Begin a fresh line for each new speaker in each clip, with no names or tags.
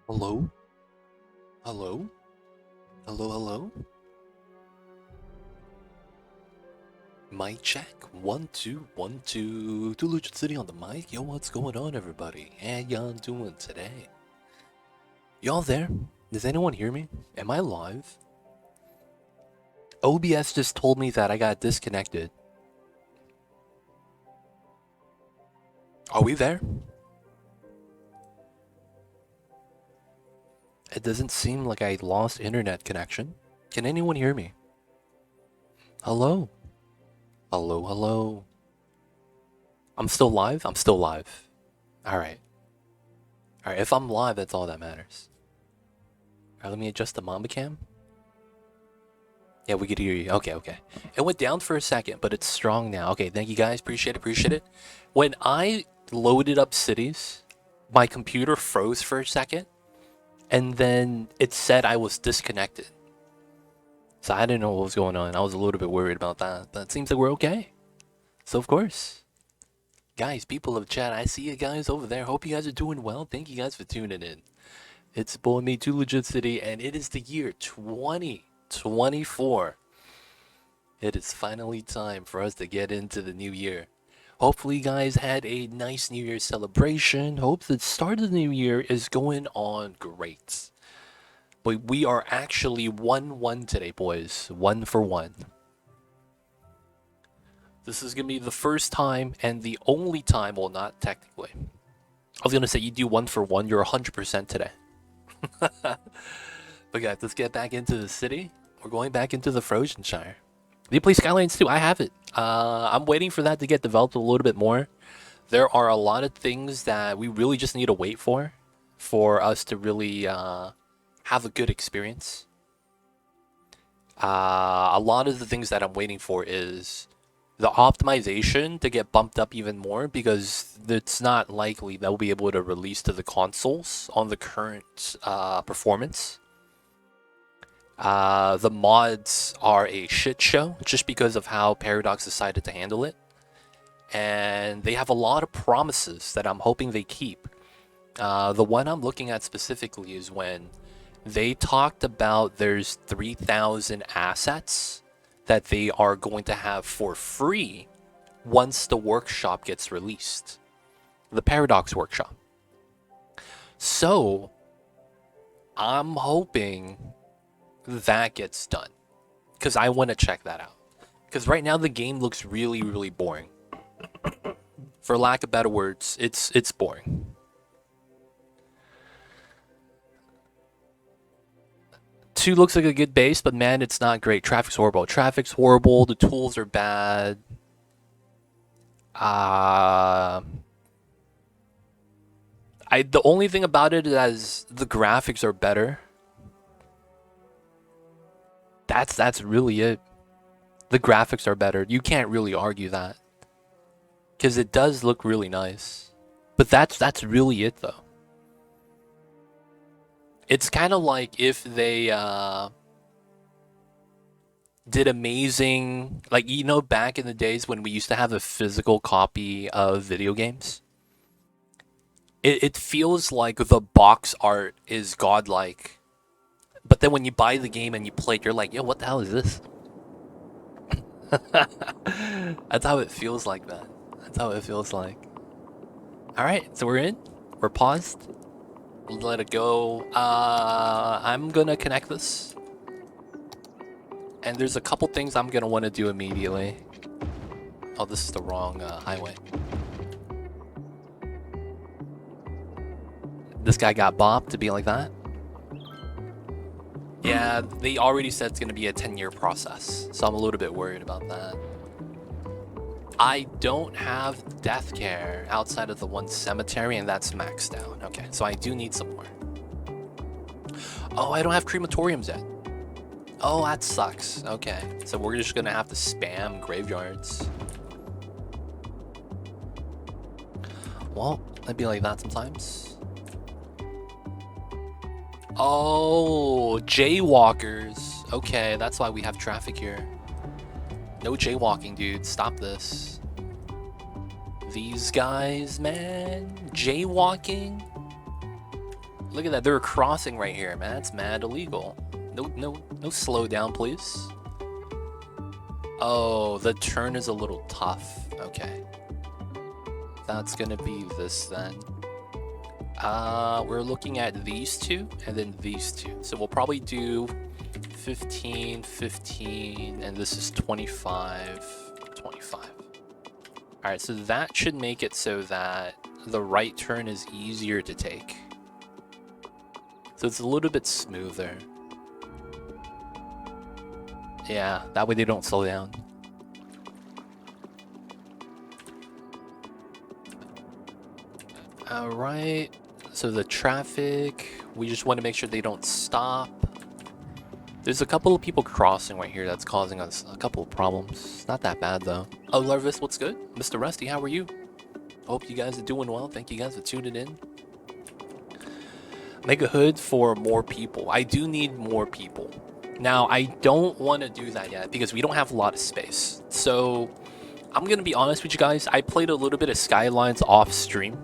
Hello? Hello? Hello, hello? Mic check. 1, 2, 1, 2. Delusion City on the mic. Yo, what's going on, everybody? How y'all doing today? Y'all there? Does anyone hear me? Am I live? OBS just told me that I got disconnected. Are we there? It doesn't seem like I lost internet connection. Can anyone hear me? Hello? Hello, hello? I'm still live? I'm still live. Alright. Alright, if I'm live, that's all that matters. Alright, let me adjust the Mamba cam. Yeah, we could hear you. Okay, okay. It went down for a second, but it's strong now. Okay, thank you guys. Appreciate it, appreciate it. When I loaded up cities, my computer froze for a second, and then it said I was disconnected. So I didn't know what was going on. I was a little bit worried about that, but it seems like we're okay. So of course. Guys, people of chat, I see you guys over there. Hope you guys are doing well. Thank you guys for tuning in. It's boy me, Too Legit City, and it is the year 2024. It is finally time for us to get into the new year. Hopefully, you guys had a nice New Year celebration. Hope the start of the new year is going on great. But we are actually 1-1 today, boys. 1 for 1. This is going to be the first time and the only time, well, not technically. I was going to say you do 1 for 1, you're 100% today. But guys, let's get back into the city. We're going back into the Frozenshire. Do you play Skylines 2? I have it. I'm waiting for that to get developed a little bit more. There are a lot of things that we really just need to wait for us to really have a good experience. A lot of the things that I'm waiting for is the optimization to get bumped up even more, because it's not likely that we'll be able to release to the consoles on the current performance. The mods are a shit show just because of how Paradox decided to handle it. And they have a lot of promises that I'm hoping they keep. The one I'm looking at specifically is when they talked about there's 3,000 assets that they are going to have for free once the workshop gets released. The Paradox workshop. So, I'm hoping that gets done, because I want to check that out. Because right now the game looks really, really boring. For lack of better words, it's boring. Two looks like a good base, but man, it's not great. Traffic's horrible. Traffic's horrible. The tools are bad. The only thing about it is the graphics are better. That's really it. The graphics are better. You can't really argue that, because it does look really nice. But that's really it, though. It's kind of like if they did amazing, like, you know, back in the days when we used to have a physical copy of video games. It feels like the box art is godlike, but then when you buy the game and you play it, you're like, yo, what the hell is this? That's how it feels like, man. That's how it feels like. All right, so we're in. We're paused. Let it go. I'm gonna connect this. And there's a couple things I'm gonna want to do immediately. Oh, this is the wrong highway. This guy got bopped to be like that. Yeah, they already said it's gonna be a 10-year process, so I'm a little bit worried about that. I don't have death care outside of the one cemetery, and that's maxed out. Okay, so I do need some more. Oh, I don't have crematoriums yet. Oh, that sucks. Okay, so we're just gonna have to spam graveyards. Well, it'd be like that sometimes. Oh, jaywalkers. Okay, that's why we have traffic here. No jaywalking, dude. Stop this. These guys, man. Jaywalking. Look at that, they're crossing right here, man. That's mad illegal. No slow down, please. Oh, the turn is a little tough. Okay. That's gonna be this then. We're looking at these two and then these two. So we'll probably do 15, 15, and this is 25, 25. All right, so that should make it so that the right turn is easier to take. So it's a little bit smoother. Yeah, that way they don't slow down. All right, so the traffic, we just want to make sure they don't stop. There's a couple of people crossing right here that's causing us a couple of problems. Not that bad though. Oh, Larvis, what's good? Mr. Rusty, how are you? Hope you guys are doing well. Thank you guys for tuning in. Make a hood for more people. I do need more people. Now, I don't want to do that yet because we don't have a lot of space. So, I'm going to be honest with you guys. I played a little bit of Skylines off stream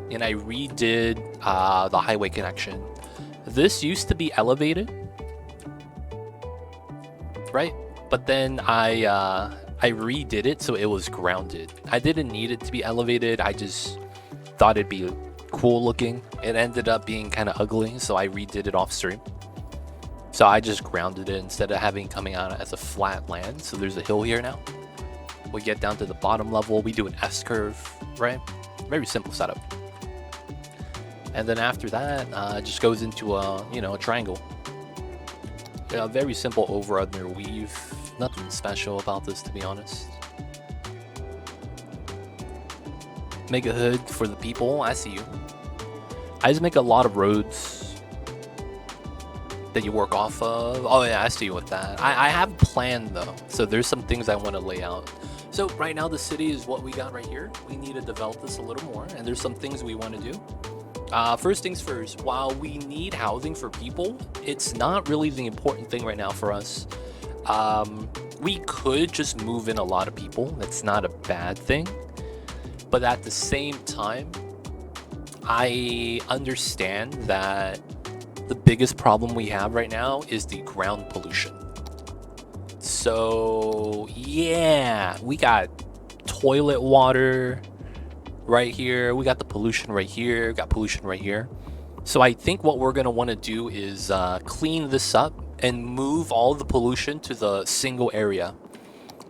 and I redid the highway connection. This used to be elevated, right? But then I redid it so it was grounded. I didn't need it to be elevated. I just thought it'd be cool looking. It ended up being kind of ugly, so I redid it off stream. So I just grounded it instead of having coming out as a flat land. So there's a hill here now. We get down to the bottom level. We do an S-curve, right? Very simple setup. And then after that, it just goes into a, a triangle. Yeah, very simple over-under weave. Nothing special about this, to be honest. Make a hood for the people. I see you. I just make a lot of roads that you work off of. Oh yeah, I see you with that. I have a plan though, so there's some things I want to lay out. So right now the city is what we got right here. We need to develop this a little more, and there's some things we want to do. First things first, while we need housing for people, it's not really the important thing right now for us. We could just move in a lot of people. That's not a bad thing. But at the same time, I understand that the biggest problem we have right now is the ground pollution. So yeah, we got toilet water right here. We got the pollution right here. Got pollution right here. So I think what we're gonna want to do is clean this up and move all the pollution to the single area.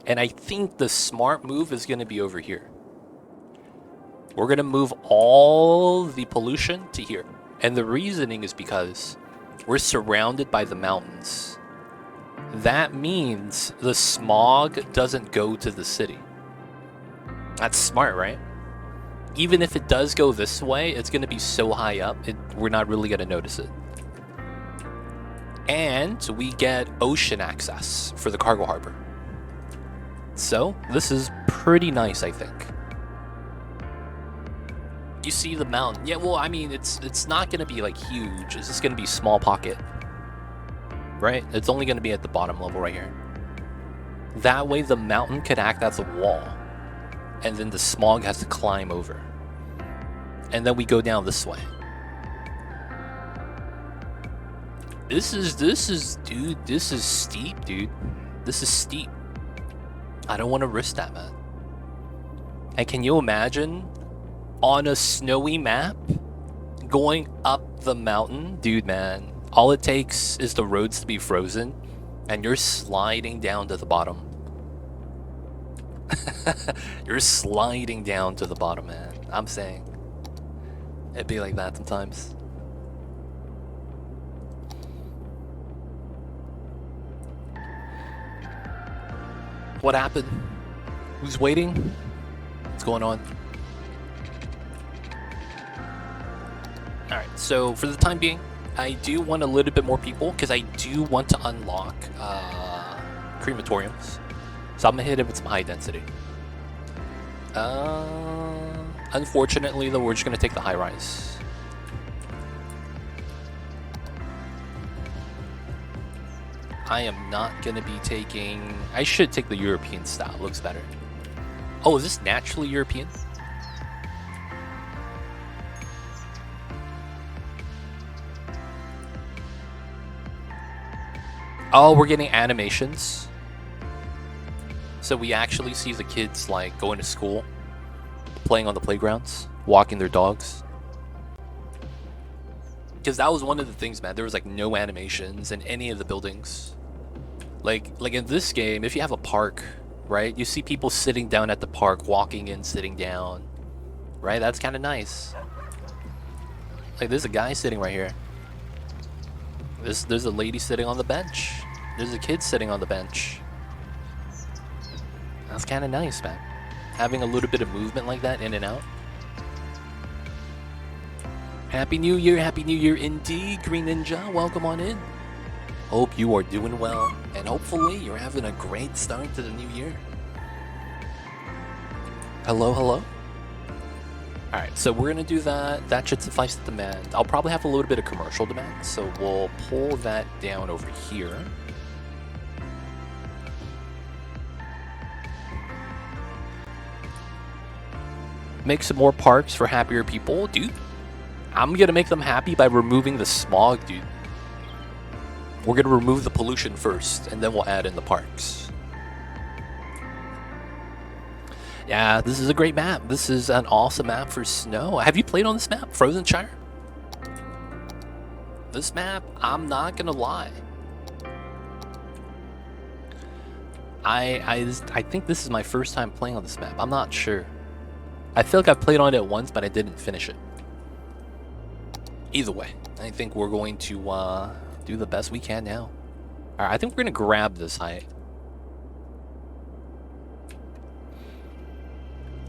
And I think the smart move is gonna be over here. We're gonna move all the pollution to here. And the reasoning is because we're surrounded by the mountains. That means the smog doesn't go to the city. That's smart, right? Even if it does go this way, it's going to be so high up, we're not really going to notice it. And we get ocean access for the cargo harbor. So this is pretty nice, I think. You see the mountain. Yeah, well, I mean, it's not going to be like huge. It's just going to be small pocket, right? It's only going to be at the bottom level right here. That way the mountain could act as a wall, and then the smog has to climb over. And then we go down this way. This is dude, this is steep, dude. This is steep. I don't want to risk that, man. And can you imagine on a snowy map going up the mountain? Dude, man, all it takes is the roads to be frozen and you're sliding down to the bottom. You're sliding down to the bottom, man. I'm saying it'd be like that sometimes. What happened? Who's waiting? What's going on? Alright, so for the time being, I do want a little bit more people because I do want to unlock crematoriums. So I'm gonna hit it with some high density. Unfortunately though, we're just gonna take the high rise. I am not gonna be taking... I should take the European style, looks better. Oh, is this naturally European? Oh, we're getting animations. So we actually see the kids like going to school, playing on the playgrounds, walking their dogs. Because that was one of the things, man. There was like no animations in any of the buildings. Like in this game, if you have a park, right? You see people sitting down at the park, walking in, sitting down, right? That's kind of nice. Like there's a guy sitting right here. There's a lady sitting on the bench. There's a kid sitting on the bench. That's kind of nice, man. Having a little bit of movement like that in and out. Happy New Year indeed, Green Ninja. Welcome on in. Hope you are doing well, and hopefully you're having a great start to the new year. Hello, hello. Alright, so we're gonna do that. That should suffice the demand. I'll probably have a little bit of commercial demand, so we'll pull that down over here. Make some more parks for happier people, dude. I'm gonna make them happy by removing the smog, dude. We're gonna remove the pollution first, and then we'll add in the parks. Yeah, this is a great map. This is an awesome map for snow. Have you played on this map, Frozenshire? This map, I'm not gonna lie. I think this is my first time playing on this map. I'm not sure. I feel like I've played on it once, but I didn't finish it. Either way, I think we're going to do the best we can now. Alright, I think we're going to grab this height.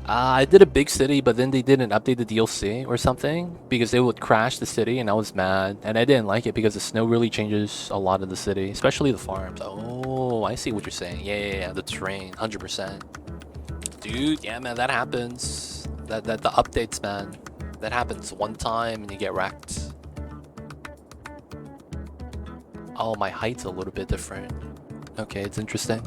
I did a big city, but then they didn't update the DLC or something because they would crash the city, and I was mad. And I didn't like it because the snow really changes a lot of the city, especially the farms. Oh, I see what you're saying. Yeah, the terrain, 100%. Dude, yeah, man, that happens. The updates, man. That happens one time and you get wrecked. Oh, my height's a little bit different. Okay, it's interesting.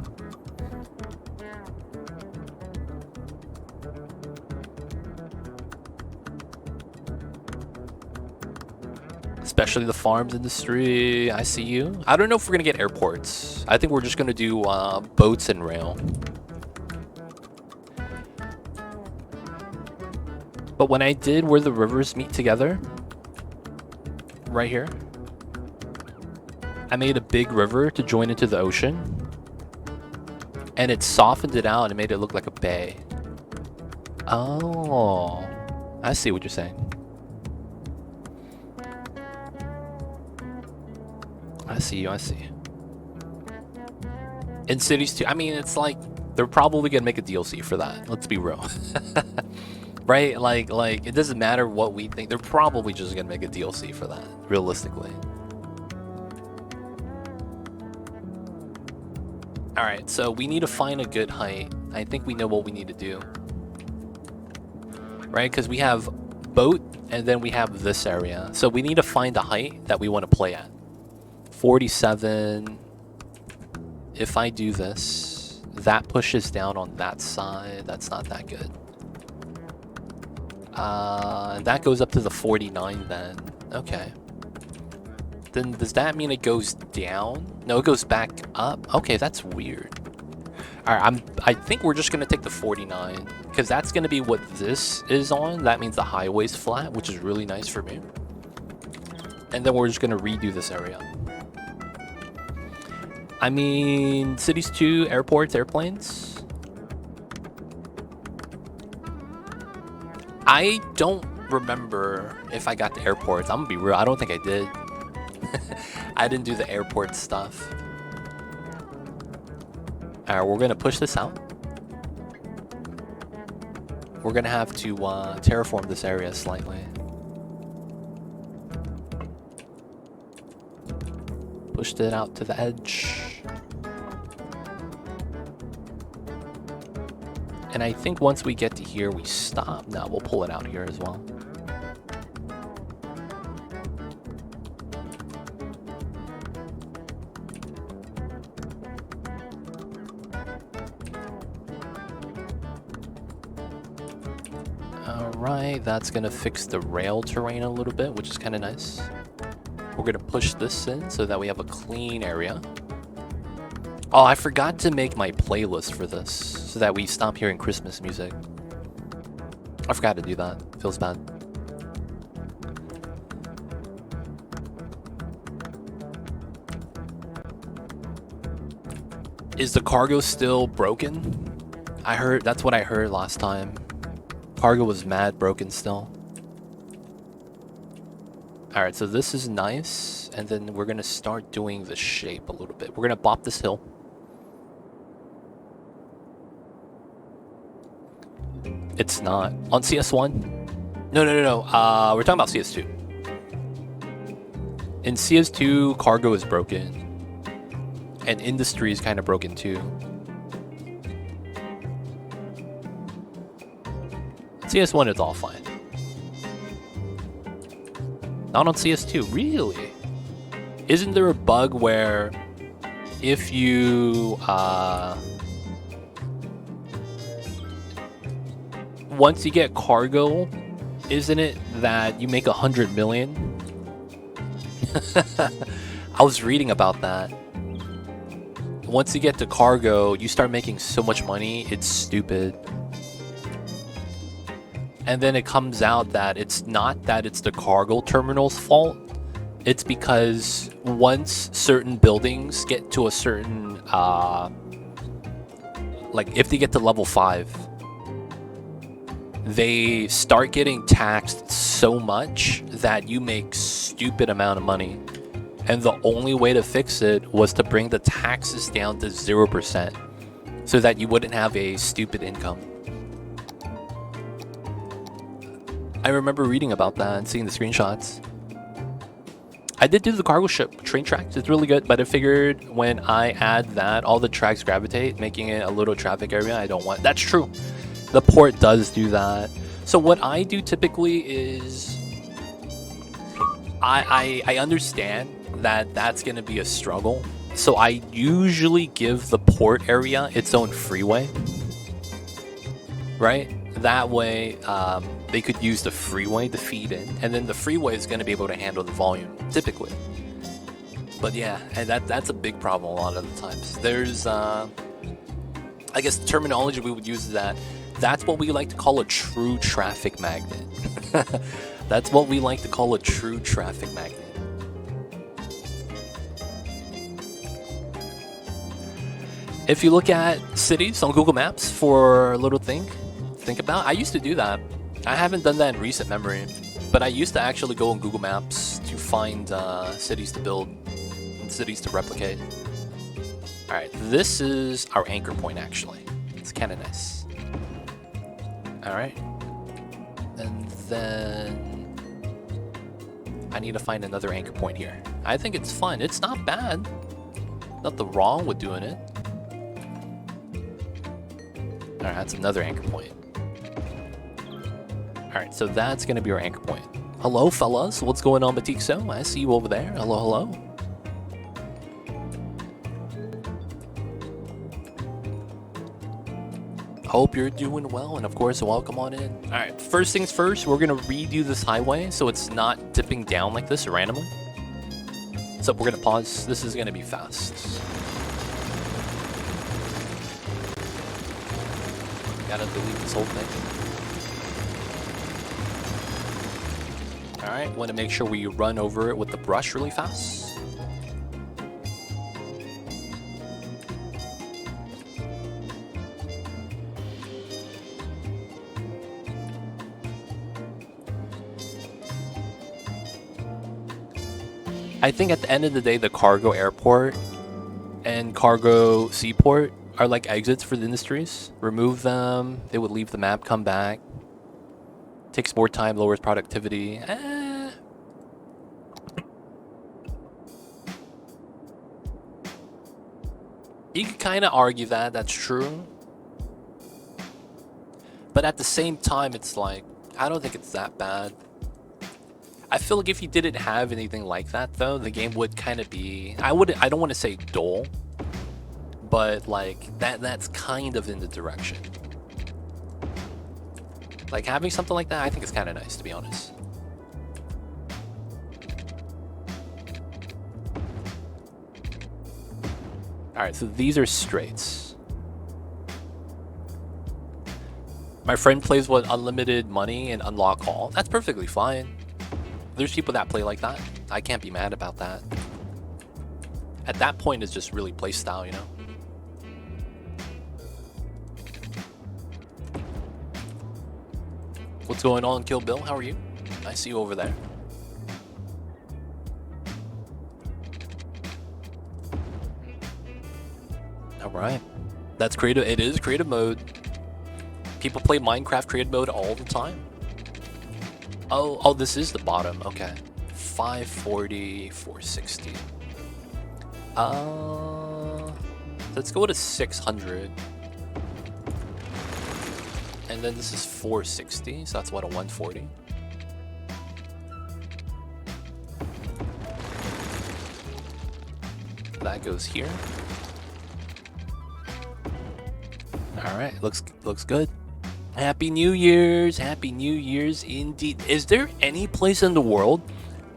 Especially the farms industry. I see you. I don't know if we're gonna get airports. I think we're just gonna do boats and rail. But when I did where the rivers meet together, right here, I made a big river to join into the ocean, and it softened it out and made it look like a bay. Oh, I see what you're saying. I see. In Cities 2, I mean, it's like, they're probably gonna make a DLC for that. Let's be real. Right? Like, it doesn't matter what we think. They're probably just gonna make a DLC for that, realistically. Alright, so we need to find a good height. I think we know what we need to do. Right? Because we have boat, and then we have this area. So we need to find a height that we want to play at. 47. If I do this, that pushes down on that side. That's not that good. That goes up to the 49 then. Okay. Then does that mean it goes down? No, it goes back up. Okay, that's weird. Alright, I think we're just gonna take the 49 because that's gonna be what this is on. That means the highway's flat, which is really nice for me. And then we're just gonna redo this area. I mean, Cities 2, airports, airplanes. I don't remember if I got the airports. I'm gonna be real, I don't think I did. I didn't do the airport stuff. Alright, we're gonna push this out. We're gonna have to terraform this area slightly. Pushed it out to the edge. And I think once we get to here, we stop. No, we'll pull it out here as well. Alright, that's gonna fix the rail terrain a little bit, which is kind of nice. We're gonna push this in so that we have a clean area. Oh, I forgot to make my playlist for this so that we stop hearing Christmas music. I forgot to do that. Feels bad. Is the cargo still broken? I heard, that's what I heard last time. Cargo was mad broken still. Alright, so this is nice. And then we're gonna start doing the shape a little bit. We're gonna bop this hill. It's not. On CS1? No. We're talking about CS2. In CS2, cargo is broken. And industry is kind of broken too. CS1 is all fine. Not on CS2, really? Isn't there a bug where if you once you get cargo, isn't it that you make 100 million? I was reading about that. Once you get to cargo, you start making so much money, it's stupid. And then it comes out that it's not that it's the cargo terminal's fault. It's because once certain buildings get to a certain, like if they get to level 5, they start getting taxed so much that you make stupid amount of money. And the only way to fix it was to bring the taxes down to 0% so that you wouldn't have a stupid income. I remember reading about that and seeing the screenshots. I did do the cargo ship train tracks. It's really good, but I figured when I add that, all the tracks gravitate, making it a little traffic area. I don't want. That's true. The port does do that. So what I do typically is I understand that that's going to be a struggle. So I usually give the port area its own freeway, right? That way they could use the freeway to feed in, and then the freeway is going to be able to handle the volume, typically. But yeah, and that's a big problem a lot of the times. There's, I guess the terminology we would use is that's what we like to call a true traffic magnet. That's what we like to call a true traffic magnet. If you look at cities on Google Maps for a little thing, think about, I used to do that. I haven't done that in recent memory, but I used to actually go on Google Maps to find cities to build and cities to replicate. All right, this is our anchor point actually. It's kind of nice. All right, and then I need to find another anchor point here. I think it's fun. It's not bad. Nothing wrong with doing it. All right, that's another anchor point. All right, so that's going to be our anchor point. Hello, fellas. What's going on, Batixo? I see you over there. Hello, hello. Hope you're doing well, and of course, welcome on in. All right, first things first, we're going to redo this highway so it's not dipping down like this randomly. So we're going to pause. This is going to be fast. Gotta delete this whole thing. Alright, want to make sure we run over it with the brush really fast. I think at the end of the day, the cargo airport and cargo seaport are like exits for the industries. Remove them, they would leave the map, come back. Takes more time, lowers productivity. You could kind of argue that, that's true. But at the same time, it's like, I don't think it's that bad. I feel like if you didn't have anything like that though, the game would kind of be, I don't want to say dull, but like that's kind of in the direction. Like having something like that, I think it's kind of nice, to be honest. Alright, so these are straights. My friend plays with unlimited money and unlock all. That's perfectly fine. There's people that play like that. I can't be mad about that. At that point, it's just really play style, you know? What's going on, Kill Bill? How are you? I see you over there. Alright. That's creative. It is creative mode. People play Minecraft creative mode all the time. Oh, this is the bottom. Okay. 540, 460. Let's go to 600. And then this is 460, so that's what, a 140. That goes here. Alright, looks good. Happy New Year's! Happy New Year's indeed. Is there any place in the world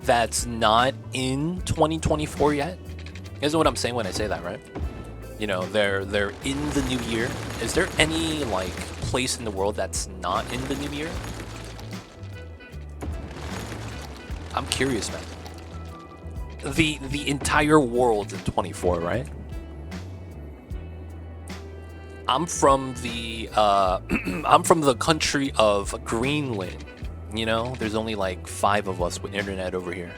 that's not in 2024 yet? You guys know what I'm saying when I say that, right? You know, they're in the new year. Is there any, like, place in the world that's not in the new year? I'm curious, man. The entire world's in 24, right? I'm from the I'm from the country of Greenland. You know, there's only like 5 of us with internet over here.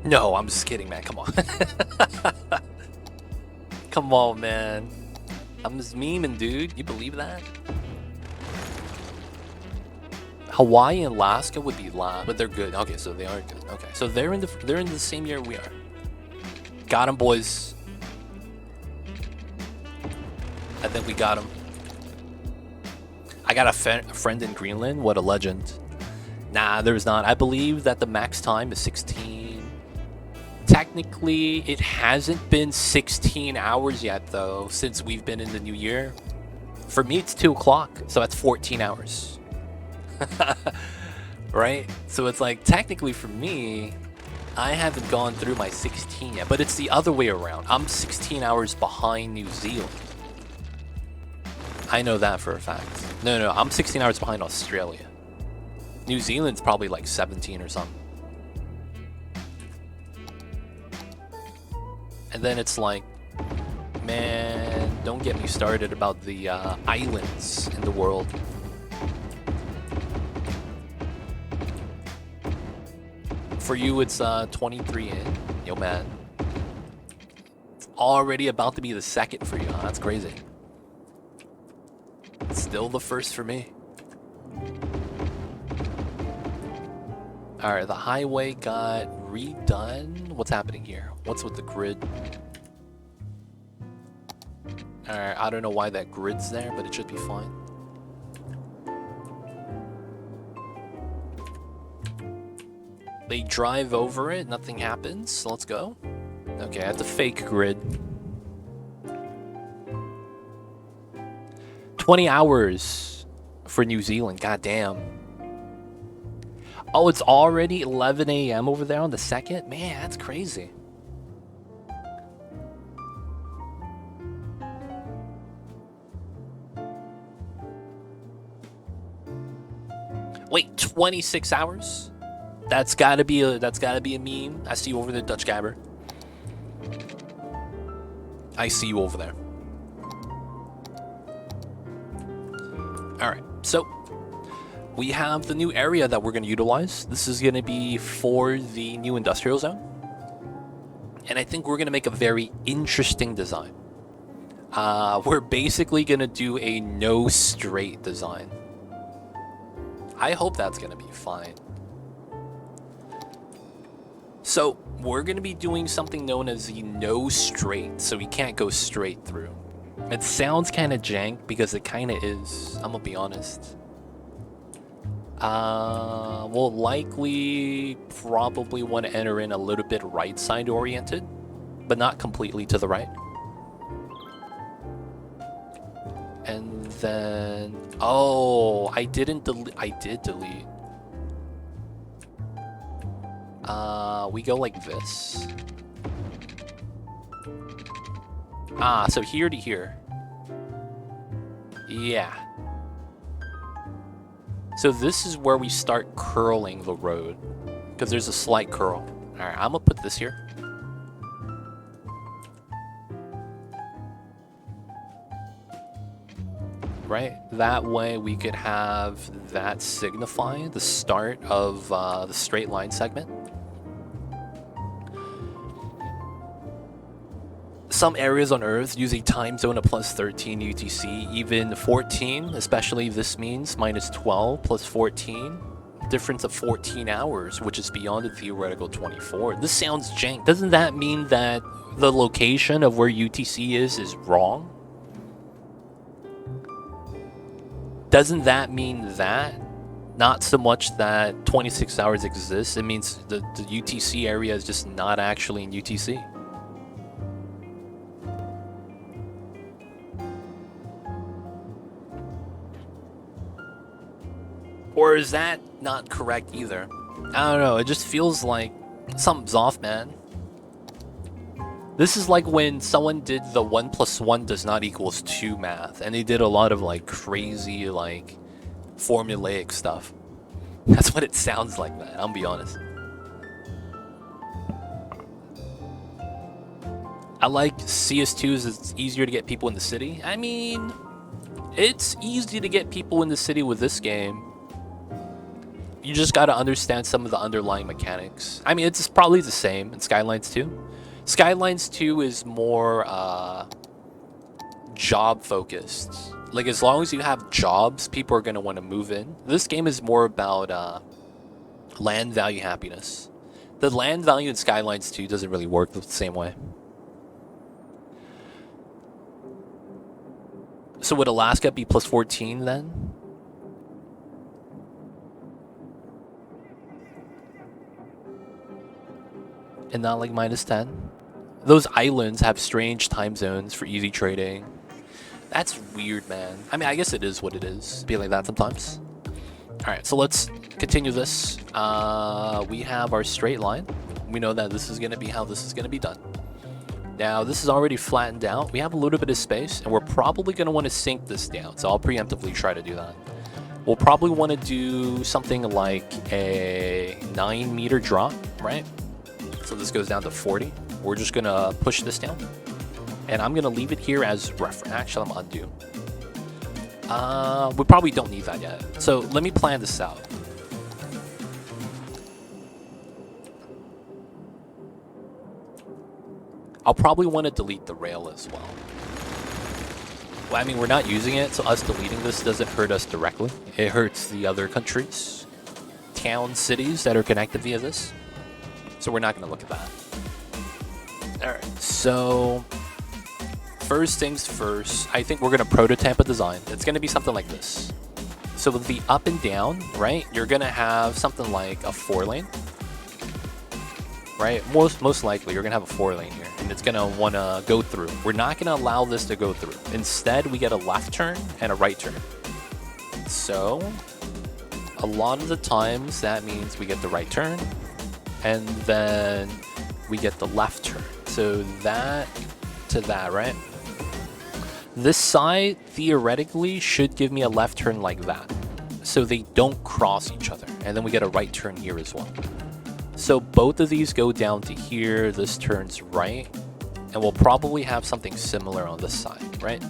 No, I'm just kidding, man. Come on. Come on, man. I'm just memeing, dude. You believe that? Hawaii and Alaska would be last, but they're good. Okay, so they are good. Okay, so they're in the same year we are. Got 'em, boys. I think we got 'em. I got a friend in Greenland. What a legend. Nah, there's not. I believe that the max time is 16. Technically, it hasn't been 16 hours yet, though, since we've been in the new year. For me, it's 2 o'clock, so that's 14 hours. Right? So it's like, technically for me, I haven't gone through my 16 yet, but it's the other way around. I'm 16 hours behind New Zealand. I know that for a fact. No, I'm 16 hours behind Australia. New Zealand's probably like 17 or something. And then it's like, man, don't get me started about the islands in the world. For you, it's 23 in. Yo, man. It's already about to be the second for you, huh? That's crazy. It's still the first for me. Alright, the highway got redone. What's happening here? What's with the grid? Alright, I don't know why that grid's there, but it should be fine. They drive over it, nothing happens, so let's go. Okay, I have the fake grid. 20 hours for New Zealand, goddamn. Oh, it's already 11 a.m. over there on the 2nd? Man, that's crazy. Wait, 26 hours? That's gotta be a meme. I see you over there, Dutch Gabber. I see you over there. Alright, so we have the new area that we're going to utilize. This is going to be for the new industrial zone. And I think we're going to make a very interesting design. We're basically going to do a no straight design. I hope that's going to be fine. So we're going to be doing something known as the no straight. So we can't go straight through. It sounds kind of jank because it kind of is. I'm going to be honest. We'll likely probably want to enter in a little bit right side oriented, but not completely to the right. And then, oh, I did delete. we go like this. So here to here. Yeah. So this is where we start curling the road, because there's a slight curl. Alright, I'm gonna put this here. Right? That way we could have that signify the start of the straight line segment. Some areas on Earth use a time zone of plus 13 UTC, even 14, especially this means minus 12 plus 14, difference of 14 hours, which is beyond the theoretical 24. This sounds jank. Doesn't that mean that the location of where UTC is wrong? Doesn't that mean that? Not so much that 26 hours exists, it means the UTC area is just not actually in UTC. Or is that not correct either? I don't know, it just feels like something's off, man. This is like when someone did the 1 + 1 does not equals 2 math, and they did a lot of like crazy, like formulaic stuff. That's what it sounds like, man, I'll be honest. I like CS2's, it's easier to get people in the city. I mean, it's easy to get people in the city with this game. You just gotta understand some of the underlying mechanics. I mean, it's probably the same in Skylines 2. Skylines 2 is more job focused. Like, as long as you have jobs, people are gonna want to move in. This game is more about land value happiness. The land value in Skylines 2 doesn't really work the same way. So would Alaska be plus 14 then? And not like minus 10? Those islands have strange time zones for easy trading. That's weird, man. I mean, I guess it is what it is. Be like that sometimes. Alright, so let's continue this. We have our straight line. We know that this is going to be how this is going to be done. Now, this is already flattened out. We have a little bit of space, and we're probably going to want to sink this down. So I'll preemptively try to do that. We'll probably want to do something like a 9-meter drop, right? So this goes down to 40. We're just going to push this down. And I'm going to leave it here as reference. Actually, I'm undo. We probably don't need that yet. So let me plan this out. I'll probably want to delete the rail as well. Well, I mean, we're not using it, so us deleting this doesn't hurt us directly. It hurts the other countries, towns, cities that are connected via this. So we're not going to look at that. Alright, so first things first, I think we're going to prototype a design. It's going to be something like this. So with the up and down, right, you're going to have something like a 4-lane. Right? Most likely you're going to have a 4-lane here, and it's going to want to go through. We're not going to allow this to go through. Instead, we get a left turn and a right turn. So a lot of the times that means we get the right turn, and then we get the left turn. So that to that, right? This side theoretically should give me a left turn like that, so they don't cross each other. And then we get a right turn here as well. So both of these go down to here, this turns right, and we'll probably have something similar on this side, right?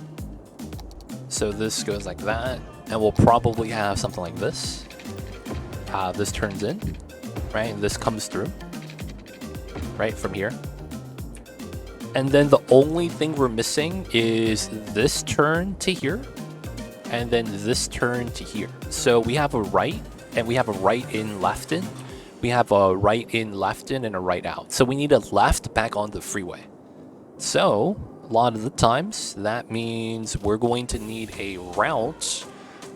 So this goes like that, and we'll probably have something like this. This turns in, right? And this comes through, right, from here. And then the only thing we're missing is this turn to here, and then this turn to here. So we have a right, and we have a right in, left in. We have a right in, left in, and a right out. So we need a left back on the freeway. So a lot of the times, that means we're going to need a route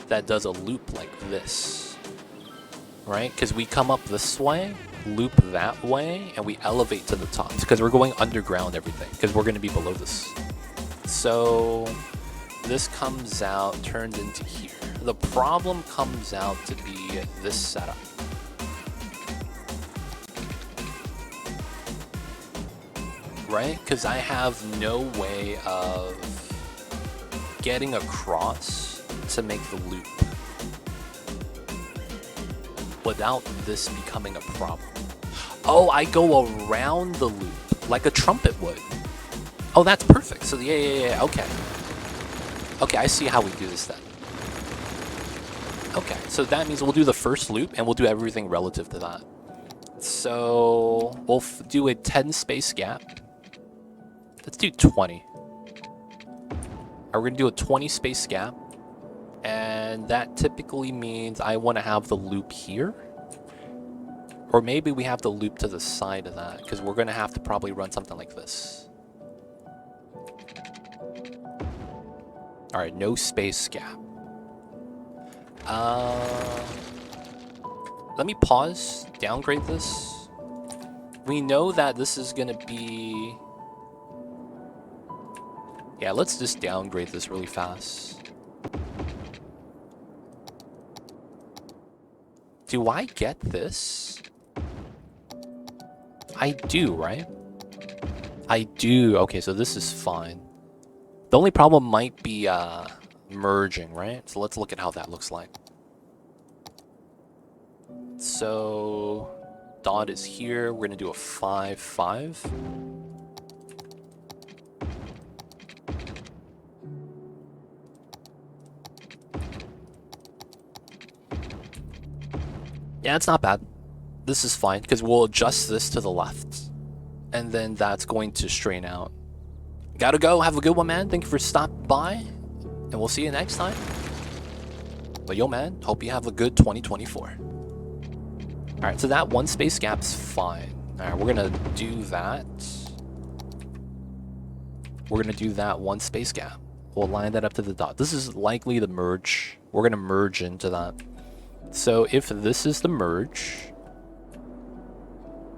that does a loop like this, right? Because we come up this way, loop that way, and we elevate to the top because we're going underground everything because we're going to be below this. So this comes out, turns into here. The problem comes out to be this setup. right? Because I have no way of getting across to make the loop without this becoming a problem. Oh, I go around the loop like a trumpet would. Oh, that's perfect. So yeah, okay. Okay, I see how we do this then. Okay, so that means we'll do the first loop and we'll do everything relative to that. So we'll do a 10 space gap. Let's do 20. We're gonna do a 20 space gap. And that typically means I want to have the loop here. Or maybe we have the loop to the side of that, because we're gonna have to probably run something like this. Alright, no space gap. Let me pause, downgrade this. We know that this is gonna be... Yeah, let's just downgrade this really fast. Do I get this? I do, right? I do. Okay, so this is fine. The only problem might be merging, right? So let's look at how that looks like. So dot is here. We're gonna do a 5, 5. Yeah, it's not bad. This is fine because we'll adjust this to the left, and then that's going to straighten out. Gotta go. Have a good one, man. Thank you for stopping by, and we'll see you next time. But yo, man, hope you have a good 2024. All right, so that one space gap's fine. All right, we're gonna do that. We're gonna do that one space gap. We'll line that up to the dot. This is likely the merge. We're gonna merge into that. So if this is the merge,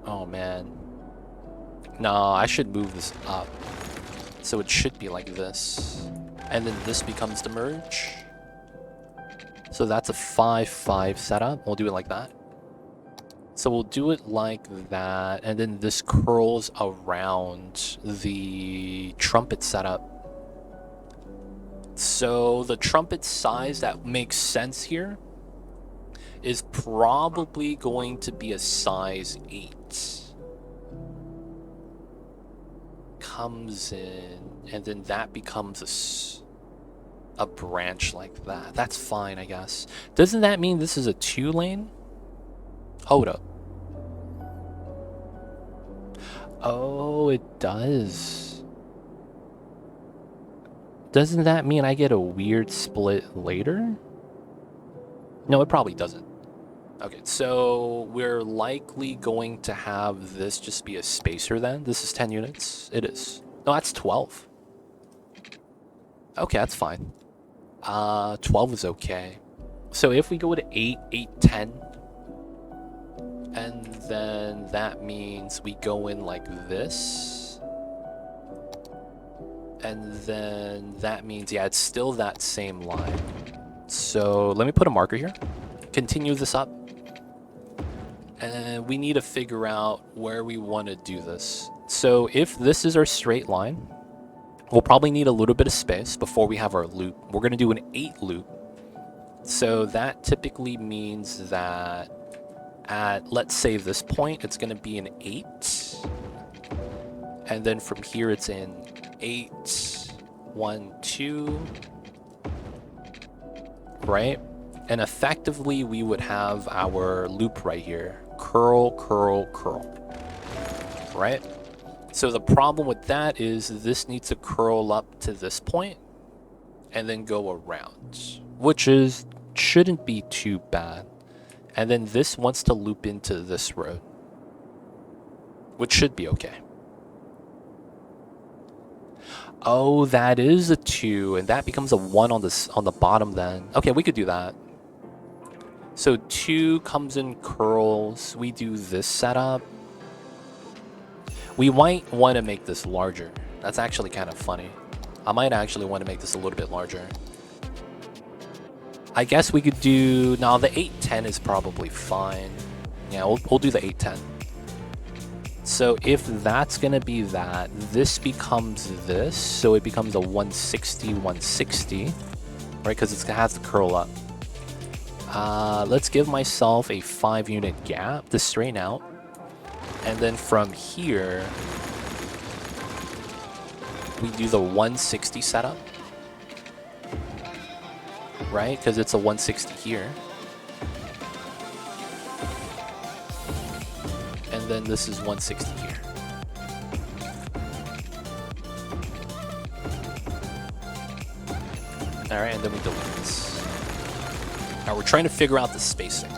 oh man, no, I should move this up. So it should be like this, and then this becomes the merge. So that's a 5, 5 setup. We'll do it like that. So we'll do it like that, and then this curls around the trumpet setup. So the trumpet size that makes sense here is probably going to be a size 8. Comes in, and then that becomes a branch like that. That's fine, I guess. Doesn't that mean this is a 2 lane? Hold up. Oh, it does. Doesn't that mean I get a weird split later? No, it probably doesn't. Okay, so we're likely going to have this just be a spacer then. This is 10 units. It is. No, that's 12. Okay, that's fine. 12 is okay. So if we go to 8, 8, 10, and then that means we go in like this. And then that means, yeah, it's still that same line. So let me put a marker here. Continue this up. And we need to figure out where we want to do this. So if this is our straight line, we'll probably need a little bit of space before we have our loop. We're going to do an 8 loop. So that typically means that at, let's say this point, it's going to be an 8. And then from here, it's in 8, 1, 2, right? And effectively, we would have our loop right here. Curl, curl, curl, right? So the problem with that is this needs to curl up to this point and then go around, which shouldn't be too bad. And then this wants to loop into this road, which should be okay. Oh, that is a 2, and that becomes a 1 on the bottom then. Okay, we could do that. So 2 comes in curls. We do this setup. We might want to make this larger. That's actually kind of funny. I might actually want to make this a little bit larger. I guess we could do... No, the 810 is probably fine. Yeah, we'll do the 810. So if that's gonna be that, this becomes this, so it becomes a 160, 160, right? Because it has to curl up. Let's give myself a 5-unit gap to straighten out. And then from here, we do the 160 setup, right? Because it's a 160 here. And then this is 160 here. Alright, and then we delete this. Now we're trying to figure out the spacing.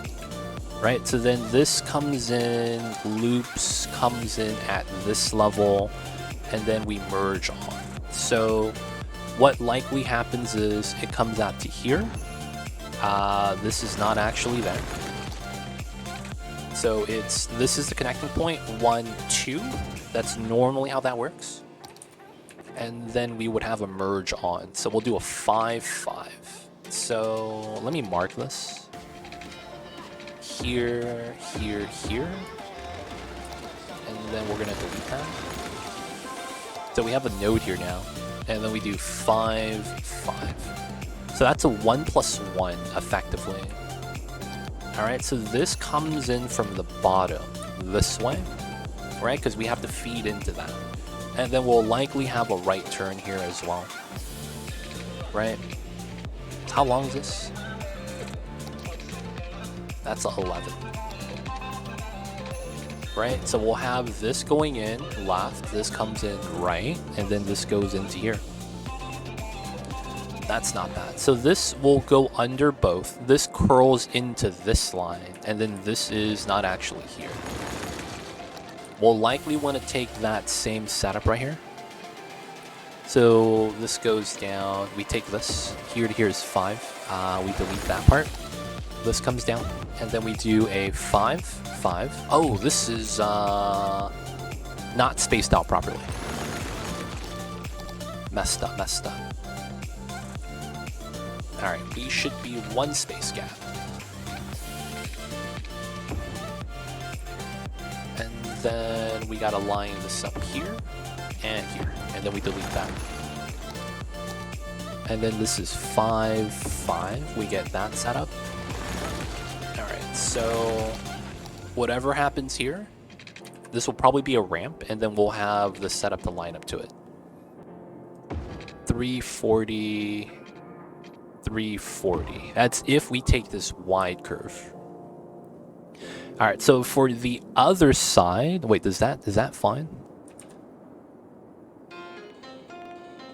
Right, so then this comes in, loops, comes in at this level, and then we merge on. So what likely happens is it comes out to here. This is not actually there. So this is the connecting point, 1, 2. That's normally how that works. And then we would have a merge on. So we'll do a 5, 5. So let me mark this. Here, here, here. And then we're gonna delete that. So we have a node here now. And then we do 5, 5. So that's a 1 plus 1, effectively. Alright, so this comes in from the bottom this way, right? Because we have to feed into that. And then we'll likely have a right turn here as well, right? How long is this? That's 11. Right, so we'll have this going in left, this comes in right, and then this goes into here. That's not bad. So this will go under both. This curls into this line, and then this is not actually here. We'll likely want to take that same setup right here. So this goes down. We take this. Here to here is 5. We delete that part. This comes down, and then we do a 5, 5. Oh, this is not spaced out properly. Messed up, messed up. Alright, we should be 1 space gap. And then we gotta line this up here and here. And then we delete that. And then this is 5, 5. We get that set up. Alright, so whatever happens here, this will probably be a ramp, and then we'll have the setup to line up to it. 340... 340. That's if we take this wide curve. All right, so for the other side, wait, is that fine?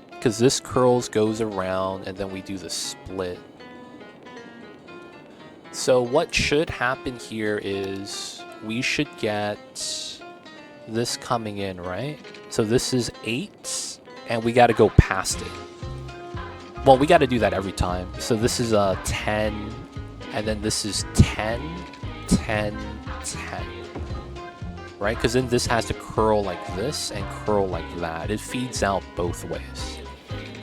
Because this curls goes around, and then we do the split. So what should happen here is we should get this coming in, right? So this is 8, and we got to go past it. Well, we got to do that every time. So this is a 10, and then this is 10, 10, 10. Right? Because then this has to curl like this and curl like that. It feeds out both ways.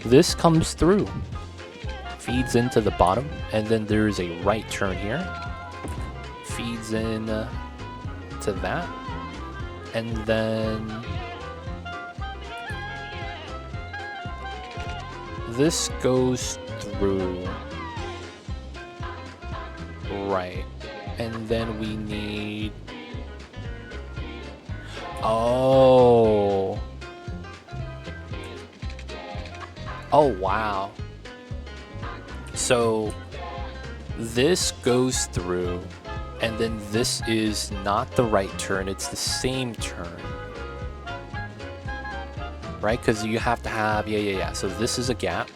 This comes through, feeds into the bottom, and then there's a right turn here. Feeds in to that, and then this goes through, right, and then we need, oh wow, so this goes through, and then this is not the right turn, it's the same turn. Right, because you have to have, yeah. So this is a gap.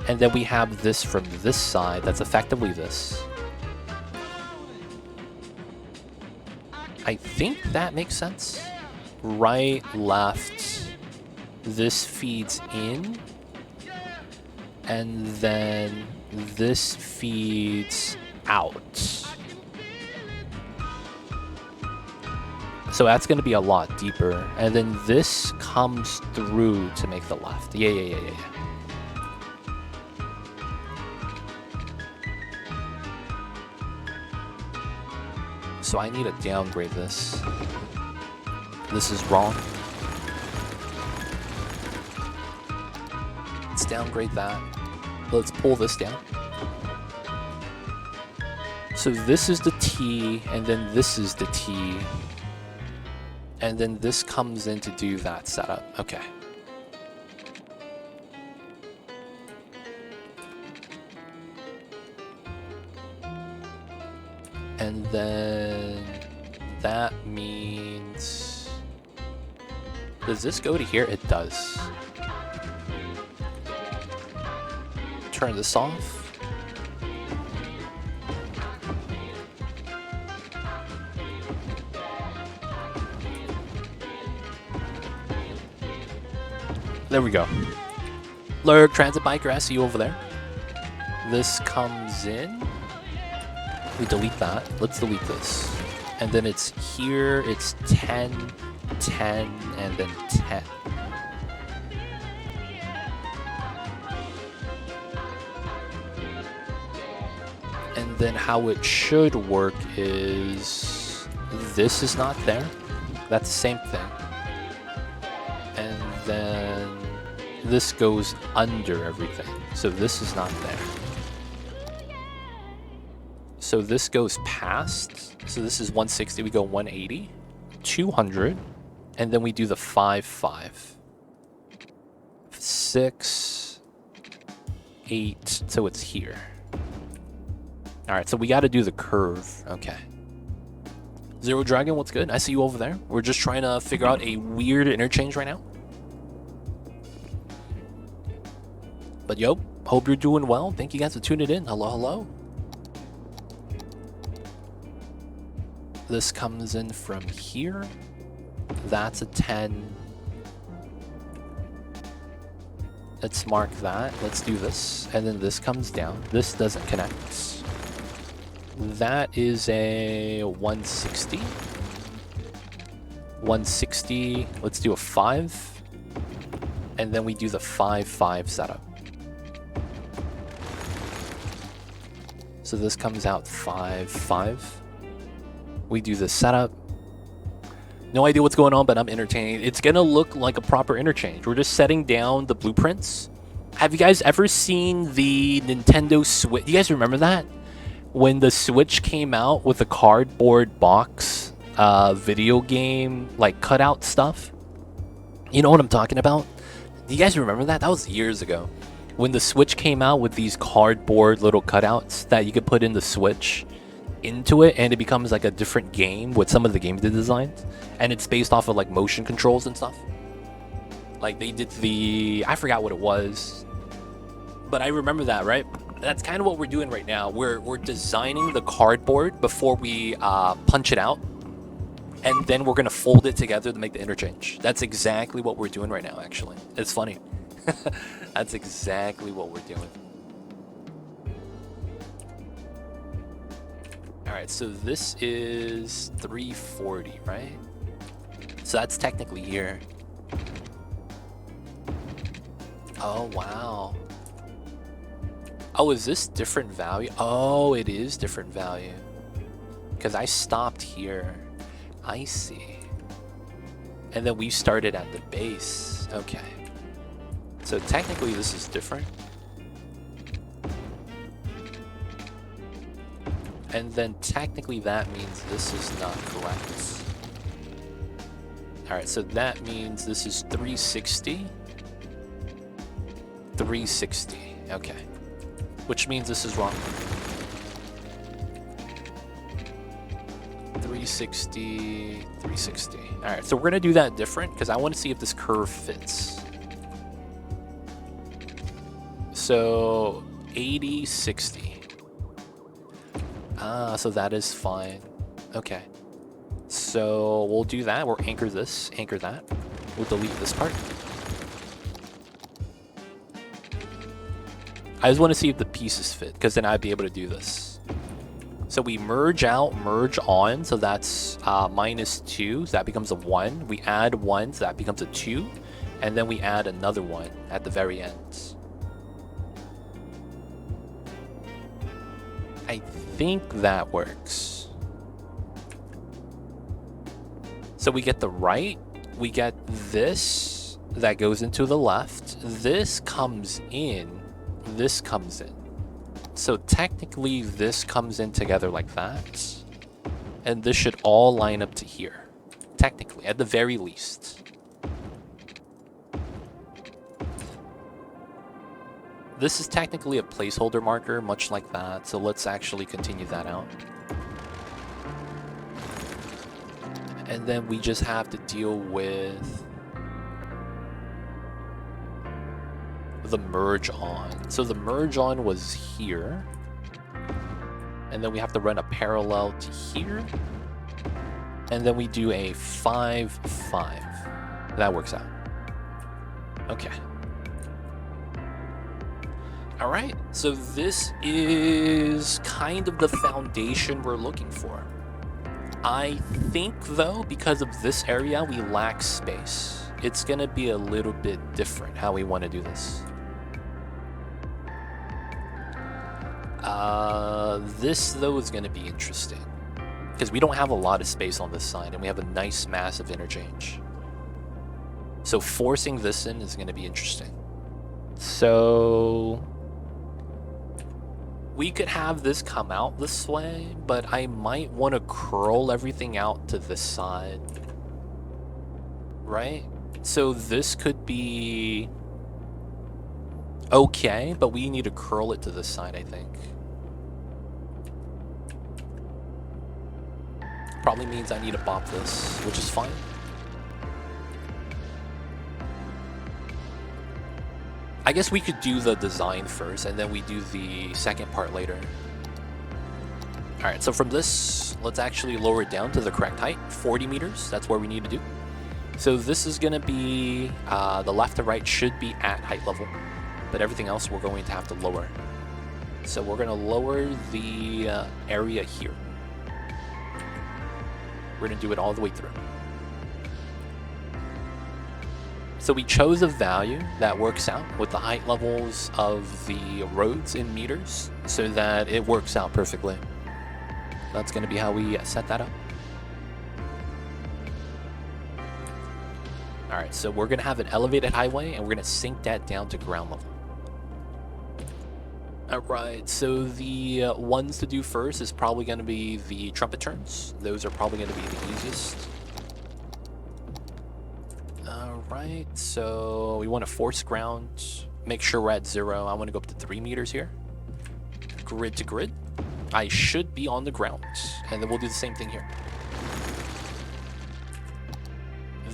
And then we have this from this side, that's effectively this. I think that makes sense. Right, left, this feeds in. And then this feeds out. So that's going to be a lot deeper. And then this comes through to make the left. Yeah. So I need to downgrade this. This is wrong. Let's downgrade that. Let's pull this down. So this is the T, and then this is the T. And then this comes in to do that setup. Okay. And then that means... Does this go to here? It does. Turn this off. There we go. Lurk, transit biker, I see you over there. This comes in. We delete that. Let's delete this. And then it's here, it's 10, 10, and then 10. And then how it should work is this is not there. That's the same thing. And then this goes under everything. So this is not there. So this goes past. So this is 160. We go 180, 200, and then we do the 5, 5, 6, 8. So it's here. All right. So we got to do the curve. Okay. Zero Dragon, what's good? I see you over there. We're just trying to figure out a weird interchange right now. But yo, hope you're doing well. Thank you guys for tuning in. Hello, hello. This comes in from here. That's a 10. Let's mark that. Let's do this. And then this comes down. This doesn't connect. That is a 160. 160. Let's do a 5. And then we do the 5, 5 setup. So this comes out 5, 5. We do the setup. No idea what's going on, but I'm entertained. It's gonna look like a proper interchange. We're just setting down the blueprints. Have you guys ever seen the Nintendo Switch? You guys remember that? When the Switch came out with the cardboard box video game like cutout stuff? You know what I'm talking about? Do you guys remember that? That was years ago. When the Switch came out with these cardboard little cutouts that you could put in the Switch into it, and it becomes like a different game with some of the games they designed, and it's based off of like motion controls and stuff. Like they did I forgot what it was, but I remember that, right? That's kind of what we're doing right now. We're designing the cardboard before we punch it out, and then we're gonna fold it together to make the interchange. That's exactly what we're doing right now. Actually, it's funny. That's exactly what we're doing. Alright, so this is 340, right? So that's technically here. Oh, wow. Oh, is this different value? Oh, it is different value. Because I stopped here. I see. And then we started at the base. Okay. So technically this is different. And then technically that means this is not correct. Alright, so that means this is 360. 360. Okay. Which means this is wrong. 360, 360. Alright, so we're going to do that different because I want to see if this curve fits. So 80, 60. Ah, so that is fine. Okay. So we'll do that. We'll anchor this, anchor that. We'll delete this part. I just want to see if the pieces fit, because then I'd be able to do this. So we merge out, merge on, so that's -2, so that becomes a 1. We add 1, so that becomes a 2. And then we add another 1 at the very end. I think that works. So we get the right, we get this that goes into the left, this comes in, this comes in. So technically this comes in together like that, and this should all line up to here. Technically, at the very least. This is technically a placeholder marker, much like that, so let's actually continue that out. And then we just have to deal with the merge on. So the merge on was here. And then we have to run a parallel to here. And then we do a 5-5. That works out. Okay. All right, so this is kind of the foundation we're looking for. I think, though, because of this area, we lack space. It's going to be a little bit different how we want to do this. This, though, is going to be interesting. Because we don't have a lot of space on this side, and we have a nice massive interchange. So forcing this in is going to be interesting. So we could have this come out this way, but I might want to curl everything out to this side. Right? So this could be okay, but we need to curl it to this side, I think. Probably means I need to bop this, which is fine. I guess we could do the design first, and then we do the second part later. Alright, so from this, let's actually lower it down to the correct height, 40 meters, that's where we need to do. So this is going to be, the left to right should be at height level, but everything else we're going to have to lower. So we're going to lower the area here. We're going to do it all the way through. So we chose a value that works out with the height levels of the roads in meters so that it works out perfectly. That's going to be how we set that up. Alright, so we're going to have an elevated highway and we're going to sink that down to ground level. Alright, so the ones to do first is probably going to be the trumpet turns. Those are probably going to be the easiest. Alright, so we want to force ground, make sure we're at 0. I want to go up to 3 meters here. Grid to grid. I should be on the ground, and then we'll do the same thing here.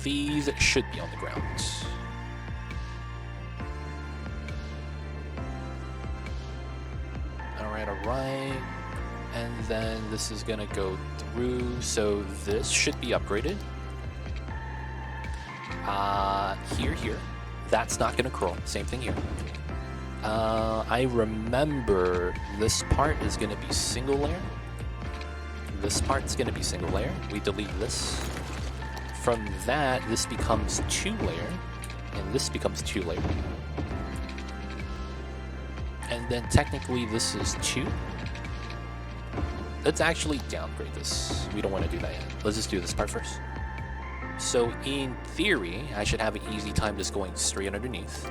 These should be on the ground. Alright. And then this is going to go through, so this should be upgraded. Here. That's not going to curl. Same thing here. I remember this part is going to be single layer. This part's going to be single layer. We delete this. From that, this becomes 2 layer. And this becomes 2 layer. And then technically this is 2. Let's actually downgrade this. We don't want to do that yet. Let's just do this part first. So in theory, I should have an easy time just going straight underneath.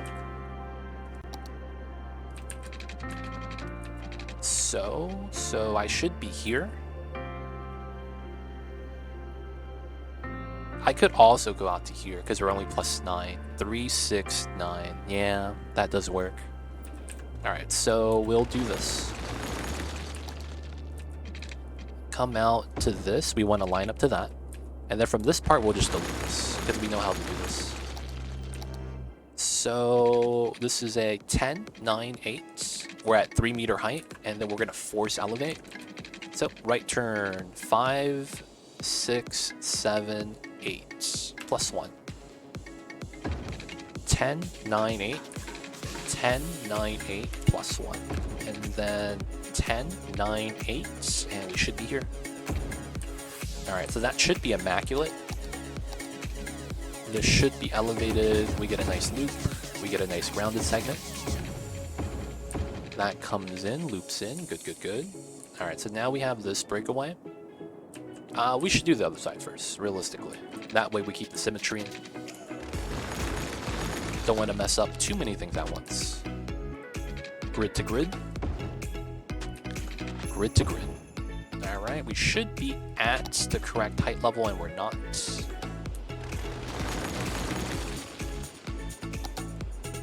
So I should be here. I could also go out to here because we're only +9. 3, 6, 9. Yeah, that does work. Alright, so we'll do this. Come out to this. We want to line up to that. And then from this part, we'll just delete this because we know how to do this. So this is a 10, 9, 8. We're at 3 meter height, and then we're going to force elevate. So right turn 5, 6, 7, 8. +1. 10, 9, 8. 10, 9, 8 +1. And then 10, 9, 8. And we should be here. Alright, so that should be immaculate. This should be elevated. We get a nice loop. We get a nice rounded segment. That comes in, loops in. Good. Alright, so now we have this breakaway. We should do the other side first, realistically. That way we keep the symmetry. Don't want to mess up too many things at once. Grid to grid. Grid to grid. Alright, we should be at the correct height level and we're not.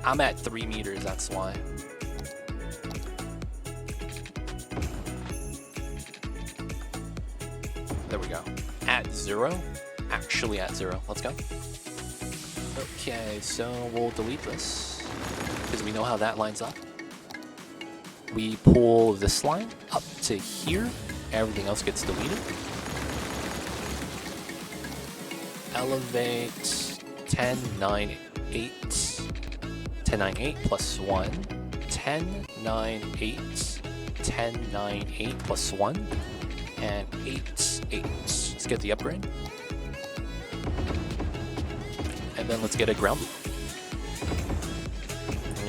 I'm at 3 meters, that's why. There we go. At 0? Actually at 0. Let's go. Okay, so we'll delete this because we know how that lines up. We pull this line up to here. Everything else gets deleted. Elevate 10, 9, 8. 10, 9, 8 plus 1. 10, 9, 8. 10, 9, 8 plus 1. And 8, 8. Let's get the upgrade. And then let's get a ground loop.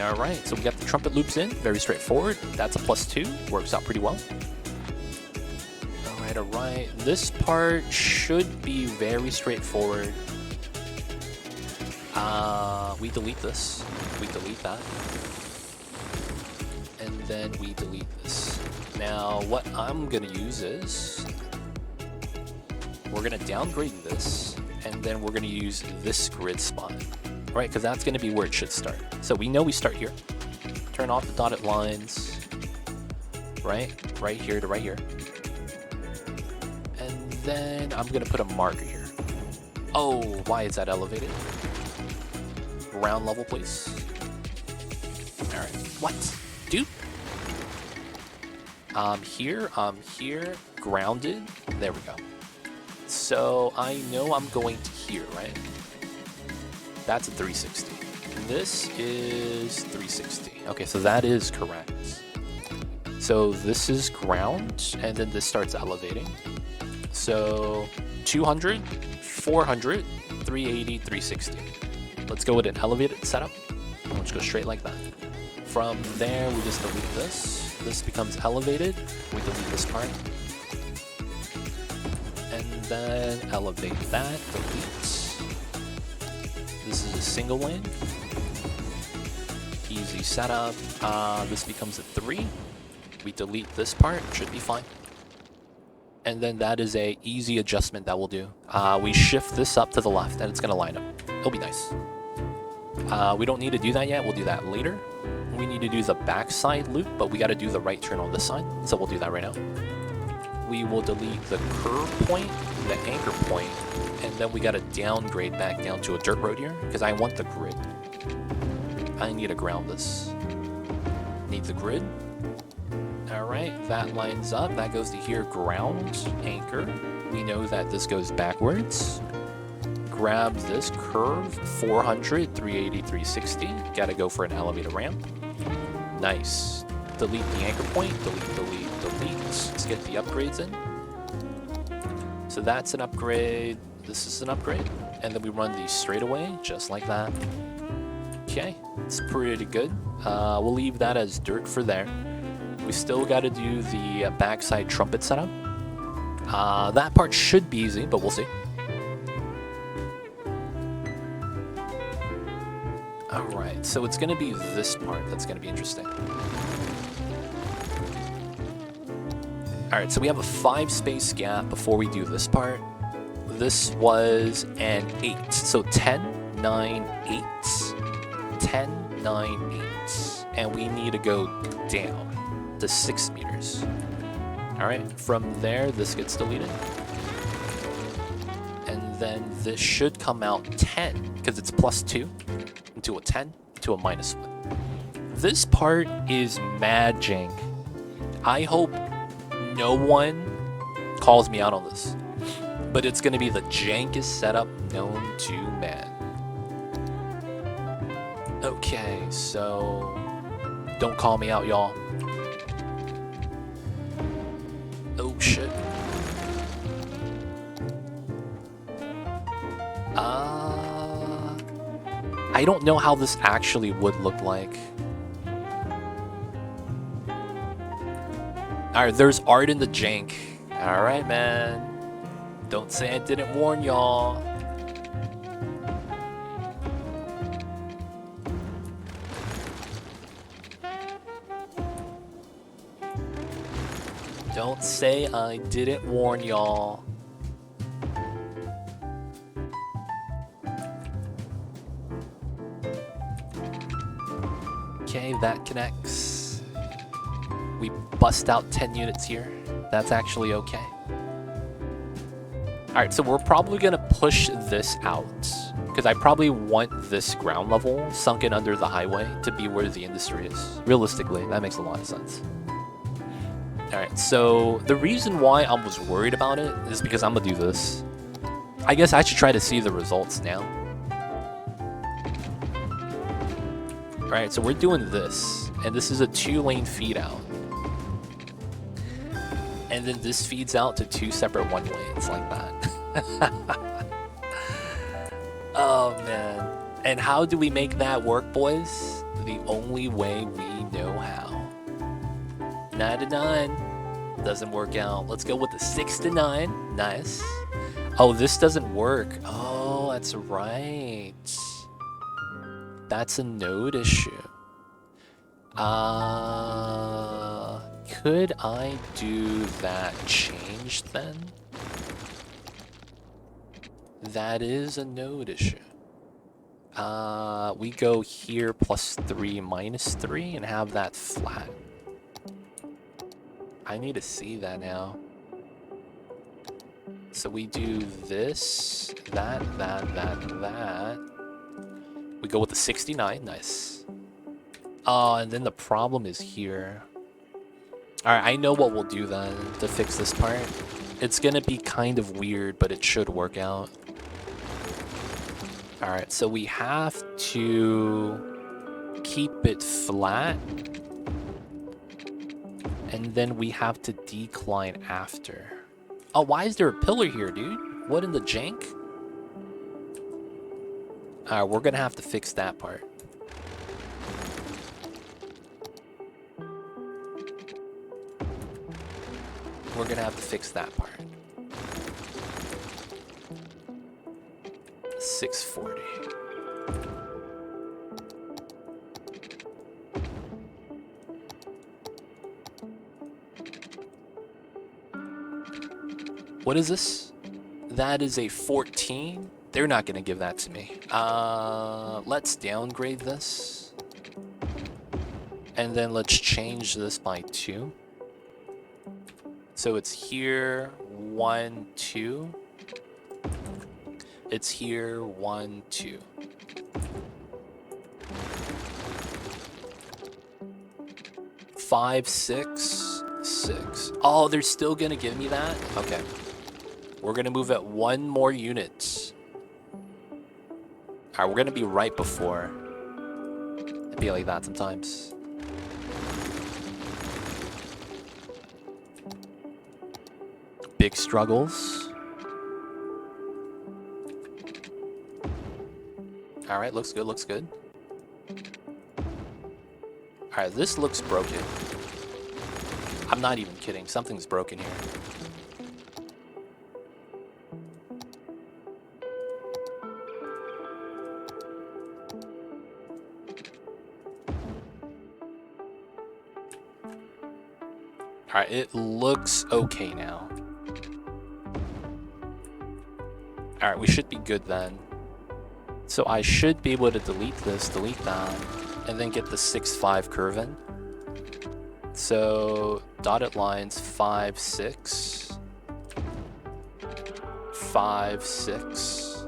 Alright, so we got the trumpet loops in. Very straightforward. That's a +2. Works out pretty well. Alright. This part should be very straightforward. We delete this. We delete that. And then we delete this. Now, what I'm going to use is we're going to downgrade this, and then we're going to use this grid spot, right? Because that's going to be where it should start. So we know we start here. Turn off the dotted lines, right? Right here to right here. And then I'm going to put a marker here. Oh, why is that elevated? Ground level, please. All right. What? Dude? Here, grounded. There we go. So I know I'm going to here, right? That's a 360. This is 360. Okay, so that is correct. So this is ground, and then this starts elevating. So 200, 400, 380, 360. Let's go with an elevated setup. We'll just go straight like that. From there, we just delete this. This becomes elevated. We delete this part. And then elevate that, delete. This is a single lane. Easy setup. This becomes a 3. We delete this part, should be fine. And then that is a easy adjustment that we'll do. We shift this up to the left and it's gonna line up. It'll be nice. We don't need to do that yet, we'll do that later. We need to do the backside loop, but we gotta do the right turn on this side, so we'll do that right now. We will delete the curve point, the anchor point, and then we gotta downgrade back down to a dirt road here, because I want the grid. I need to ground this. Need the grid. Alright, that lines up, that goes to here, ground, anchor. We know that this goes backwards. Grab this curve, 400, 380, 360. Gotta go for an elevator ramp. Nice. Delete the anchor point, delete, delete, delete. Let's get the upgrades in. So that's an upgrade, this is an upgrade. And then we run these straight away, just like that. Okay, it's pretty good. We'll leave that as dirt for there. We still gotta do the backside trumpet setup. That part should be easy, but we'll see. Alright, so it's going to be this part that's going to be interesting. Alright, so we have a 5-space gap before we do this part. This was an 8. So 10, 9, 8. 10, 9, 8. And we need to go down to 6 meters. Alright, from there, this gets deleted. And then this should come out 10, because it's +2. To a 10 to a -1. This part is mad jank. I hope no one calls me out on this, but it's going to be the jankest setup known to man. Okay, so don't call me out, y'all. Oh shit. I don't know how this actually would look like. Alright, there's art in the jank. Alright, man. Don't say I didn't warn y'all. Don't say I didn't warn y'all. Okay, that connects. We bust out 10 units here. That's actually okay. Alright, so we're probably gonna push this out, because I probably want this ground level sunken under the highway to be where the industry is. Realistically, that makes a lot of sense. Alright, so the reason why I was worried about it is because I'm gonna do this. I guess I should try to see the results now. Alright, so we're doing this, and this is a 2-lane feed out. And then this feeds out to 2 separate 1 lanes like that. Oh man. And how do we make that work, boys? The only way we know how. 9 to 9. Doesn't work out. Let's go with the 6 to 9. Nice. Oh, this doesn't work. Oh, that's right. That's a node issue. Could I do that change then? That is a node issue. We go here +3, -3 and have that flat. I need to see that now. So we do this, that. We go with the 69, nice. And then the problem is here. Alright, I know what we'll do then to fix this part. It's gonna be kind of weird, but it should work out. Alright, so we have to keep it flat. And then we have to decline after. Oh, why is there a pillar here, dude? What in the jank? Alright, we're gonna have to fix that part. We're gonna have to fix that part. 640. What is this? That is a 14. They're not gonna give that to me. Let's downgrade this. And then let's change this by 2. So it's here, 1, 2. It's here, 1, 2. Five, 6, 6. Oh, they're still gonna give me that? Okay. We're gonna move at 1 more unit. Alright, we're gonna be right before. It'd be like that sometimes. Big struggles. Alright, looks good, looks good. Alright, this looks broken. I'm not even kidding, something's broken here. Alright, it looks okay now. Alright, we should be good then. So I should be able to delete this, delete that, and then get the 6-5 curve in. So dotted lines 5, 6. 5, 6.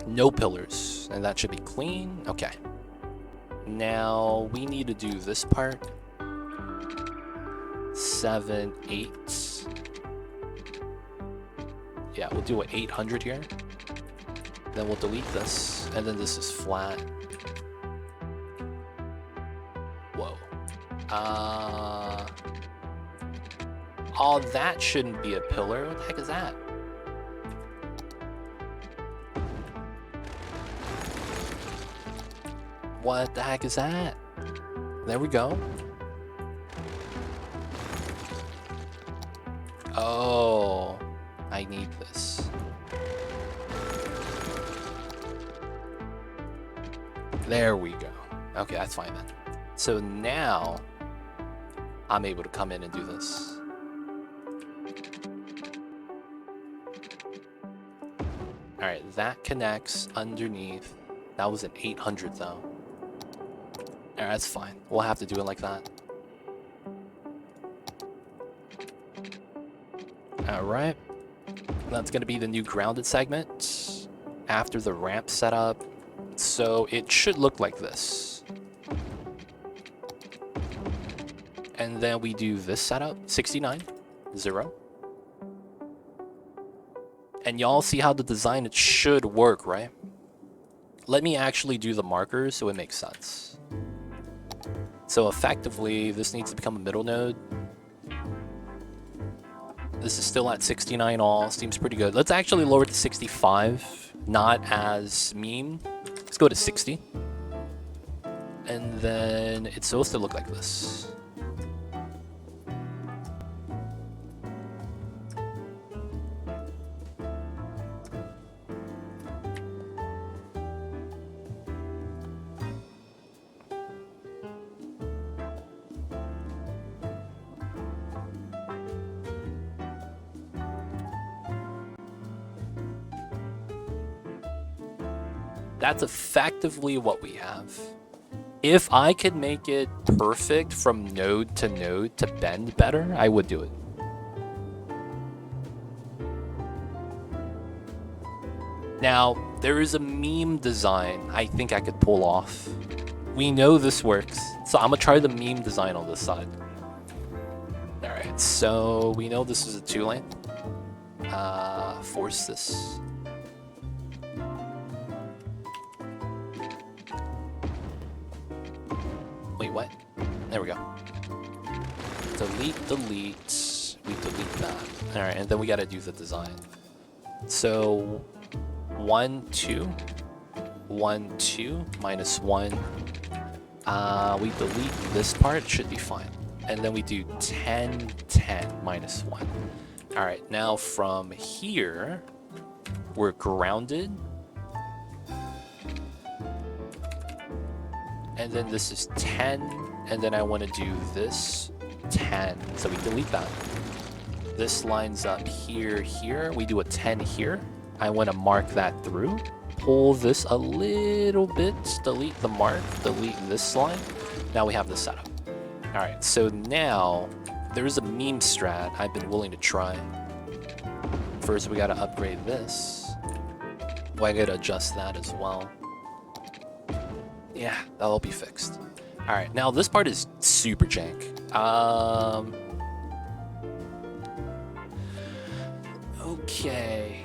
No pillars, and that should be clean. Okay. Now we need to do this part. 7, 8. Yeah, we'll do an 800 here. Then we'll delete this, and then this is flat. Whoa. Oh, that shouldn't be a pillar. What the heck is that? What the heck is that? There we go. Oh, I need this. There we go. Okay, that's fine then. So now I'm able to come in and do this. Alright, that connects underneath. That was an 800 though. Alright, that's fine. We'll have to do it like that. Alright. That's going to be the new grounded segment after the ramp setup. So it should look like this. And then we do this setup, 69, 0. And y'all see how the design, it should work, right? Let me actually do the markers so it makes sense. So effectively, this needs to become a middle node. This is still at 69 all, seems pretty good. Let's actually lower it to 65, not as meme. Let's go to 60. And then it's supposed to look like this. That's effectively what we have. If I could make it perfect from node to bend better, I would do it. Now, there is a meme design I think I could pull off. We know this works, so I'm gonna try the meme design on this side. Alright, so we know this is a 2-lane. Force this. Wait, what? There we go. Delete, delete. We delete that. Alright, and then we gotta do the design. So, 1, 2. 1, 2, minus 1. We delete this part, should be fine. And then we do 10, 10, minus 1. Alright, now from here, we're grounded. And then this is 10, and then I want to do this 10, so we delete that. This lines up here, here. We do a 10 here. I want to mark that through. Pull this a little bit, delete the mark, delete this line. Now we have this setup. All right, so now there's a meme strat I've been willing to try. First, we got to upgrade this. Well, I got to adjust that as well. Yeah, that'll be fixed. Alright, now this part is super jank. Okay.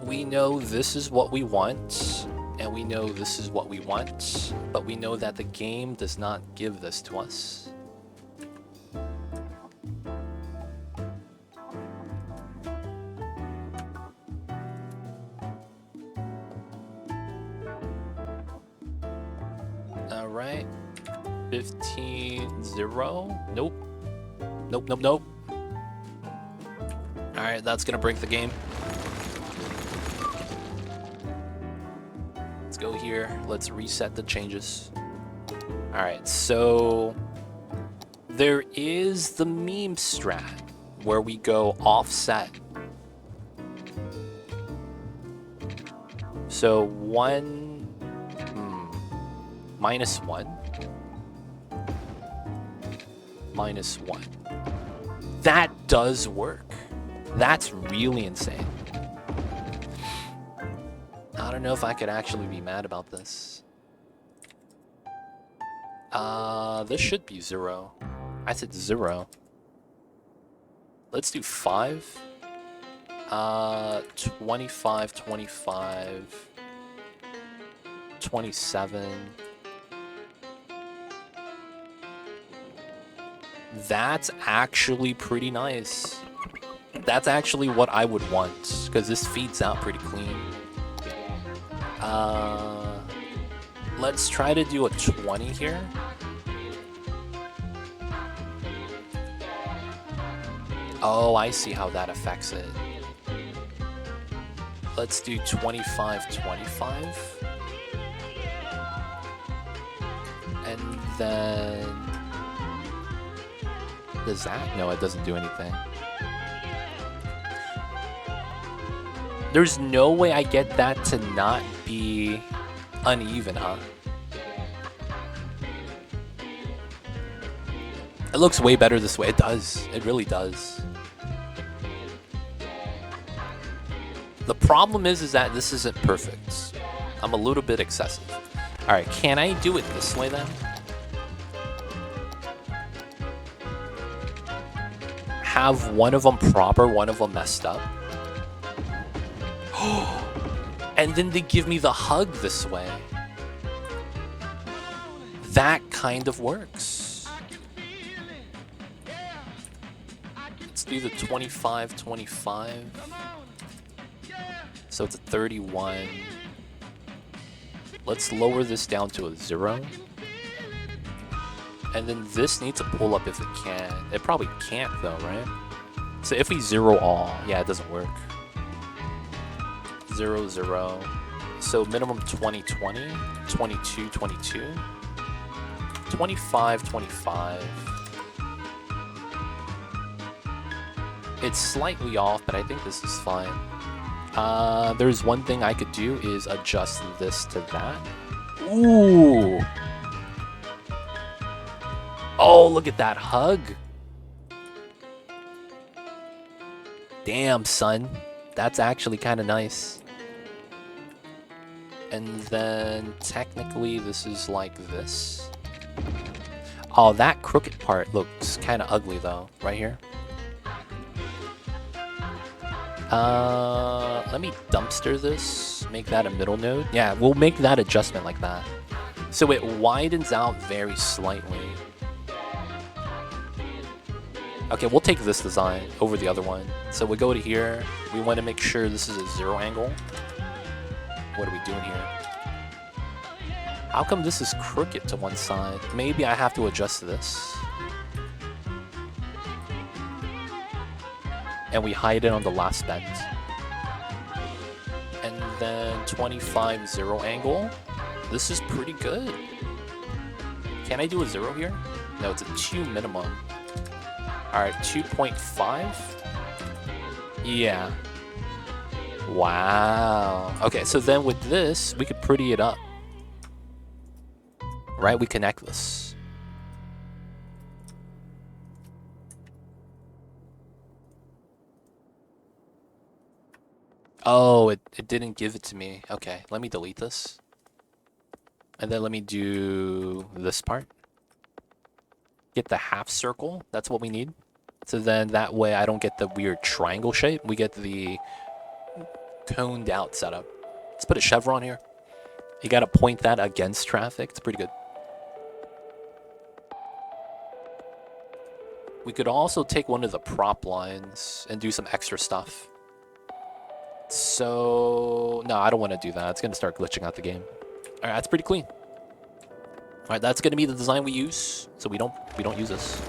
We know this is what we want, and we know this is what we want, but we know that the game does not give this to us. Alright. 15, 0. Nope. Nope, nope, nope. Alright, that's gonna break the game. Let's go here. Let's reset the changes. Alright, so there is the meme strat where we go offset. So 1, minus 1. Minus 1. That does work. That's really insane. I don't know if I could actually be mad about this. This should be 0. I said 0. Let's do 5. 25, 25, 27. That's actually pretty nice. That's actually what I would want, because this feeds out pretty clean. Let's try to do a 20 here. Oh, I see how that affects it. Let's do 25, 25. And then... does that? No, it doesn't do anything. There's no way I get that to not be uneven, huh? It looks way better this way. It does. It really does. The problem is that this isn't perfect. I'm a little bit excessive. All right, can I do it this way then? Have one of them proper, one of them messed up. And then they give me the hug this way. That kind of works. Let's do the 25, 25. So it's a 31. Let's lower this down to a 0. And then this needs to pull up if it can. It probably can't though, right? So if we 0 all, yeah, it doesn't work. 0, 0. So minimum 20, 20, 22, 22, 25, 25. It's slightly off, but I think this is fine. There's one thing I could do is adjust this to that. Ooh! Oh, look at that hug. Damn, son. That's actually kind of nice. And then technically this is like this. Oh, that crooked part looks kind of ugly though, right here. Let me dumpster this, make that a middle node. Yeah, we'll make that adjustment like that. So it widens out very slightly. Okay, we'll take this design over the other one. So we go to here, we want to make sure this is a 0 angle. What are we doing here? How come this is crooked to one side? Maybe I have to adjust this. And we hide it on the last bend. And then 25, 0 angle. This is pretty good. Can I do a 0 here? No, it's a 2 minimum. Alright, 2.5. Yeah. Wow. Okay, so then with this, we could pretty it up. Right, we connect this. Oh, it didn't give it to me. Okay, let me delete this. And then let me do this part. Get the half circle. That's what we need. So then that way I don't get the weird triangle shape. We get the coned out setup. Let's put a chevron here. You gotta point that against traffic. It's pretty good. We could also take one of the prop lines and do some extra stuff. So, no, I don't want to do that. It's going to start glitching out the game. All right, that's pretty clean. All right, that's going to be the design we use. So we don't use this.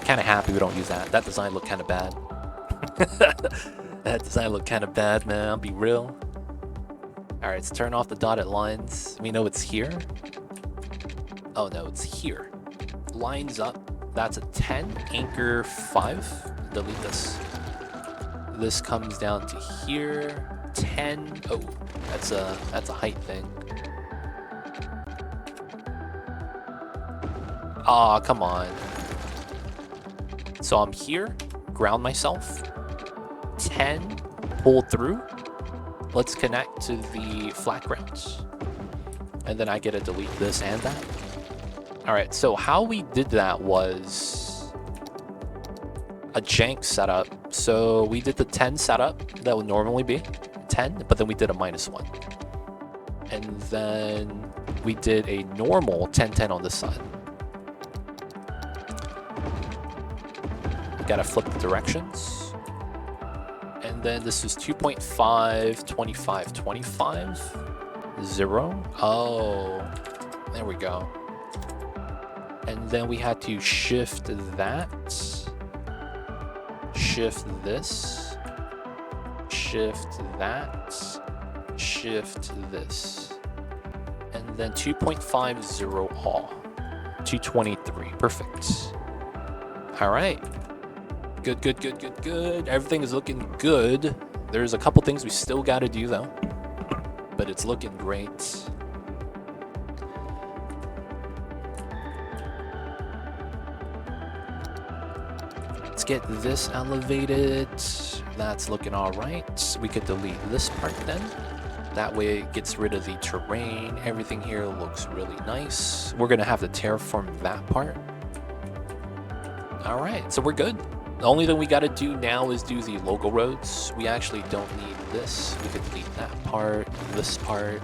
Kind of happy we don't use that. That design looked kind of bad. That design looked kind of bad, man. I'll be real. All right, let's turn off the dotted lines. We know it's here. Oh, no, it's here. Lines up. That's a 10. Anchor 5. Delete this. This comes down to here. 10. Oh, that's a height thing. Aw, come on. So I'm here. Ground myself. 10. Pull through. Let's connect to the flat grounds. And then I get to delete this and that. Alright, so how we did that was a jank setup. So we did the 10 setup that would normally be 10, but then we did a -1. And then we did a normal 10-10 on this side. Gotta flip the directions. And then this is 2.5, 25, 25, 0. Oh, there we go. And then we had to shift that, shift this, shift that, shift this, and then 2.50 all, 223, perfect. All right, good. Everything is looking good. There's a couple things we still got to do though, but it's looking great. Let's get this elevated. That's looking all right. We could delete this part then. That way it gets rid of the terrain. Everything here looks really nice. We're gonna have to terraform that part. All right, so we're good. The only thing we gotta do now is do the local roads. We actually don't need this. We could delete that part, this part.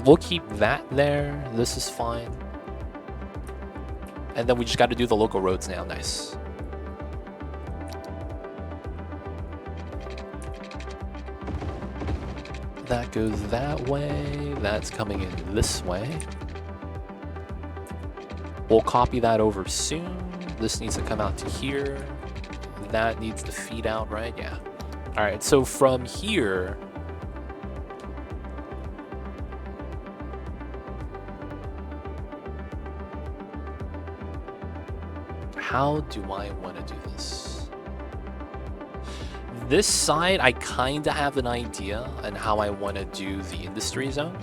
We'll keep that there. This is fine. And then we just gotta do the local roads now. Nice. That goes that way. That's coming in this way. We'll copy that over soon. This needs to come out to here. That needs to feed out, right? Yeah. All right, so from here, how do I want to do this? This side, I kind of have an idea on how I want to do the industry zone.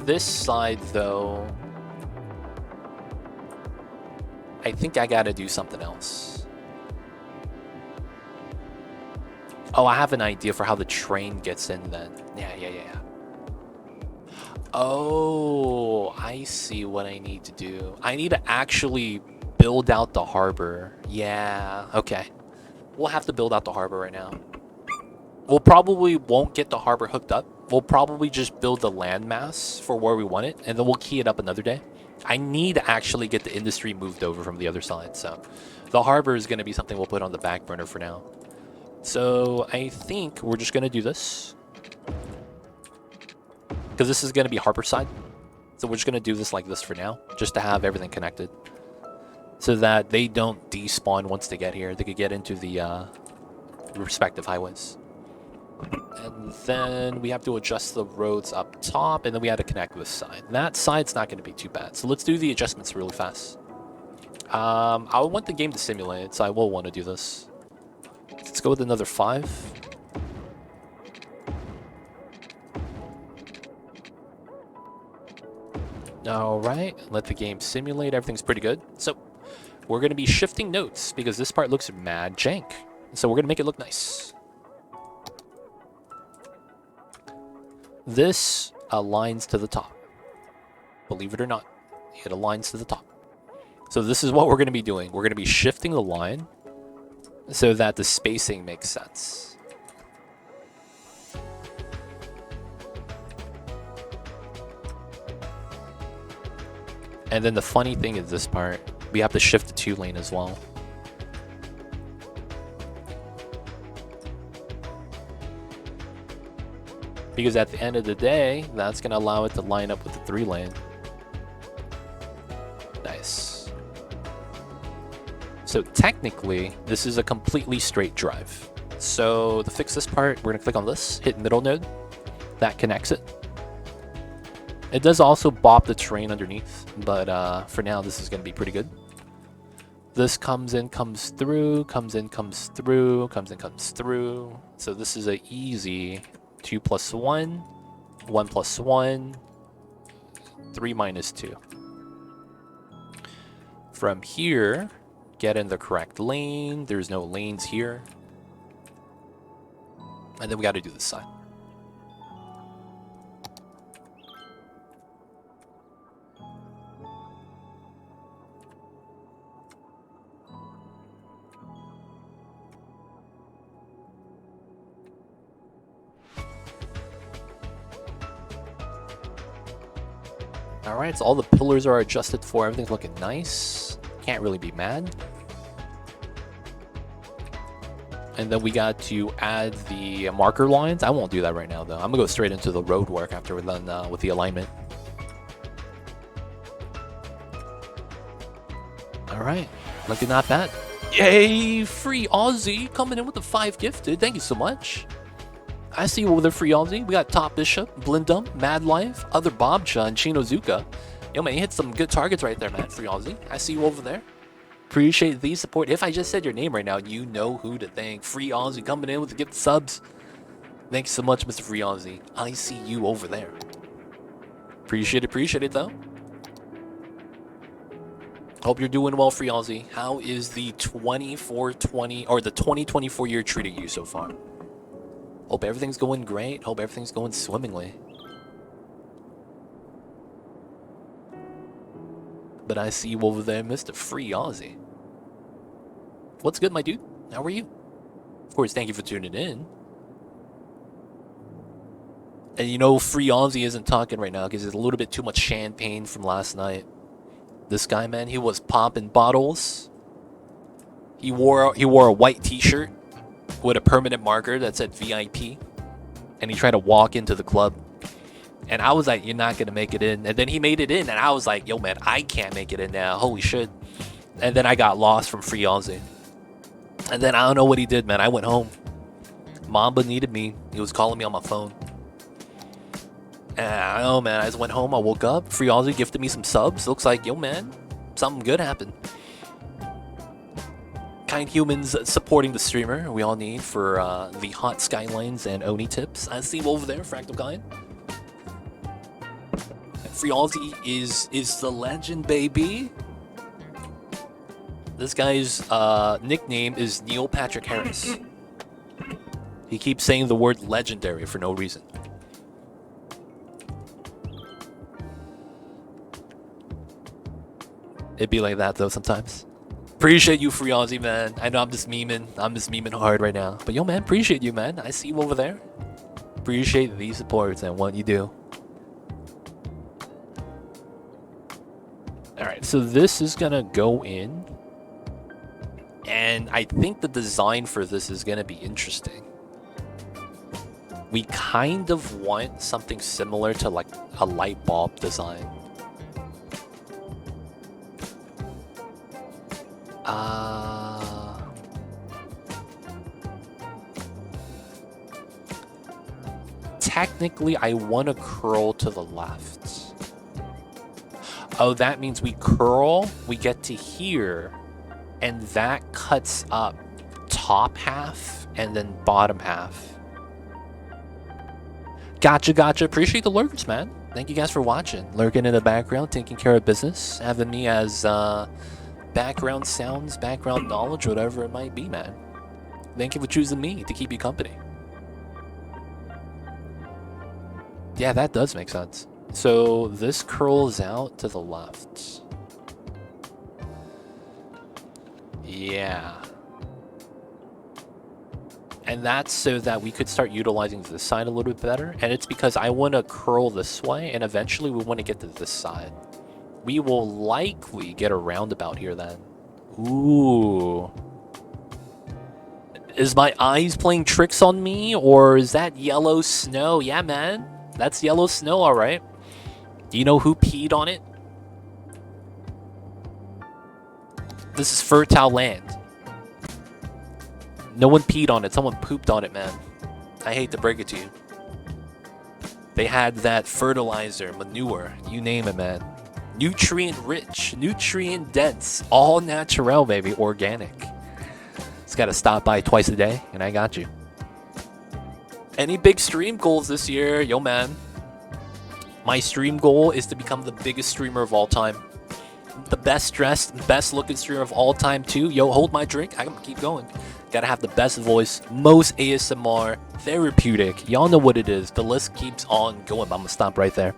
This side, though, I think I gotta do something else. Oh, I have an idea for how the train gets in then. Yeah. Oh, I see what I need to do. I need to actually build out the harbor. Yeah, okay. We'll have to build out the harbor right now. We'll probably won't get the harbor hooked up. We'll probably just build the landmass for where we want it, and then we'll key it up another day. I need to actually get the industry moved over from the other side, so the harbor is going to be something we'll put on the back burner for now. So I think we're just going to do this, because this is going to be harbor side. So we're just going to do this like this for now, just to have everything connected, so that they don't despawn once they get here. They could get into the respective highways. And then we have to adjust the roads up top, and then we have to connect this side. That side's not going to be too bad. So let's do the adjustments really fast. I want the game to simulate, so I will want to do this. Let's go with another 5. All right, let the game simulate. Everything's pretty good. So we're going to be shifting notes because this part looks mad jank. So we're going to make it look nice. This aligns to the top. Believe it or not, it aligns to the top. So this is what we're going to be doing. We're going to be shifting the line so that the spacing makes sense. And then the funny thing is this part, we have to shift the 2 lane as well. Because at the end of the day, that's going to allow it to line up with the 3 lane. Nice. So technically, this is a completely straight drive. So to fix this part, we're going to click on this, hit middle node. That connects it. It does also bop the terrain underneath, but for now, this is going to be pretty good. This comes in, comes through, comes in, comes through, comes in, comes through. So this is an easy 2 plus 1, 1 plus 1, 3 minus 2. From here, get in the correct lane. There's no lanes here. And then we got to do this side. Alright, so all the pillars are adjusted for. Everything's looking nice. Can't really be mad. And then we got to add the marker lines. I won't do that right now, though. I'm going to go straight into the road work after we're done with the alignment. Alright, looking not bad. Yay! Free Aussie coming in with the 5 gifted. Thank you so much. I see you with a free Aussie. We got Top Bishop, Blindum, Mad Life, Other Bobcha, and Chinozuka. Yo, man, you hit some good targets right there, man. Free Aussie. I see you over there. Appreciate the support. If I just said your name right now, you know who to thank. Free Aussie coming in with the gift subs. Thanks so much, Mr. Free Aussie. I see you over there. Appreciate it, though. Hope you're doing well, Free Aussie. How is the 24-20 or the 2024 year treating you so far? Hope everything's going great. Hope everything's going swimmingly. But I see you over there, Mr. Free Aussie. What's good, my dude? How are you? Of course, thank you for tuning in. And you know, Free Aussie isn't talking right now because there's a little bit too much champagne from last night. This guy, man, he was popping bottles. He wore a white t-shirt with a permanent marker that said VIP. And he tried to walk into the club. And I was like, you're not going to make it in. And then he made it in. And I was like, yo, man, I can't make it in now. Holy shit. And then I got lost from Free Aussie. And then I don't know what he did, man. I went home. Mamba needed me. He was calling me on my phone. And I don't know, man. I just went home. I woke up. Free Aussie gifted me some subs. Looks like, yo, man, something good happened. Kind humans supporting the streamer we all need for the hot skylines and Oni tips. I see him over there, Fractal Kind. Free Aussie is the legend, baby. This guy's nickname is Neil Patrick Harris. He keeps saying the word legendary for no reason. It'd be like that though sometimes. Appreciate you, Free Aussie, man. I know I'm just memeing hard right now. But yo, man, appreciate you, man. I see you over there. Appreciate the supports and what you do. Alright, so this is gonna go in. And I think the design for this is gonna be interesting. We kind of want something similar to like a light bulb design. Technically, I want to curl to the left. Oh, that means we curl, we get to here, and that cuts up top half and then bottom half. Gotcha. Appreciate the lurkers, man. Thank you guys for watching. Lurking in the background, taking care of business, having me as background sounds, background knowledge, whatever it might be, man. Thank you for choosing me to keep you company. Yeah, that does make sense. So this curls out to the left. Yeah. And that's so that we could start utilizing this side a little bit better. And it's because I want to curl this way, and eventually we want to get to this side. We will likely get a roundabout here then. Ooh. Is my eyes playing tricks on me, or is that yellow snow? Yeah, man. That's yellow snow, alright. Do you know who peed on it? This is fertile land. No one peed on it. Someone pooped on it, man. I hate to break it to you. They had that fertilizer, manure, you name it, man. Nutrient rich, nutrient dense, all natural, baby, organic. Just gotta stop by twice a day, and I got you. Any big stream goals this year? Yo, man. My stream goal is to become the biggest streamer of all time. The best dressed, best looking streamer of all time, too. Yo, hold my drink. I'm gonna keep going. Gotta have the best voice, most ASMR, therapeutic. Y'all know what it is. The list keeps on going, but I'm gonna stop right there.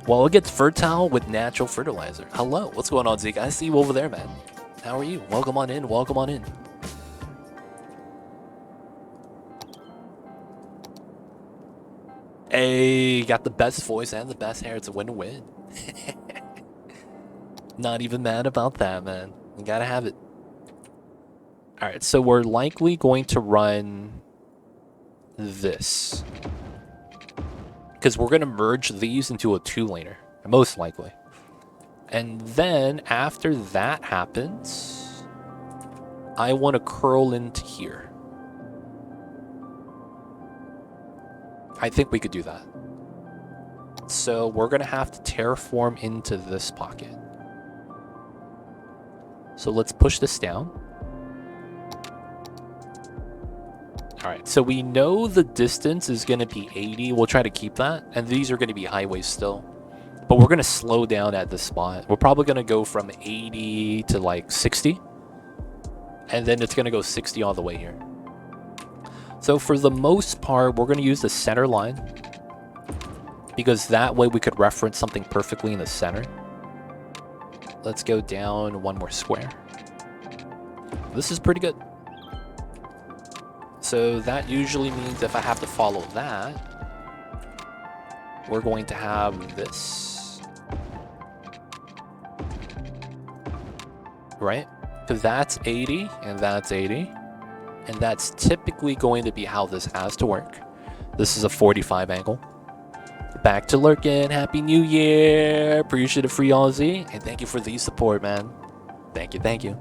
Well, it gets fertile with natural fertilizer. Hello, what's going on, Zeke? I see you over there, man. How are you? Welcome on in, welcome on in. Hey, got the best voice and the best hair. It's a win-win. Not even mad about that, man. You gotta have it. Alright, so we're likely going to run this. Because we're going to merge these into a two-laner, most likely. And then, after that happens, I want to curl into here. I think we could do that. So we're going to have to terraform into this pocket. So let's push this down. All right, so we know the distance is going to be 80. We'll try to keep that. And these are going to be highways still. But we're going to slow down at this spot. We're probably going to go from 80 to like 60. And then it's going to go 60 all the way here. So for the most part, we're going to use the center line. Because that way we could reference something perfectly in the center. Let's go down one more square. This is pretty good. So that usually means if I have to follow that, we're going to have this. Right? Because that's 80 and that's 80. And that's typically going to be how this has to work. This is a 45 angle. Back to lurking. Happy New Year. Appreciate Free Aussie. And thank you for the support, man. Thank you, thank you.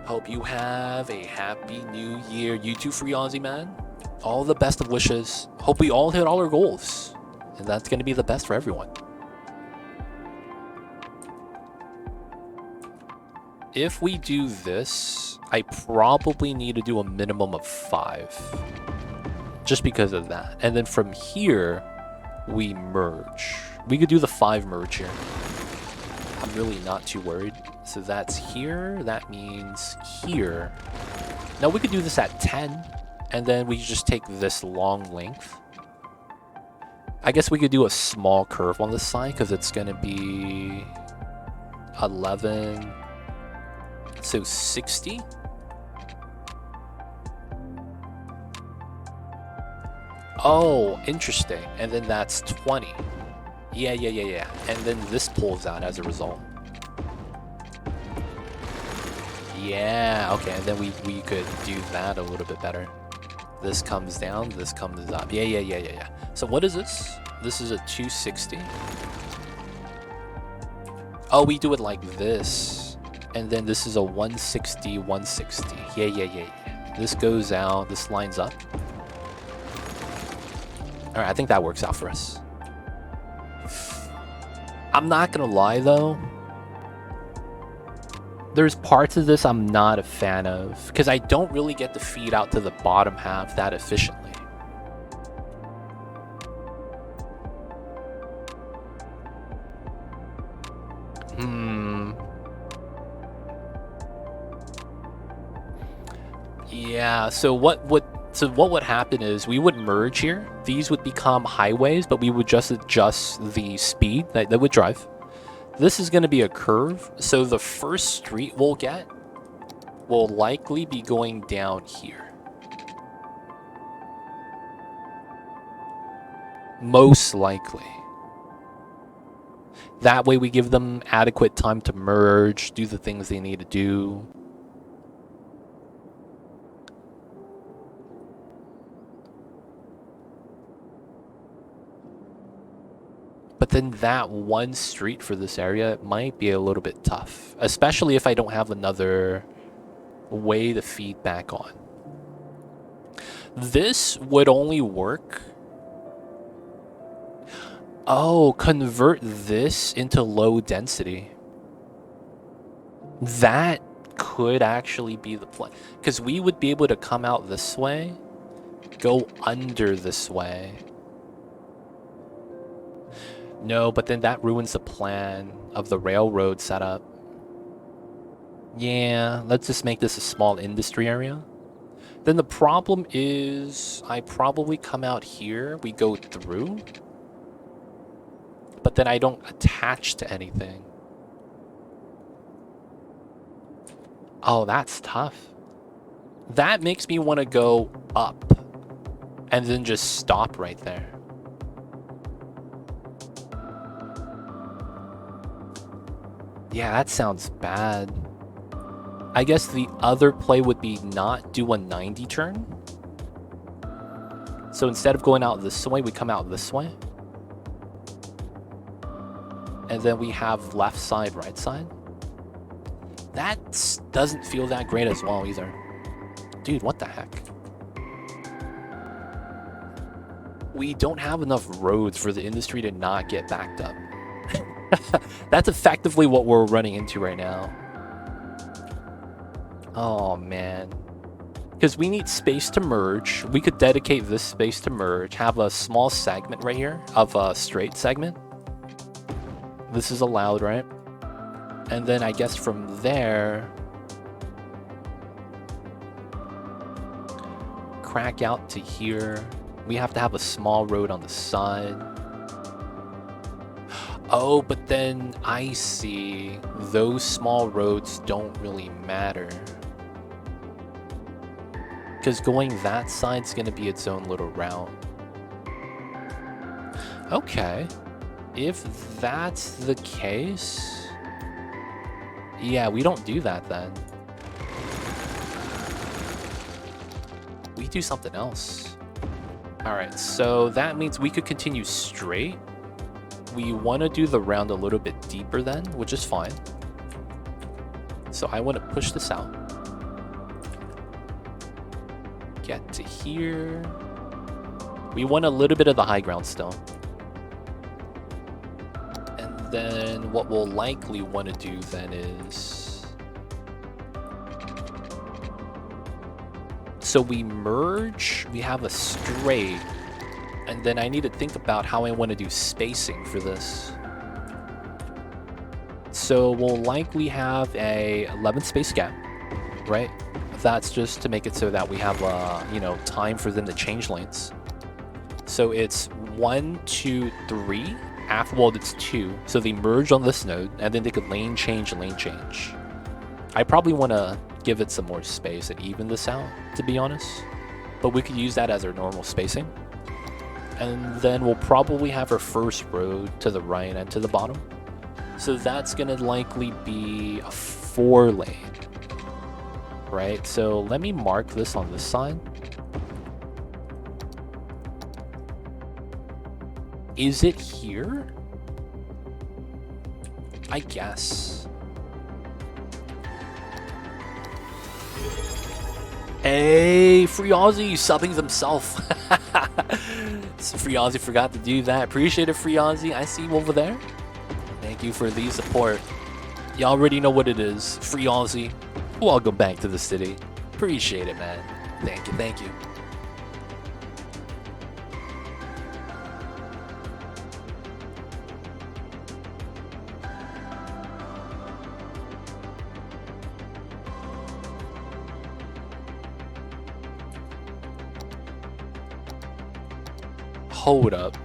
Hope you have a happy new year. You too, Free Aussie, man. All the best of wishes. Hope we all hit all our goals. And that's going to be the best for everyone. If we do this, I probably need to do a minimum of 5. Just because of that. And then from here, we merge. We could do the 5 merge here. I'm really not too worried. So that's here. That means here. Now we could do this at 10. And then we just take this long length. I guess we could do a small curve on this side because it's going to be 11. So 60. Oh, interesting. And then that's 20. Yeah. And then this pulls out as a result. Yeah, okay. And then we could do that a little bit better. This comes down, this comes up. Yeah. So what is this? This is a 260. Oh, we do it like this. And then this is a 160, 160. Yeah. This goes out, this lines up. All right, I think that works out for us. I'm not gonna lie though. There's parts of this I'm not a fan of because I don't really get to feed out to the bottom half that efficiently. Yeah, so what would happen is we would merge here. These would become highways, but we would just adjust the speed that would drive. This is going to be a curve, so the first street we'll get will likely be going down here. Most likely. That way we give them adequate time to merge, do the things they need to do. But then that one street for this area might be a little bit tough, especially if I don't have another way to feed back on. This would only work. Oh, convert this into low density. That could actually be the plan. Because we would be able to come out this way, go under this way. No, but then that ruins the plan of the railroad setup. Yeah, let's just make this a small industry area. Then the problem is I probably come out here, we go through, but then I don't attach to anything. Oh, that's tough. That makes me want to go up and then just stop right there. Yeah, that sounds bad. I guess the other play would be not do a 90 turn. So instead of going out this way, we come out this way. And then we have left side, right side. That doesn't feel that great as well either. Dude, what the heck? We don't have enough roads for the industry to not get backed up. That's effectively what we're running into right now. Oh, man. Because we need space to merge. We could dedicate this space to merge, have a small segment right here of a straight segment. This is allowed, right? And then I guess from there, crack out to here. We have to have a small road on the side. Oh, but then I see those small roads don't really matter. Because going that side's going to be its own little route. Okay. If that's the case... Yeah, we don't do that then. We do something else. Alright, so that means we could continue straight. We want to do the round a little bit deeper then, which is fine. So I want to push this out. Get to here. We want a little bit of the high ground still. And then what we'll likely want to do then is... So we merge, we have a straight, and then I need to think about how I want to do spacing for this. So we'll likely have a 11 space gap, right? That's just to make it so that we have, you know, time for them to change lanes. So it's 1, 2, 3. After, well, it's 2. So they merge on this node, and then they could lane change. I probably want to give it some more space and even this out, to be honest. But we could use that as our normal spacing. And then we'll probably have our first road to the right and to the bottom. So that's going to likely be a 4 lane. Right? So let me mark this on this side. Is it here? I guess. Hey, Free Aussie subbing himself. Free Aussie forgot to do that. Appreciate it, Free Aussie. I see you over there. Thank you for the support. You already know what it is. Free Aussie. Welcome back to the city. Appreciate it, man. Thank you, thank you. Hold up.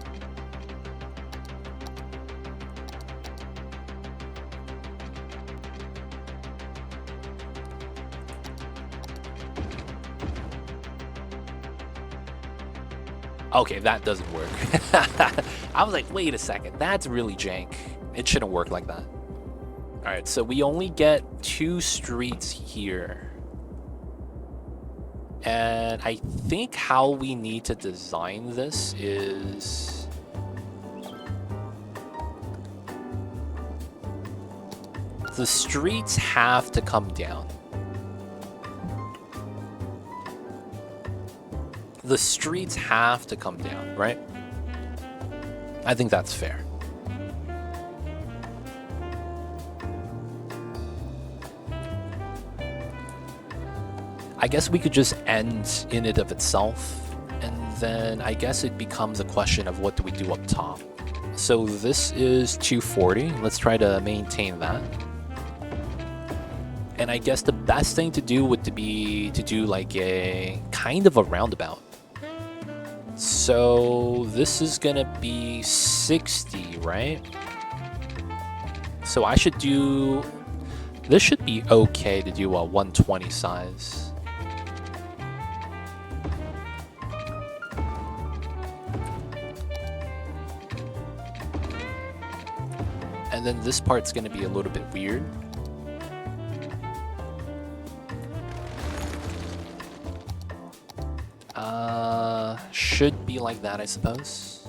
Okay, that doesn't work. I was like, wait a second, that's really jank. It shouldn't work like that. Alright, so we only get 2 streets here. And I think how we need to design this is... the streets have to come down. The streets have to come down, right? I think that's fair. I guess we could just end in it of itself, and then I guess it becomes a question of what do we do up top. So this is 240. Let's try to maintain that. And I guess the best thing to do would be to do like a kind of a roundabout. So this is gonna be 60, right? So I should do... this should be okay to do a 120 size. And then this part's gonna be a little bit weird. Should be like that, I suppose.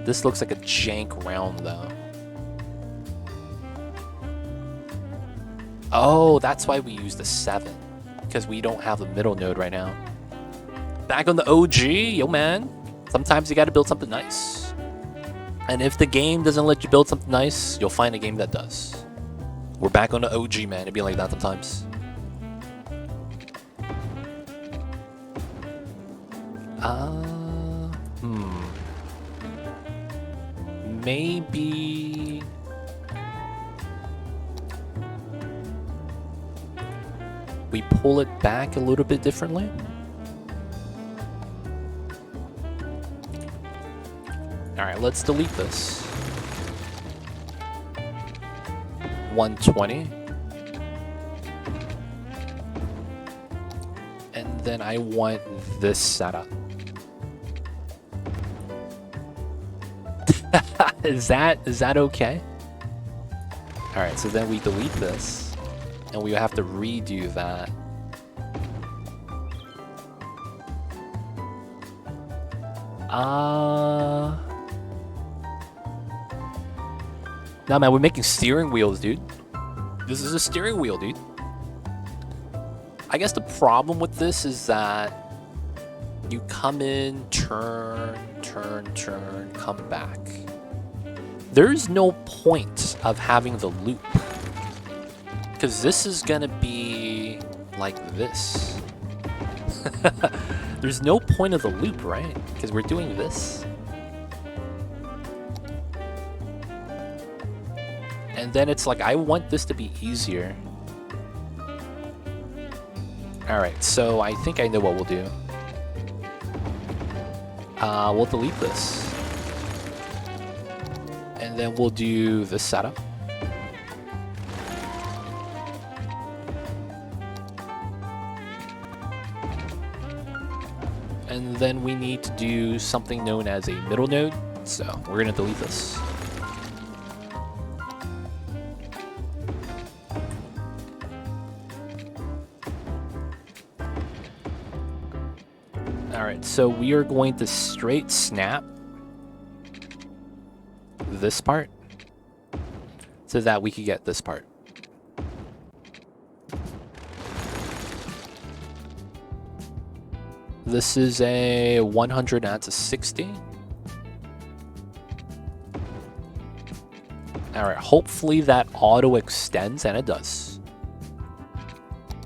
This looks like a jank round, though. Oh, that's why we use the 7. Because we don't have the middle node right now. Back on the OG, yo man. Sometimes you gotta build something nice. And if the game doesn't let you build something nice, you'll find a game that does. We're back on the OG, man. It'd be like that sometimes. Maybe... we pull it back a little bit differently? Alright, let's delete this. 120. And then I want this setup. Is that okay? Alright, so then we delete this. And we have to redo that. Nah, man, we're making steering wheels, dude. This is a steering wheel, dude. I guess the problem with this is that you come in, turn, come back. There's no point of having the loop. Because this is gonna be like this. There's no point of the loop, right? Because we're doing this. And then it's like, I want this to be easier. Alright, so I think I know what we'll do. We'll delete this. And then we'll do the setup. And then we need to do something known as a middle node. So we're going to delete this. Alright, so we are going to straight snap this part so that we can get this part. This is a 100, that's a 60. Alright, hopefully that auto extends, and it does.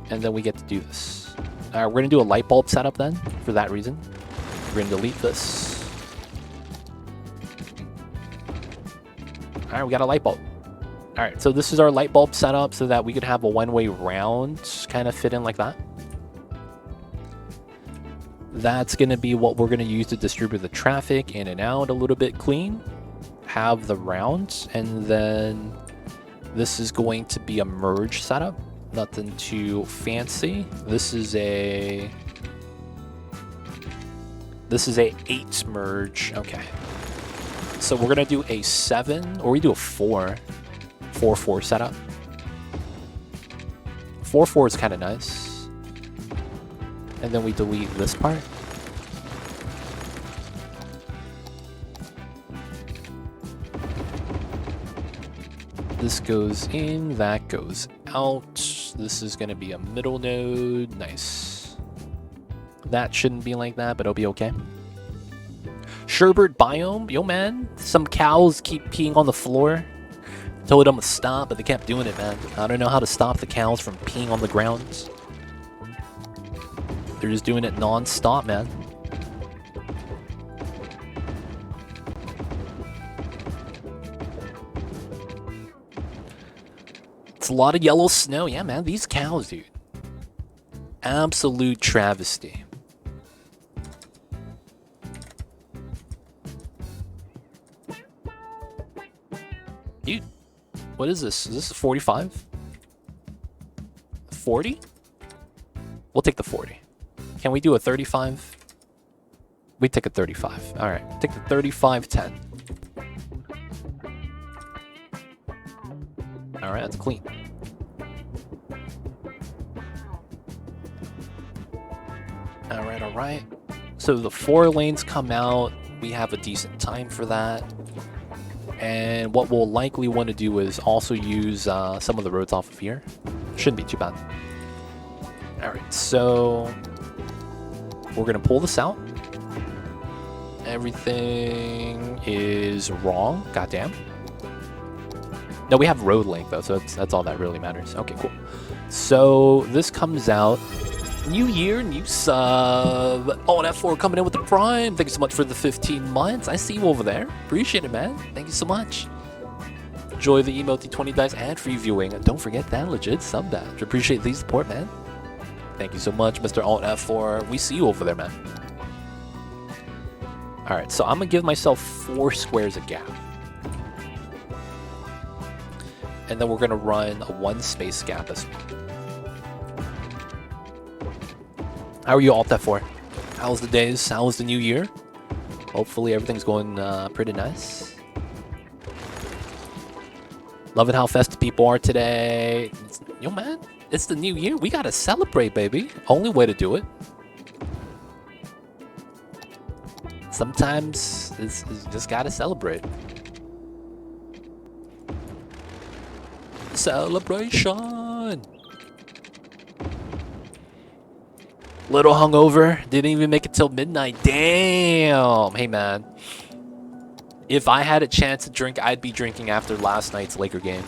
And then we get to do this. Alright, we're going to do a light bulb setup then, for that reason. We're going to delete this. Alright, we got a light bulb. Alright, so this is our light bulb setup so that we could have a one-way round kind of fit in like that. That's going to be what we're going to use to distribute the traffic in and out a little bit clean. Have the rounds, and then this is going to be a merge setup. Nothing too fancy. This is a 8 merge. Okay. So we're going to do a 7, or we do a 4. 4-4 setup. 4-4 is kind of nice. And then we delete this part. This goes in, that goes out. This is going to be a middle node. Nice. That shouldn't be like that, but it'll be okay. Sherbert biome. Yo, man. Some cows keep peeing on the floor. Told them to stop, but they kept doing it, man. I don't know how to stop the cows from peeing on the ground. They're just doing it non-stop, man. It's a lot of yellow snow. Yeah, man, these cows, dude. Absolute travesty. Dude, what is this? Is this a 45? 40? We'll take the 40. Can we do a 35? We take a 35. All right, take the 35-10. All right, that's clean. All right. So the 4 lanes come out. We have a decent time for that. And what we'll likely want to do is also use some of the roads off of here. Shouldn't be too bad. All right, so we're going to pull this out. Everything is wrong. Goddamn. No, we have road length though, so that's all that really matters. Okay, cool. So this comes out. New year, new sub. Oh, and F4 coming in with the Prime. Thank you so much for the 15 months. I see you over there. Appreciate it, man. Thank you so much. Enjoy the emote 20 dice and free viewing. And don't forget that legit sub badge. Appreciate the support, man. Thank you so much, Mr. Alt F4. We see you over there, man. Alright, so I'm going to give myself 4 squares of gap. And then we're going to run a 1 space gap as well. How are you, Alt F4? How's the days? How's the new year? Hopefully everything's going pretty nice. Loving how festive people are today. Yo, man, it's the new year. We gotta celebrate, baby. Only way to do it. Sometimes it's just gotta celebrate. Celebration. Little hungover. Didn't even make it till midnight. Damn. Hey, man. If I had a chance to drink, I'd be drinking after last night's Laker game.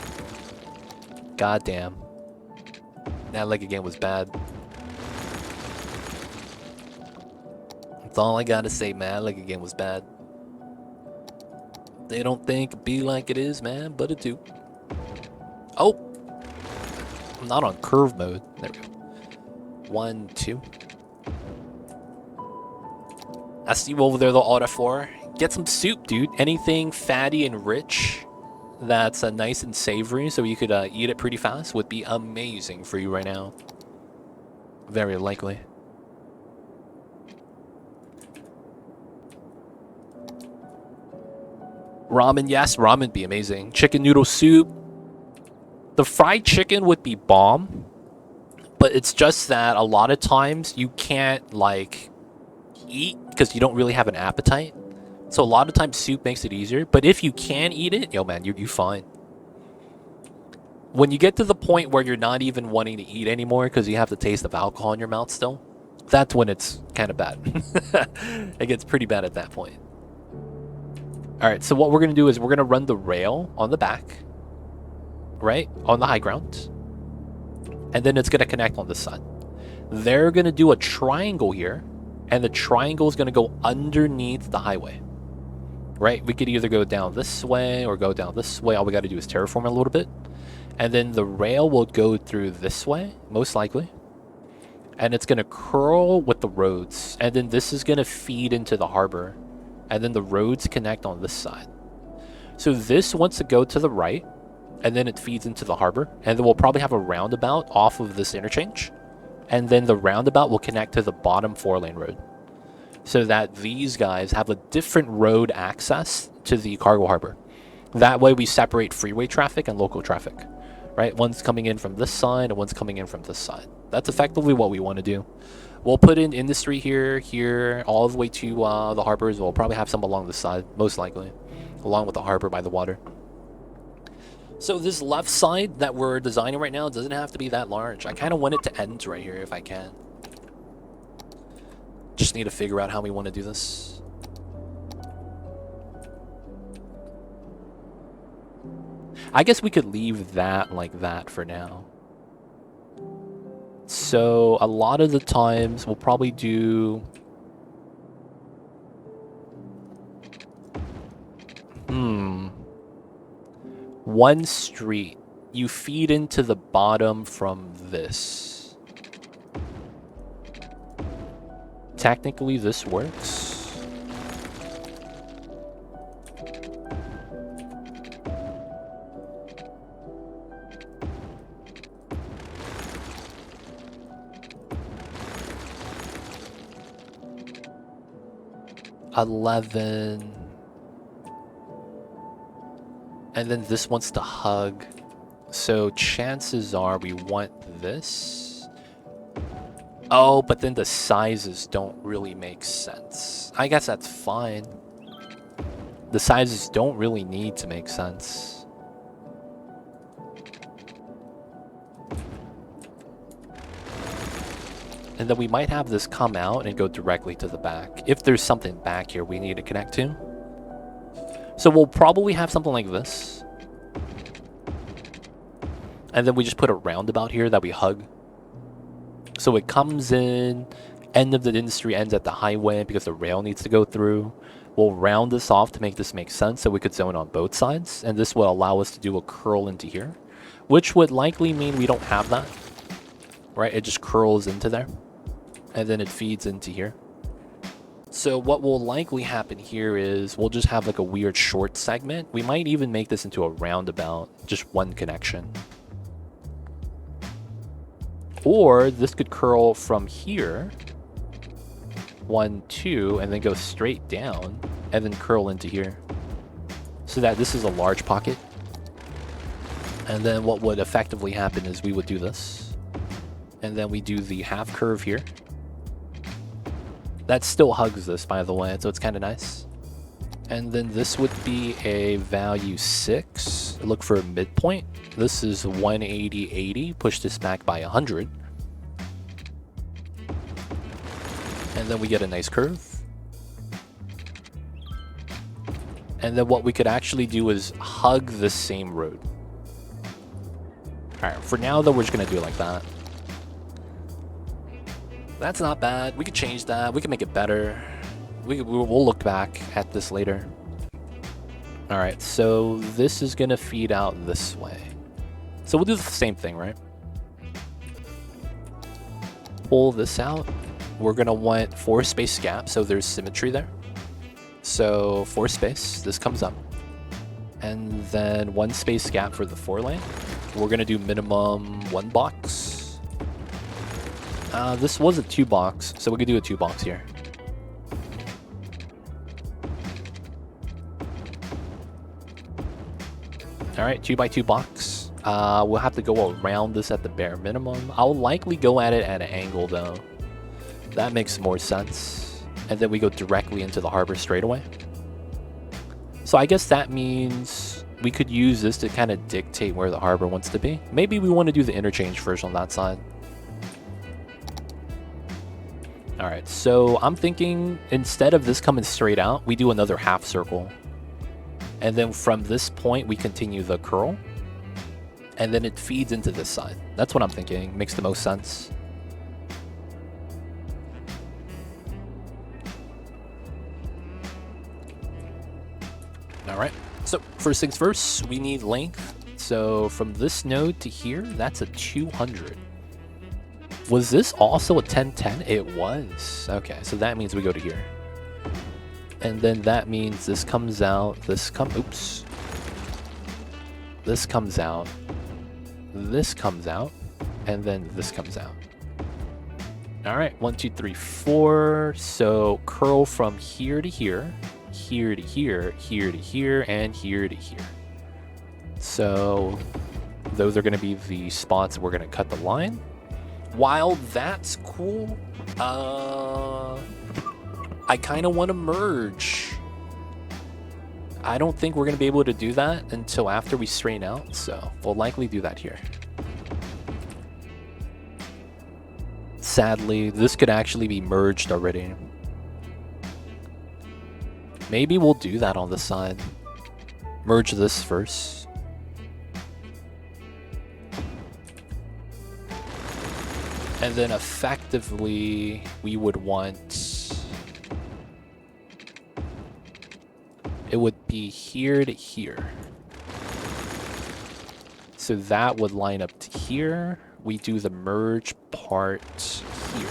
God damn. That Laker game was bad. That's all I gotta say, man. Laker game was bad. They don't think it be like it is, man, but it do. Oh! I'm not on curve mode. There we go. 1, 2. I see you over there, the Alt F4. Get some soup, dude. Anything fatty and rich that's nice and savory so you could eat it pretty fast would be amazing for you right now. Very likely. Ramen, yes, ramen would be amazing. Chicken noodle soup. The fried chicken would be bomb. But it's just that a lot of times you can't, like, eat because you don't really have an appetite. So a lot of times soup makes it easier. But if you can eat it, yo, man, you're fine. When you get to the point where you're not even wanting to eat anymore because you have the taste of alcohol in your mouth still, that's when it's kind of bad. It gets pretty bad at that point. Alright, so what we're going to do is we're going to run the rail on the back. Right? On the high ground. And then it's going to connect on this side. They're going to do a triangle here. And the triangle is going to go underneath the highway. Right? We could either go down this way or go down this way. All we got to do is terraform a little bit. And then the rail will go through this way, most likely. And it's going to curl with the roads. And then this is going to feed into the harbor. And then the roads connect on this side. So this wants to go to the right. And then it feeds into the harbor. And then we'll probably have a roundabout off of this interchange. And then the roundabout will connect to the bottom 4-lane road. So that these guys have a different road access to the cargo harbor. That way we separate freeway traffic and local traffic. Right? One's coming in from this side and one's coming in from this side. That's effectively what we want to do. We'll put in industry here, all the way to the harbors. We'll probably have some along the side, most likely. Along with the harbor by the water. So this left side that we're designing right now doesn't have to be that large. I kind of want it to end right here if I can. Just need to figure out how we want to do this. I guess we could leave that like that for now. So a lot of the times we'll probably do... One street. You feed into the bottom from this. Technically, this works. $11. And then this wants to hug. So chances are we want this. Oh, but then the sizes don't really make sense. I guess that's fine. The sizes don't really need to make sense. And then we might have this come out and go directly to the back. If there's something back here we need to connect to. So we'll probably have something like this. And then we just put a roundabout here that we hug. So it comes in, end of the industry ends at the highway because the rail needs to go through. We'll round this off to make this make sense so we could zone on both sides. And this will allow us to do a curl into here, which would likely mean we don't have that, right? It just curls into there and then it feeds into here. So what will likely happen here is we'll just have like a weird short segment. We might even make this into a roundabout, just one connection. Or this could curl from here, 1, 2, and then go straight down, and then curl into here. So that this is a large pocket. And then what would effectively happen is we would do this. And then we do the half curve here. That still hugs this, by the way, so it's kind of nice. And then this would be a value 6. Look for a midpoint. This is 180, 80. Push this back by 100. And then we get a nice curve. And then what we could actually do is hug the same road. Alright, for now though, we're just going to do it like that. That's not bad. We could change that. We can make it better. We'll look back at this later. Alright, so this is going to feed out this way. So we'll do the same thing, right? Pull this out. We're going to want 4 space gap, so there's symmetry there. So 4 space, this comes up. And then 1 space gap for the 4 lane. We're going to do minimum 1 box. This was a 2 box, so we could do a 2 box here. Alright, 2x2 box. We'll have to go around this at the bare minimum. I'll likely go at it at an angle though. That makes more sense. And then we go directly into the harbor straight away. So I guess that means we could use this to kind of dictate where the harbor wants to be. Maybe we want to do the interchange first on that side. Alright, so I'm thinking instead of this coming straight out, we do another half circle. And then from this point, we continue the curl. And then it feeds into this side. That's what I'm thinking. Makes the most sense. Alright, so first things first, we need length. So from this node to here, that's a 200. Was this also a 1010? It was. Okay, so that means we go to here. And then that means this comes out, this comes out, this comes out, and then this comes out. Alright, 1, 2, 3, 4. So curl from here to here, here to here, here to here, and here to here. So those are going to be the spots we're going to cut the line. While that's cool, I kind of want to merge. I don't think we're going to be able to do that until after we straighten out, so we'll likely do that here. Sadly, this could actually be merged already. Maybe we'll do that on this side. Merge this first. And then effectively, we would want... It would be here to here. So that would line up to here. We do the merge part here.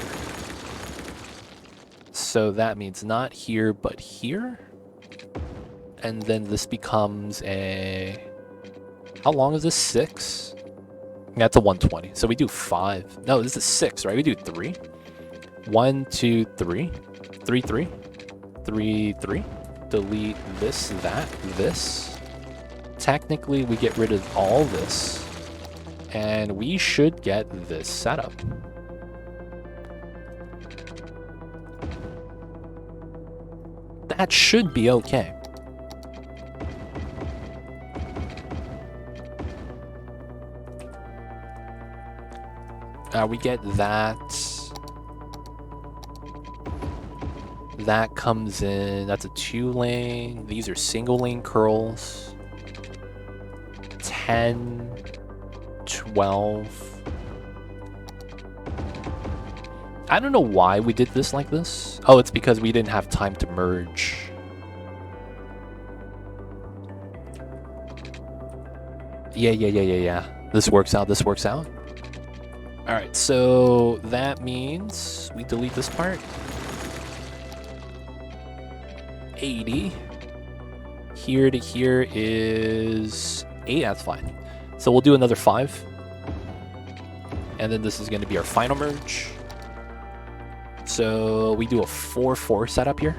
So that means not here, but here. And then this becomes a... How long is this? 6? That's a 120. So we do 5. No, this is 6, right? We do 3. 1, 2, 3. 3, 3. 3, 3. Delete this, that, this. Technically, we get rid of all this. And we should get this setup. That should be okay. We get that. that comes in, that's a 2-lane. These are single lane curls. 10, 12. I don't know why we did this like this. Oh, it's because we didn't have time to merge. Yeah. This works out, this works out. Alright, so that means we delete this part. 80. Here to here is 8, that's fine. So we'll do another 5. And then this is going to be our final merge. So we do a 4-4 setup here.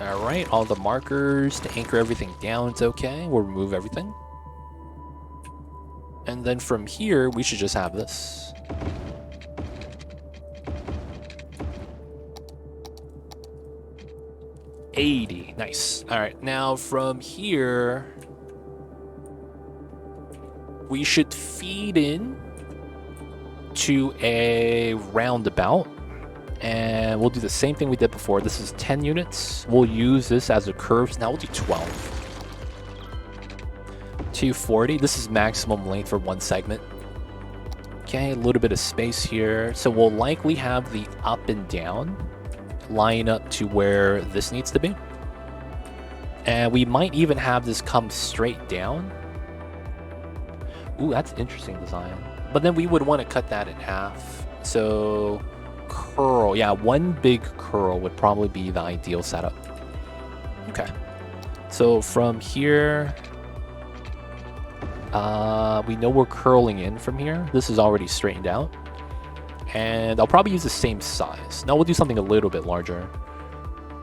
Alright, all the markers to anchor everything down, it's okay. We'll remove everything. And then from here, we should just have this. $80, nice. Alright, now from here, we should feed in to a roundabout. And we'll do the same thing we did before. This is 10 units. We'll use this as a curve. So now we'll do 12. 240. This is maximum length for one segment. Okay, a little bit of space here. So we'll likely have the up and down line up to where this needs to be. And we might even have this come straight down. Ooh, that's interesting design. But then we would want to cut that in half. So curl, yeah, one big curl would probably be the ideal setup. Okay, so from here, we know we're curling in from here. This is already straightened out, and I'll probably use the same size. Now we'll do something a little bit larger.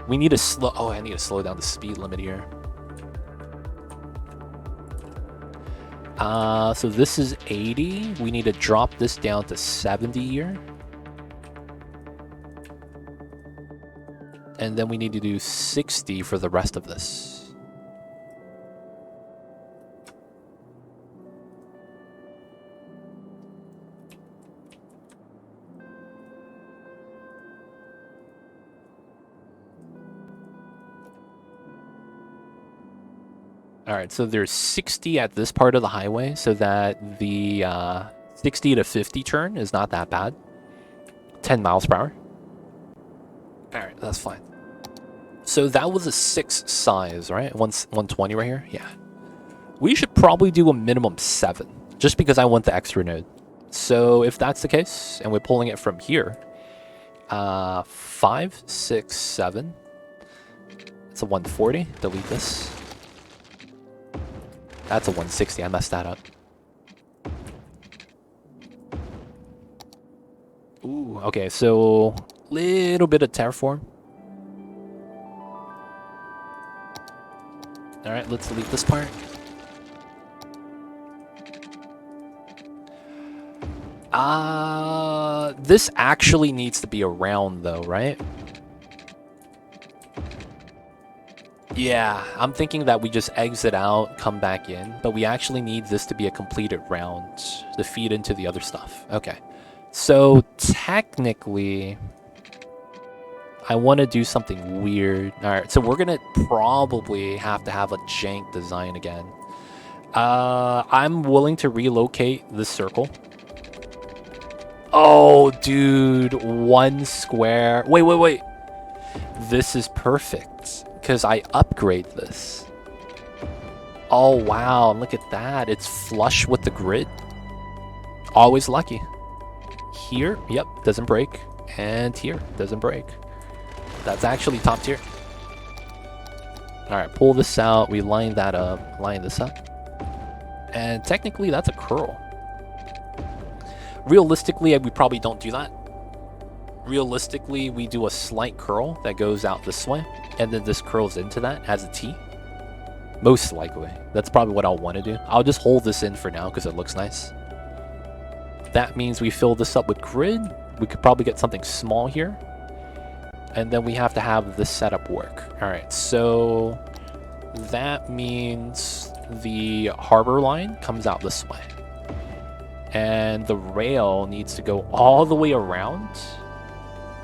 We need to slow. Oh, I need to slow down the speed limit here. So this is 80. We need to drop this down to 70 here. And then we need to do 60 for the rest of this. All right, so there's 60 at this part of the highway, so that the 60 to 50 turn is not that bad. 10 miles per hour. All right, that's fine. So that was a 6 size, right? 120 right here? Yeah. We should probably do a minimum 7, just because I want the extra node. So if that's the case, and we're pulling it from here, 5, 6, 7. It's a 140. Delete this. That's a 160. I messed that up. Ooh, okay, so little bit of terraform. All right, let's delete this part. This actually needs to be around though, right? Yeah, I'm thinking that we just exit out, come back in, but we actually need this to be a completed round to feed into the other stuff. Okay, so technically, I want to do something weird. All right, so we're gonna probably have to have a jank design again. I'm willing to relocate this circle. Oh, dude, 1 square. Wait. This is perfect because I upgrade this. Oh, wow, look at that. It's flush with the grid. Always lucky. Here, yep, doesn't break. And here, doesn't break. That's actually top tier. All right, pull this out. We line that up, line this up. And technically, that's a curl. Realistically, we probably don't do that. Realistically, we do a slight curl that goes out this way, and then this curls into that as a T. Most likely. That's probably what I'll want to do. I'll just hold this in for now because it looks nice. That means we fill this up with grid. We could probably get something small here. And then we have to have this setup work. All right, so that means the harbor line comes out this way. And the rail needs to go all the way around.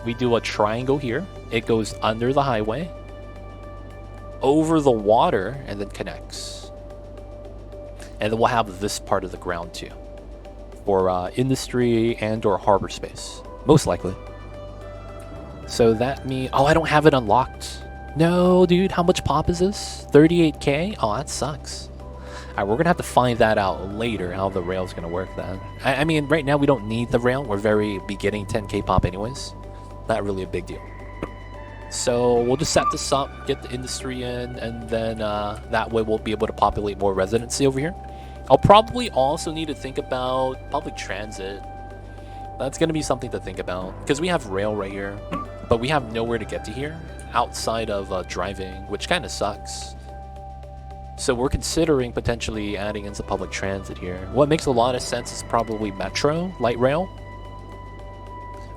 We do a triangle here. It goes under the highway, over the water, and then connects. And then we'll have this part of the ground too, for industry and or harbor space, most likely. So that means... Oh, I don't have it unlocked. No, dude, how much pop is this? 38k? Oh, that sucks. Alright, we're gonna have to find that out later, how the rail's gonna work then. I mean, right now we don't need the rail. We're very beginning 10k pop anyways. Not really a big deal. So we'll just set this up, get the industry in, and then that way we'll be able to populate more residency over here. I'll probably also need to think about public transit. That's going to be something to think about, because we have rail right here, but we have nowhere to get to here outside of driving, which kind of sucks. So we're considering potentially adding in some public transit here. What makes a lot of sense is probably metro, light rail,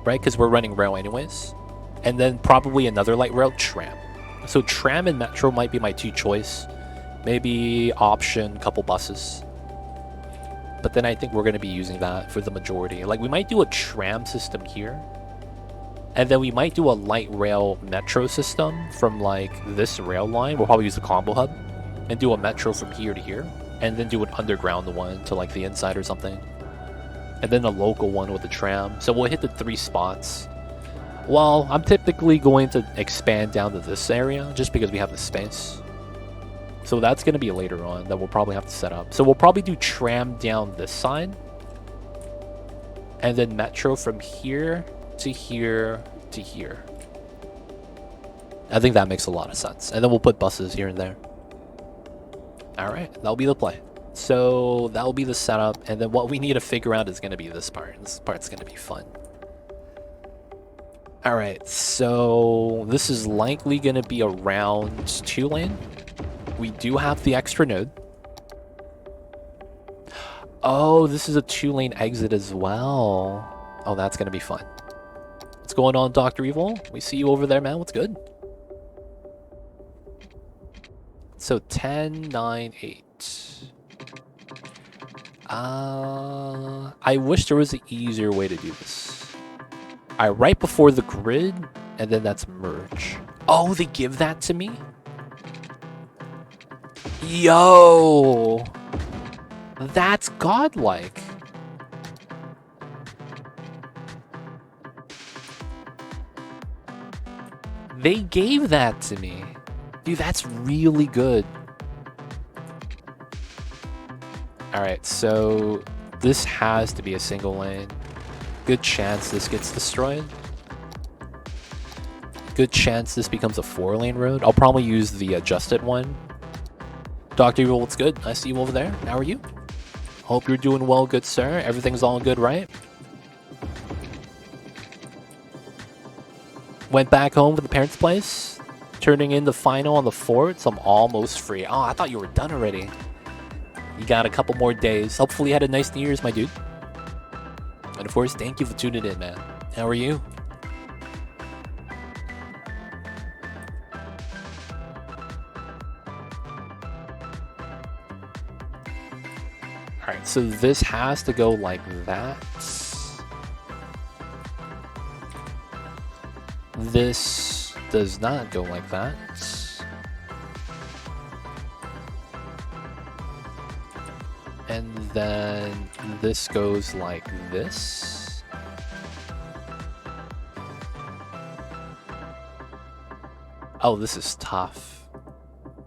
right? Because we're running rail anyways. And then probably another light rail, tram. So tram and metro might be my two choice. Maybe option, couple buses. But then I think we're going to be using that for the majority. Like, we might do a tram system here. And then we might do a light rail metro system from, like, this rail line. We'll probably use the combo hub. And do a metro from here to here. And then do an underground one to, like, the inside or something. And then a local one with the tram. So we'll hit the 3 spots. Well, I'm typically going to expand down to this area just because we have the space. So that's going to be later on that we'll probably have to set up. So we'll probably do tram down this side. And then metro from here to here to here. I think that makes a lot of sense. And then we'll put buses here and there. Alright, that'll be the play. So that'll be the setup. And then what we need to figure out is going to be this part. This part's going to be fun. Alright, so this is likely going to be around 2-lane. We do have the extra node. Oh, this is a 2-lane exit as well. Oh, that's going to be fun. What's going on, Dr. Evil? We see you over there, man. What's good? So 10, 9, 8. I wish there was an easier way to do this. Alright, right before the grid, and then that's merge. Oh, they give that to me? Yo! That's godlike. They gave that to me. Dude, that's really good. Alright, so this has to be a single lane. Good chance this gets destroyed. Good chance this becomes a 4-lane road. I'll probably use the adjusted one. Dr. Evil, what's good? I see you over there. How are you? Hope you're doing well, good sir. Everything's all good, right? Went back home to the parents' place. Turning in the final on the 4th, so I'm almost free. Oh, I thought you were done already. You got a couple more days. Hopefully you had a nice New Year's, my dude. And of course, thank you for tuning in, man. How are you? Alright, so this has to go like that. This does not go like that. And then this goes like this. Oh, this is tough.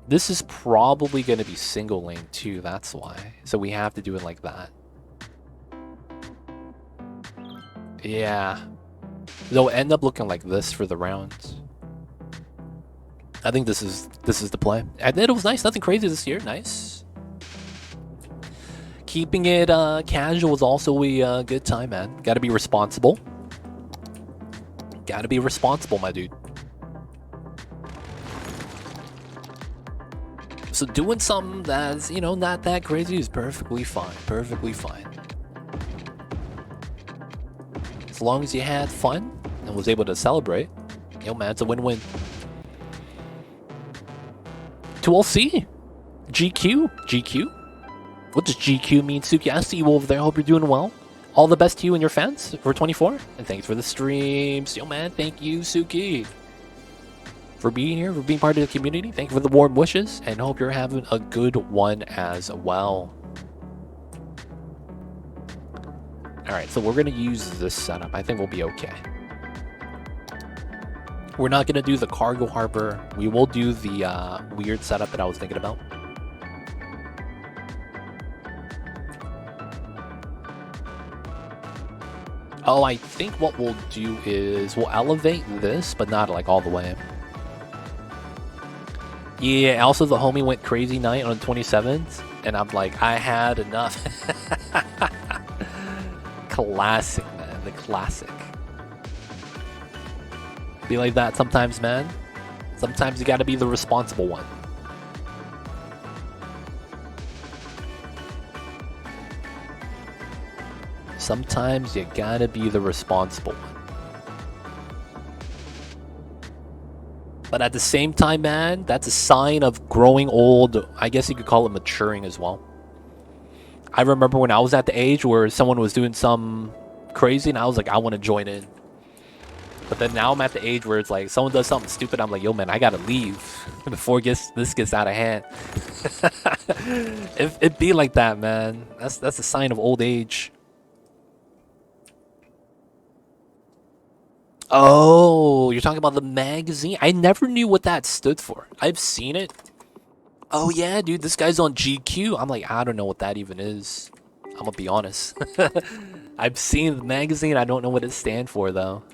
This is probably going to be single lane too, that's why. So we have to do it like that. Yeah. They'll end up looking like this for the rounds. I think this is the play. And it was nice, nothing crazy this year, nice. Keeping it casual is also a good time, man. Gotta be responsible. Gotta be responsible, my dude. So doing something that's, you know, not that crazy is perfectly fine. Perfectly fine. As long as you had fun and was able to celebrate, yo, man, it's a win-win. 2LC. GQ. GQ. What does GQ mean, Suki? I see you over there. Hope you're doing well. All the best to you and your fans for 24. And thanks for the streams. Yo, man, thank you, Suki, for being here, for being part of the community. Thank you for the warm wishes, and hope you're having a good one as well. Alright, so we're going to use this setup. I think we'll be okay. We're not going to do the cargo harbor. We will do the weird setup that I was thinking about. Oh, I think what we'll do is we'll elevate this, but not like all the way. Yeah, also the homie went crazy night on the 27th, and I'm like, I had enough. Classic, man, the classic. Be like that sometimes, man. Sometimes you gotta be the responsible one. Sometimes you gotta be the responsible one. But at the same time, man, that's a sign of growing old. I guess you could call it maturing as well. I remember when I was at the age where someone was doing some crazy and I was like, I want to join in. But then now I'm at the age where it's like, someone does something stupid, I'm like, yo, man, I gotta leave before this gets out of hand. It be like that, man. That's a sign of old age. Oh, you're talking about the magazine? I never knew what that stood for. I've seen it. Oh yeah, dude, this guy's on GQ. I'm like, I don't know what that even is. I'm gonna be honest. I've seen the magazine. I don't know what it stands for though.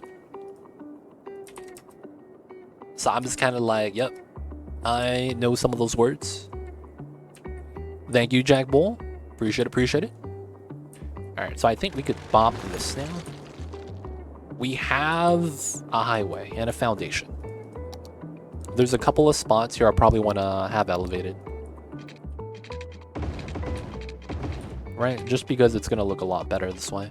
So I'm just kind of like, yep, I know some of those words. Thank you, Jack Bull. Appreciate it. All right, so I think we could bop this now. We have a highway and a foundation. There's a couple of spots here I probably want to have elevated. Right, just because it's going to look a lot better this way.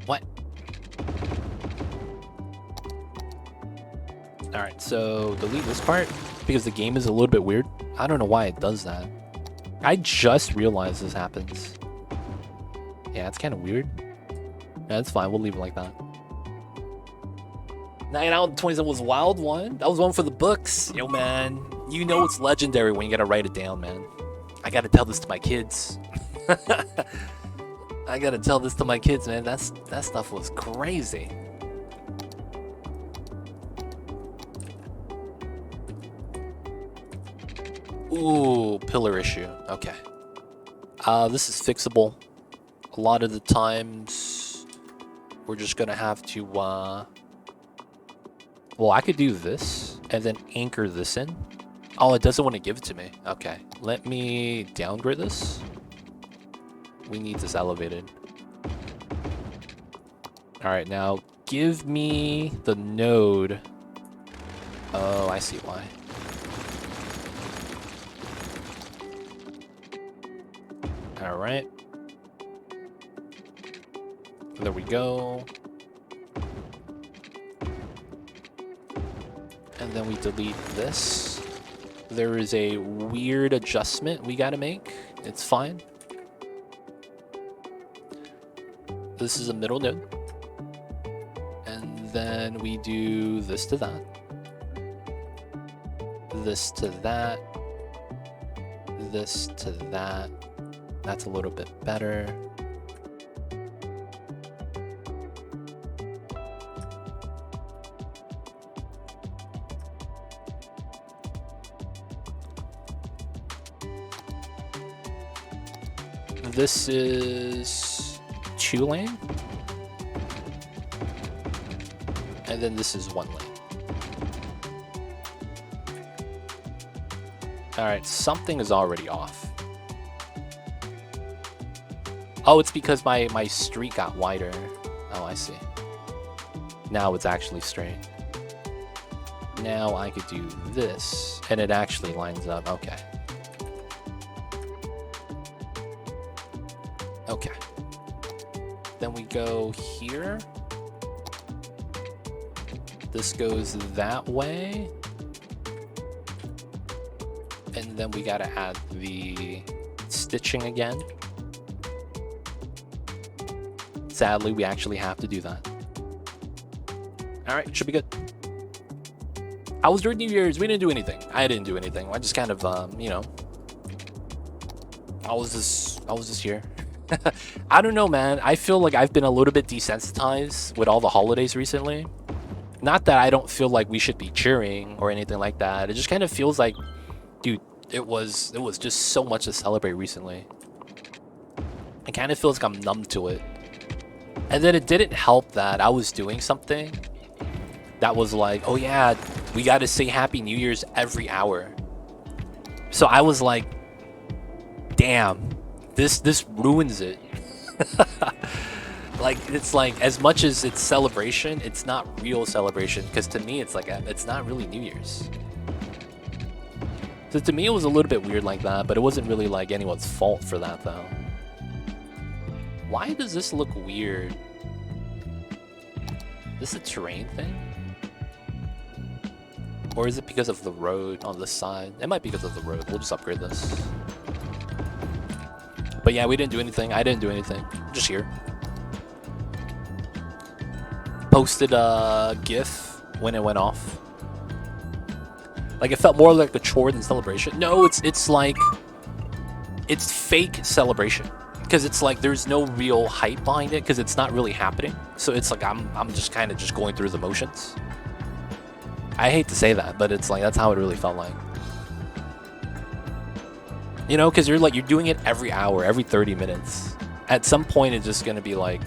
What? Alright, so delete this part because the game is a little bit weird. I don't know why it does that. I just realized this happens. Yeah, it's kind of weird. Yeah, that's fine. We'll leave it like that. 9 out of 27 was wild one. That was one for the books. Yo, man. You know it's legendary when you gotta write it down, man. I gotta tell this to my kids. I gotta tell this to my kids, man. That stuff was crazy. Ooh, pillar issue. Okay. This is fixable. A lot of the times, we're just gonna have to, well, I could do this, and then anchor this in. Oh, it doesn't want to give it to me. Okay. Let me downgrade this. We need this elevated. Alright, now, give me the node. Oh, I see why. Alright. There we go. And then we delete this. There is a weird adjustment we gotta make. It's fine. This is a middle node. And then we do this to that. This to that. This to that. That's a little bit better. This is 2-lane. And then this is 1 lane. Alright, something is already off. Oh, it's because my street got wider. Oh, I see. Now it's actually straight. Now I could do this, and it actually lines up. Okay. Okay. Then we go here, This goes that way. And then we gotta add the stitching again. Sadly, we actually have to do that. Alright, should be good. How was your New Year's? We didn't do anything. I didn't do anything. I just kind of, you know, I was just here. I don't know, man. I feel like I've been a little bit desensitized with all the holidays recently. Not that I don't feel like we should be cheering or anything like that. It just kind of feels like, dude, it was just so much to celebrate recently. It kind of feels like I'm numb to it. And then it didn't help that I was doing something that was like, oh yeah, we got to say Happy New Year's every hour. So I was like, damn, this ruins it. Like, it's like, as much as it's celebration, it's not real celebration, because to me it's like it's not really New Year's. So to me it was a little bit weird like that, but it wasn't really like anyone's fault for that though. Why does this look weird? Is this a terrain thing? Or is it because of the road on this side? It might be because of the road. We'll just upgrade this. But yeah, we didn't do anything. I didn't do anything. Just here. Posted a GIF when it went off. Like, it felt more like a chore than celebration. No, it's like, it's fake celebration. Because it's like there's no real hype behind it because it's not really happening. So it's like I'm just kind of just going through the motions. I hate to say that, but it's like that's how it really felt like. You know, because you're doing it every hour, every 30 minutes. At some point, it's just gonna be like,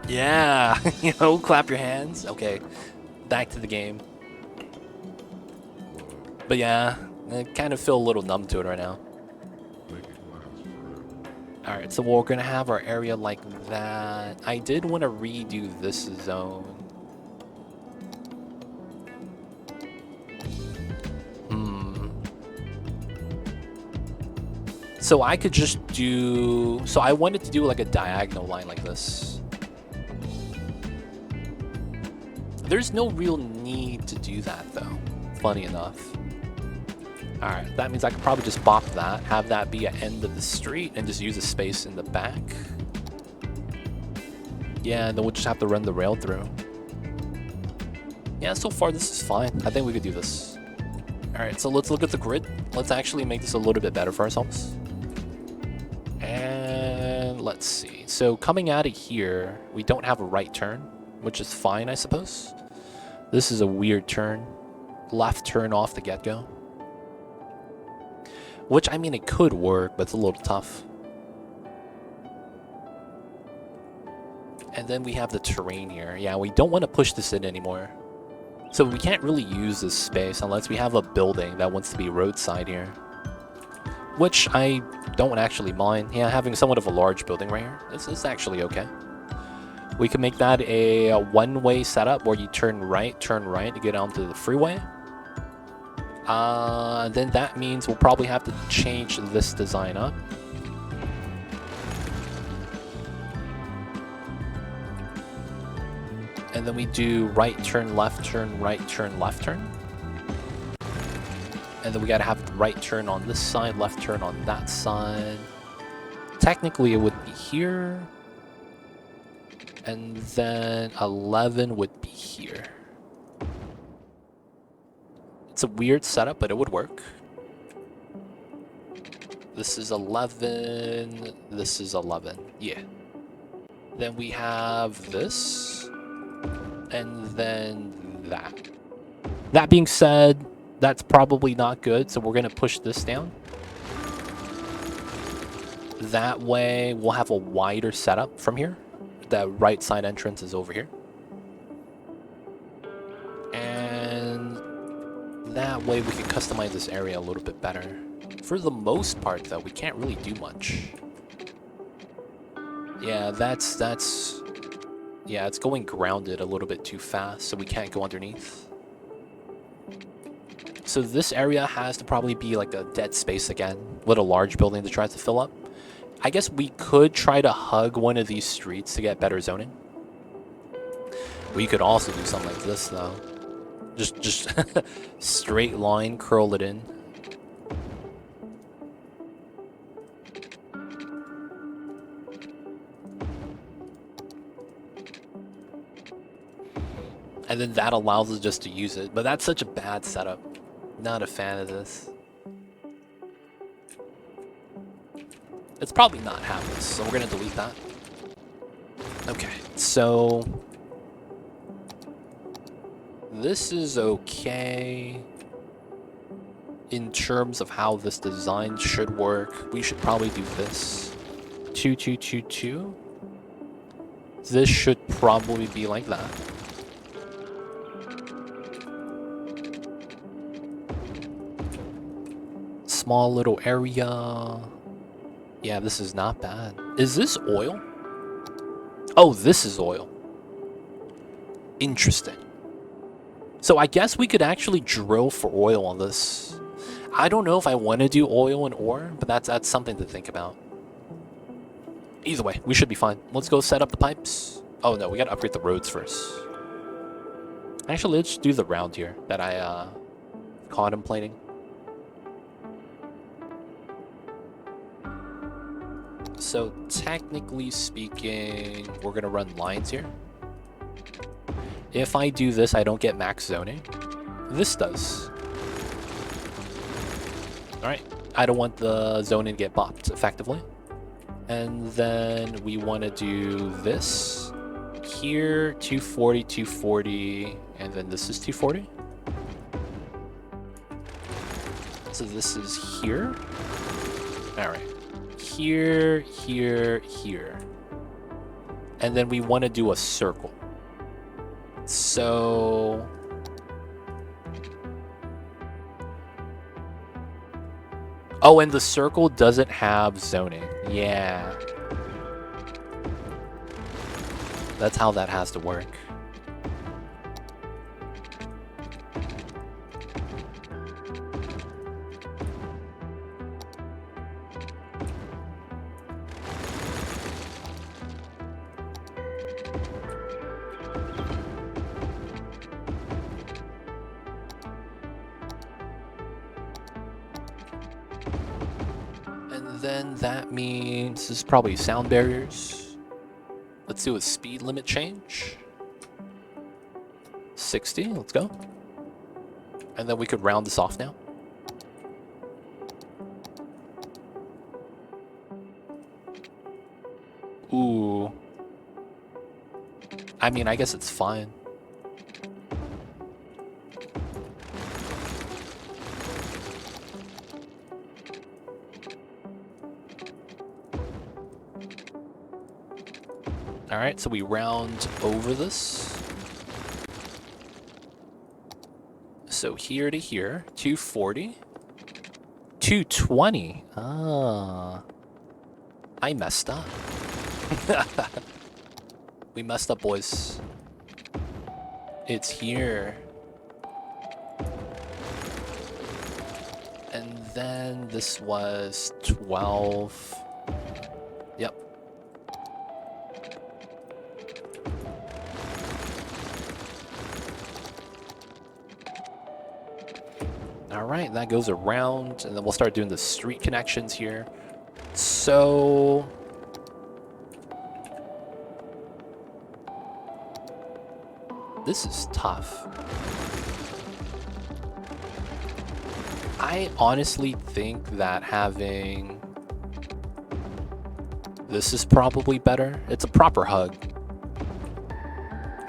yeah, you know, clap your hands. Okay, back to the game. But yeah, I kind of feel a little numb to it right now. Alright, so we're gonna have our area like that. I did want to redo this zone. So I could just do... So I wanted to do like a diagonal line like this. There's no real need to do that though, funny enough. Alright, that means I could probably just bop that, have that be an end of the street, and just use a space in the back. Yeah, and then we'll just have to run the rail through. Yeah, so far this is fine. I think we could do this. Alright, so let's look at the grid. Let's actually make this a little bit better for ourselves. And let's see. So coming out of here, we don't have a right turn, which is fine, I suppose. This is a weird turn. Left turn off the get-go. Which, I mean, it could work, but it's a little tough. And then we have the terrain here. Yeah, we don't want to push this in anymore. So we can't really use this space unless we have a building that wants to be roadside here. Which I don't actually mind. Yeah, having somewhat of a large building right here. This is actually okay. We can make that a one-way setup where you turn right to get onto the freeway. Then that means we'll probably have to change this design up. And then we do right turn, left turn, right turn, left turn. And then we gotta have the right turn on this side, left turn on that side. Technically it would be here. And then 11 would be here. It's a weird setup, but it would work. This is 11. This is 11. Yeah. Then we have this. And then that. That being said, that's probably not good, so we're going to push this down. That way, we'll have a wider setup from here. The right side entrance is over here. And that way, we can customize this area a little bit better. For the most part, though, we can't really do much. Yeah, yeah, it's going grounded a little bit too fast, so we can't go underneath. So this area has to probably be like a dead space again, with a large building to try to fill up. I guess we could try to hug one of these streets to get better zoning. We could also do something like this though. Just straight line, curl it in. And then that allows us just to use it. But that's such a bad setup. Not a fan of this. It's probably not half this, so we're gonna delete that. Okay, so this is okay in terms of how this design should work. We should probably do this. 2, 2, 2, 2. This should probably be like that. Small little area. Yeah, this is not bad. Is this oil? Oh, this is oil. Interesting. So I guess we could actually drill for oil on this. I don't know if I want to do oil and ore, but that's something to think about. Either way, we should be fine. Let's go set up the pipes. Oh no, we gotta upgrade the roads first. Actually, let's do the round here that I contemplating. So technically speaking, we're gonna run lines here. If I do this, I don't get max zoning. This does. Alright, I don't want the zoning to get bopped effectively. And then we want to do this. Here, 240, 240, and then this is 240. So this is here. Alright. Here, here, here. And then we want to do a circle. So oh, and the circle doesn't have zoning. Yeah. That's how that has to work. Then that means this is probably sound barriers. Let's do a speed limit change. 60, let's go. And then we could round this off now. Ooh. I mean, I guess it's fine. Alright, so we round over this. So here to here, 240. 220. Ah. I messed up. We messed up, boys. It's here. And then this was 12. Yep. Alright, that goes around, and then we'll start doing the street connections here. So this is tough. I honestly think that having this is probably better. It's a proper hug.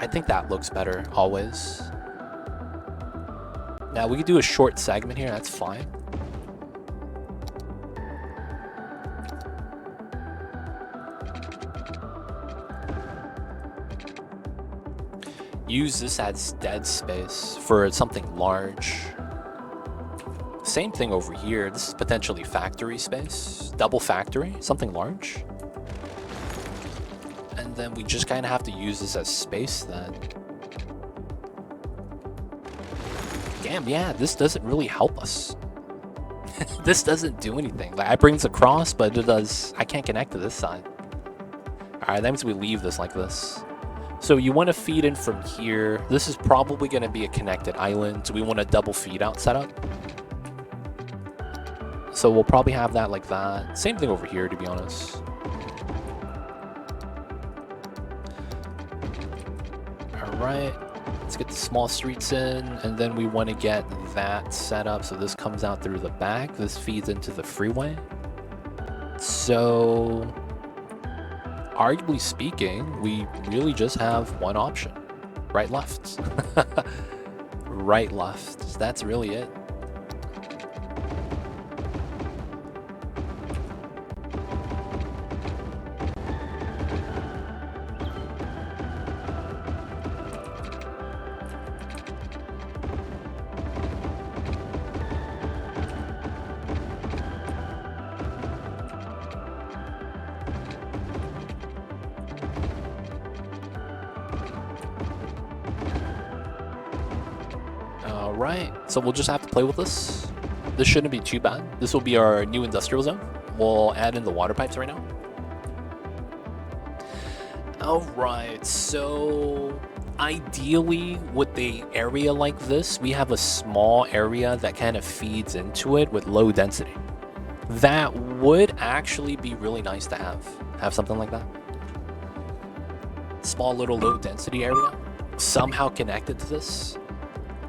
I think that looks better always. Now we could do a short segment here, that's fine. Use this as dead space for something large. Same thing over here, this is potentially factory space. Double factory, something large. And then we just kind of have to use this as space then. Damn, yeah, this doesn't really help us. This doesn't do anything. Like, I bring this across, but it does. I can't connect to this side. Alright, that means we leave this like this. So you want to feed in from here. This is probably going to be a connected island. So we want a double feed out setup. So we'll probably have that like that. Same thing over here, to be honest. All right. Let's get the small streets in, and then we want to get that set up. So this comes out through the back. This feeds into the freeway. So, arguably speaking, we really just have one option. Right, left. Right, left. That's really it. Alright, so we'll just have to play with this. This shouldn't be too bad. This will be our new industrial zone. We'll add in the water pipes right now. Alright, so ideally with the area like this, we have a small area that kind of feeds into it with low density. That would actually be really nice to have something like that. Small little low density area, somehow connected to this.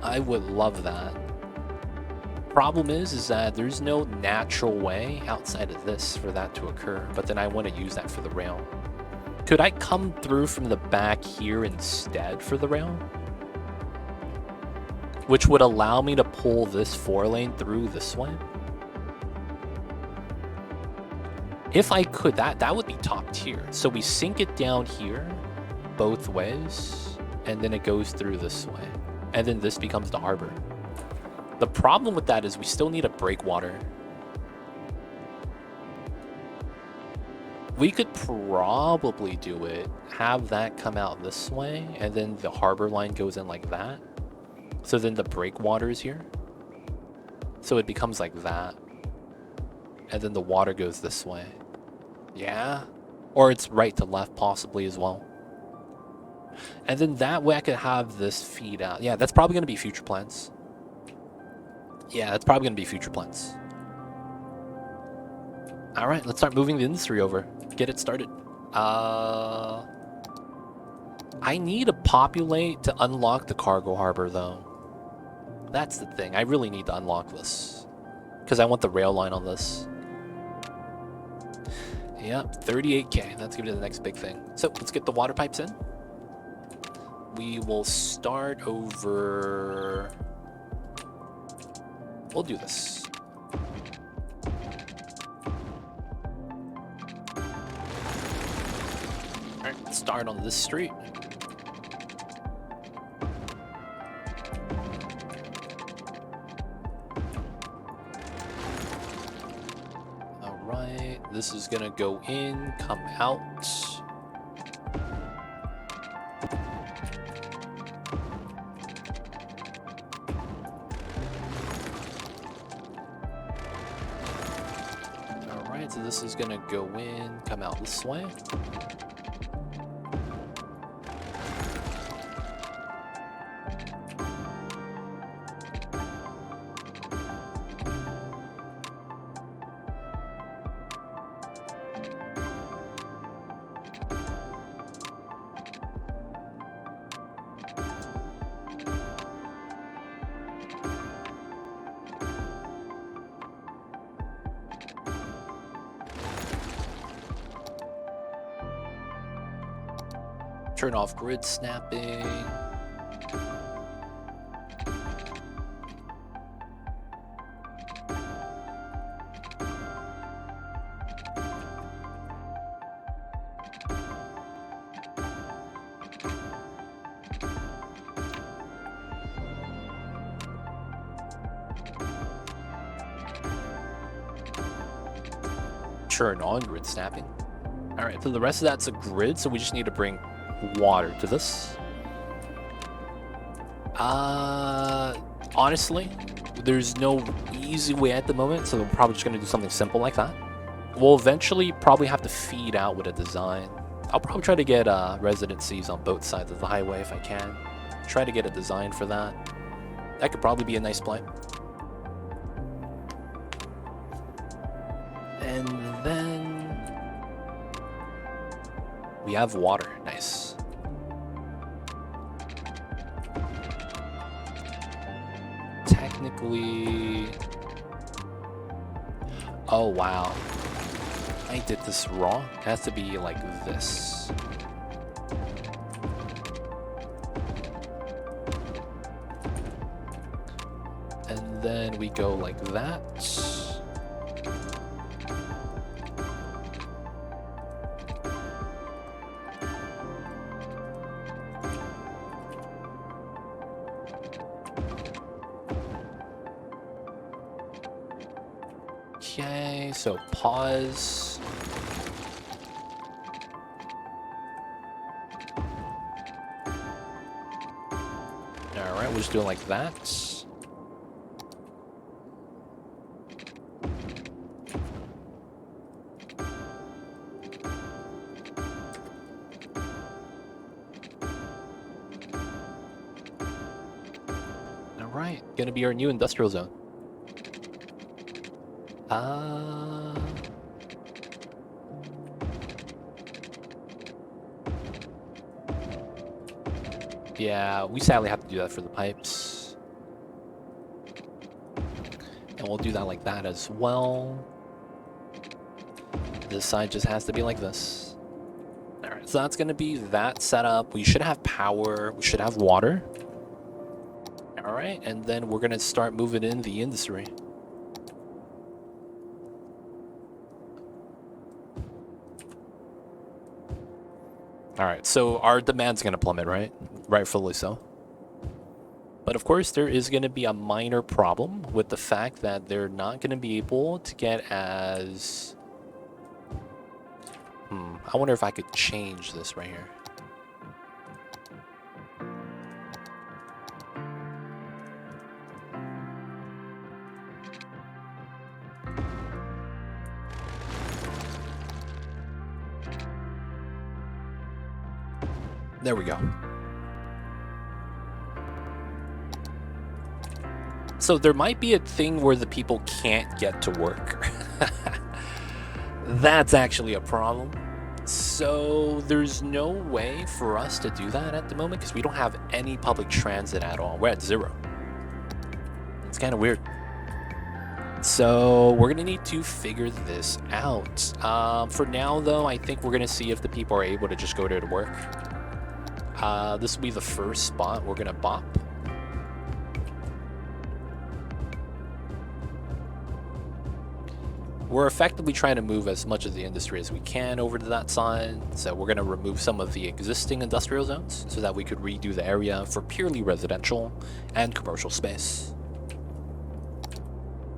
I would love that. Problem is that there's no natural way outside of this for that to occur, but then I want to use that for the rail. Could I come through from the back here instead for the rail? Which would allow me to pull this 4-lane through this way? If I could, that would be top tier. So we sink it down here both ways, and then it goes through this way. And then this becomes the harbor. The problem with that is we still need a breakwater. We could probably do it, have that come out this way, and then the harbor line goes in like that. So then the breakwater is here. So it becomes like that. And then the water goes this way. Yeah? Or it's right to left possibly as well. And then that way I could have this feed out. Yeah, that's probably going to be future plans. Yeah, that's probably going to be future plans. All right, let's start moving the industry over. Get it started. I need to populate to unlock the cargo harbor, though. That's the thing. I really need to unlock this. Because I want the rail line on this. Yep, 38K. That's going to be the next big thing. So, let's get the water pipes in. We will start over... We'll do this. Alright, let's start on this street. Alright, this is gonna go in, come out. So this is gonna go in, come out this way. Turn off grid snapping. Turn on grid snapping. All right, so the rest of that's a grid, so we just need to bring water to this. Honestly, there's no easy way at the moment, so we're probably just going to do something simple like that. We'll eventually probably have to feed out with a design. I'll probably try to get residencies on both sides of the highway if I can. Try to get a design for that. That could probably be a nice play. And then we have water. Nice. Technically... Oh, wow. I did this wrong. It has to be like this. And then we go like that. Okay, so pause. Alright, we'll just do it like that. Alright, gonna be our new industrial zone. Yeah, we sadly have to do that for the pipes. And we'll do that like that as well. This side just has to be like this. Alright, so that's gonna be that setup. We should have power, we should have water. Alright, and then we're gonna start moving in the industry. Alright, so our demand's gonna plummet, right? Rightfully so. But of course, there is gonna be a minor problem with the fact that they're not gonna be able to get as... I wonder if I could change this right here. There we go. So there might be a thing where the people can't get to work. That's actually a problem. So there's no way for us to do that at the moment because we don't have any public transit at all. We're at 0. It's kind of weird. So we're gonna need to figure this out. For now though, I think we're gonna see if the people are able to just go there to work. This will be the first spot we're gonna bop. We're effectively trying to move as much of the industry as we can over to that side. So we're gonna remove some of the existing industrial zones so that we could redo the area for purely residential and commercial space.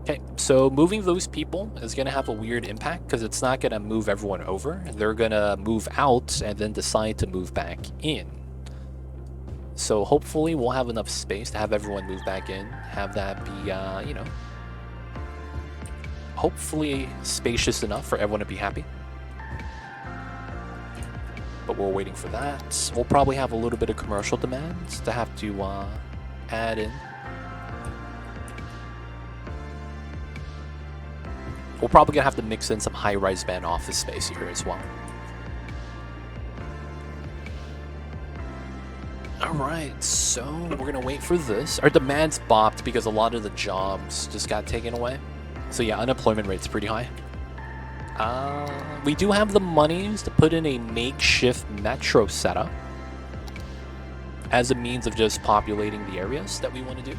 Okay, so moving those people is gonna have a weird impact because it's not gonna move everyone over. They're gonna move out and then decide to move back in. So hopefully we'll have enough space to have everyone move back in, have that be, you know, hopefully spacious enough for everyone to be happy. But we're waiting for that. We'll probably have a little bit of commercial demands to have to add in. We're probably gonna have to mix in some high-rise band office space here as well. Alright, so we're gonna wait for this. Our demand's bopped because a lot of the jobs just got taken away. So yeah, unemployment rate's pretty high. We do have the monies to put in a makeshift metro setup as a means of just populating the areas that we want to do.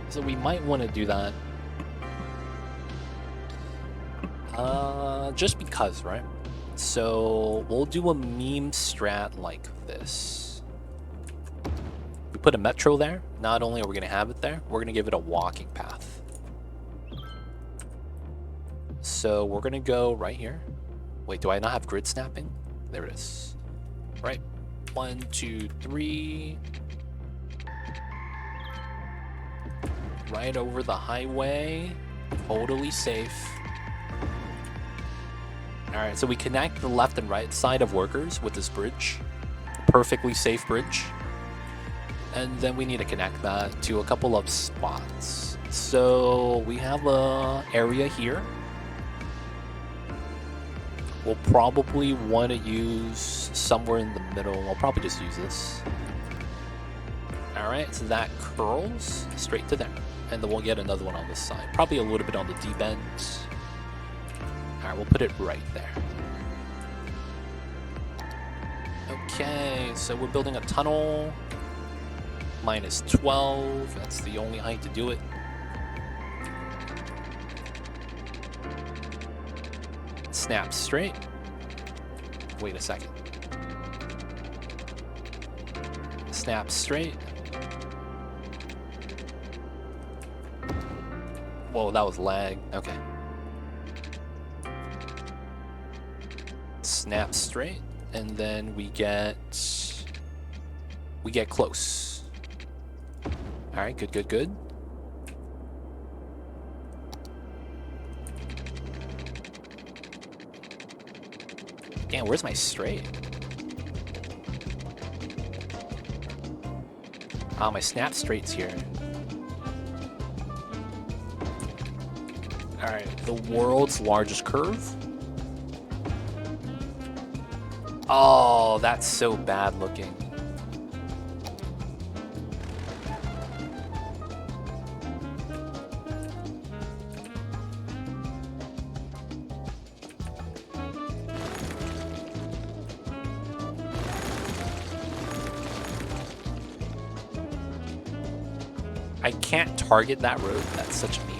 So we might want to do that. Just because, right? So we'll do a meme strat like this. We put a metro there. Not only are we going to have it there, we're going to give it a walking path. So we're going to go right here. Wait, do I not have grid snapping? There it is. Right. 1, 2, 3. Right over the highway. Totally safe. Alright, so we connect the left and right side of workers with this bridge. Perfectly safe bridge. And then we need to connect that to a couple of spots. So we have a area here. We'll probably want to use somewhere in the middle. I'll probably just use this. Alright, so that curls straight to there. And then we'll get another one on this side. Probably a little bit on the deep end. Alright, we'll put it right there. Okay, so we're building a tunnel. Minus 12. That's the only height to do it. Snap straight. Wait a second. Snap straight. Whoa, that was lag. Okay. Snap straight, and then we get close. All right, good, good, good. Damn, where's my straight? Ah, my snap straight's here. Alright, the world's largest curve. Oh, that's so bad looking. I can't target that road. That's such a meme.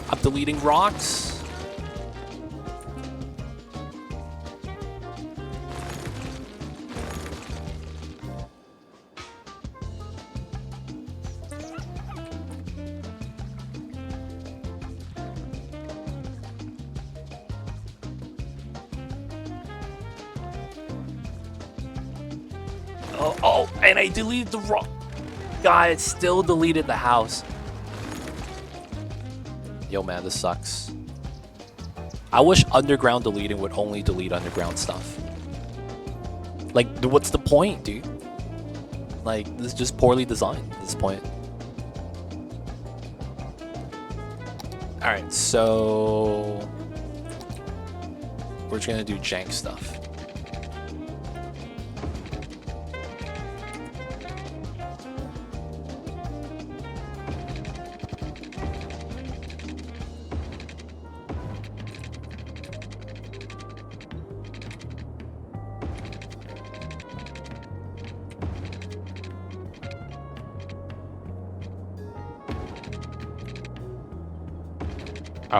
I'm deleting rocks. Oh, and I deleted the rock. God, still deleted the house. Yo, man, this sucks. I wish underground deleting would only delete underground stuff. Like, what's the point, dude? Like, this is just poorly designed at this point. Alright, so... we're just gonna do jank stuff.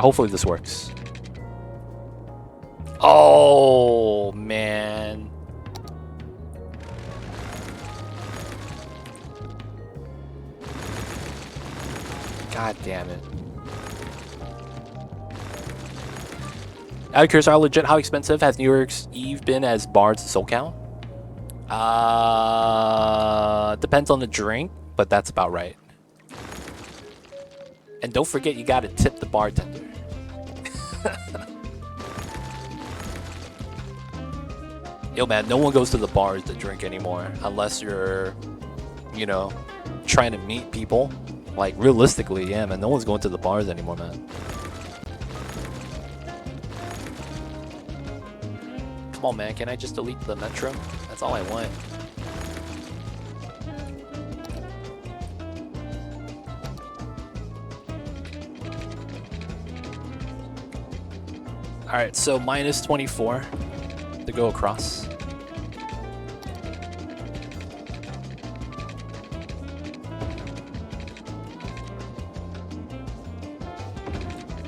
Hopefully this works. Oh, man. God damn it. Out of curiosity, how expensive has New Year's Eve been as bars in SoCal? Depends on the drink, but that's about right. And don't forget, you gotta tip the bartender. Yo, man, no one goes to the bars to drink anymore unless you're, you know, trying to meet people. Like, realistically, yeah, man, no one's going to the bars anymore, man. Come on, man, can I just delete the metro? That's all I want. Alright, so minus 24 to go across.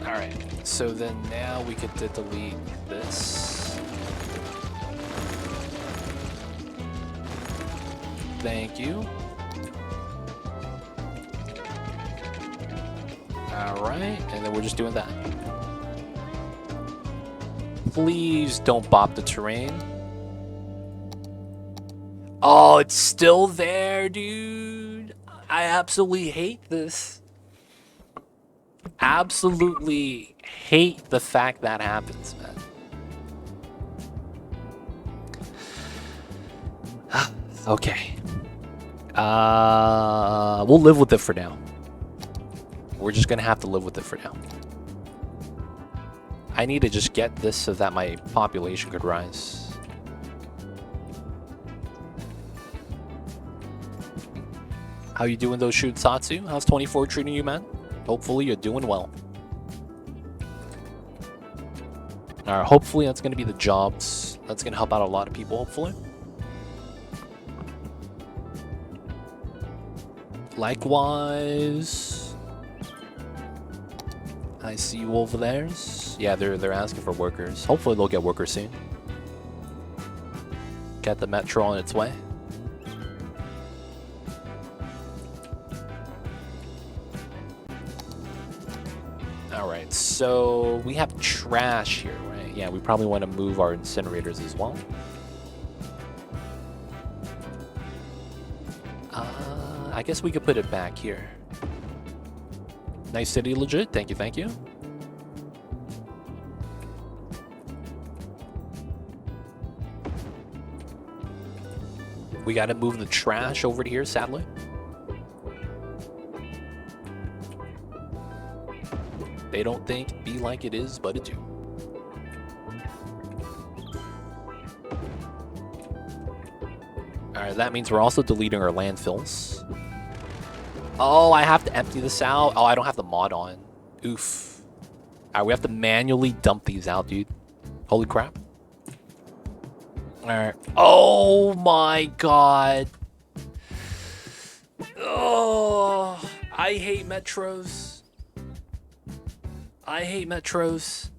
Alright, so then now we get to delete this. Thank you. Alright, and then we're just doing that. Please don't bop the terrain. Oh, it's still there, dude. I absolutely hate this. Absolutely hate the fact that happens, man. Okay. We'll live with it for now. We're just gonna have to live with it for now. I need to just get this so that my population could rise. How you doing though, Shutsatsu? How's 24 treating you, man? Hopefully you're doing well. Alright, hopefully that's gonna be the jobs. That's gonna help out a lot of people, hopefully. Likewise. I see you over there. Yeah, they're asking for workers. Hopefully they'll get workers soon. Get the metro on its way. Alright, so we have trash here, right? Yeah, we probably want to move our incinerators as well. I guess we could put it back here. Nice city, legit. Thank you, thank you. We gotta move the trash over to here, sadly. They don't think be like it is, but it do. Alright, that means we're also deleting our landfills. Oh, I have to empty this out. Oh, I don't have the mod on. Oof. Alright, we have to manually dump these out, dude. Holy crap. Alright. Oh my god. Oh, I hate metros. I hate metros.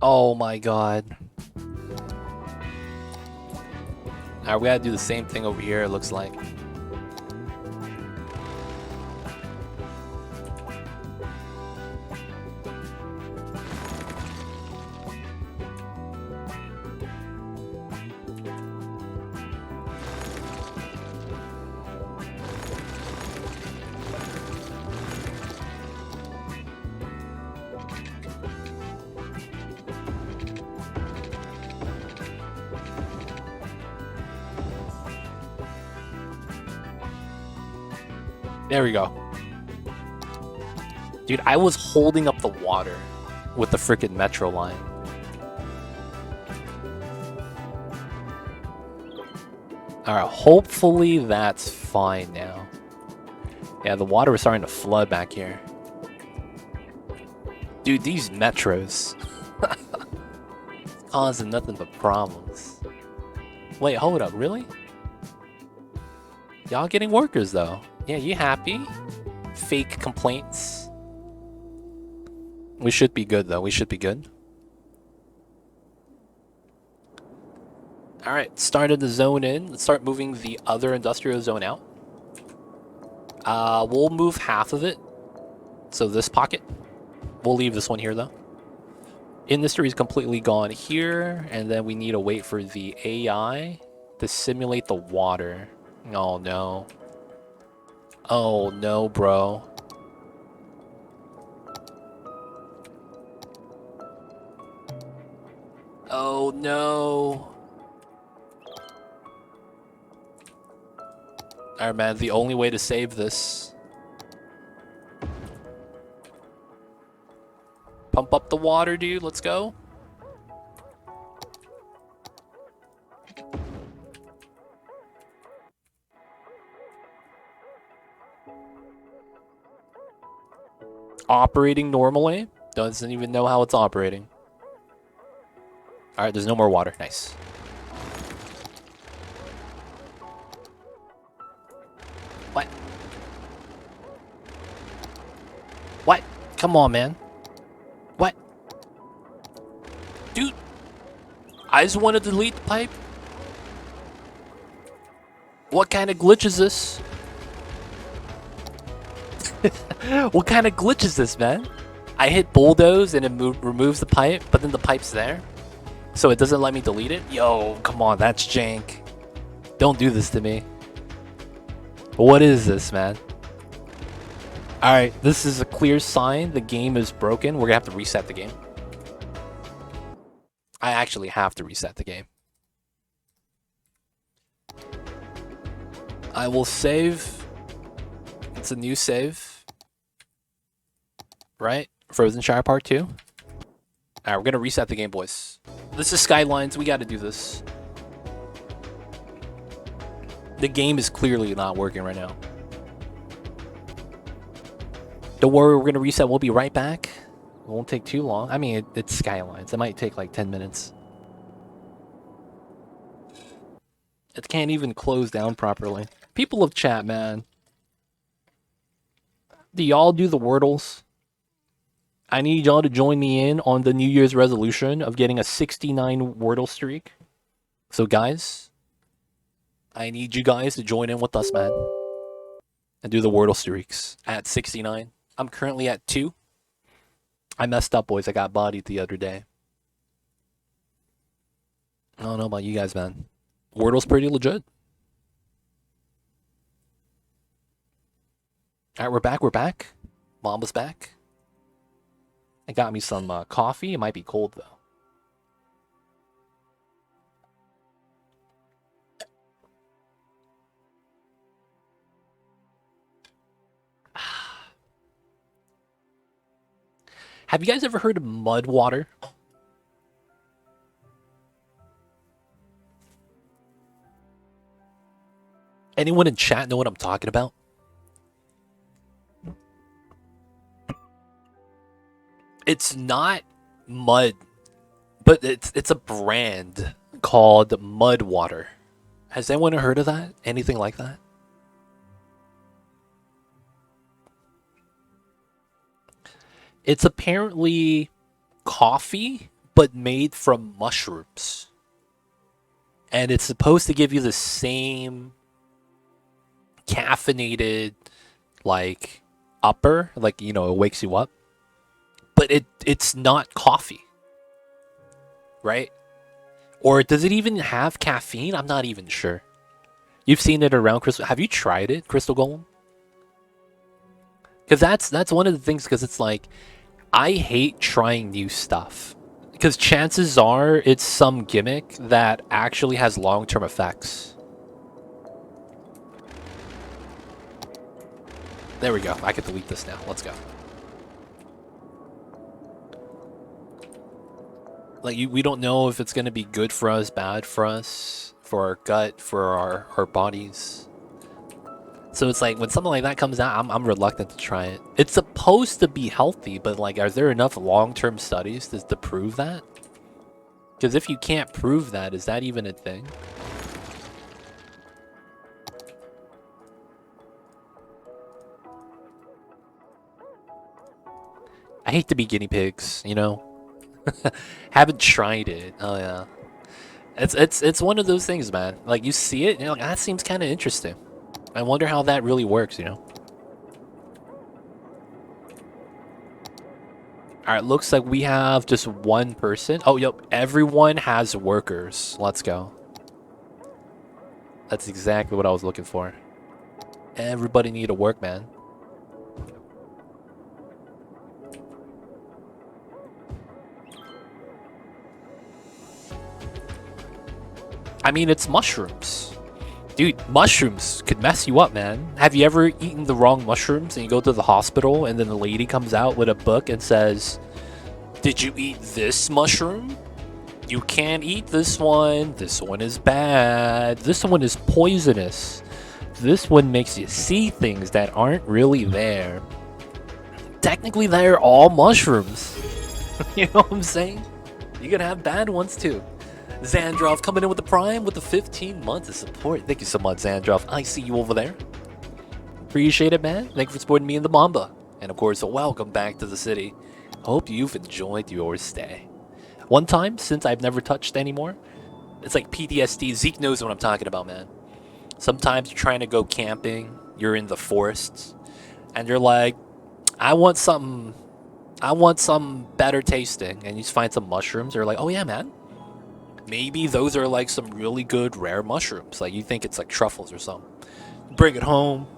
Oh my god. Alright, we gotta do the same thing over here, it looks like. There we go. Dude, I was holding up the water with the frickin' metro line. Alright, hopefully that's fine now. Yeah, the water is starting to flood back here. Dude, these metros. Causing nothing but problems. Wait, hold up, really? Y'all getting workers though. Yeah, you happy? Fake complaints. We should be good though, we should be good. Alright, started the zone in. Let's start moving the other industrial zone out. We'll move half of it. So this pocket. We'll leave this one here though. Industry is completely gone here, and then we need to wait for the AI to simulate the water. Oh no. Oh no, bro. Oh no. Alright, man, the only way to save this. Pump up the water, dude. Let's go. Operating normally. Doesn't even know how it's operating. Alright, there's no more water. Nice. What? What? Come on, man. What? Dude, I just want to delete the pipe. What kind of glitch is this? What kind of glitch is this, man? I hit bulldoze and it removes the pipe, but then the pipe's there. So it doesn't let me delete it? Yo, come on, that's jank. Don't do this to me. What is this, man? Alright, this is a clear sign the game is broken. We're gonna have to reset the game. I actually have to reset the game. I will save. It's a new save. Right? Frozenshire Part 2. Alright, we're gonna reset the game, boys. This is Skylines. We gotta do this. The game is clearly not working right now. Don't worry, we're gonna reset. We'll be right back. It won't take too long. I mean, it's Skylines. It might take like 10 minutes. It can't even close down properly. People of chat, man. Do y'all do the Wordles? I need y'all to join me in on the New Year's resolution of getting a 69 Wordle streak. So guys, I need you guys to join in with us, man. And do the Wordle streaks at 69. I'm currently at 2. I messed up, boys. I got bodied the other day. I don't know about you guys, man. Wordle's pretty legit. Alright, we're back. We're back. Mamba's back. I got me some coffee. It might be cold, though. Have you guys ever heard of mud water? Anyone in chat know what I'm talking about? It's not mud, but it's a brand called Mud Water. Has anyone heard of that? Anything like that? It's apparently coffee, but made from mushrooms. And it's supposed to give you the same caffeinated, like, upper, like, you know, it wakes you up. But it's not coffee. Right? Or does it even have caffeine? I'm not even sure. You've seen it around Crystal. Have you tried it, Crystal Golem? Because that's one of the things, because it's like, I hate trying new stuff. Because chances are it's some gimmick that actually has long-term effects. There we go. I can delete this now. Let's go. Like, we don't know if it's going to be good for us, bad for us, for our gut, for our bodies. So it's like, when something like that comes out, I'm reluctant to try it. It's supposed to be healthy, but like, are there enough long-term studies to prove that? Because if you can't prove that, is that even a thing? I hate to be guinea pigs, you know? Haven't tried it. Oh yeah. It's one of those things, man. Like, you see it, and you're like, that seems kind of interesting. I wonder how that really works, you know? Alright, looks like we have just one person. Oh, yep. Everyone has workers. Let's go. That's exactly what I was looking for. Everybody need to work, man. I mean, it's mushrooms. Dude, mushrooms could mess you up, man. Have you ever eaten the wrong mushrooms and you go to the hospital and then the lady comes out with a book and says, "Did you eat this mushroom? You can't eat this one. This one is bad. This one is poisonous. This one makes you see things that aren't really there." Technically, they're all mushrooms. You know what I'm saying? You can have bad ones too. Zandrov coming in with the Prime with the 15 months of support. Thank you so much, Zandrov. I see you over there. Appreciate it, man. Thank you for supporting me in the Mamba. And of course, welcome back to the city. Hope you've enjoyed your stay. One time, since I've never touched anymore, it's like PTSD. Zeke knows what I'm talking about, man. Sometimes you're trying to go camping, you're in the forests, and you're like, I want something better tasting, and you just find some mushrooms. You're like, oh yeah, man. Maybe those are like some really good rare mushrooms. Like you think it's like truffles or something. Bring it home.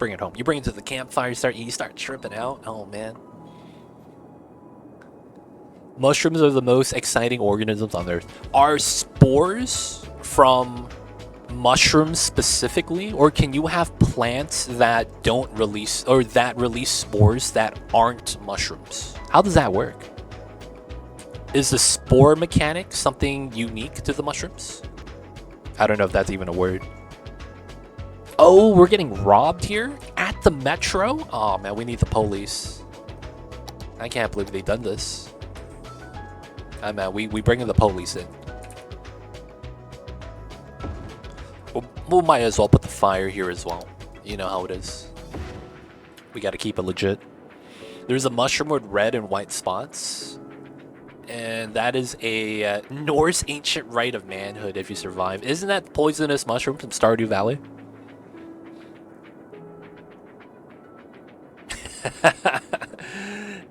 You bring it to the campfire, you start tripping out. Oh man. Mushrooms are the most exciting organisms on Earth. Are spores from mushrooms specifically, or can you have plants that don't release, or that release spores that aren't mushrooms? How does that work? Is the spore mechanic something unique to the mushrooms? I don't know if that's even a word. Oh, we're getting robbed here at the metro? Oh man, we need the police. I can't believe they've done this. Oh man, we bringing the police in. We might as well put the fire here as well. You know how it is. We gotta keep it legit. There's a mushroom with red and white spots. And that is a Norse ancient rite of manhood if you survive. Isn't that poisonous mushroom from Stardew Valley?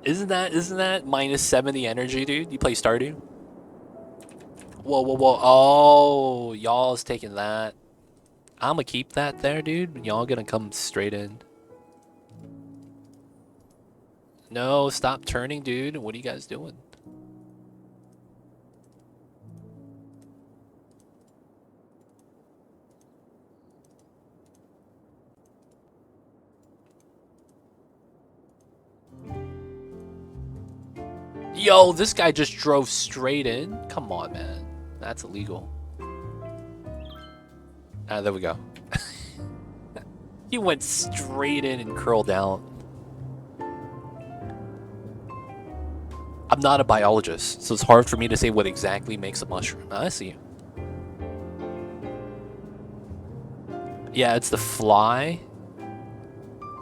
Isn't that minus 70 energy, dude? You play Stardew? Whoa. Oh, y'all's taking that. I'ma keep that there, dude. Y'all gonna come straight in. No, stop turning, dude. What are you guys doing? Yo, this guy just drove straight in. Come on, man. That's illegal. Ah, there we go. He went straight in and curled out. I'm not a biologist, so it's hard for me to say what exactly makes a mushroom. I see. Yeah, it's the fly.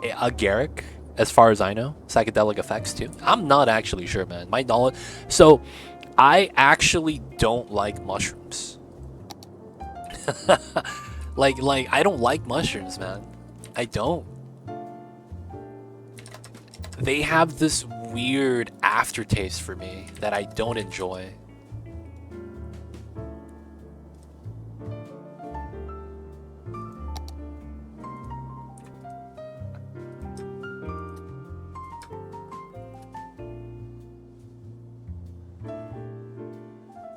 Agaric, as far as I know. Psychedelic effects, too. I'm not actually sure, man. My knowledge... So, I actually don't like mushrooms. like, I don't like mushrooms, man. I don't. They have this weird aftertaste for me that I don't enjoy.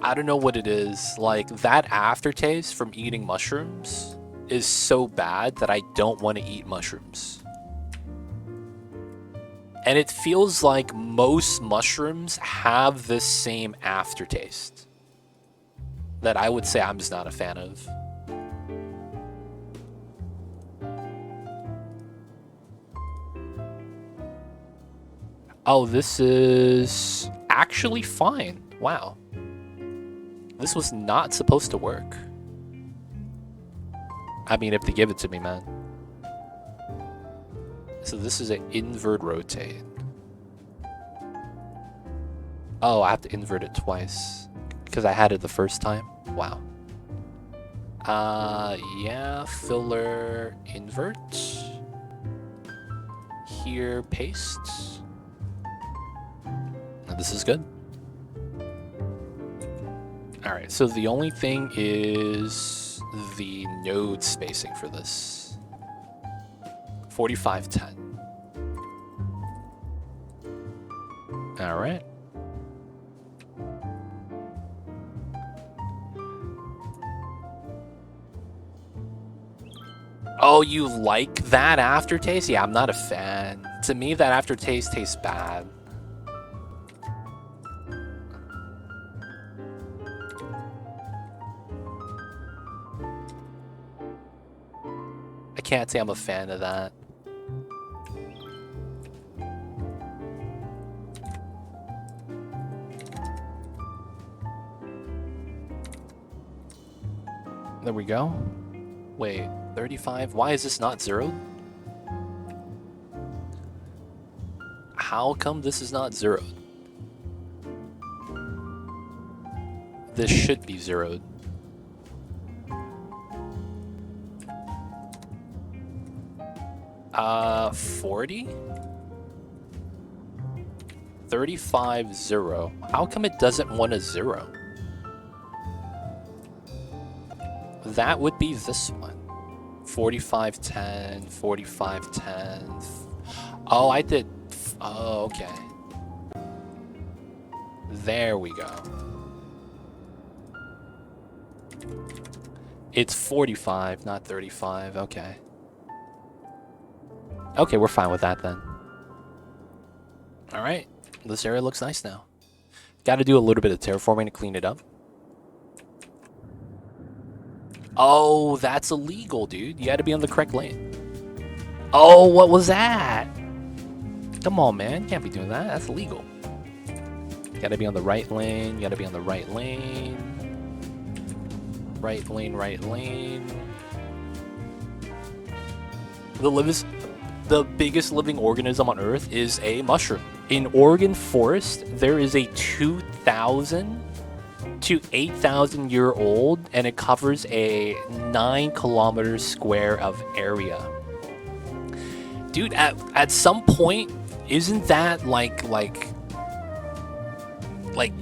I don't know what it is. Like, that aftertaste from eating mushrooms is so bad that I don't want to eat mushrooms. And it feels like most mushrooms have this same aftertaste that I would say I'm just not a fan of. Oh, this is actually fine. Wow. This was not supposed to work. I mean, if they give it to me, man. So this is an invert rotate. Oh, I have to invert it twice. Because I had it the first time. Wow. Yeah, filler, invert. Here, paste. And this is good. Alright, so the only thing is the node spacing for this. 4510. Alright. Oh, you like that aftertaste? Yeah, I'm not a fan. To me, that aftertaste tastes bad. I can't say I'm a fan of that. There we go. Wait, 35? Why is this not zeroed? How come this is not zeroed? This should be zeroed. Uh, 40? 35, 0. How come it doesn't want a 0? That would be this one. 45, 10, 45, 10. Oh, I did. Oh, okay. There we go. It's 45, not 35. Okay. Okay, we're fine with that then. Alright. This area looks nice now. Gotta do a little bit of terraforming to clean it up. Oh, that's illegal, dude. You gotta be on the correct lane. Oh, what was that? Come on, man. Can't be doing that. That's illegal. Gotta be on the right lane. You gotta be on the right lane. Right lane, right lane. The biggest living organism on Earth is a mushroom. In Oregon forest, there is a 2,000 to 8,000 year old, and it covers a 9 kilometers square of area. Dude, at some point, isn't that like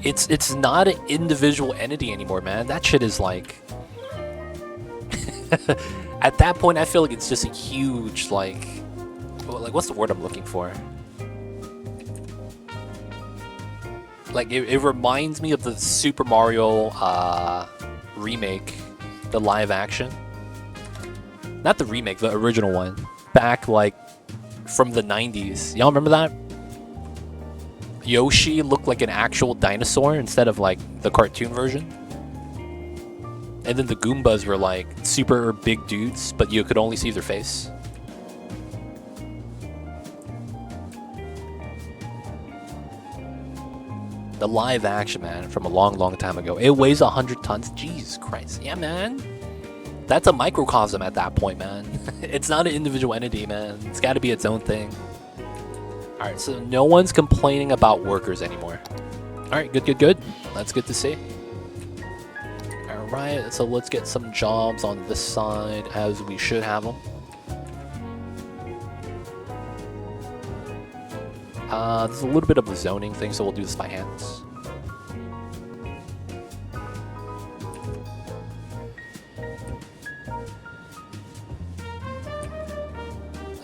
it's not an individual entity anymore, man? That shit is like at that point I feel like it's just a huge like what's the word I'm looking for? Like it reminds me of the Super Mario remake, the live action. Not the remake, the original one. Back like from the 90s. Y'all remember that? Yoshi looked like an actual dinosaur instead of like the cartoon version. And then the Goombas were like super big dudes, but you could only see their face. The live action, man, from a long time ago. It weighs 100 tons. Jesus Christ. Yeah, man. That's a microcosm at that point, man. It's not an individual entity, man. It's got to be its own thing. Alright, so no one's complaining about workers anymore. Alright, good. That's good to see. Alright, so let's get some jobs on this side, as we should have them. There's a little bit of a zoning thing, so we'll do this by hands.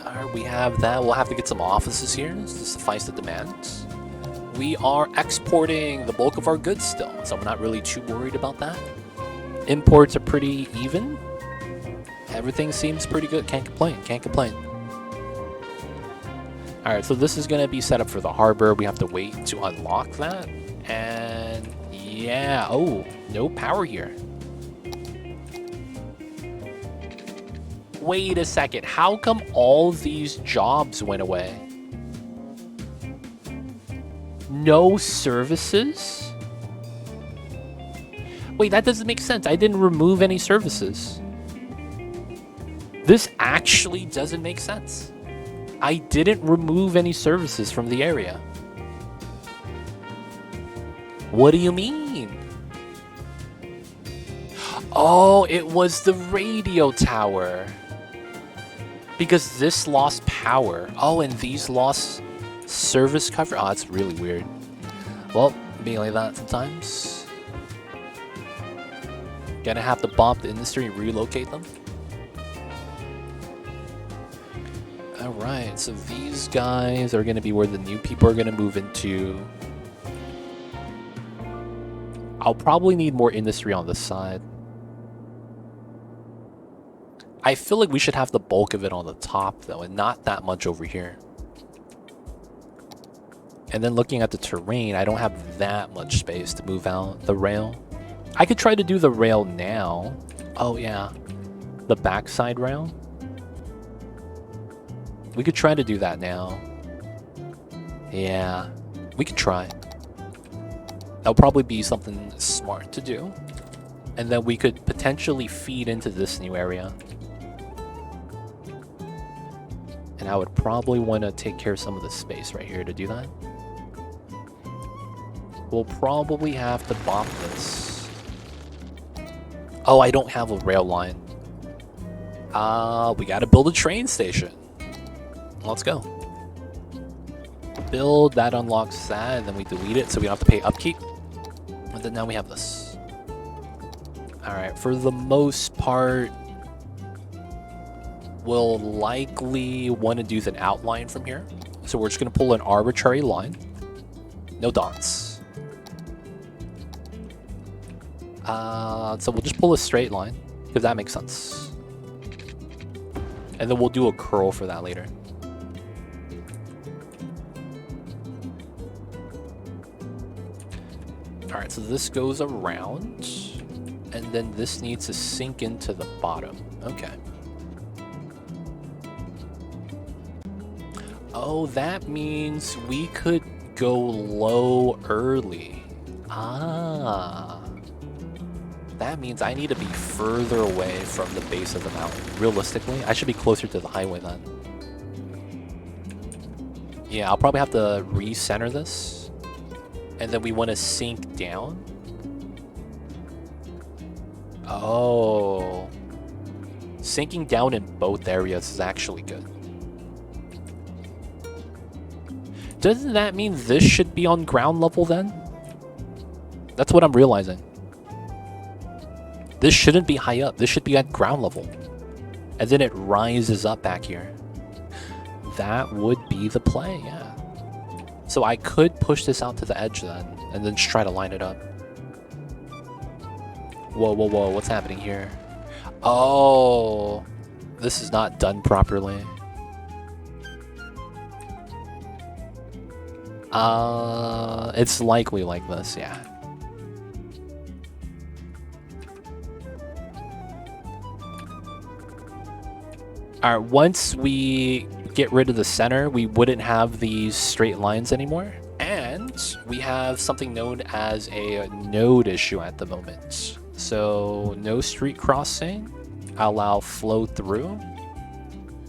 Alright, we have that. We'll have to get some offices here to suffice the demands. We are exporting the bulk of our goods still, so we're not really too worried about that. Imports are pretty even. Everything seems pretty good. Can't complain. Alright, so this is going to be set up for the harbor. We have to wait to unlock that. And yeah, oh, no power here. Wait a second, how come all these jobs went away? No services? Wait, that doesn't make sense. I didn't remove any services. This actually doesn't make sense. I didn't remove any services from the area. What do you mean? Oh, it was the radio tower. Because this lost power. Oh, and these lost service cover. Oh, that's really weird. Well, being like that sometimes. Gonna have to bomb the industry and relocate them. Alright, so these guys are going to be where the new people are going to move into. I'll probably need more industry on this side. I feel like we should have the bulk of it on the top, though, and not that much over here. And then looking at the terrain, I don't have that much space to move out the rail. I could try to do the rail now. Oh, yeah. The backside rail. We could try to do that now. Yeah, we could try. That'll probably be something smart to do. And then we could potentially feed into this new area. And I would probably want to take care of some of the space right here to do that. We'll probably have to bop this. Oh, I don't have a rail line. We gotta build a train station. Let's go. Build, that unlocks that, and then we delete it so we don't have to pay upkeep. And then now we have this. Alright, for the most part, we'll likely want to do an outline from here. So we're just going to pull an arbitrary line. No dots. So we'll just pull a straight line, if that makes sense. And then we'll do a curl for that later. Alright, so this goes around, and then this needs to sink into the bottom. Okay. Oh, that means we could go low early. Ah. That means I need to be further away from the base of the mountain. Realistically, I should be closer to the highway then. Yeah, I'll probably have to recenter this. And then we want to sink down. Oh. Sinking down in both areas is actually good. Doesn't that mean this should be on ground level then? That's what I'm realizing. This shouldn't be high up. This should be at ground level. And then it rises up back here. That would be the play, yeah. So I could push this out to the edge then, and then just try to line it up. Whoa, whoa, whoa, what's happening here? Oh, this is not done properly. It's likely like this, yeah. Alright, once we get rid of the center, we wouldn't have these straight lines anymore. And we have something known as a node issue at the moment. So, no street crossing. Allow flow through.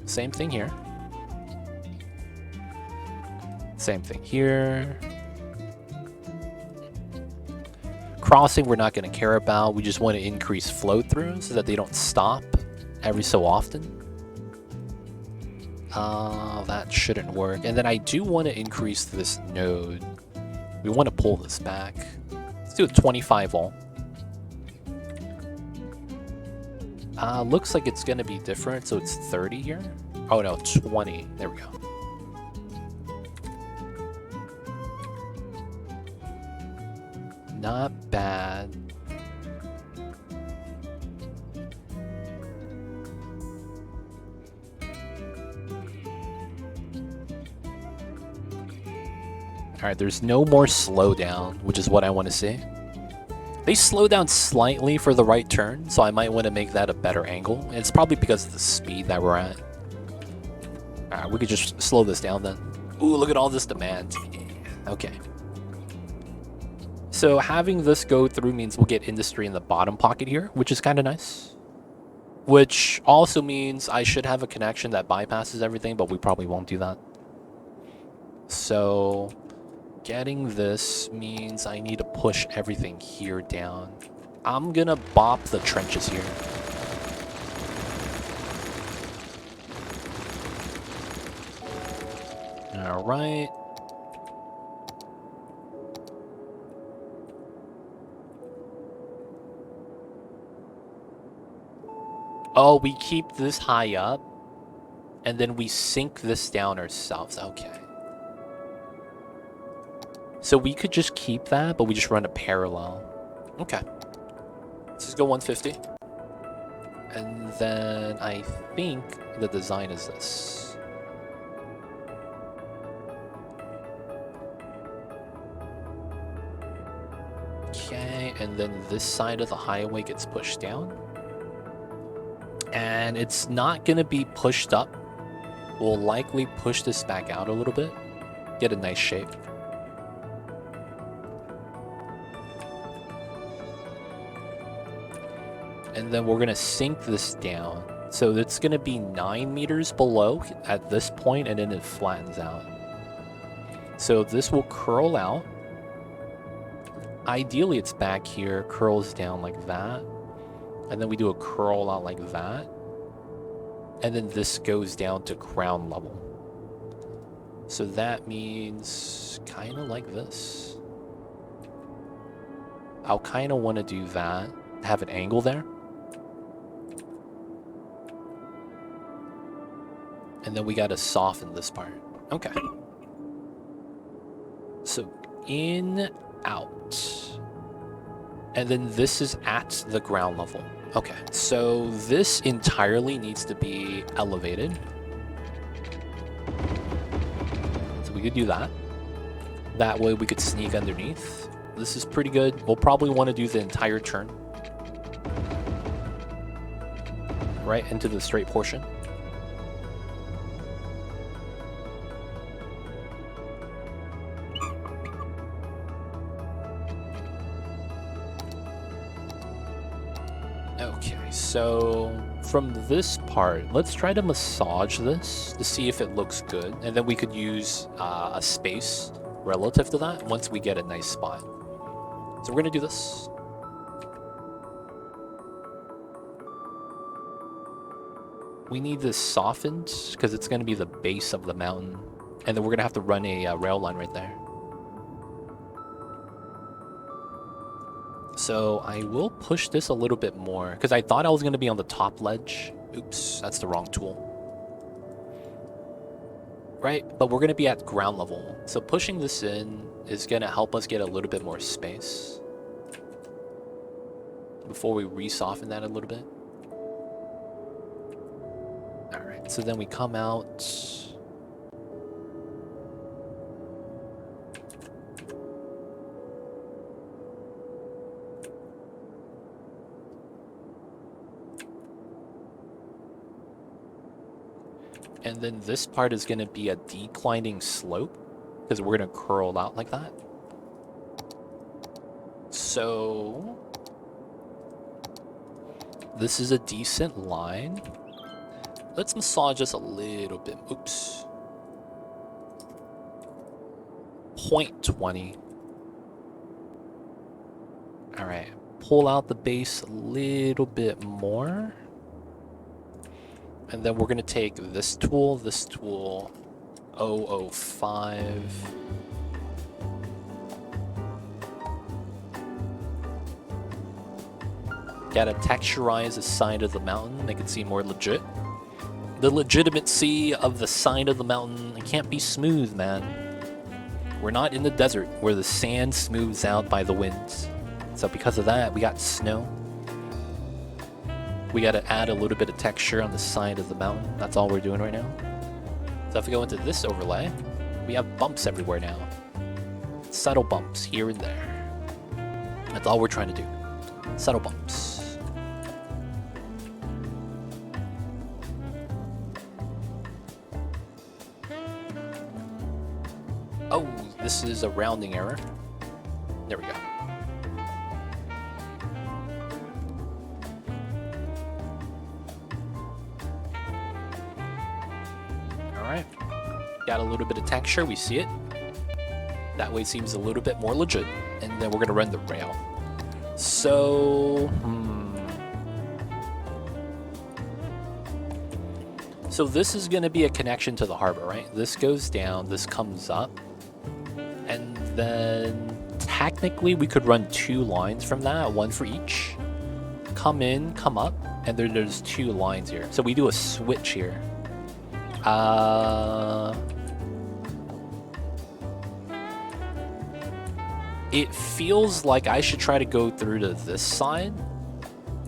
Same thing here. Same thing here. Crossing we're not going to care about. We just want to increase flow through so that they don't stop every so often. That shouldn't work. And then I do want to increase this node. We want to pull this back. Let's do a 25 volt. Looks like it's going to be different, so it's 30 here. Oh no, 20. There we go. Not bad. Alright, there's no more slowdown, which is what I want to see. They slow down slightly for the right turn, so I might want to make that a better angle. And it's probably because of the speed that we're at. Alright, we could just slow this down then. Ooh, look at all this demand. Okay. So having this go through means we'll get industry in the bottom pocket here, which is kind of nice. Which also means I should have a connection that bypasses everything, but we probably won't do that. So getting this means I need to push everything here down. I'm gonna bop the trenches here. All right. Oh, we keep this high up, and then we sink this down ourselves. Okay. So we could just keep that, but we just run a parallel. Okay. Let's just go 150. And then I think the design is this. Okay, and then this side of the highway gets pushed down. And it's not going to be pushed up. We'll likely push this back out a little bit. Get a nice shape. And then we're going to sink this down. So it's going to be 9 meters below at this point, and then it flattens out. So this will curl out. Ideally, it's back here, curls down like that. And then we do a curl out like that. And then this goes down to ground level. So that means kind of like this. I'll kind of want to do that. Have an angle there. And then we got to soften this part. Okay. So in, out. And then this is at the ground level. Okay, so this entirely needs to be elevated. So we could do that. That way we could sneak underneath. This is pretty good. We'll probably want to do the entire turn. Right into the straight portion. Okay, so from this part, let's try to massage this to see if it looks good. And then we could use a space relative to that once we get a nice spot. So we're going to do this. We need this softened because it's going to be the base of the mountain. And then we're going to have to run a rail line right there. So I will push this a little bit more because I thought I was going to be on the top ledge. Oops, that's the wrong tool. Right, but we're going to be at ground level. So pushing this in is going to help us get a little bit more space before we re-soften that a little bit. All right, so then we come out. And then this part is going to be a declining slope because we're going to curl out like that. So this is a decent line. Let's massage this a little bit. Oops. 0.20. All right. Pull out the base a little bit more. And then we're going to take this tool, 005. Gotta texturize the side of the mountain, make it seem more legit. The legitimacy of the side of the mountain, it can't be smooth, man. We're not in the desert where the sand smooths out by the winds. So because of that, we got snow. We got to add a little bit of texture on the side of the mountain. That's all we're doing right now. So if we go into this overlay, we have bumps everywhere now. Subtle bumps here and there. That's all we're trying to do. Subtle bumps. Oh, this is a rounding error. There we go. Got a little bit of texture, we see it. That way it seems a little bit more legit. And then we're gonna run the rail. So, So this is gonna be a connection to the harbor, right? This goes down, this comes up. And then technically we could run 2 lines from that, 1 for each. Come in, come up, and then there's 2 lines here. So we do a switch here. It feels like I should try to go through to this side.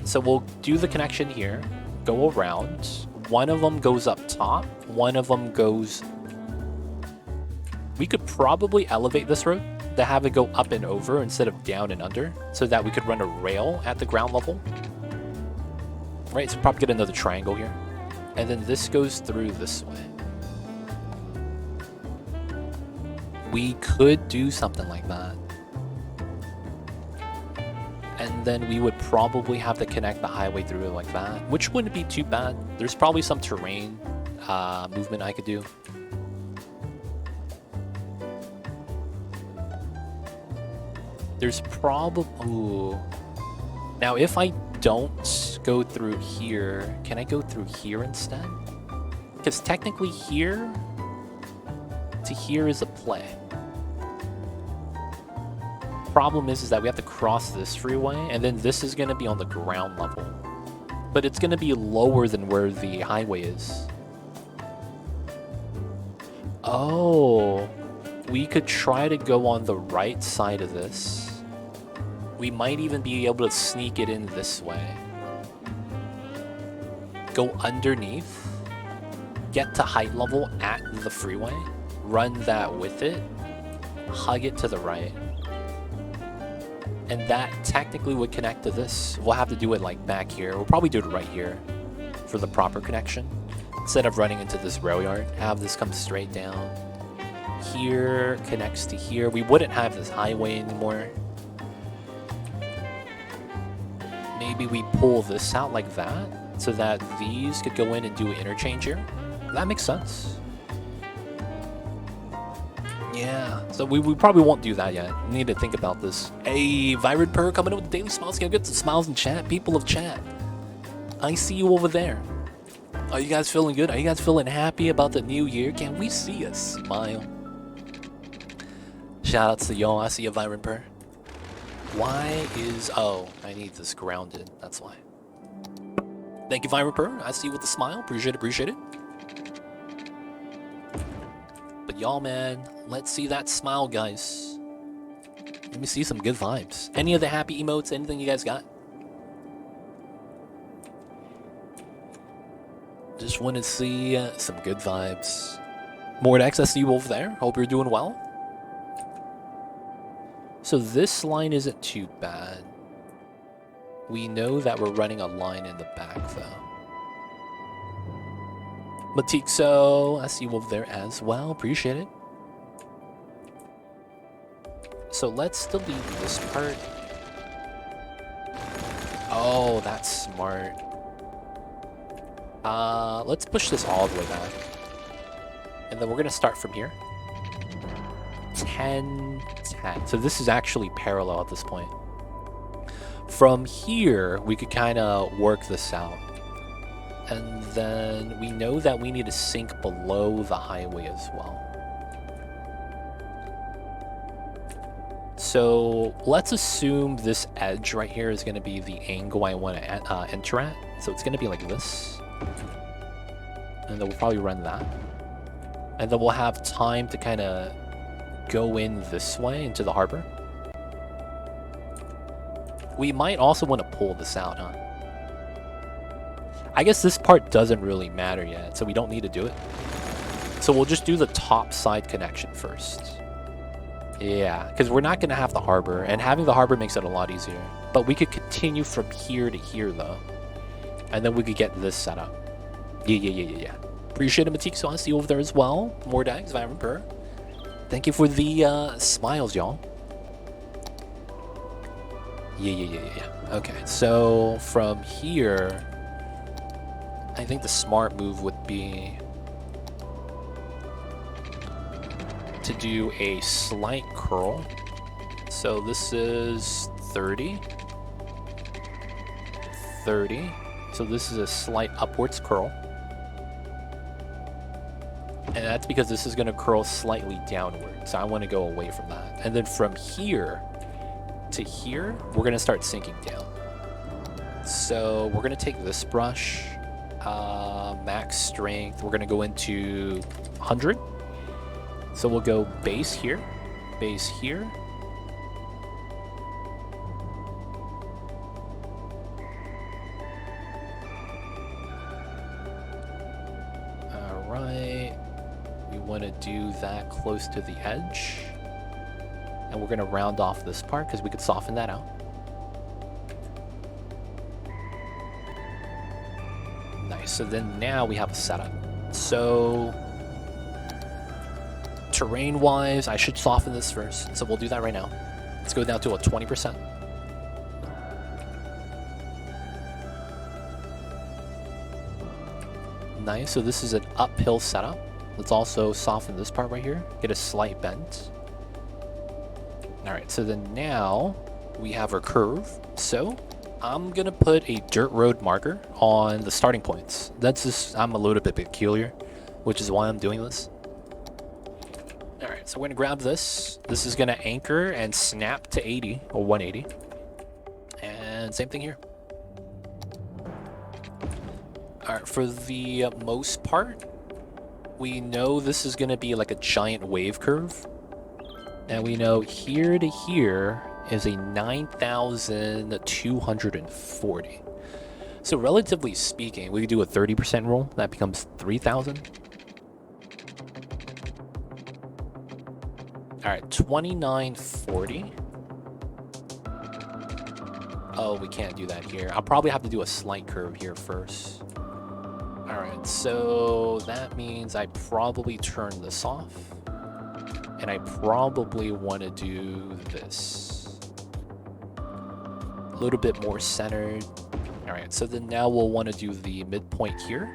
So we'll do the connection here, go around. One of them goes up top, one of them goes... We could probably elevate this road to have it go up and over instead of down and under, so that we could run a rail at the ground level. Right, so probably get another triangle here. And then this goes through this way. We could do something like that. And then we would probably have to connect the highway through it like that, which wouldn't be too bad. There's probably some terrain movement I could do. There's probably... Ooh. Now, if I don't go through here, can I go through here instead? Because technically here to here is a play. Problem is that we have to cross this freeway, and then this is going to be on the ground level. But it's going to be lower than where the highway is. Oh, we could try to go on the right side of this. We might even be able to sneak it in this way. Go underneath, get to height level at the freeway, run that with it, hug it to the right. And that technically would connect to this. We'll have to do it like back here. We'll probably do it right here for the proper connection. Instead of running into this rail yard, have this come straight down. Here connects to here. We wouldn't have this highway anymore. Maybe we pull this out like that so that these could go in and do an interchange here. That makes sense. Yeah, so we probably won't do that yet. We need to think about this. Hey, Virid Purr coming in with the daily smiles. Can I get some smiles in chat? People of chat, I see you over there. Are you guys feeling good? Are you guys feeling happy about the new year? Can we see a smile? Shout outs to y'all. I see you, Virid Purr. Why is... Oh, I need this grounded. That's why. Thank you, Virid Purr. I see you with a smile. Appreciate it, appreciate it. But y'all, man, let's see that smile, guys. Let me see some good vibes. Any of the happy emotes? Anything you guys got? Just want to see some good vibes. Mordex, I see you over there. Hope you're doing well. So this line isn't too bad. We know that we're running a line in the back, though. Matixo, I see you over there as well. Appreciate it. So let's delete this part. Oh, that's smart. Let's push this all the way back. And then we're going to start from here. 10, 10. So this is actually parallel at this point. From here, we could kind of work this out. And then we know that we need to sink below the highway as well. So let's assume this edge right here is going to be the angle I want to enter at. So it's going to be like this. And then we'll probably run that. And then we'll have time to kind of go in this way into the harbor. We might also want to pull this out, huh? I guess this part doesn't really matter yet, so we don't need to do it. So we'll just do the top side connection first. Yeah, because we're not going to have the harbor, and having the harbor makes it a lot easier. But we could continue from here to here, though. And then we could get this set up. Yeah. Appreciate it, Matique. So I see you over there as well. More dags, Virid Purr. Thank you for the smiles, y'all. Yeah. Okay, so from here, I think the smart move would be to do a slight curl. So this is 30. 30. So this is a slight upwards curl. And that's because this is going to curl slightly downward. So I want to go away from that. And then from here to here, we're going to start sinking down. So we're going to take this brush, max strength. We're going to go into 100. So we'll go base here, base here. All right. We want to do that close to the edge. And we're going to round off this part because we could soften that out. Nice. So then now we have a setup. So terrain-wise, I should soften this first. So we'll do that right now. Let's go down to a 20%. nice. So this is an uphill setup. Let's also soften this part right here. Get a slight bend. Alright, so then now we have our curve. So I'm gonna put a dirt road marker on the starting points. That's just, I'm a little bit peculiar, which is why I'm doing this. Alright, so we're gonna grab this. This is gonna anchor and snap to 80 or 180. And same thing here. Alright, for the most part, we know this is gonna be like a giant wave curve. And we know here to here is a 9,240. So relatively speaking, we could do a 30% roll. That becomes 3,000. Alright, 2940. Oh, we can't do that here. I'll probably have to do a slight curve here first. Alright, so that means I probably turn this off. And I probably want to do this. A little bit more centered. Alright, so then now we'll want to do the midpoint here.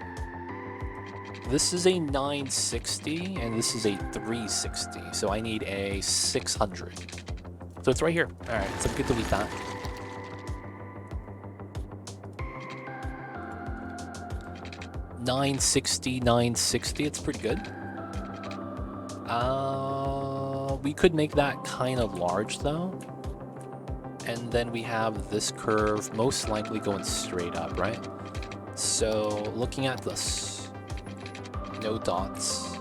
This is a 960 and this is a 360. So I need a 600. So it's right here. Alright, so we can delete that. $960, it's pretty good. We could make that kind of large though. And then we have this curve most likely going straight up, right? So looking at this, no dots.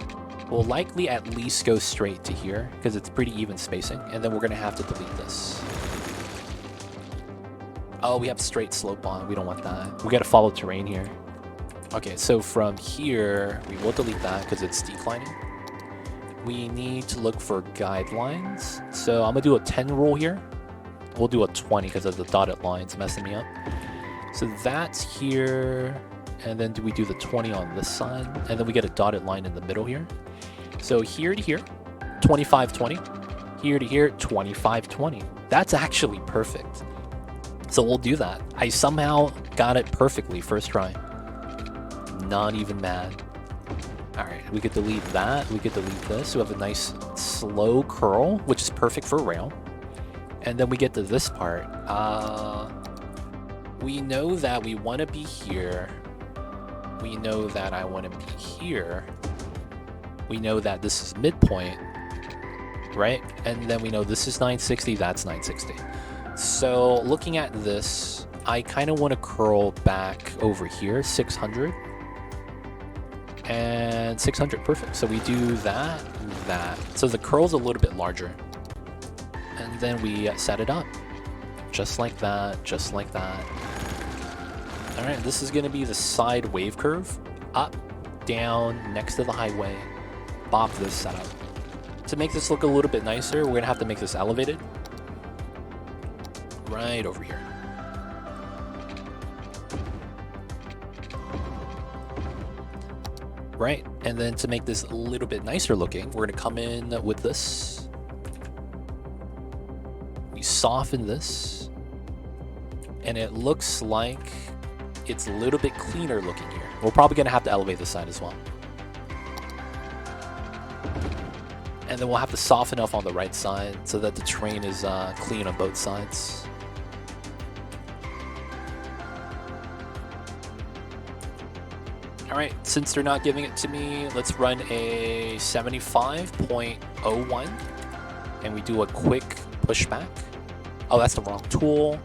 We'll likely at least go straight to here because it's pretty even spacing. And then we're gonna have to delete this. Oh, we have straight slope on. We don't want that. We gotta follow terrain here. Okay, so from here, we will delete that because it's declining. We need to look for guidelines. So I'm gonna do a 10 roll here. We'll do a 20 because of the dotted lines messing me up. So that's here. And then do we do the 20 on this side? And then we get a dotted line in the middle here. So here to here, 2520. Here to here, 2520. That's actually perfect. So we'll do that. I somehow got it perfectly first try. Not even mad. Alright, we could delete that. We could delete this. We have a nice slow curl, which is perfect for rail. And then we get to this part. We know that we want to be here. We know that I want to be here. We know that this is midpoint, right? And then we know this is 960, that's 960. So looking at this, I kind of want to curl back over here, 600. And 600, perfect. So we do that, that. So the curl's a little bit larger. And then we set it up. Just like that, just like that. Alright, this is going to be the side wave curve. Up, down, next to the highway. Bop this setup. To make this look a little bit nicer, we're going to have to make this elevated. Right over here. Right, and then to make this a little bit nicer looking, we're going to come in with this. We soften this. And it looks like it's a little bit cleaner looking here. We're probably going to have to elevate this side as well. And then we'll have to soften up on the right side so that the terrain is clean on both sides. Alright, since they're not giving it to me, let's run a 75.01 and we do a quick pushback. Oh, that's the wrong tool.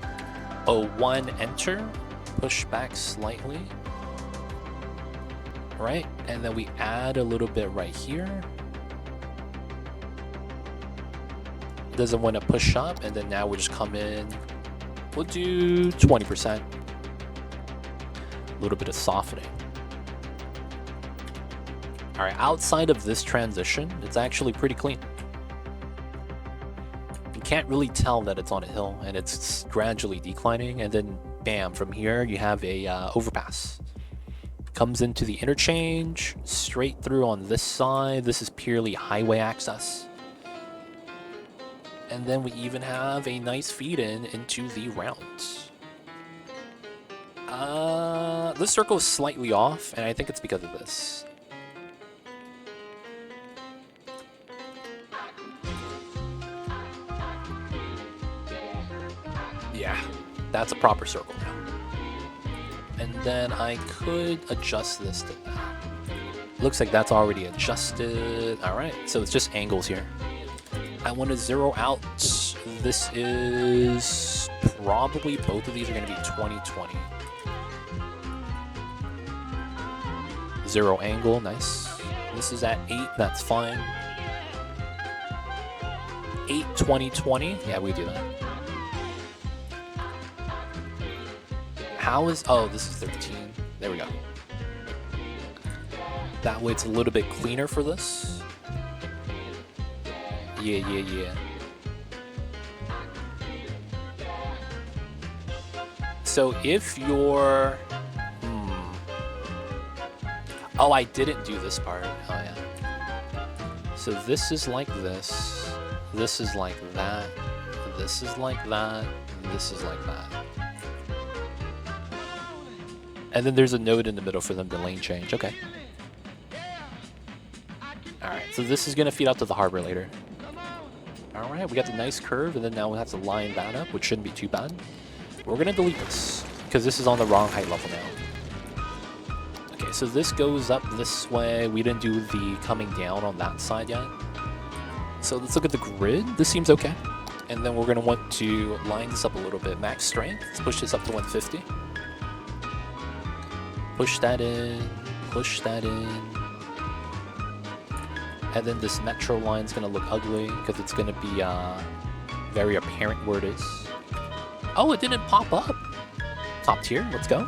01, enter, push back slightly. Right, and then we add a little bit right here. Doesn't want to push up, and then now we just come in. We'll do 20%. A little bit of softening. Alright, outside of this transition, it's actually pretty clean. You can't really tell that it's on a hill, and it's gradually declining, and then bam, from here you have a overpass. Comes into the interchange, straight through on this side. This is purely highway access. And then we even have a nice feed-in into the rounds. This circle is slightly off, and I think it's because of this. Yeah, that's a proper circle now. And then I could adjust this to that. Looks like that's already adjusted. All right, so it's just angles here. I want to zero out. This is probably, both of these are going to be 20/20. Zero angle, nice. This is at 8, that's fine. 8, 20/20. Yeah, we do that. How is, oh, this is 13. There we go. That way it's a little bit cleaner for this. Yeah. So if you're... Oh, I didn't do this part. Oh, yeah. So this is like this. This is like that. This is like that. This is like that. And then there's a node in the middle for them to lane change. Okay. Alright, so this is going to feed out to the harbor later. Alright, we got the nice curve, and then now we'll have to line that up, which shouldn't be too bad. We're going to delete this, because this is on the wrong height level now. Okay, so this goes up this way. We didn't do the coming down on that side yet. So let's look at the grid. This seems okay. And then we're going to want to line this up a little bit. Max strength. Let's push this up to 150. Push that in. Push that in. And then this metro line is going to look ugly because it's going to be very apparent where it is. Oh, it didn't pop up. Top tier. Let's go.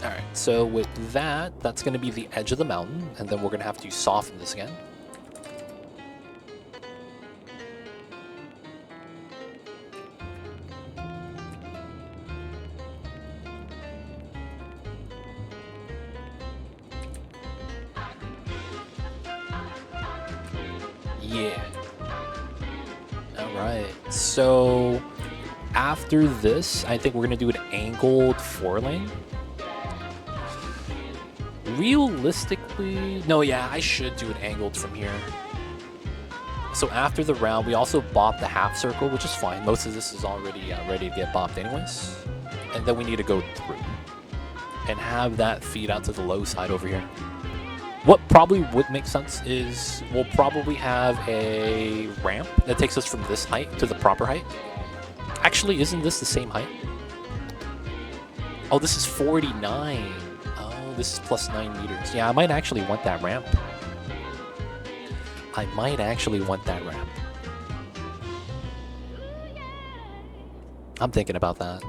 Alright, so with that, that's going to be the edge of the mountain. And then we're going to have to soften this again. Yeah. Alright, so after this, I think we're going to do an angled 4-lane. Realistically, no, yeah, I should do an angled from here. So after the round, we also bopped the half circle, which is fine. Most of this is already ready to get bopped anyways. And then we need to go through and have that feed out to the low side over here. What probably would make sense is we'll probably have a ramp that takes us from this height to the proper height. Actually, isn't this the same height? Oh, this is 49. Oh, this is plus 9 meters. Yeah, I might actually want that ramp. I might actually want that ramp. I'm thinking about that.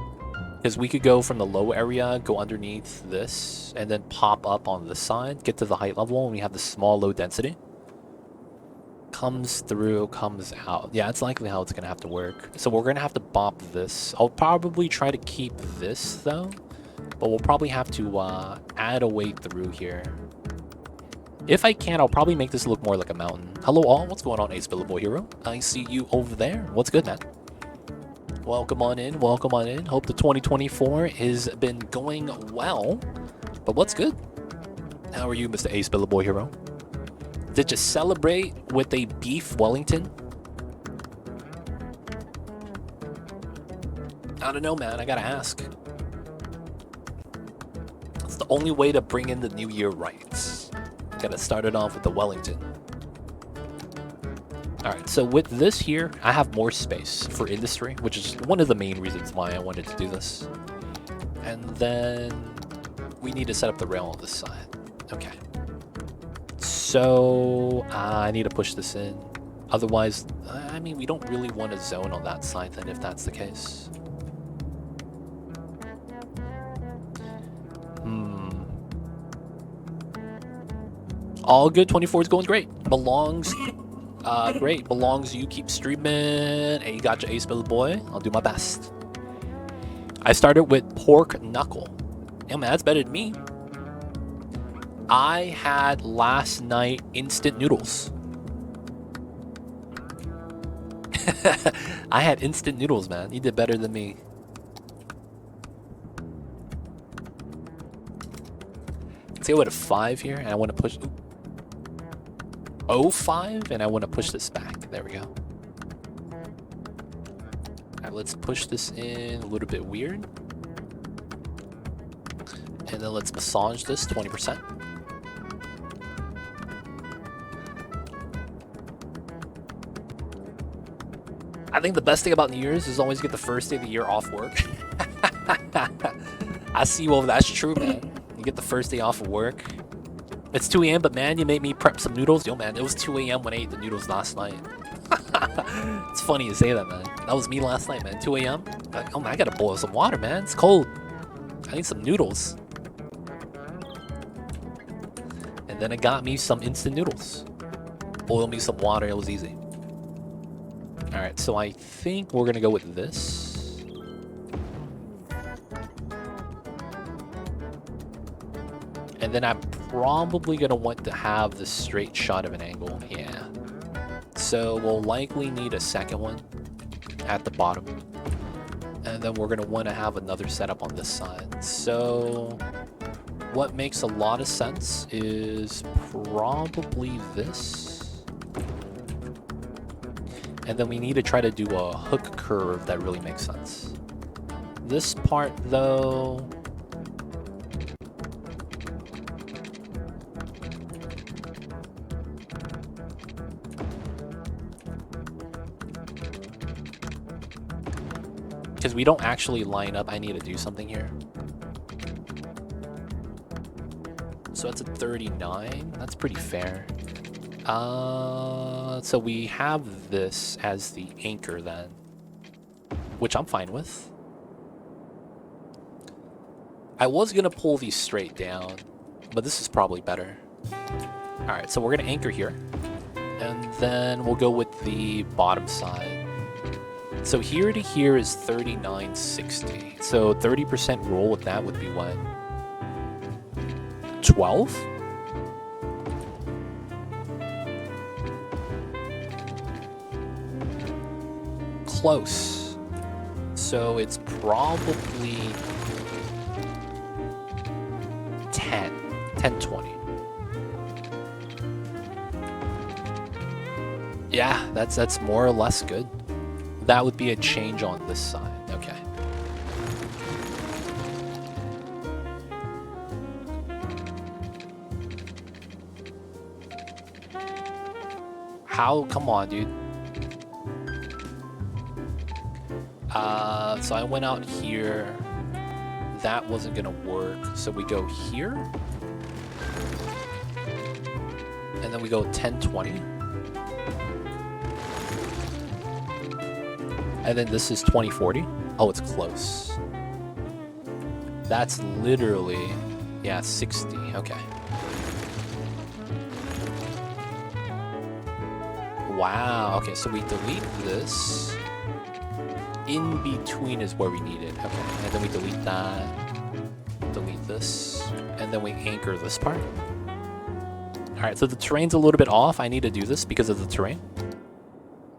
Because we could go from the low area, go underneath this, and then pop up on this side, get to the height level, and we have the small low density. Comes through, comes out. Yeah, it's likely how it's going to have to work. So we're going to have to bop this. I'll probably try to keep this, though. But we'll probably have to add a way through here. If I can, I'll probably make this look more like a mountain. Hello all, what's going on, Ace Billable Hero? I see you over there. What's good, man? Welcome on in, welcome on in. Hope the 2024 has been going well. But what's good? How are you, Mr. Ace Billable Hero? Did you celebrate with a beef Wellington? I don't know, man. I gotta ask. It's the only way to bring in the new year right. Gotta start it off with the Wellington. Alright, so with this here, I have more space for industry, which is one of the main reasons why I wanted to do this. And then we need to set up the rail on this side. Okay. So I need to push this in. Otherwise, I mean, we don't really want a zone on that side then if that's the case. All good, 24 is going great. Belongs... great. Belongs you. Keep streaming. Hey, you got your Ace Bill boy. I'll do my best. I started with pork knuckle. Yeah, man, that's better than me. I had last night instant noodles. I had instant noodles, man. You did better than me. Let's go with a 5 here, and I want to push... 0.5, and I want to push this back. There we go. Alright, let's push this in a little bit weird. And then let's massage this 20%. I think the best thing about New Year's is always get the first day of the year off work. I see, well, that's true, man. You get the first day off of work. It's 2 a.m., but man, you made me prep some noodles. Yo, man, it was 2 a.m. when I ate the noodles last night. It's funny you say that, man. That was me last night, man. 2 a.m. Oh, man, I gotta boil some water, man. It's cold. I need some noodles. And then I got me some instant noodles. Boil me some water. It was easy. Alright, so I think we're gonna go with this. And then I'm probably gonna want to have the straight shot of an angle. Yeah. So we'll likely need a second one at the bottom. And then we're gonna want to have another setup on this side. So what makes a lot of sense is probably this. And then we need to try to do a hook curve that really makes sense. This part, though... because we don't actually line up, I need to do something here. So that's a 39. That's pretty fair. So we have this as the anchor then, which I'm fine with. I was gonna pull these straight down, but this is probably better. All right, so we're gonna anchor here, and then we'll go with the bottom side. So here to here is 39.60. So 30% roll with that would be what? 12? Close. So it's probably 10, 20. Yeah, that's more or less good. That would be a change on this side. Okay. How? Come on, dude. So I went out here. That wasn't gonna work. So we go here. And then we go 10, 20. And then this is 2040. Oh, it's close. That's literally, yeah, 60. Okay. Wow. Okay, so we delete this. In between is where we need it. Okay, and then we delete that. Delete this. And then we anchor this part. Alright, so the terrain's a little bit off. I need to do this because of the terrain.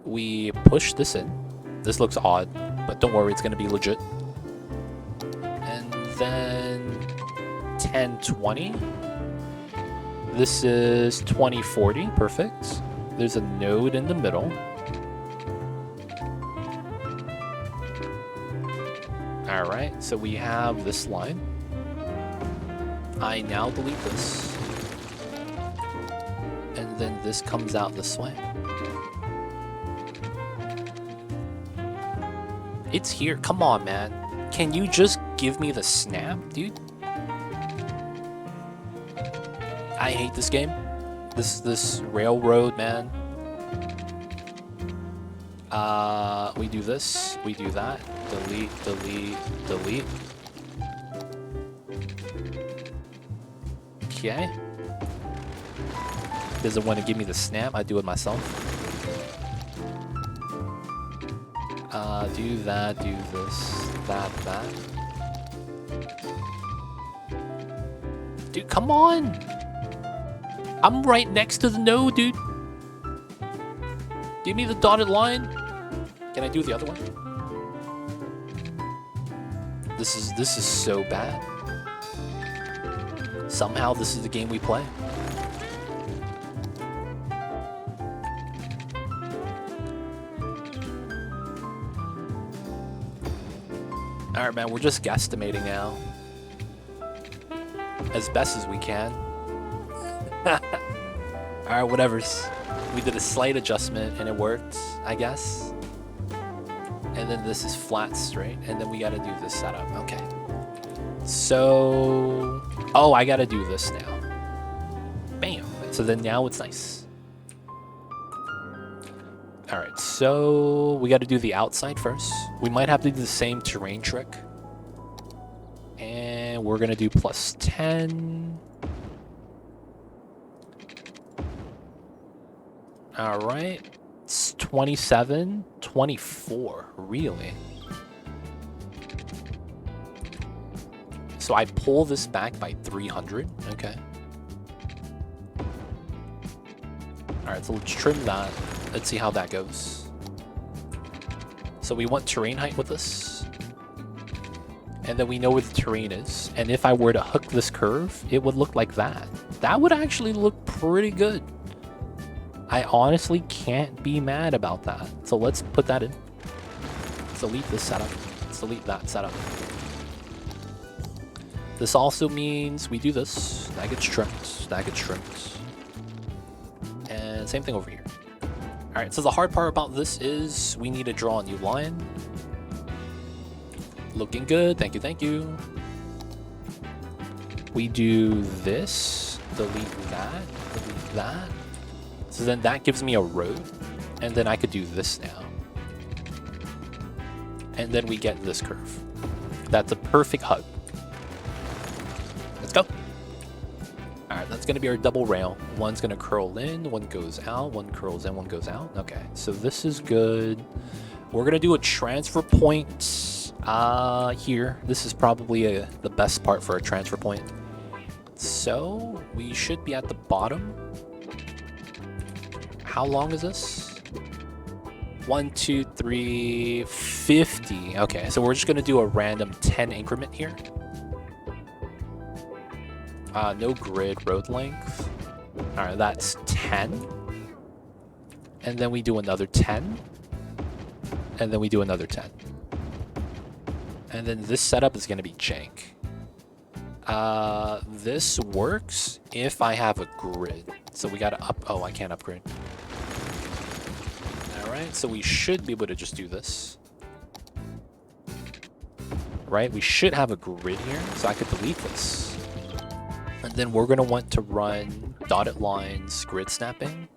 We push this in. This looks odd, but don't worry, it's going to be legit. And then 1020. This is 2040. Perfect. There's a node in the middle. Alright, so we have this line. I now delete this. And then this comes out this way. It's here. Come on, man. Can you just give me the snap, dude? I hate this game. This railroad, man. We do this. We do that. Delete, delete, delete. Okay. Doesn't want to give me the snap. I do it myself. Do that, do this, that. Dude, come on! I'm right next to the node, dude. Give me the dotted line. Can I do the other one? This is so bad. Somehow this is the game we play. Alright, man, we're just guesstimating now. As best as we can. Alright, whatevers. We did a slight adjustment and it worked, I guess. And then this is flat straight, and then we gotta do this setup. Okay. So... Oh, I gotta do this now. Bam. So then now it's nice. Alright, so we gotta do the outside first. We might have to do the same terrain trick. And we're gonna do plus 10. Alright. It's 27, 24, really? So I pull this back by 300, okay. Alright, so let's trim that. Let's see how that goes. So we want terrain height with this. And then we know where the terrain is. And if I were to hook this curve, it would look like that. That would actually look pretty good. I honestly can't be mad about that. So let's put that in. Let's delete this setup. Let's delete that setup. This also means we do this. That gets trimmed. That gets trimmed. And same thing over here. Alright, so the hard part about this is we need to draw a new line. Looking good. Thank you, thank you. We do this. Delete that. Delete that. So then that gives me a road, and then I could do this now. And then we get this curve. That's a perfect hug. Let's go. Alright, that's going to be our double rail. One's going to curl in, one goes out, one curls in, one goes out. Okay, so this is good. We're going to do a transfer point here. This is probably the best part for a transfer point. So we should be at the bottom. How long is this? 1, 2, 3, 50. Okay, so we're just gonna do a random 10 increment here. No grid road length. All right, that's 10. And then we do another 10. And then we do another 10. And then this setup is gonna be jank. This works if I have a grid. So we gotta up. Oh, I can't upgrade. Alright, so we should be able to just do this. Right? We should have a grid here, so I could delete this. And then we're gonna want to run dotted lines, grid snapping.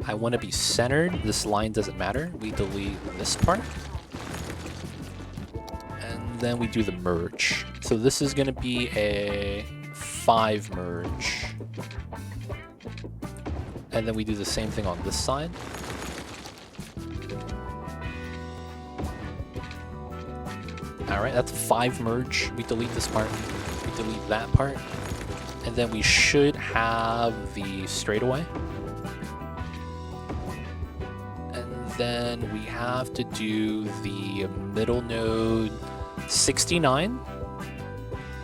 I want to be centered. This line doesn't matter. We delete this part. And then we do the merge. So this is gonna be a 5 merge. And then we do the same thing on this side. Alright, that's 5 merge. We delete this part. We delete that part. And then we should have the straightaway. And then we have to do the middle node 69,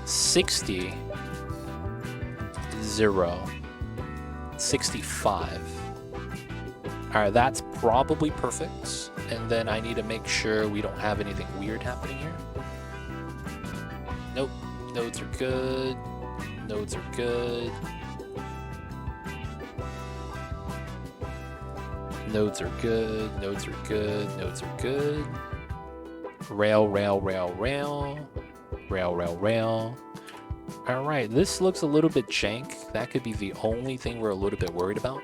60, 0. 65. Alright, that's probably perfect. And then I need to make sure we don't have anything weird happening here. Nope. Nodes are good. Nodes are good. Nodes are good. Nodes are good. Nodes are good. Rail, rail, rail, rail. Rail, rail, rail. Alright, this looks a little bit jank. That could be the only thing we're a little bit worried about.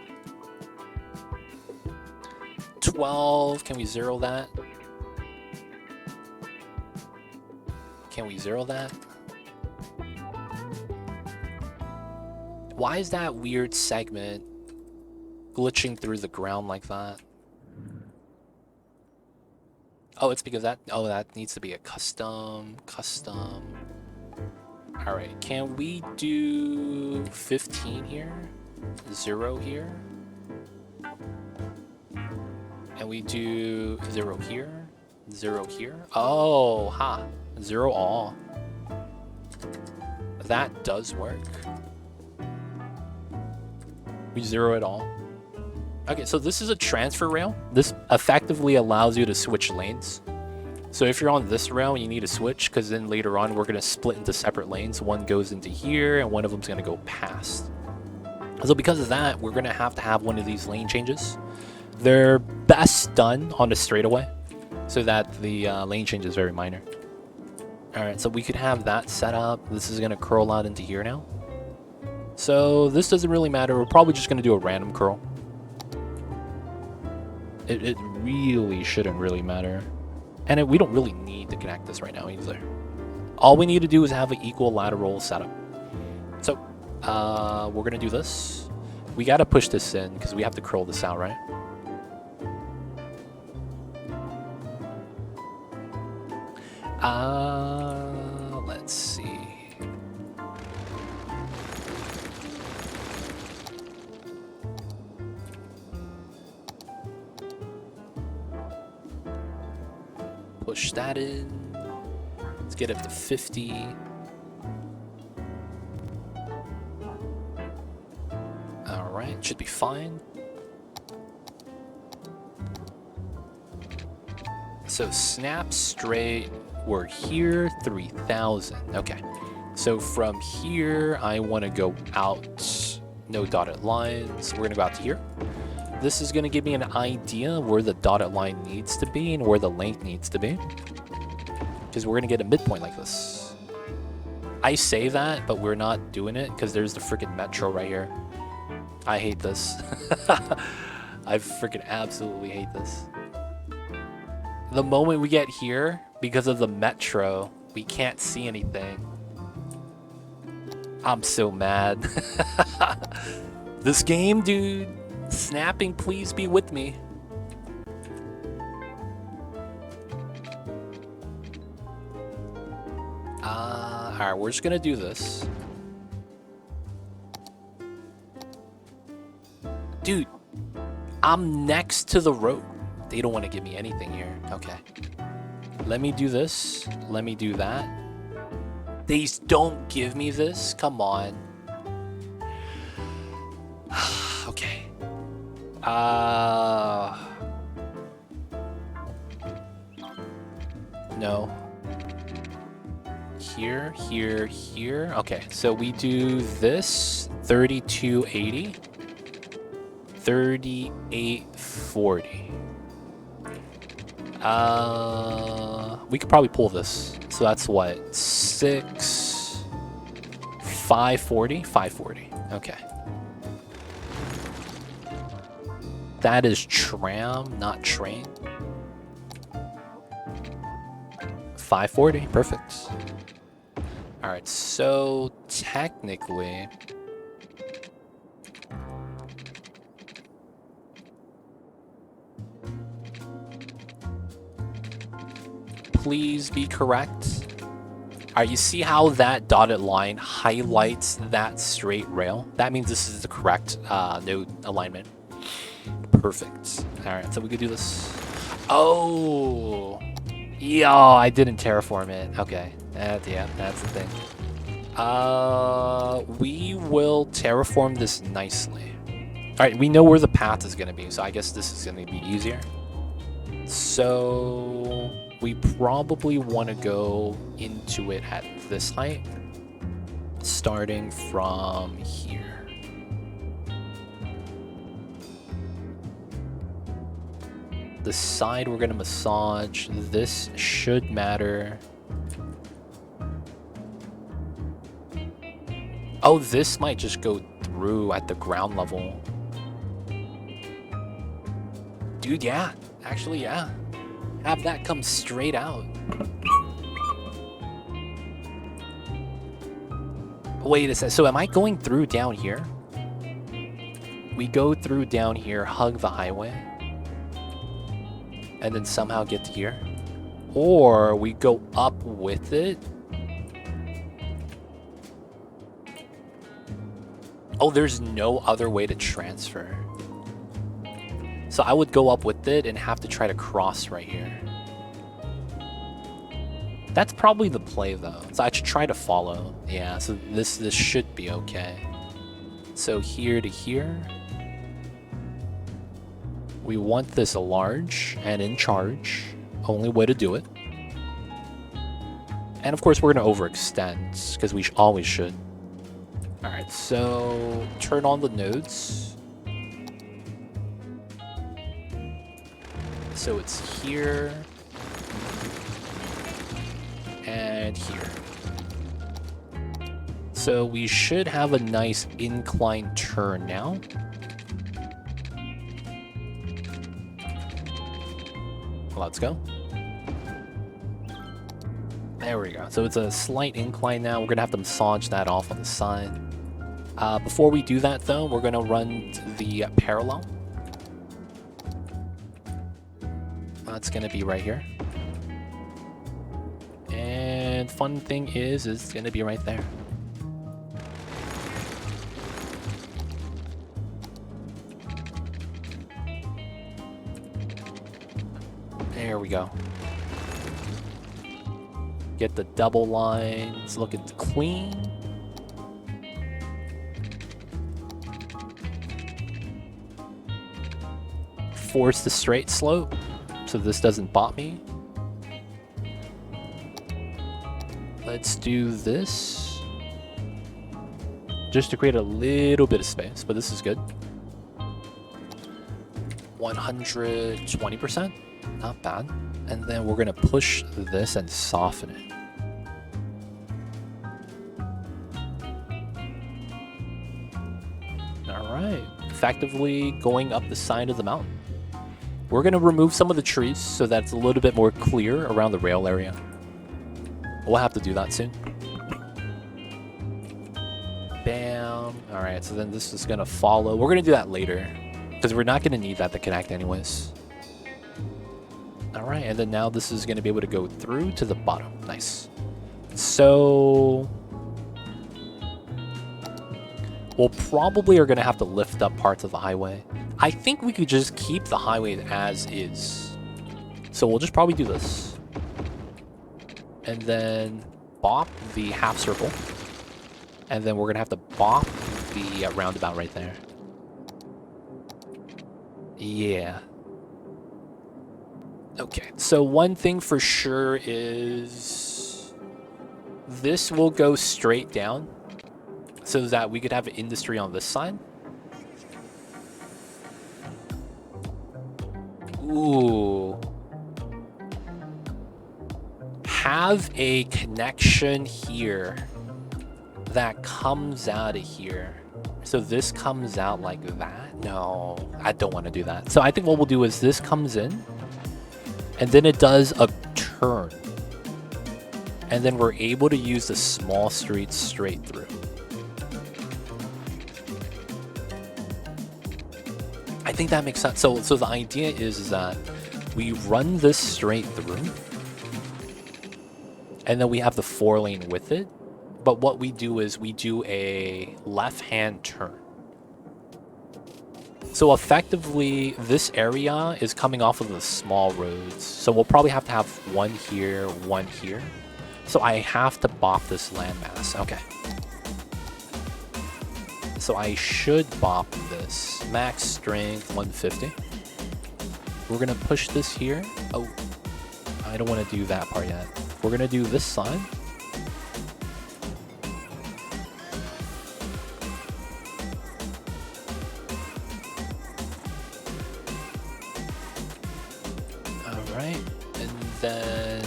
12, can we zero that? Can we zero that? Why is that weird segment glitching through the ground like that? Oh, it's because that needs to be a custom. Alright, can we do 15 here? 0 here? And we do 0 here? 0 here? Oh, ha! 0 all. that does work. We zero it all. Okay, so this is a transfer rail. This effectively allows you to switch lanes. So if you're on this rail, you need to switch, because then later on we're going to split into separate lanes. One goes into here, and one of them's going to go past. So because of that, we're going to have one of these lane changes. They're best done on the straightaway, so that the lane change is very minor. Alright, so we could have that set up. This is going to curl out into here now. So this doesn't really matter. We're probably just going to do a random curl. It really shouldn't really matter. And we don't really need to connect this right now either. All we need to do is have an equal lateral setup. So we're going to do this. We got to push this in because we have to curl this out, right? Let's see. Push that in. Let's get it to 50. Alright, should be fine. So snap straight, we're here, 3,000. Okay, so from here, I want to go out, no dotted lines. We're going to go out to here. This is going to give me an idea where the dotted line needs to be and where the length needs to be. Because we're going to get a midpoint like this. I say that, but we're not doing it because there's the freaking metro right here. I hate this. I freaking absolutely hate this. The moment we get here, because of the metro, we can't see anything. I'm so mad. This game, dude. Snapping, please be with me. Alright, we're just gonna do this. Dude, I'm next to the road. They don't want to give me anything here. Okay. Let me do this. Let me do that. They don't give me this. Come on. Okay. No. Here, here, here. Okay, so we do this 3280, 3840. We could probably pull this. So that's what? 540? 540. Okay. That is tram, not train. 540. Perfect. Alright, so technically... Please be correct. Alright, you see how that dotted line highlights that straight rail? That means this is the correct node alignment. Perfect. Alright, so we could do this. Oh! Yo, I didn't terraform it. Okay. Yeah, that's the thing. We will terraform this nicely. Alright, we know where the path is going to be, so I guess this is going to be easier. So... we probably want to go into it at this height, starting from here. The side we're going to massage, this should matter. Oh, this might just go through at the ground level. Dude, yeah. Actually, yeah. Have that come straight out. Wait a sec. So am I going through down here? We go through down here, hug the highway, and then somehow get to here? Or we go up with it? Oh, there's no other way to transfer. So I would go up with it and have to try to cross right here. That's probably the play though. So I should try to follow. Yeah, so this should be okay. So here to here. We want this large and in charge. Only way to do it. And of course we're gonna overextend, because we always should. Alright, so turn on the nodes. So it's here. And here. So we should have a nice incline turn now. Let's go. There we go. So it's a slight incline now. We're going to have to massage that off on the side. Before we do that, though, we're going to run the parallel. That's going to be right here. And fun thing is it's going to be right there. There we go. Get the double lines looking clean. Force the straight slope so this doesn't bot me. Let's do this. Just to create a little bit of space, but this is good. 120%. Not bad. And then we're going to push this and soften it. Alright. Effectively going up the side of the mountain. We're going to remove some of the trees so that it's a little bit more clear around the rail area. We'll have to do that soon. Bam. Alright, so then this is going to follow. We're going to do that later, because we're not going to need that to connect anyways. Alright, and then now this is going to be able to go through to the bottom. Nice. So we'll probably are going to have to lift up parts of the highway. I think we could just keep the highway as is. So we'll just probably do this. And then bop the half circle. And then we're going to have to bop the roundabout right there. Yeah. Okay, so one thing for sure is this will go straight down so that we could have industry on this side. Ooh. Have a connection here that comes out of here. So this comes out like that. No, I don't want to do that. So I think what we'll do is this comes in. And then it does a turn. And then we're able to use the small streets straight through. I think that makes sense. So the idea is that we run this straight through. And then we have the 4-lane with it. But what we do is we do a left-hand turn. So effectively, this area is coming off of the small roads. So we'll probably have to have one here, one here. So I have to bop this landmass. Okay. So I should bop this. Max strength 150. We're going to push this here. Oh, I don't want to do that part yet. We're going to do this side. Then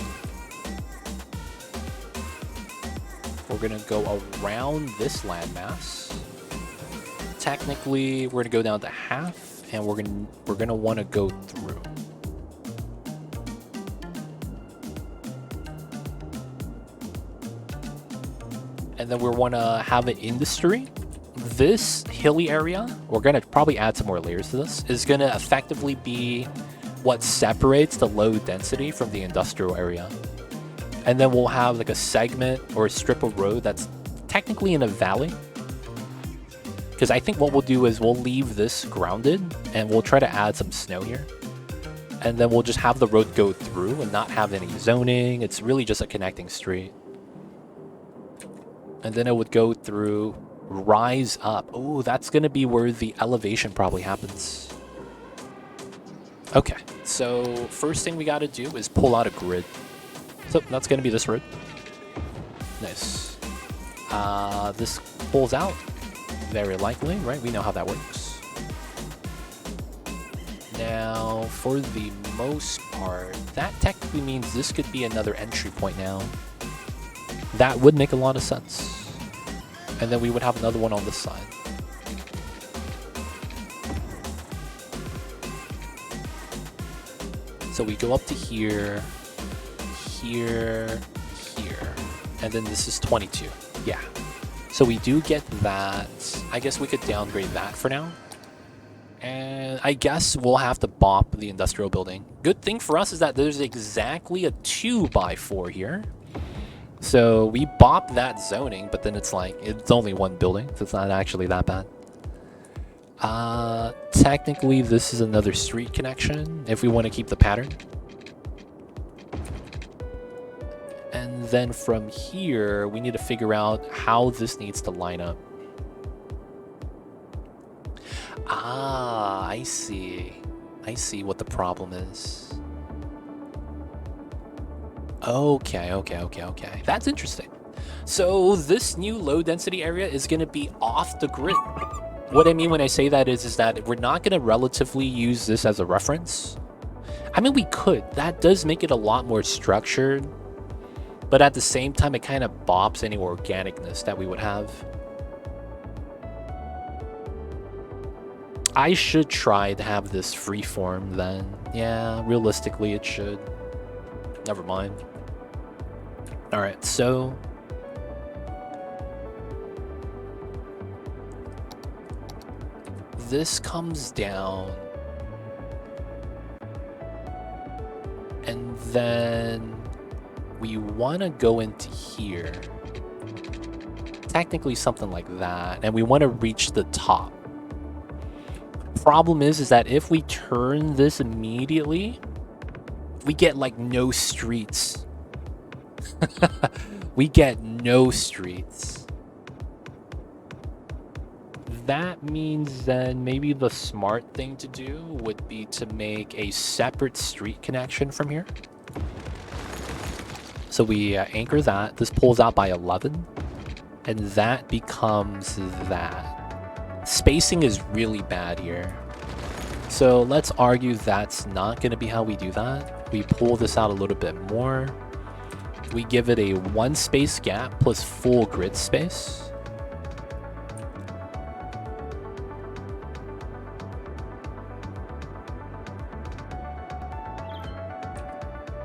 we're gonna go around this landmass. Technically, we're gonna go down to half, and we're gonna want to go through. And then we want to have an industry. This hilly area, we're gonna probably add some more layers to this, is gonna effectively be what separates the low density from the industrial area. And then we'll have like a segment or a strip of road that's technically in a valley. Because I think what we'll do is we'll leave this grounded and we'll try to add some snow here. And then we'll just have the road go through and not have any zoning. It's really just a connecting street. And then it would go through, rise up. Oh, that's going to be where the elevation probably happens. Okay, so first thing we got to do is pull out a grid. So that's going to be this road. Nice. This pulls out. Very likely, right? We know how that works. Now, for the most part, that technically means this could be another entry point now. That would make a lot of sense. And then we would have another one on this side. So we go up to here, here, here. And then this is 22. Yeah. So we do get that. I guess we could downgrade that for now. And I guess we'll have to bop the industrial building. Good thing for us is that there's exactly a 2x4 here. So we bop that zoning, but then it's like, it's only one building, so it's not actually that bad. Technically, this is another street connection, if we want to keep the pattern. And then from here, we need to figure out how this needs to line up. Ah, I see. I see what the problem is. Okay. That's interesting. So this new low density area is going to be off the grid. What I mean when I say that is that we're not going to relatively use this as a reference. I mean, we could. That does make it a lot more structured. But at the same time, it kind of bops any organicness that we would have. I should try to have this freeform then. Yeah, realistically it should. Never mind. Alright, so this comes down. And then we want to go into here. Technically something like that. And we want to reach the top. Problem is that if we turn this immediately, we get like no streets. We get no streets. That means then maybe the smart thing to do would be to make a separate street connection from here. So we anchor that. This pulls out by 11. And that becomes that. Spacing is really bad here. So let's argue that's not going to be how we do that. We pull this out a little bit more. We give it a 1 space gap plus full grid space.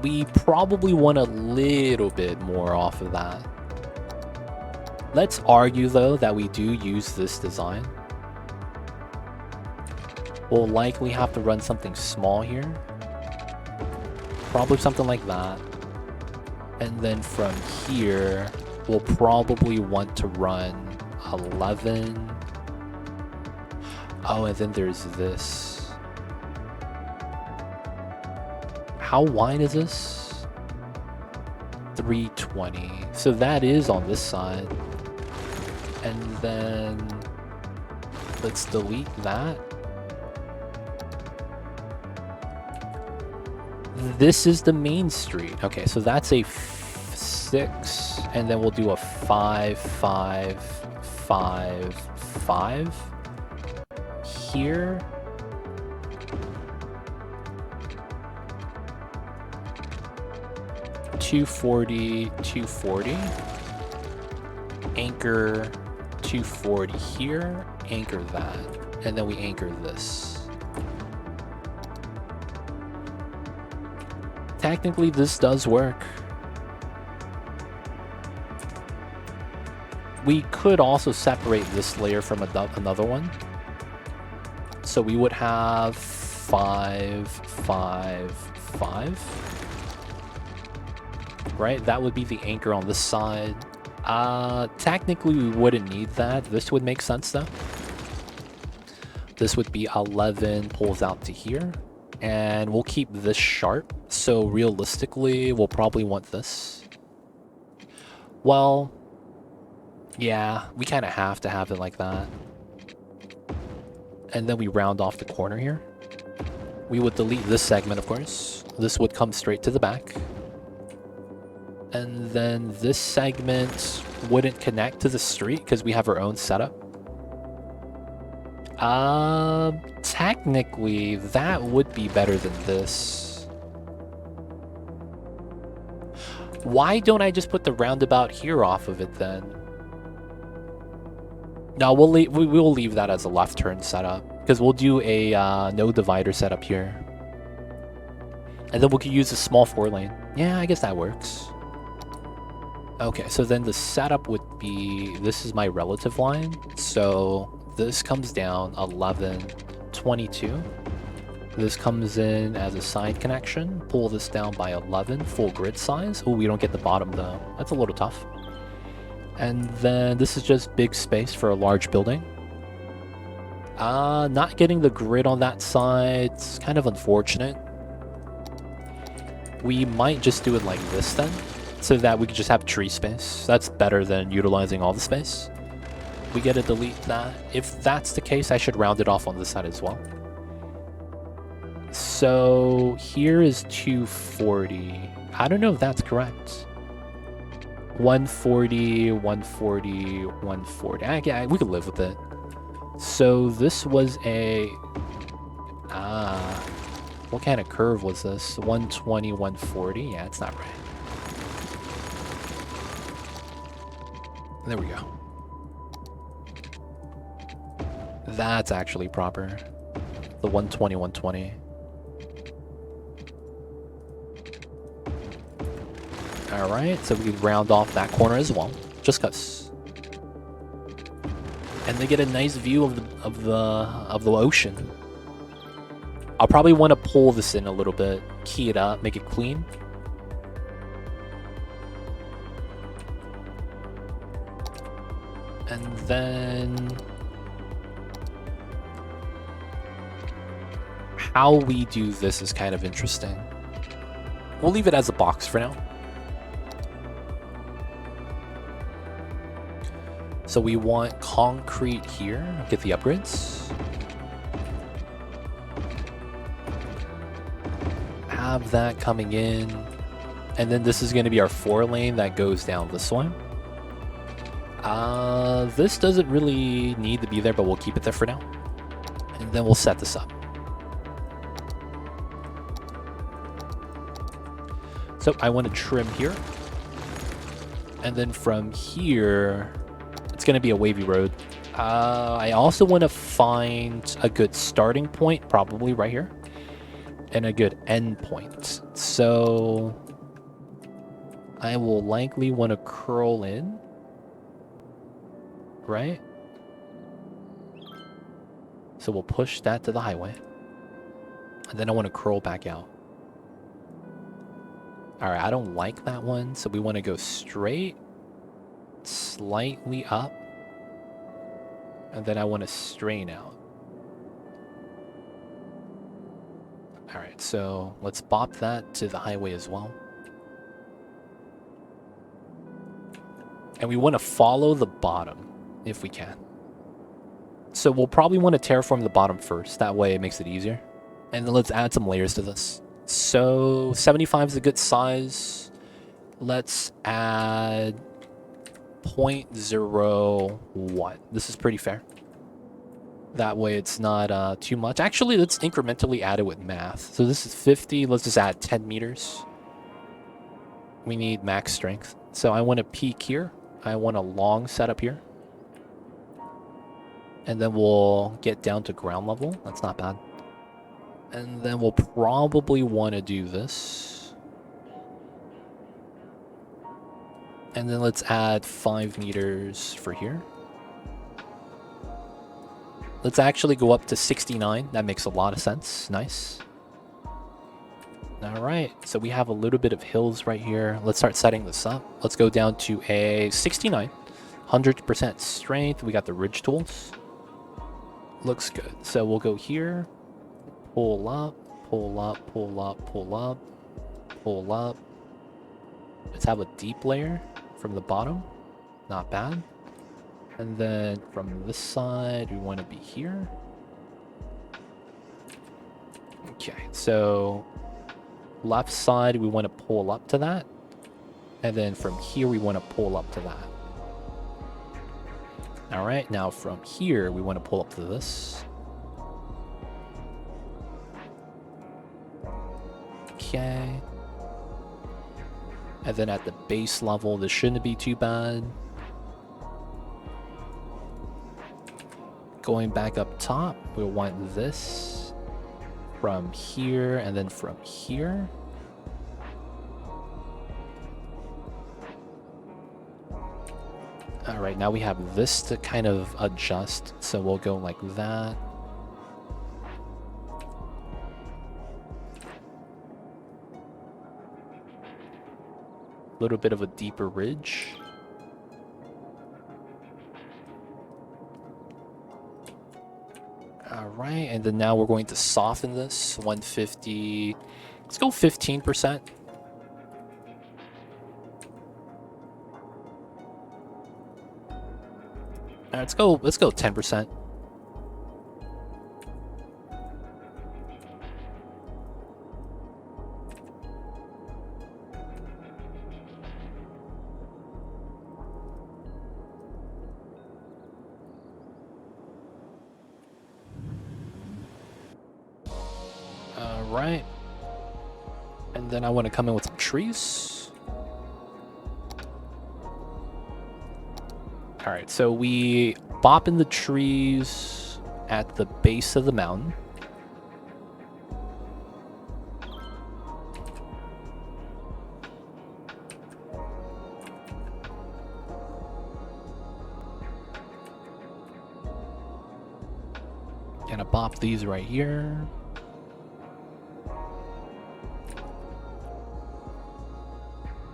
We probably want a little bit more off of that. Let's argue though that we do use this design. We'll likely have to run something small here. Probably something like that. And then from here, we'll probably want to run 11. Oh, and then there's this. How wide is this? 320. So that is on this side. And then let's delete that. This is the main street. Okay, so that's a 6, and then we'll do a 5, 5, 5, 5 here. $240, $240. Anchor 240 here. Anchor that, and then we anchor this. Technically, this does work. We could also separate this layer from another one. So we would have 5, 5, 5. Right? That would be the anchor on this side. Technically, we wouldn't need that. This would make sense, though. This would be 11, pulls out to here. And we'll keep this sharp. So realistically, we'll probably want this. Well, yeah, we kind of have to have it like that. And then we round off the corner here. We would delete this segment, of course. This would come straight to the back. And then this segment wouldn't connect to the street because we have our own setup. Technically, that would be better than this. Why don't I just put the roundabout here off of it then? No, we'll leave that as a left turn setup because we'll do a no divider setup here. And then we could use a small 4-lane. Yeah, I guess that works. Okay, so then the setup would be, this is my relative line. So this comes down 11, 22. This comes in as a side connection. Pull this down by 11, full grid size. Oh, we don't get the bottom though. That's a little tough. And then this is just big space for a large building. Not getting the grid on that side. It's kind of unfortunate. We might just do it like this then, so that we could just have tree space. That's better than utilizing all the space. We get to delete that. If that's the case, I should round it off on this side as well. So here is 240. I don't know if that's correct. 140, 140, 140. We could live with it. So this was a... what kind of curve was this? 120, 140? Yeah, it's not right. There we go. That's actually proper. The 120, 120. Alright, so we can round off that corner as well. Just cause. And they get a nice view of the ocean. I'll probably want to pull this in a little bit, key it up, make it clean. And then how we do this is kind of interesting. We'll leave it as a box for now. So we want concrete here, get the upgrades. Have that coming in. And then this is going to be our 4-lane that goes down this one. This doesn't really need to be there, but we'll keep it there for now. And then we'll set this up. So I want to trim here. And then from here, it's going to be a wavy road. I also want to find a good starting point, probably right here. And a good end point. So I will likely want to curl in. Right? So we'll push that to the highway. And then I want to curl back out. Alright, I don't like that one. So we want to go straight, slightly up. And then I want to strain out. Alright, so let's bop that to the highway as well. And we want to follow the bottom, if we can. So we'll probably want to terraform the bottom first. That way it makes it easier. And then let's add some layers to this. So 75 is a good size. Let's add 0.01. This is pretty fair. That way it's not too much. Actually, let's incrementally add it with math. So this is 50. Let's just add 10 meters. We need max strength. So I want to peak here. I want a long setup here. And then we'll get down to ground level. That's not bad. And then we'll probably want to do this. And then let's add 5 meters for here. Let's actually go up to 69. That makes a lot of sense. Nice. All right. So we have a little bit of hills right here. Let's start setting this up. Let's go down to a 69. 100% strength. We got the ridge tools. Looks good. So we'll go here. Pull up. pull up, pull up, pull up, pull up. Let's have a deep layer from the bottom. Not bad. And then from this side, we want to be here. Okay, so left side, we want to pull up to that. And then from here, we want to pull up to that. All right, now from here, we want to pull up to this. Okay. And then at the base level, this shouldn't be too bad. Going back up top, we'll want this from here and then from here. All right, now we have this to kind of adjust, so we'll go like that. A little bit of a deeper ridge. All right, and then now we're going to soften this 150. Let's go 15%. All right, let's go 10%. All right. And then I want to come in with some trees. All right, so we bop in the trees at the base of the mountain. Gonna bop these right here.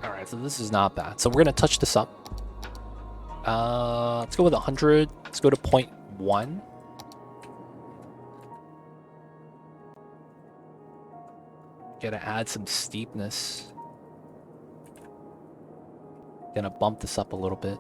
All right, so this is not bad. So we're gonna touch this up. Let's go with 100. Let's go to 0.1. Gotta add some steepness. Gonna bump this up a little bit.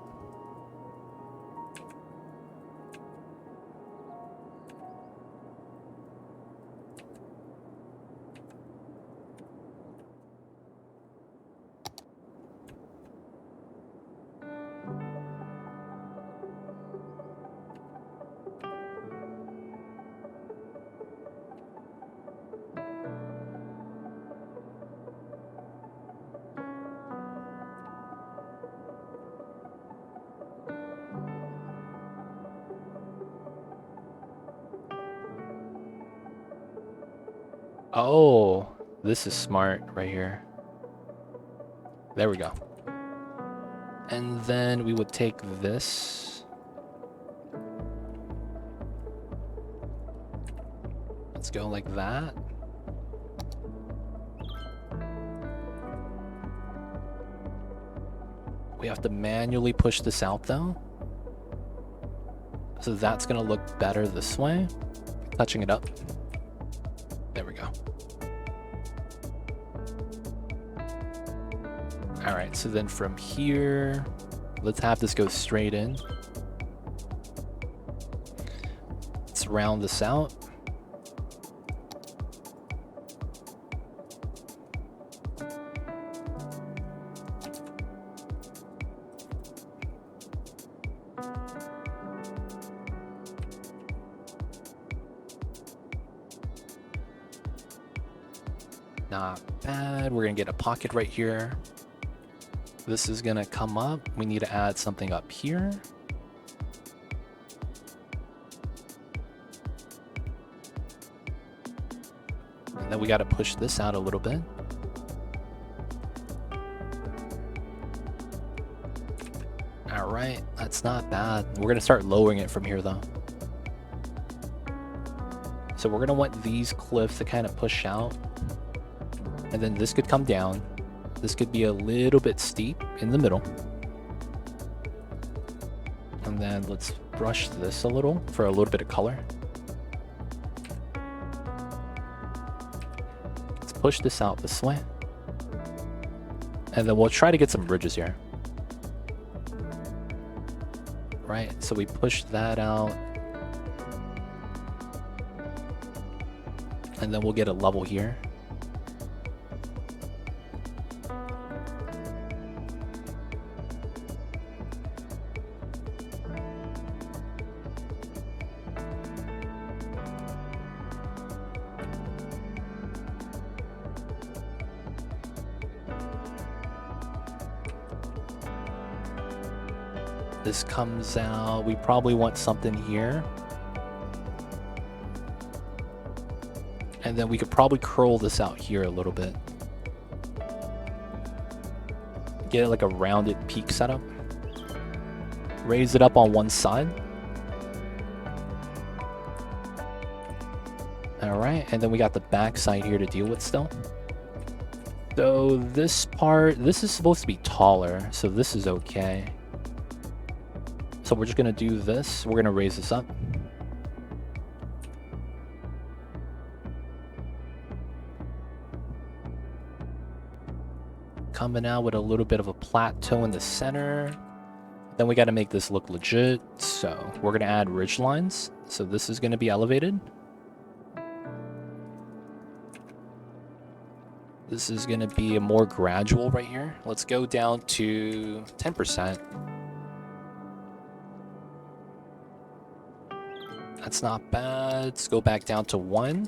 Oh, this is smart right here. There we go. And then we would take this. Let's go like that. We have to manually push this out though. So that's gonna look better this way. Touching it up. There we go. All right, so then from here, let's have this go straight in. Let's round this out. Not bad. We're gonna get a pocket right here. This is gonna come up. We need to add something up here. And then we gotta push this out a little bit. All right, that's not bad. We're gonna start lowering it from here though. So we're gonna want these cliffs to kind of push out. And then this could come down. This could be a little bit steep in the middle. And then let's brush this a little for a little bit of color. push this out this way. And then we'll try to get some bridges here. Right, so we push that out. And then we'll get a level here. This comes out, we probably want something here. And then we could probably curl this out here a little bit. Get like a rounded peak setup. Raise it up on one side. Alright, and then we got the back side here to deal with still. So this part, this is supposed to be taller, so this is okay. So we're just gonna do this. We're gonna raise this up. Coming out with a little bit of a plateau in the center. Then we gotta make this look legit. So we're gonna add ridge lines. So this is gonna be elevated. This is gonna be a more gradual right here. Let's go down to 10%. That's not bad. Let's go back down to 1.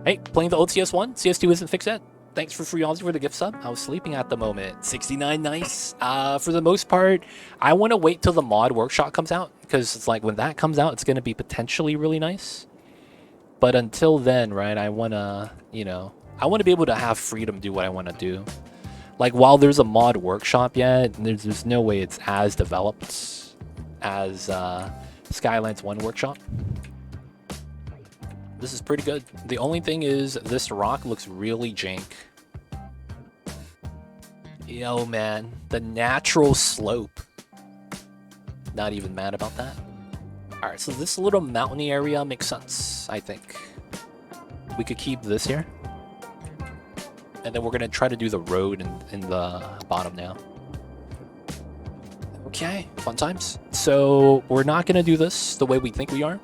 Hey, playing the old CS1. CS2 isn't fixed yet. Thanks for free Aussie for the gift sub. I was sleeping at the moment. 69, nice. For the most part, I want to wait till the mod workshop comes out. Because it's like when that comes out, it's going to be potentially really nice. But until then, right, I want to, you know, I want to be able to have freedom to do what I want to do. Like while there's a mod workshop yet, there's no way it's as developed as... Skylines 1 workshop. This is pretty good. The only thing is this rock looks really jank. Yo man, the natural slope. Not even mad about that. Alright, so this little mountainy area makes sense, I think. We could keep this here. And then we're gonna try to do the road in the bottom now. Okay, fun times. So we're not gonna do this the way we think we are.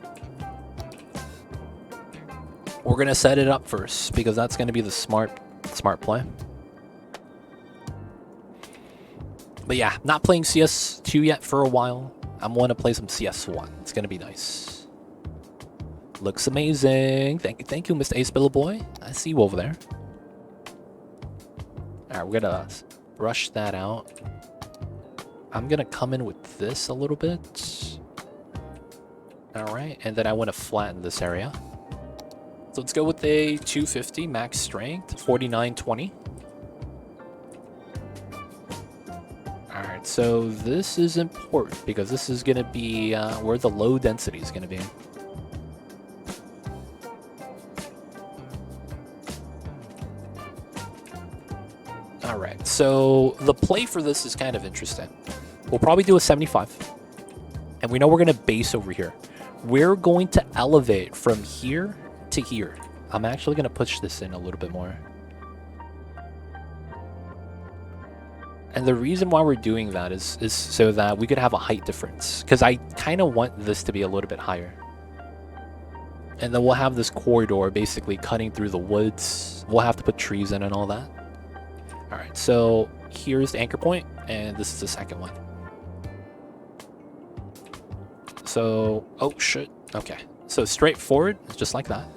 We're gonna set it up first because that's gonna be the smart play. But yeah, not playing CS2 yet for a while. I'm gonna play some CS1. It's gonna be nice. Looks amazing. Thank you, Mr. Ace Billa Boy. I see you over there. Alright, we're gonna rush that out. I'm gonna come in with this a little bit. Alright, and then I want to flatten this area. So let's go with a 250 max strength, 4920. Alright, so this is important because this is gonna be where the low density is gonna be. Alright, so the play for this is kind of interesting. We'll probably do a 75. And we know we're going to base over here. We're going to elevate from here to here. I'm actually going to push this in a little bit more. And the reason why we're doing that is so that we could have a height difference. Because I kind of want this to be a little bit higher. And then we'll have this corridor basically cutting through the woods. We'll have to put trees in and all that. Alright, so here's the anchor point, and this is the second one. So, oh shit, okay. So straightforward, just like that.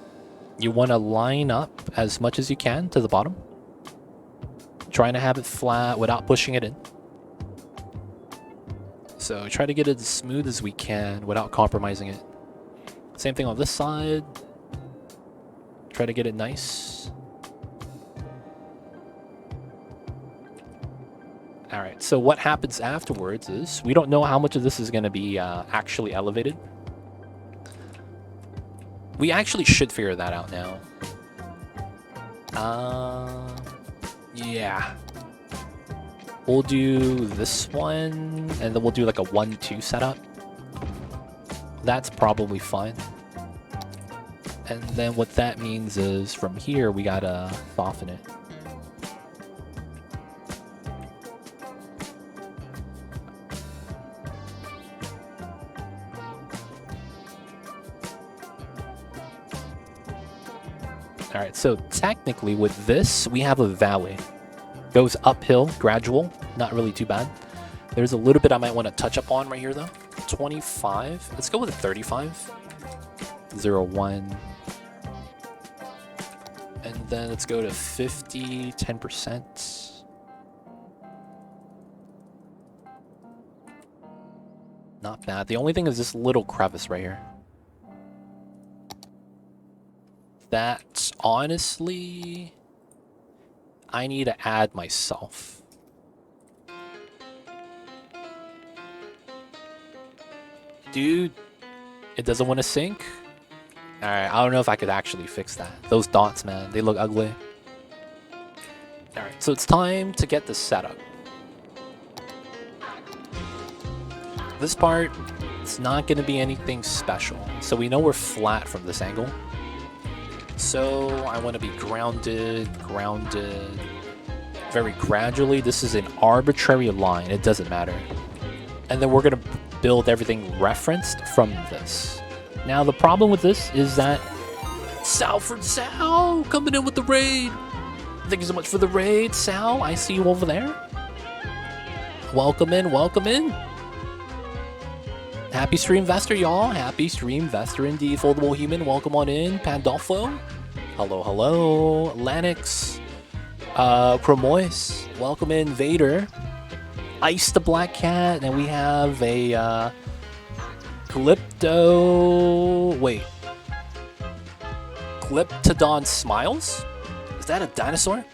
You want to line up as much as you can to the bottom. Trying to have it flat without pushing it in. So try to get it as smooth as we can without compromising it. Same thing on this side. Try to get it nice. Alright, so what happens afterwards is we don't know how much of this is going to be actually elevated. We actually should figure that out now. Yeah. We'll do this one, and then we'll do like a 1-2 setup. That's probably fine. And then what that means is from here, we gotta soften it. All right, so technically with this, we have a valley. Goes uphill, gradual, not really too bad. There's a little bit I might want to touch up on right here though. 25, let's go with a 35. 0, 1. And then let's go to 50, 10%. Not bad. The only thing is this little crevice right here. That, honestly, I need to add myself. Dude, it doesn't want to sync? Alright, I don't know if I could actually fix that. Those dots, man, they look ugly. Alright, so it's time to get this set up. This part, it's not going to be anything special. So we know we're flat from this angle. So I want to be grounded, very gradually. This is an arbitrary line. It doesn't matter. And then we're going to build everything referenced from this. Now, the problem with this is that Salford Sal coming in with the raid. Thank you so much for the raid, Sal. I see you over there. Welcome in, welcome in. Happy Stream Investor, y'all. Happy Stream Investor indeed. Foldable Human, welcome on in. Pandolfo. Hello, hello. Lanix. Promois. Welcome in, Vader. Ice the Black Cat. And we have a Calypto. Wait. Glyptodon Smiles? Is that a dinosaur?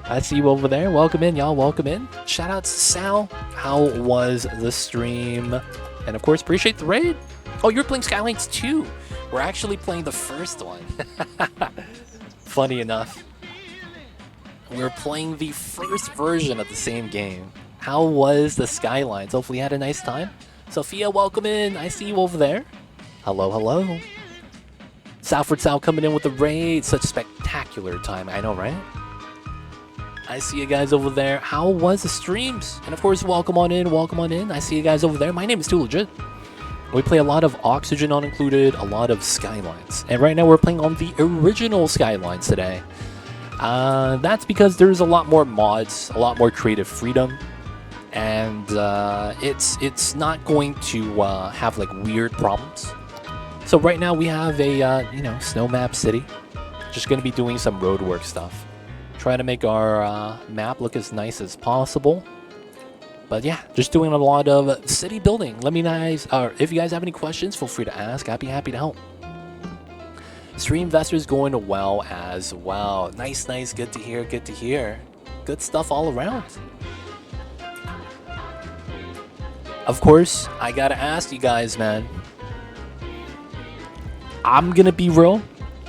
I see you over there. Welcome in, y'all. Welcome in. Shout out to Sal. How was the stream? And of course, appreciate the raid. Oh, you're playing Skylines 2. We're actually playing the first one. Funny enough. We're playing the first version of the same game. How was the Skylines? Hopefully you had a nice time. Sophia, welcome in. I see you over there. Hello, hello. Salford Sal coming in with the raid. Such spectacular time. I know, right? I see you guys over there. How was the streams? And of course, welcome on in, welcome on in. I see you guys over there. My name is Too Legit. We play a lot of Oxygen Not Included, a lot of Skylines. And right now we're playing on the original Skylines today. That's because there's a lot more mods, a lot more creative freedom. And it's not going to have like weird problems. So right now we have a, snow map city. Just going to be doing some roadwork stuff. Try to make our map look as nice as possible. But yeah, just doing a lot of city building. Let me know, if you guys have any questions, feel free to ask. I'd be happy to help. Stream Investors going well as well. Nice, nice. Good to hear. Good to hear. Good stuff all around. Of course, I gotta ask you guys, man. I'm gonna be real.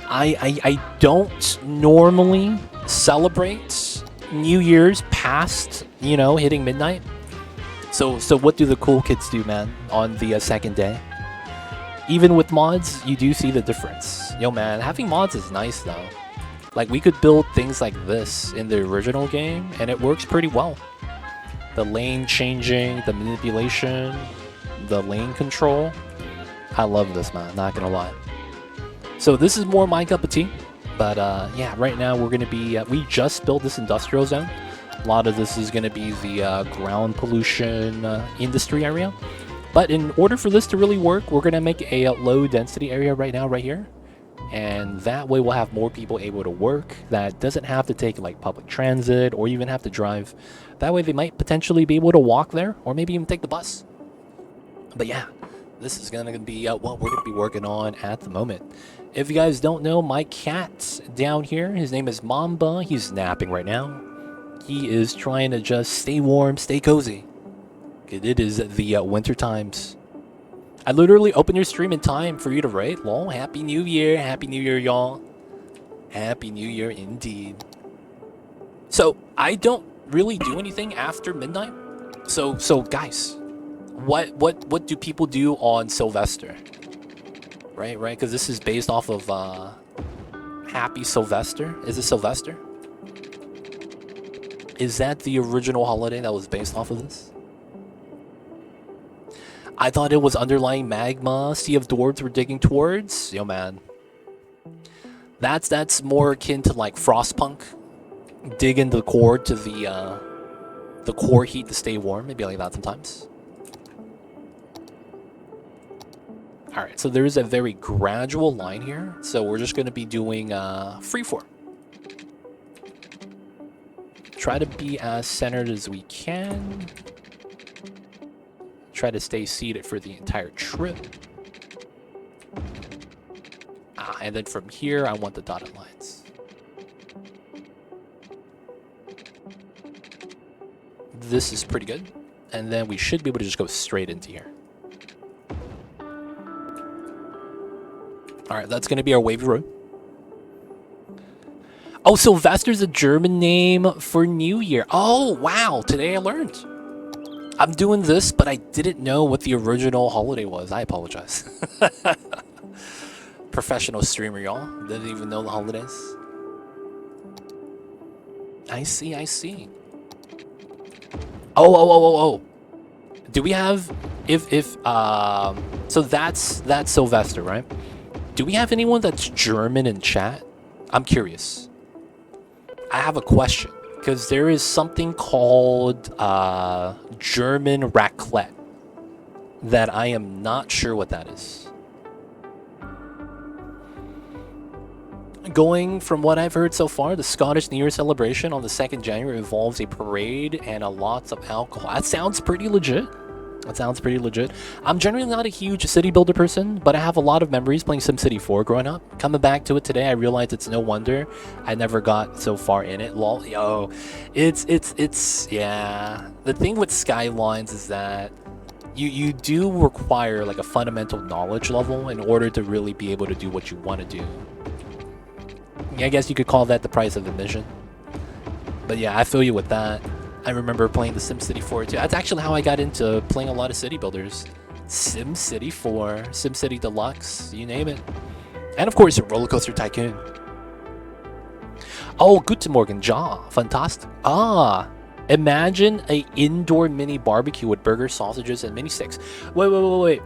I don't normally celebrate New Year's past, hitting midnight. So what do the cool kids do, man, on the second day? Even with mods, you do see the difference. Yo, man, having mods is nice, though. Like, we could build things like this in the original game, and it works pretty well. The lane changing, the manipulation, the lane control. I love this, man, not gonna lie. So this is more my cup of tea. But yeah, right now we're going to be, we just built this industrial zone. A lot of this is going to be the ground pollution industry area. But in order for this to really work, we're going to make a low density area right now, right here. And that way we'll have more people able to work that doesn't have to take like public transit or even have to drive. That way they might potentially be able to walk there or maybe even take the bus. But yeah, this is going to be what we're going to be working on at the moment. If you guys don't know, my cat's down here. His name is Mamba. He's napping right now. He is trying to just stay warm, stay cozy. It is the winter times. I literally opened your stream in time for you to raid. Lol, Happy New Year. Happy New Year, y'all. Happy New Year indeed. So, I don't really do anything after midnight. So guys, what do people do on Sylvester? Right, because this is based off of Happy Sylvester. Is it Sylvester? Is that the original holiday that was based off of this? I thought it was underlying magma, sea of dwarves we're digging towards. Yo, man. That's more akin to like Frostpunk. Dig into the core to the core heat to stay warm. Maybe like that sometimes. Alright, so there is a very gradual line here. So we're just going to be doing freeform. Try to be as centered as we can. Try to stay seated for the entire trip. And then from here, I want the dotted lines. This is pretty good. And then we should be able to just go straight into here. Alright, that's going to be our wavy road. Oh, Sylvester's a German name for New Year. Oh, wow. Today I learned. I'm doing this, but I didn't know what the original holiday was. I apologize. Professional streamer, y'all. Didn't even know the holidays. I see, I see. Oh. Do we have... So that's Sylvester, right? Do we have anyone that's German in chat? I'm curious. I have a question. Because there is something called German raclette that I am not sure what that is. Going from what I've heard so far, the Scottish New Year celebration on the 2nd January involves a parade and a lots of alcohol. That sounds pretty legit. I'm generally not a huge city builder person, but I have a lot of memories playing SimCity 4 growing up. Coming back to it today, I realized it's no wonder I never got so far in it. Lol, yo, it's yeah. The thing with Skylines is that you do require like a fundamental knowledge level in order to really be able to do what you want to do. I guess you could call that the price of admission. But yeah, I feel you with that. I remember playing the SimCity 4 too. That's actually how I got into playing a lot of city builders. SimCity 4, SimCity Deluxe, you name it. And of course, Roller Coaster Tycoon. Oh, Guten Morgen, ja, fantastic. Ah, imagine a indoor mini barbecue with burgers, sausages, and mini sticks. Wait.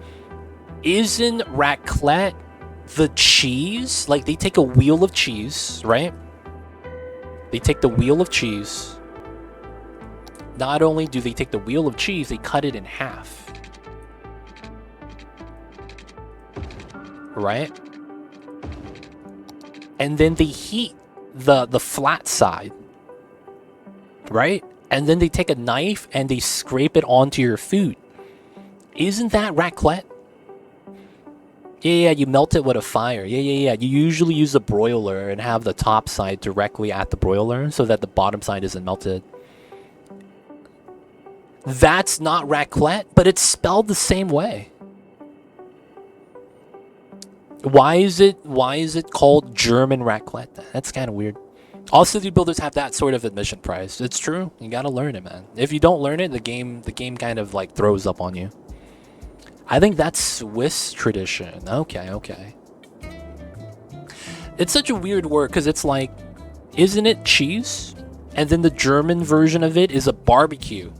Isn't raclette the cheese? Like, they take a wheel of cheese, right? They take the wheel of cheese. Not only do they take the wheel of cheese, they cut it in half. Right? And then they heat the flat side. Right? And then they take a knife and they scrape it onto your food. Isn't that raclette? Yeah, you melt it with a fire. Yeah. You usually use a broiler and have the top side directly at the broiler so that the bottom side isn't melted. That's not raclette, but it's spelled the same way. Why is it called German raclette? That's kind of weird. All city builders have that sort of admission price. It's true. You gotta learn it, man. If you don't learn it, the game kind of like throws up on you. I think that's Swiss tradition. Okay. It's such a weird word because it's like, isn't it cheese? And then the German version of it is a barbecue.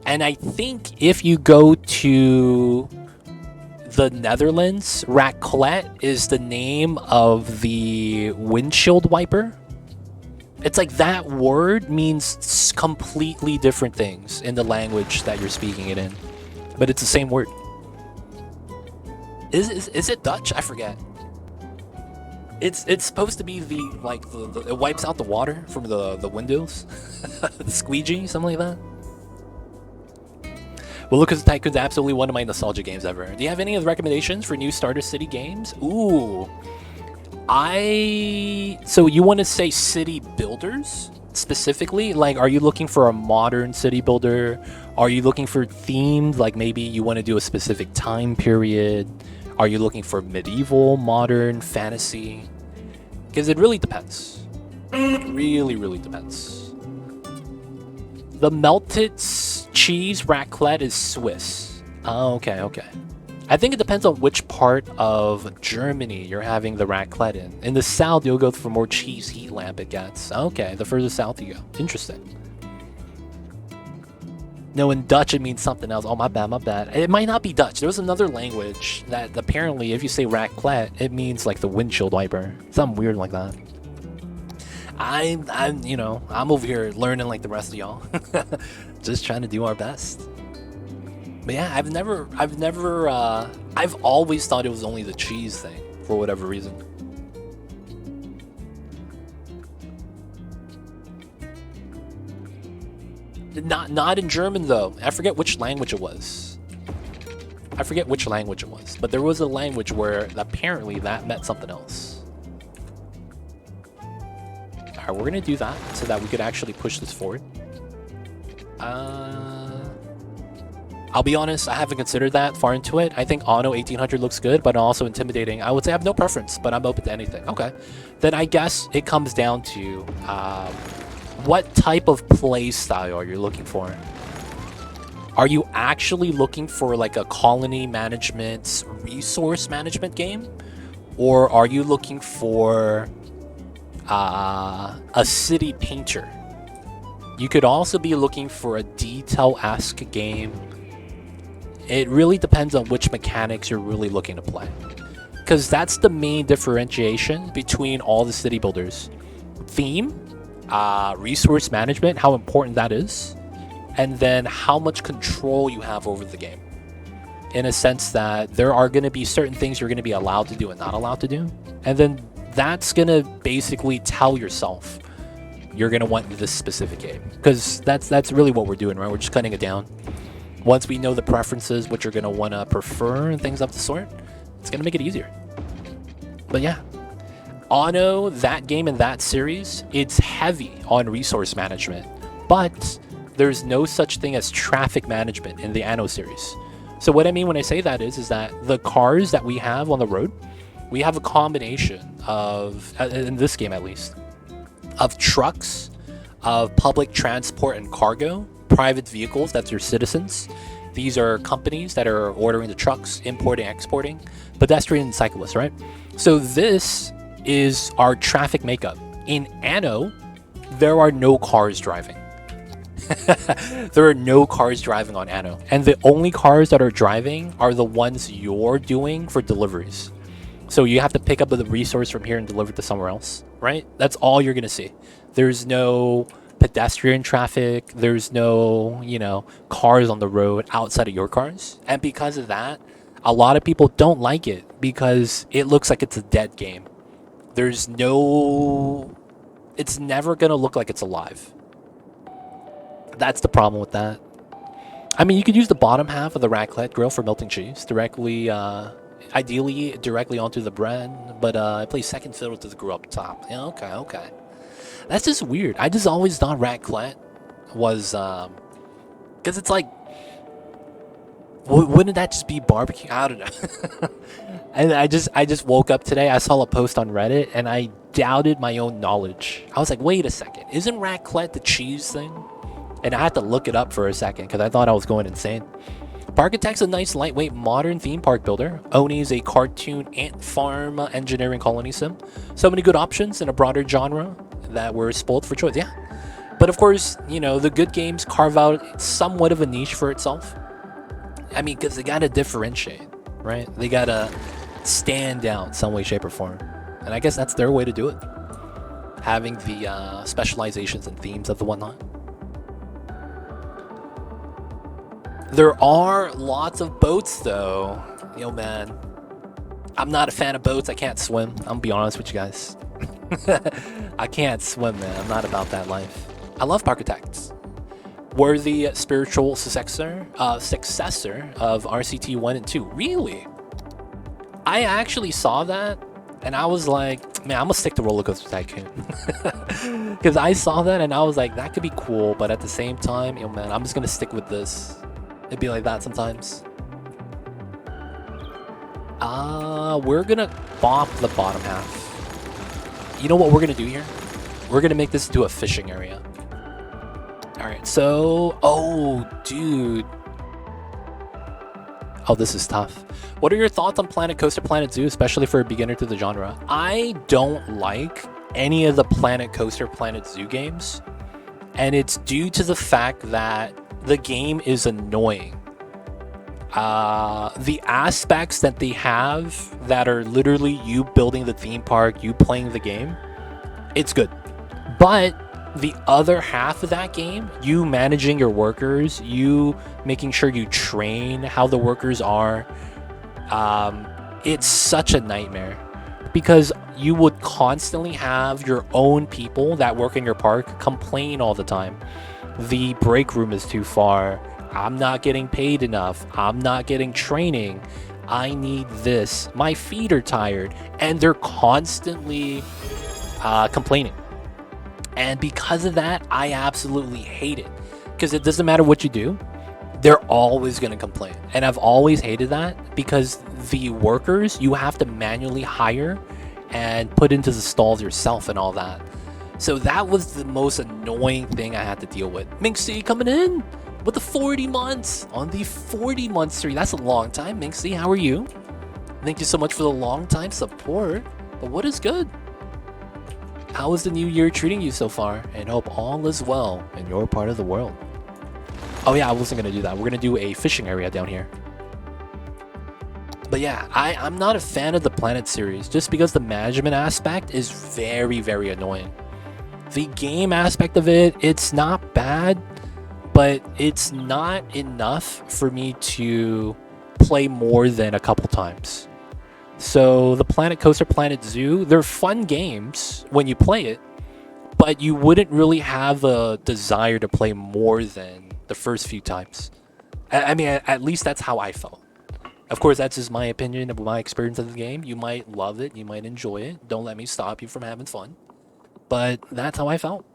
And I think if you go to the Netherlands, raclette is the name of the windshield wiper. It's like that word means completely different things in the language that you're speaking it in. But it's the same word. Is it Dutch? I forget. It's supposed to be the it wipes out the water from the windows. The squeegee, something like that. Well, Roller Coaster Tycoon's absolutely one of my nostalgia games ever. Do you have any other recommendations for new Starter City games? Ooh. So you want to say city builders specifically? Like, are you looking for a modern city builder? Are you looking for themed? Like, maybe you want to do a specific time period? Are you looking for medieval, modern, fantasy? Because it really depends. It really depends. The melted cheese raclette is Swiss. Oh, okay. I think it depends on which part of Germany you're having the raclette in. In the south, you'll go for more cheese heat lamp it gets. Okay, the further south you go. Interesting. No, in Dutch it means something else. Oh, my bad, my bad. It might not be Dutch. There was another language that apparently, if you say raclette, it means like the windshield wiper. Something weird like that. I'm over here learning like the rest of y'all. Just trying to do our best. But yeah, I've always thought it was only the cheese thing for whatever reason. Not in German though. I forget which language it was. But there was a language where apparently that meant something else. Alright, we're gonna do that so that we could actually push this forward. I'll be honest, I haven't considered that far into it. I think Anno 1800 looks good, but also intimidating. I would say I have no preference, but I'm open to anything. Okay. Then I guess it comes down to what type of play style are you looking for? Are you actually looking for like a colony management, resource management game? Or are you looking for a city painter? You could also be looking for a detail-esque game. It really depends on which mechanics you're really looking to play. Because that's the main differentiation between all the city builders. Theme, resource management, how important that is, and then how much control you have over the game. In a sense that there are going to be certain things you're going to be allowed to do and not allowed to do. And then that's going to basically tell yourself you're going to want this specific game. Because that's really what we're doing, right? We're just cutting it down. Once we know the preferences, what you're going to want to prefer and things of the sort, it's going to make it easier. But yeah, Anno, that game and that series, it's heavy on resource management. But there's no such thing as traffic management in the Anno series. So what I mean when I say that is that the cars that we have on the road, we have a combination of, in this game at least, of trucks, of public transport and cargo, private vehicles, that's your citizens. These are companies that are ordering the trucks, importing, exporting, pedestrian and cyclists, right? So this is our traffic makeup. In Anno, there are no cars driving. There are no cars driving on Anno. And the only cars that are driving are the ones you're doing for deliveries. So you have to pick up the resource from here and deliver it to somewhere else, right? That's all you're going to see. There's no pedestrian traffic. There's no, cars on the road outside of your cars. And because of that, a lot of people don't like it because it looks like it's a dead game. It's never going to look like it's alive. That's the problem with that. I mean, you could use the bottom half of the raclette grill for melting cheese directly, ideally directly onto the bread, but I play second fiddle to the grill up top. Yeah, okay. That's just weird. I just always thought raclette was, because it's like, wouldn't that just be barbecue? I don't know. And I just woke up today. I saw a post on Reddit, and I doubted my own knowledge. I was like, wait a second, isn't raclette the cheese thing? And I had to look it up for a second because I thought I was going insane. Parkitect's a nice, lightweight, modern theme park builder. Oni is a cartoon ant farm engineering colony sim. So many good options in a broader genre that we're spoiled for choice. Yeah. But of course, the good games carve out somewhat of a niche for itself. I mean, because they got to differentiate, right? They got to stand out some way, shape, or form. And I guess that's their way to do it. Having the specializations and themes of the whatnot. There are lots of boats, though. Man, I'm not a fan of boats. I can't swim. I'm gonna be honest with you guys. I can't swim, man. I'm not about that life. I love Parkitects. We're the spiritual successor of RCT 1 and 2. Really? I actually saw that, and I was like, man, I'm gonna stick to Roller Coaster Tycoon. Because I saw that, and I was like, that could be cool, but at the same time, man, I'm just gonna stick with this. It'd be like that sometimes. We're gonna bop the bottom half. You know what we're gonna do here? We're gonna make this into a fishing area. Alright, so... Oh, dude. Oh, this is tough. What are your thoughts on Planet Coaster Planet Zoo, especially for a beginner to the genre? I don't like any of the Planet Coaster Planet Zoo games, and it's due to the fact that the game is annoying. The aspects that they have that are literally you building the theme park, you playing the game, it's good. But the other half of that game, you managing your workers, you making sure you train how the workers are, it's such a nightmare because you would constantly have your own people that work in your park complain all the time. The break room is too far. I'm not getting paid enough. I'm not getting training. I need this. My feet are tired. And they're constantly complaining. And because of that, I absolutely hate it. Because it doesn't matter what you do, they're always going to complain. And I've always hated that because the workers you have to manually hire and put into the stalls yourself and all that. So that was the most annoying thing I had to deal with. Minxie coming in with the 40 months on the 40 month streak. That's a long time, Minxie. How are you? Thank you so much for the long time support. But what is good? How is the new year treating you so far? And hope all is well in your part of the world. Oh yeah, I wasn't going to do that. We're going to do a fishing area down here. But yeah, I'm not a fan of the Planet series just because the management aspect is very, very annoying. The game aspect of it, it's not bad, but it's not enough for me to play more than a couple times. So the Planet Coaster Planet Zoo, they're fun games when you play it, but you wouldn't really have a desire to play more than the first few times. I mean, at least that's how I felt. Of course, that's just my opinion of my experience of the game. You might love it, you might enjoy it. Don't let me stop you from having fun. But that's how I felt.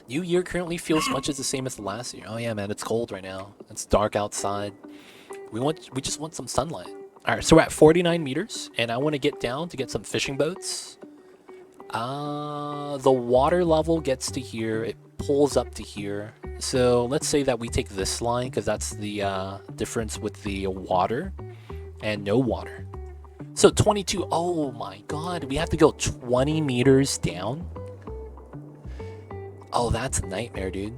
New year currently feels much as the same as the last year. Oh yeah, man, it's cold right now. It's dark outside. We just want some sunlight. All right, so we're at 49 meters, and I want to get down to get some fishing boats. The water level gets to here. It pulls up to here. So let's say that we take this line because that's the difference with the water and no water. So 22. Oh my god, we have to go 20 meters down. Oh, that's a nightmare, dude.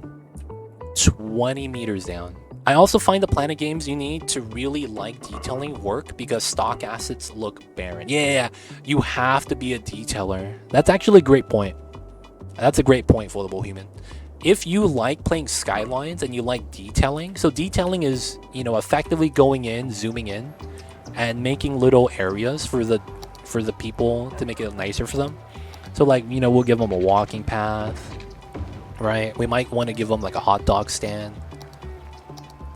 20 meters down. I also find the Planet games you need to really like detailing work because stock assets look barren. Yeah, you have to be a detailer. That's actually a great point. That's a great point, for the Bohemian. If you like playing Skylines and you like detailing, so detailing is, you know, effectively going in, zooming in, and making little areas for the people to make it nicer for them. So like, you know, we'll give them a walking path, right? We might want to give them like a hot dog stand.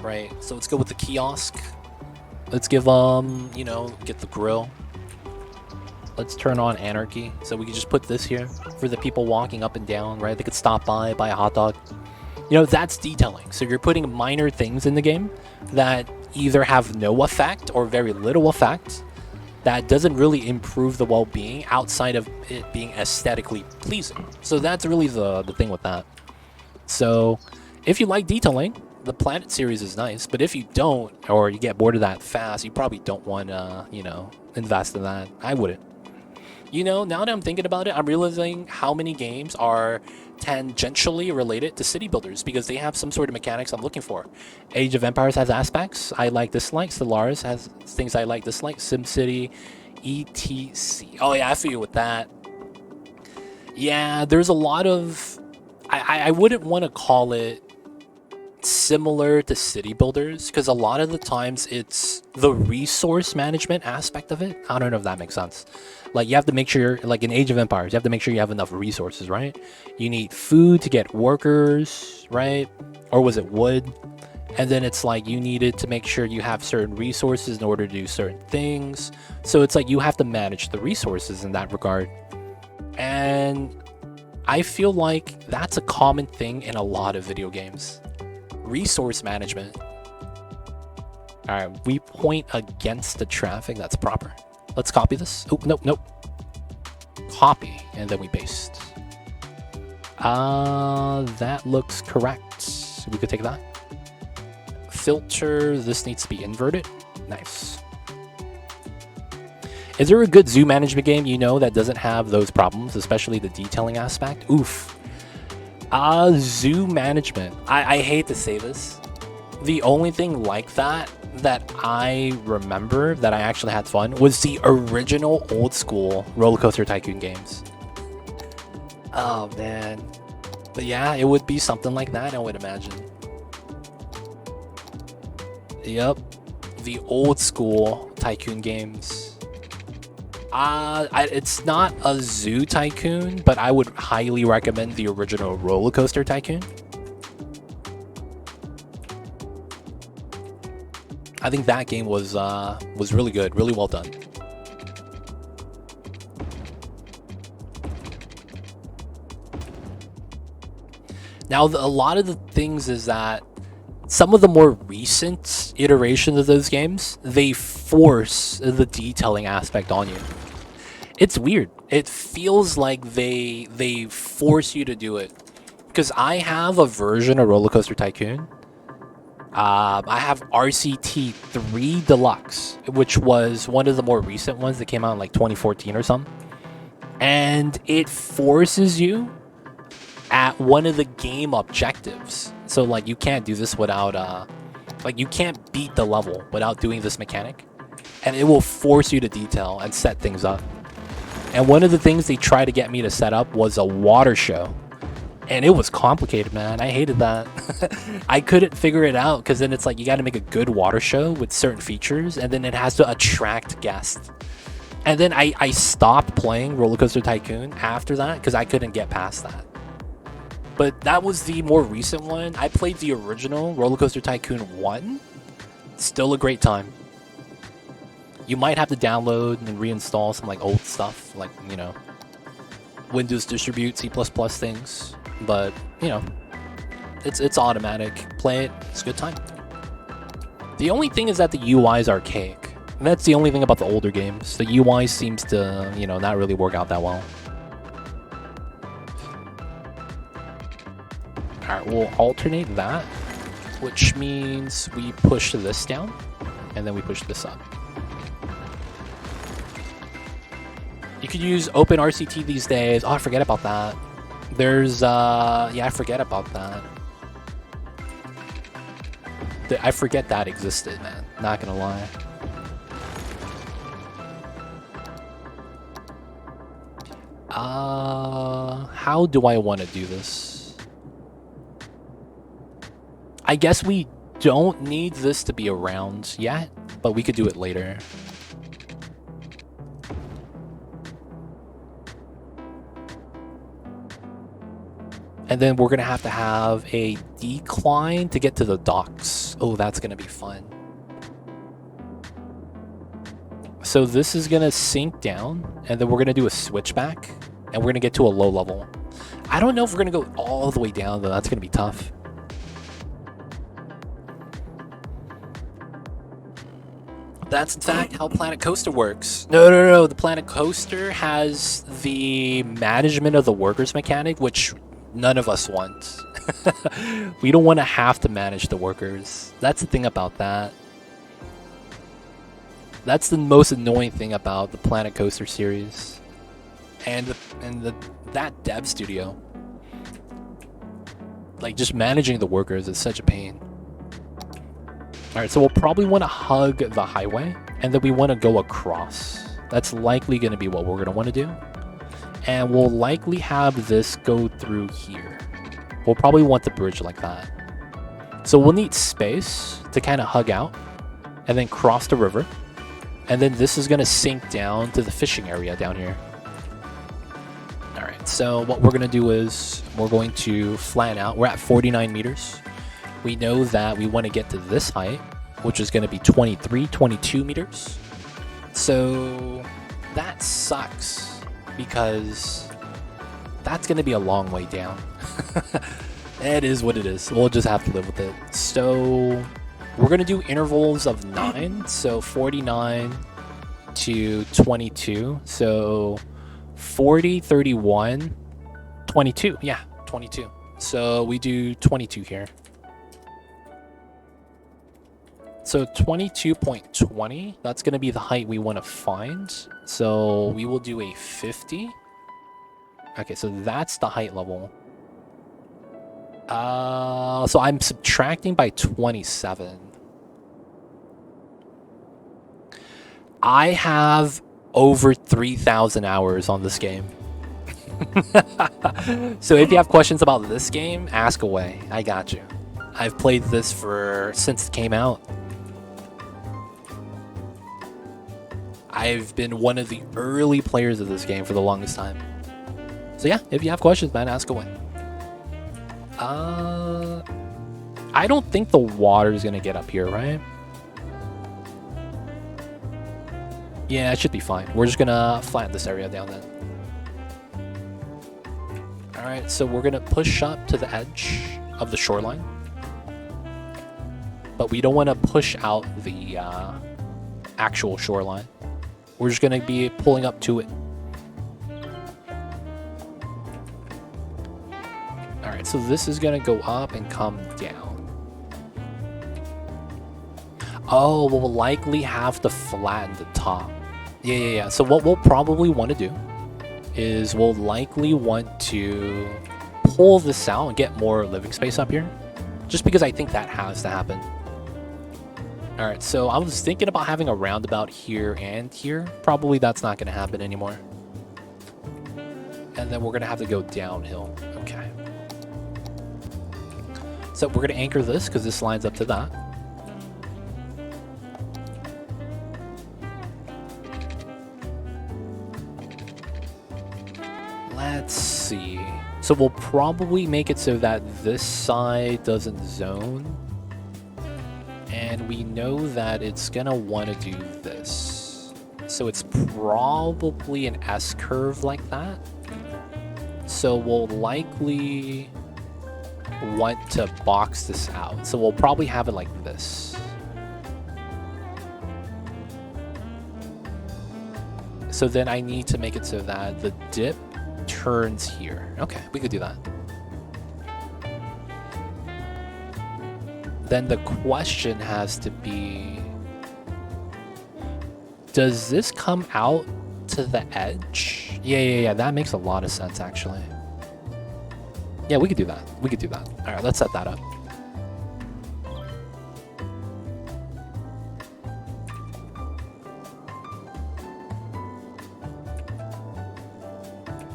Right, so let's go with the kiosk. Let's give them, you know, get the grill. Let's turn on anarchy. So we can just put this here for the people walking up and down, right? They could stop by, buy a hot dog. You know, that's detailing. So you're putting minor things in the game that either have no effect or very little effect that doesn't really improve the well-being outside of it being aesthetically pleasing. So that's really the thing with that. So if you like detailing, the Planet series is nice, but if you don't, or you get bored of that fast, you probably don't want to, you know, invest in that. I wouldn't. You know, now that I'm thinking about it, I'm realizing how many games are tangentially related to city builders because they have some sort of mechanics I'm looking for. Age of Empires has aspects I like, dislike. Stellaris has things I like, dislike. SimCity, etc. Oh yeah, I feel you with that. Yeah, there's a lot of... I wouldn't want to call it similar to city builders because a lot of the times it's the resource management aspect of it. I don't know if that makes sense. Like you have to make sure, like in Age of Empires, you have to make sure you have enough resources, right? You need food to get workers, right? Or was it wood? And then it's like you needed to make sure you have certain resources in order to do certain things. So it's like you have to manage the resources in that regard. And I feel like that's a common thing in a lot of video games. Resource management. All right, we point against the traffic. That's proper. Let's copy this. Oh, nope. Copy, and then we paste. That looks correct. We could take that. filter. This needs to be inverted. Nice. Is there a good zoo management game you know that doesn't have those problems, especially the detailing aspect? Oof. Zoo management. I hate to say this. The only thing like that I remember that I actually had fun was the original old school Roller Coaster Tycoon games. Oh man. But yeah, it would be something like that, I would imagine. Yep. The old school Tycoon games. It's not a Zoo Tycoon, but I would highly recommend the original Roller Coaster Tycoon. I think that game was really good, really well done. Now, a lot of the things is that some of the more recent iterations of those games, they force the detailing aspect on you. It's weird. It feels like they force you to do it. Because I have a version of Roller Coaster Tycoon. I have RCT 3 Deluxe, which was one of the more recent ones that came out in like 2014 or something. And it forces you at one of the game objectives. So like you can't do this without like you can't beat the level without doing this mechanic. And it will force you to detail and set things up. And one of the things they tried to get me to set up was a water show. And it was complicated, man. I hated that. I couldn't figure it out because then it's like you got to make a good water show with certain features and then it has to attract guests. And then I stopped playing Roller Coaster Tycoon after that because I couldn't get past that. But that was the more recent one. I played the original Roller Coaster Tycoon 1. Still a great time. You might have to download and reinstall some like old stuff, like, you know, Windows distribute, C++ things. But, you know, it's automatic. Play it. It's a good time. The only thing is that the UI is archaic. And that's the only thing about the older games. The UI seems to, you know, not really work out that well. Alright, we'll alternate that, which means we push this down, and then we push this up. You could use OpenRCT these days. Oh, I forget about that. There's, yeah, I forget about that. I forget that existed, man. Not gonna lie. How do I want to do this? I guess we don't need this to be around yet, but we could do it later. And then we're going to have a decline to get to the docks. Oh, that's going to be fun. So this is going to sink down, and then we're going to do a switchback, and we're going to get to a low level. I don't know if we're going to go all the way down, though. That's going to be tough. That's in fact how Planet Coaster works. No. The Planet Coaster has the management of the workers mechanic, which none of us want. We don't want to have to manage the workers. That's the thing about that. That's the most annoying thing about the Planet Coaster series. And that dev studio. Like, just managing the workers is such a pain. Alright, so we'll probably want to hug the highway, and then we want to go across. That's likely going to be what we're going to want to do. And we'll likely have this go through here. We'll probably want the bridge like that. So we'll need space to kind of hug out, and then cross the river. And then this is going to sink down to the fishing area down here. Alright, so what we're going to do is we're going to flatten out. We're at 49 meters. We know that we want to get to this height, which is going to be 23, 22 meters. So that sucks because that's going to be a long way down. It is what it is. We'll just have to live with it. So we're going to do intervals of 9. So 49 to 22. So 40, 31, 22. Yeah, 22. So we do 22 here. So 22.20, that's going to be the height we want to find. So we will do a 50. Okay, so that's the height level. So I'm subtracting by 27. I have over 3,000 hours on this game. So if you have questions about this game, ask away. I got you. I've played this since it came out. I've been one of the early players of this game for the longest time. So yeah, if you have questions, man, ask away. I don't think the water is gonna get up here, right? Yeah, it should be fine. We're just gonna flatten this area down then. Alright, so we're gonna push up to the edge of the shoreline. But we don't want to push out the actual shoreline. We're just gonna be pulling up to it. Alright, so this is gonna go up and come down. Oh, we'll likely have to flatten the top. Yeah. So what we'll probably want to do is we'll likely want to pull this out and get more living space up here. Just because I think that has to happen. Alright, so I was thinking about having a roundabout here and here. Probably that's not going to happen anymore. And then we're going to have to go downhill. Okay. So we're going to anchor this because this lines up to that. Let's see. So we'll probably make it so that this side doesn't zone. And we know that it's gonna want to do this. So it's probably an S-curve like that. So we'll likely want to box this out. So we'll probably have it like this. So then I need to make it so that the dip turns here. Okay, we could do that. Then the question has to be, does this come out to the edge? Yeah, that makes a lot of sense actually. Yeah, we could do that. All right, let's set that up.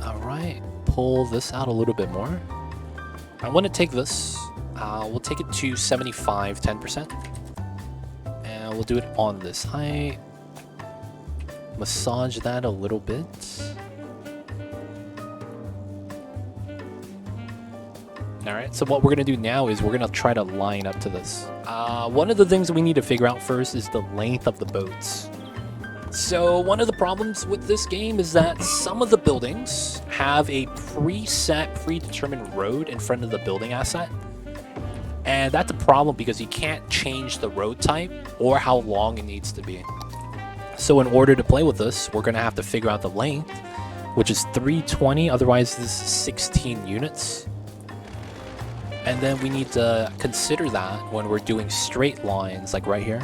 All right, pull this out a little bit more. I want to take this. We'll take it to 75, 10%. And we'll do it on this height. Massage that a little bit. Alright, so what we're going to do now is we're going to try to line up to this. One of the things we need to figure out first is the length of the boats. So one of the problems with this game is that some of the buildings have a preset, predetermined road in front of the building asset. And that's a problem because you can't change the road type or how long it needs to be. So in order to play with this, we're going to have to figure out the length, which is 320, otherwise this is 16 units. And then we need to consider that when we're doing straight lines, like right here.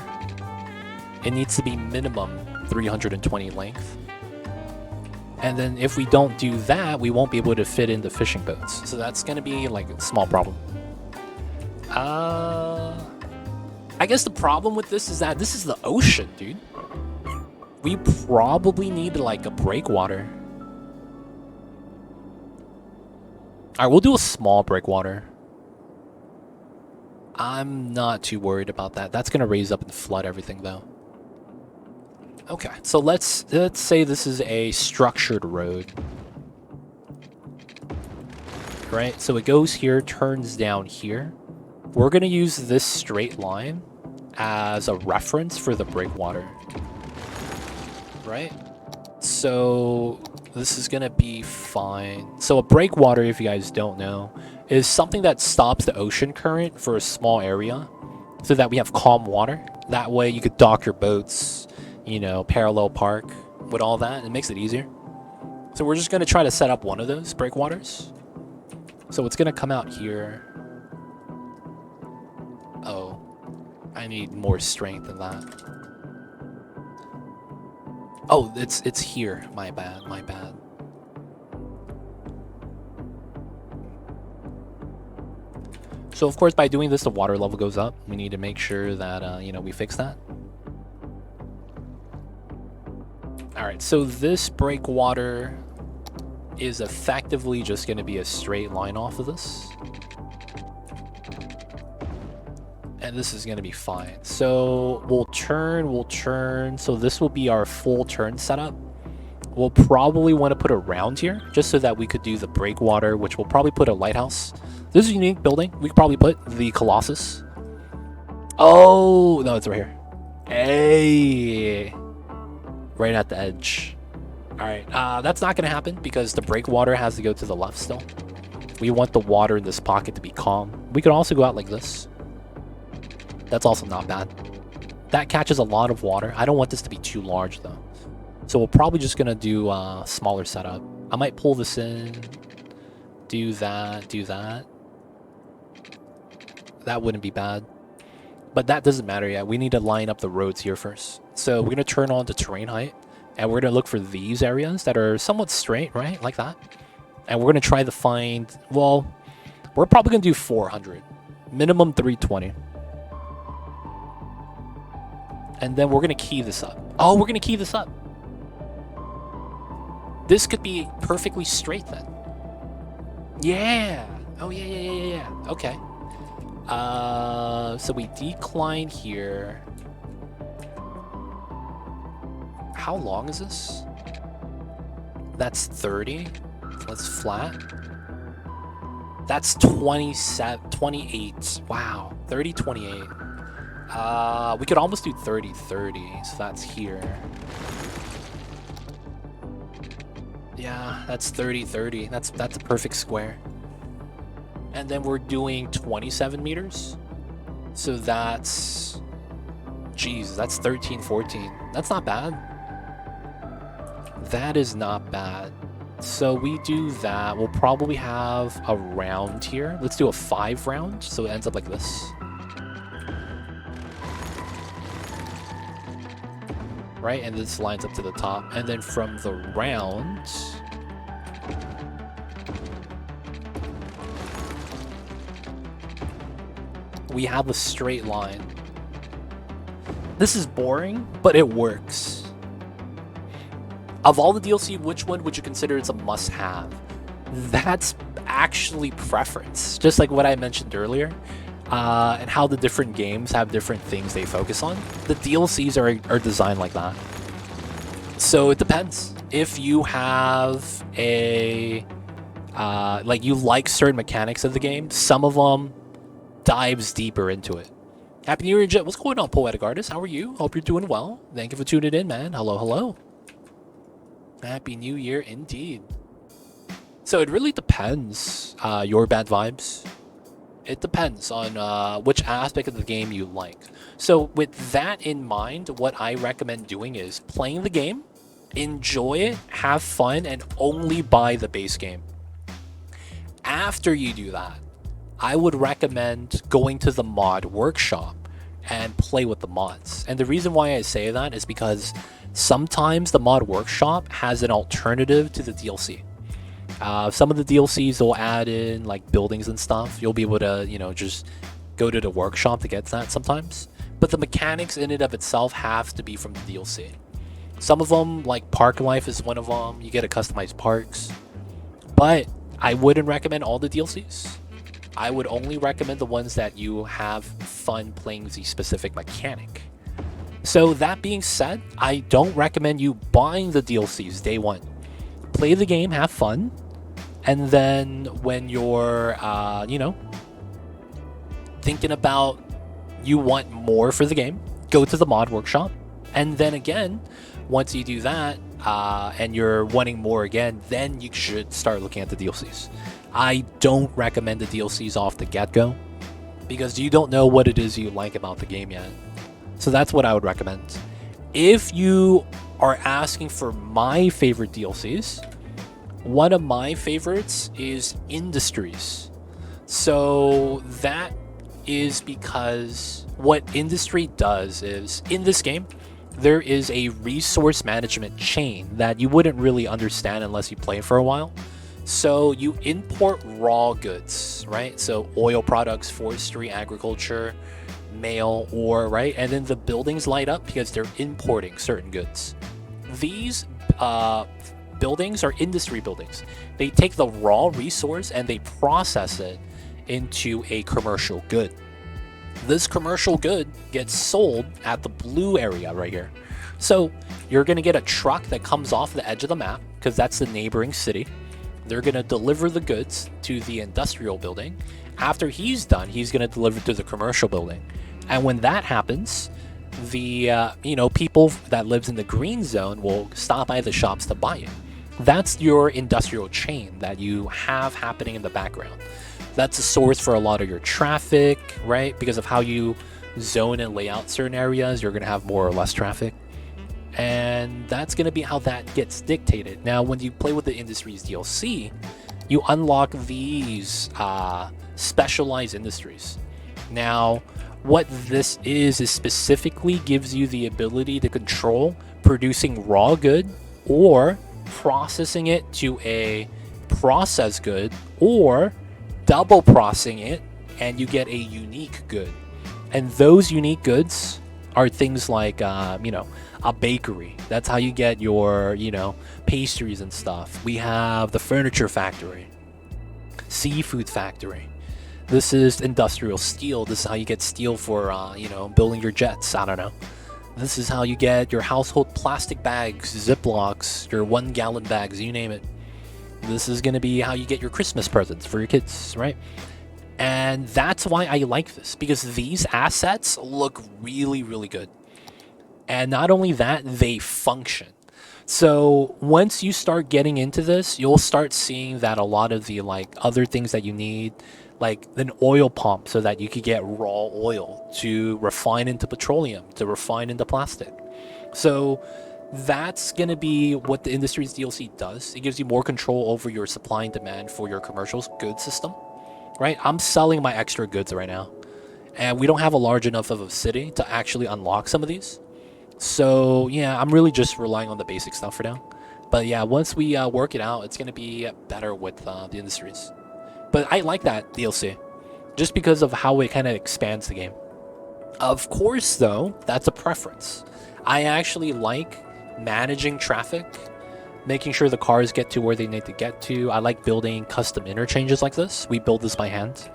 It needs to be minimum 320 length. And then if we don't do that, we won't be able to fit in the fishing boats. So that's going to be like a small problem. I guess the problem with this is that this is the ocean, dude. We probably need like a breakwater. Alright, we'll do a small breakwater. I'm not too worried about that. That's gonna raise up and flood everything though. Okay, so let's say this is a structured road. Right, so it goes here, turns down here. We're going to use this straight line as a reference for the breakwater. Right? So this is going to be fine. So a breakwater, if you guys don't know, is something that stops the ocean current for a small area so that we have calm water. That way you could dock your boats, you know, parallel park with all that. It makes it easier. So we're just going to try to set up one of those breakwaters. So it's going to come out here. Oh, I I need more strength than that. Oh, it's here. My bad, my bad. So of course, by doing this, the water level goes up. We need to make sure that, you know, we fix that. All right, so this breakwater is effectively just going to be a straight line off of this. And this is going to be fine. So we'll turn. So this will be our full turn setup. We'll probably want to put a round here just so that we could do the breakwater, which we'll probably put a lighthouse. This is a unique building. We could probably put the Colossus. Oh, no, it's right here. Hey. Right at the edge. All right, that's not going to happen because the breakwater has to go to the left still. We want the water in this pocket to be calm. We could also go out like this. That's also not bad. That catches a lot of water. I don't want this to be too large though. So we're probably just going to do a smaller setup. I might pull this in, do that, do that. That wouldn't be bad. But that doesn't matter yet. We need to line up the roads here first. So we're going to turn on the terrain height. And we're going to look for these areas that are somewhat straight, right? Like that. And we're going to try to find... Well, we're probably going to do 400. Minimum 320. And then we're going to key this up. Oh, we're going to key this up. This could be perfectly straight then. Yeah. Oh, yeah. Okay. So we decline here. How long is this? That's 30. That's flat. That's 27, 28. Wow. 30, 28. We could almost do 30, 30. So that's here. Yeah, that's 30, 30. That's a perfect square. And then we're doing 27 meters. So that's... Jeez, that's 13, 14. That's not bad. That is not bad. So we do that. We'll probably have a round here. Let's do a 5 round. So it ends up like this. Right? And this lines up to the top. And then from the round... we have a straight line. This is boring, but it works. Of all the DLC, which one would you consider it's a must-have? That's actually preference, just like what I mentioned earlier, and how the different games have different things they focus on. The DLCs are designed like that. So it depends. If you have a like you like certain mechanics of the game, some of them dives deeper into it. Happy New Year, Jet. What's going on, Poetic Artist? How are you? Hope you're doing well. Thank you for tuning in, man. Hello, hello. Happy New Year indeed. So it really depends, your bad vibes. It depends on which aspect of the game you like. So with that in mind, what I recommend doing is playing the game, enjoy it, have fun, and only buy the base game. After you do that, I would recommend going to the mod workshop and play with the mods. And the reason why I say that is because sometimes the mod workshop has an alternative to the DLC. Some of the DLCs will add in like buildings and stuff. You'll be able to, you know, just go to the workshop to get that sometimes. But the mechanics in and of itself have to be from the DLC. Some of them, like Park Life is one of them. You get to customize parks. But I wouldn't recommend all the DLCs. I would only recommend the ones that you have fun playing the specific mechanic. So that being said, I don't recommend you buying the DLCs day one. Play the game, have fun, and then when you're, you know, thinking about you want more for the game, go to the mod workshop, and then again, once you do that, and you're wanting more again, then you should start looking at the DLCs. I don't recommend the DLCs off the get-go because you don't know what it is you like about the game yet. So that's what I would recommend. If you are asking for my favorite DLCs, one of my favorites is Industries. So that is because what industry does is, in this game, there is a resource management chain that you wouldn't really understand unless you play for a while. So you import raw goods, right? So oil products, forestry, agriculture, mail, ore, right? And then the buildings light up because they're importing certain goods. These buildings are industry buildings. They take the raw resource and they process it into a commercial good. This commercial good gets sold at the blue area right here. So you're going to get a truck that comes off the edge of the map because that's the neighboring city. They're going to deliver the goods to the industrial building. After he's done, he's going to deliver to the commercial building. And when that happens, the people that lives in the green zone will stop by the shops to buy it. That's your industrial chain that you have happening in the background. That's a source for a lot of your traffic, right? Because of how you zone and lay out certain areas, you're going to have more or less traffic. And that's going to be how that gets dictated. Now, when you play with the Industries DLC, you unlock these specialized industries. Now, what this is specifically gives you the ability to control producing raw good or processing it to a processed good, or double processing it and you get a unique good. And those unique goods are things like a bakery. That's how you get your pastries and stuff. We have the furniture factory, seafood factory. This is industrial steel. This is how you get steel for building your jets. I don't know. This is how you get your household plastic bags, Ziplocs, your 1 gallon bags, you name it. This is going to be how you get your Christmas presents for your kids, right? And that's why I like this, because these assets look really, really good. And not only that, they function. So once you start getting into this, you'll start seeing that a lot of the other things that you need, like an oil pump so that you could get raw oil to refine into petroleum, to refine into plastic. So that's going to be what the Industries DLC does. It gives you more control over your supply and demand for your commercial goods system, right? I'm selling my extra goods right now, and we don't have a large enough of a city to actually unlock some of these. So yeah, I'm really just relying on the basic stuff for now. But yeah, once we work it out, it's going to be better with the Industries. But I like that DLC, just because of how it kind of expands the game. Of course, though, that's a preference. I actually like managing traffic, making sure the cars get to where they need to get to. I like building custom interchanges like this. We build this by hand.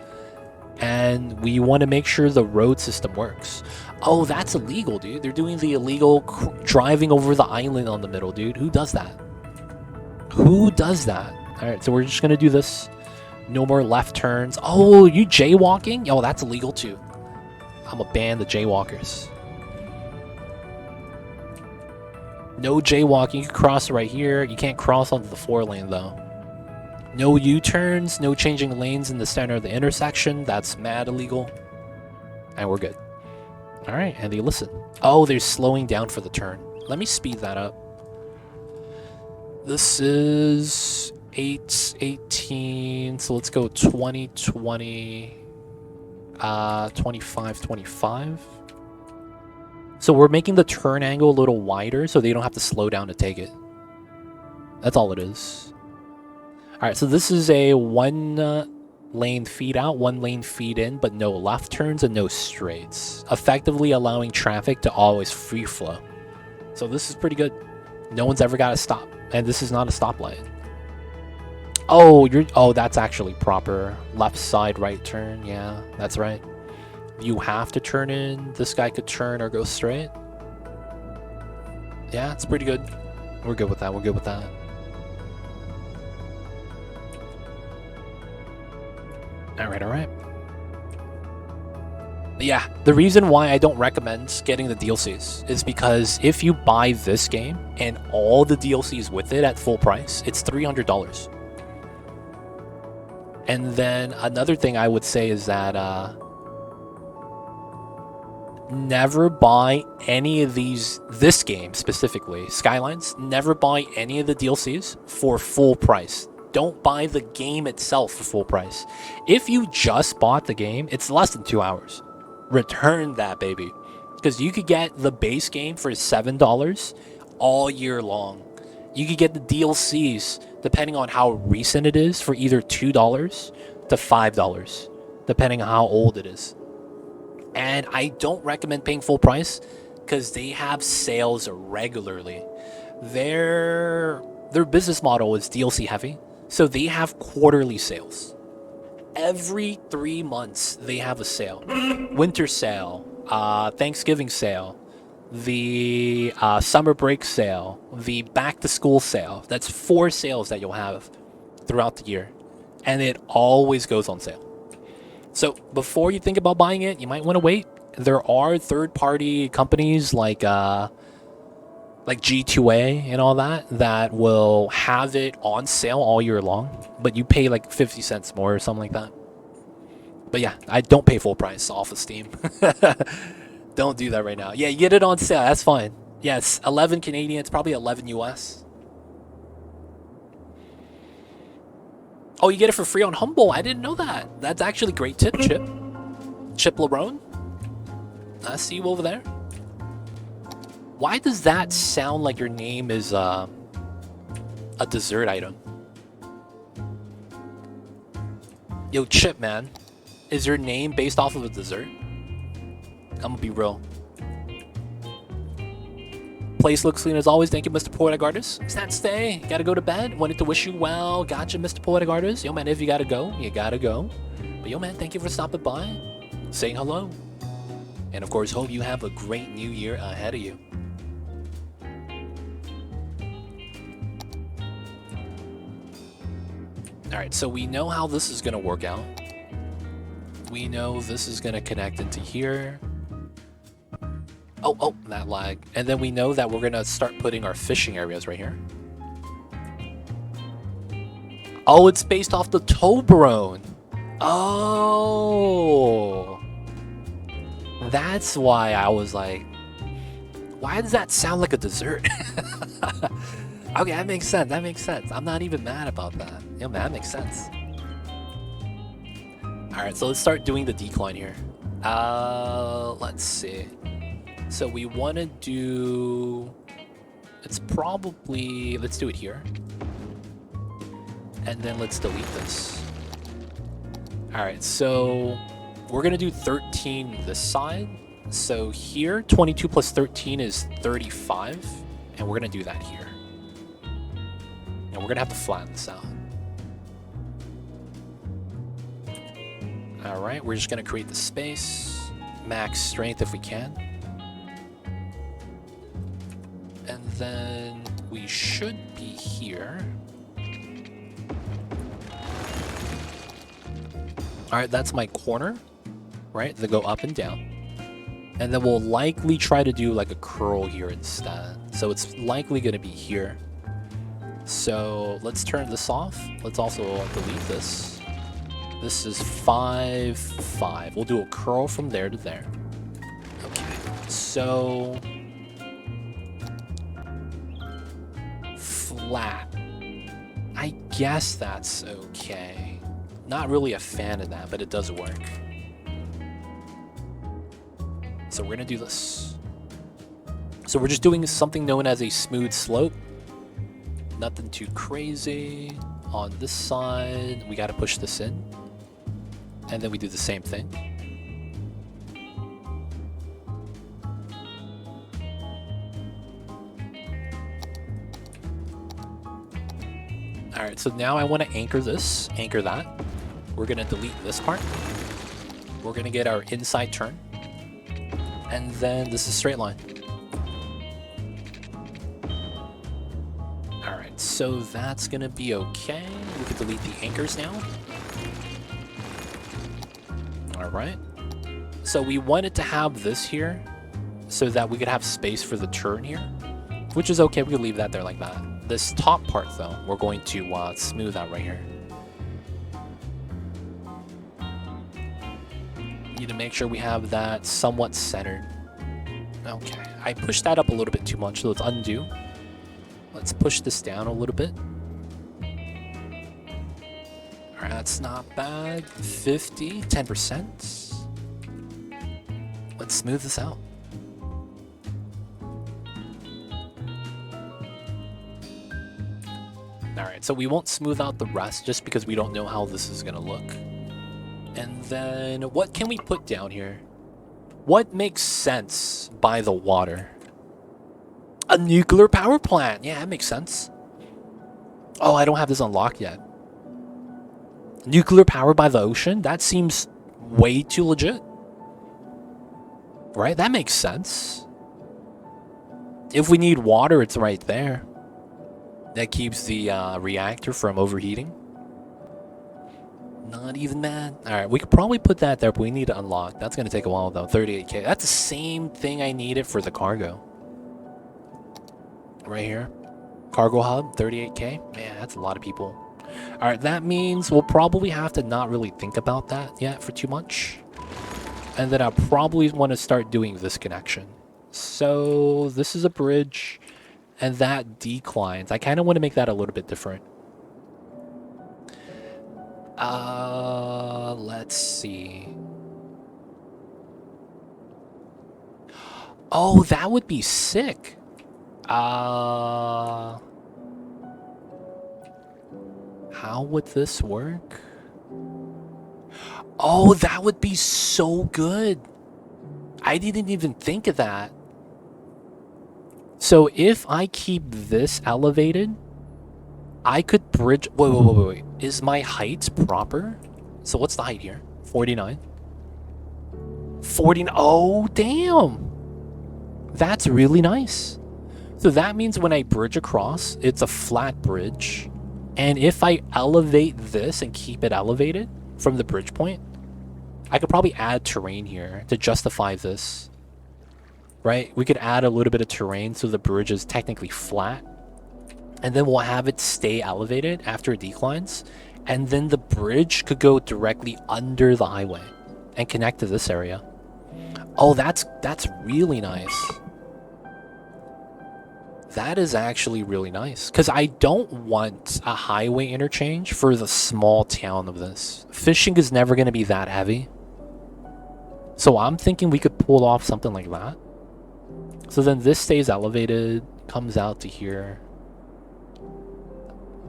And we want to make sure the road system works. Oh, that's illegal, dude. They're doing the illegal driving over the island on the middle, dude. Who does that? Who does that? All right, so we're just going to do this. No more left turns. Oh, you jaywalking? Oh, that's illegal too. I'm gonna ban the jaywalkers. No jaywalking. You can cross right here. You can't cross onto the 4-lane though. No U-turns. No changing lanes in the center of the intersection. That's mad illegal. And we're good. All right, and they listen. Oh, they're slowing down for the turn. Let me speed that up. This is 8:18, so let's go 20, 20, 25, 25. So we're making the turn angle a little wider so they don't have to slow down to take it. That's all it is. All right, so this is a 1 lane feed out, 1 lane feed in, but no left turns and no straights, effectively allowing traffic to always free flow. So this is pretty good. No one's ever got to stop, and this is not a stoplight. Oh, that's actually proper. Left side, right turn. Yeah, that's right. You have to turn in. This guy could turn or go straight. Yeah, it's pretty good. We're good with that. We're good with that. All right. Yeah, the reason why I don't recommend getting the DLCs is because if you buy this game and all the DLCs with it at full price, it's $300. And then another thing I would say is that never buy any of this game specifically, Skylines, never buy any of the DLCs for full price. don't buy the game itself for full price. If you just bought the game, it's less than 2 hours. Return that baby, because you could get the base game for $7 all year long. You could get the DLCs depending on how recent it is for either $2 to $5, depending on how old it is. And I don't recommend paying full price because they have sales regularly. Their business model is DLC heavy, so they have quarterly sales. Every 3 months they have a sale. Winter sale, Thanksgiving sale, the summer break sale, the back to school sale. That's 4 sales that you'll have throughout the year, and it always goes on sale. So before you think about buying it, you might want to wait. There are third-party companies like G2A and all that will have it on sale all year long, but you pay like 50 cents more or something like that. But yeah, I don't pay full price off of Steam. Don't do that right now. Yeah, you get it on sale. That's fine. Yeah, it's 11 Canadian. It's probably 11 US. Oh, you get it for free on Humble. I didn't know that. That's actually a great tip, Chip. Chip LeBron. I see you over there. Why does that sound like your name is a dessert item? Yo, Chip, man. Is your name based off of a dessert? I'm gonna be real. Place looks clean as always. Thank you, Mr. Poetic Artist. Stand stay. Gotta go to bed. Wanted to wish you well. Gotcha, Mr. Poetic Artist. Yo, man, if you gotta go, you gotta go. But yo, man, thank you for stopping by, saying hello. And of course, hope you have a great new year ahead of you. Alright, so we know how this is gonna work out. We know this is gonna connect into here. Oh, that lag. And then we know that we're gonna start putting our fishing areas right here. Oh, it's based off the Toblerone. Oh. That's why I was like, why does that sound like a dessert? Okay, that makes sense. That makes sense. I'm not even mad about that. Yo, man, that makes sense. Alright, so let's start doing the decline here. Let's see. So we want to do... It's probably... Let's do it here. And then let's delete this. Alright, so... We're going to do 13 this side. So here, 22 plus 13 is 35. And we're going to do that here. And we're going to have to flatten this out. Alright, we're just going to create the space. Max strength if we can. And then we should be here. Alright, that's my corner. Right, they go up and down. And then we'll likely try to do like a curl here instead. So it's likely going to be here. So let's turn this off. Let's also delete this. This is 5, 5. We'll do a curl from there to there. Okay, so... Flat. I guess that's okay. Not really a fan of that, but it does work. So we're gonna do this. So we're just doing something known as a smooth slope. Nothing too crazy. On this side, we gotta push this in. And then we do the same thing. Alright, so now I want to anchor this, anchor that. We're going to delete this part. We're going to get our inside turn. And then this is straight line. Alright, so that's going to be okay. We can delete the anchors now. Alright. So we wanted to have this here so that we could have space for the turn here, which is okay. We can leave that there like that. This top part, though, we're going to smooth out right here. Need to make sure we have that somewhat centered. Okay, I pushed that up a little bit too much, so let's undo. Let's push this down a little bit. Alright, that's not bad. 50, 10%. Let's smooth this out. Alright, so we won't smooth out the rest just because we don't know how this is gonna look. And then, what can we put down here? What makes sense by the water? A nuclear power plant! Yeah, that makes sense. Oh, I don't have this unlocked yet. Nuclear power by the ocean? That seems way too legit. Right? That makes sense. If we need water, it's right there. That keeps the reactor from overheating. Not even bad. Alright, we could probably put that there, but we need to unlock. That's going to take a while, though. 38k. That's the same thing I needed for the cargo. Right here. Cargo hub, 38k. Man, that's a lot of people. Alright, that means we'll probably have to not really think about that yet for too much. And then I'll probably want to start doing this connection. So, this is a bridge, and that declines. I kind of want to make that a little bit different. Let's see. Oh, that would be sick. How would this work? Oh, that would be so good. I didn't even think of that. So if I keep this elevated, I could bridge... Wait. Is my height proper? So what's the height here? 49? 49... Oh, damn! That's really nice. So that means when I bridge across, it's a flat bridge. And if I elevate this and keep it elevated from the bridge point, I could probably add terrain here to justify this. Right? We could add a little bit of terrain so the bridge is technically flat. And then we'll have it stay elevated after it declines. And then the bridge could go directly under the highway and connect to this area. Oh, that's really nice. That is actually really nice. Because I don't want a highway interchange for the small town of this. Fishing is never going to be that heavy. So I'm thinking we could pull off something like that. So then this stays elevated, comes out to here.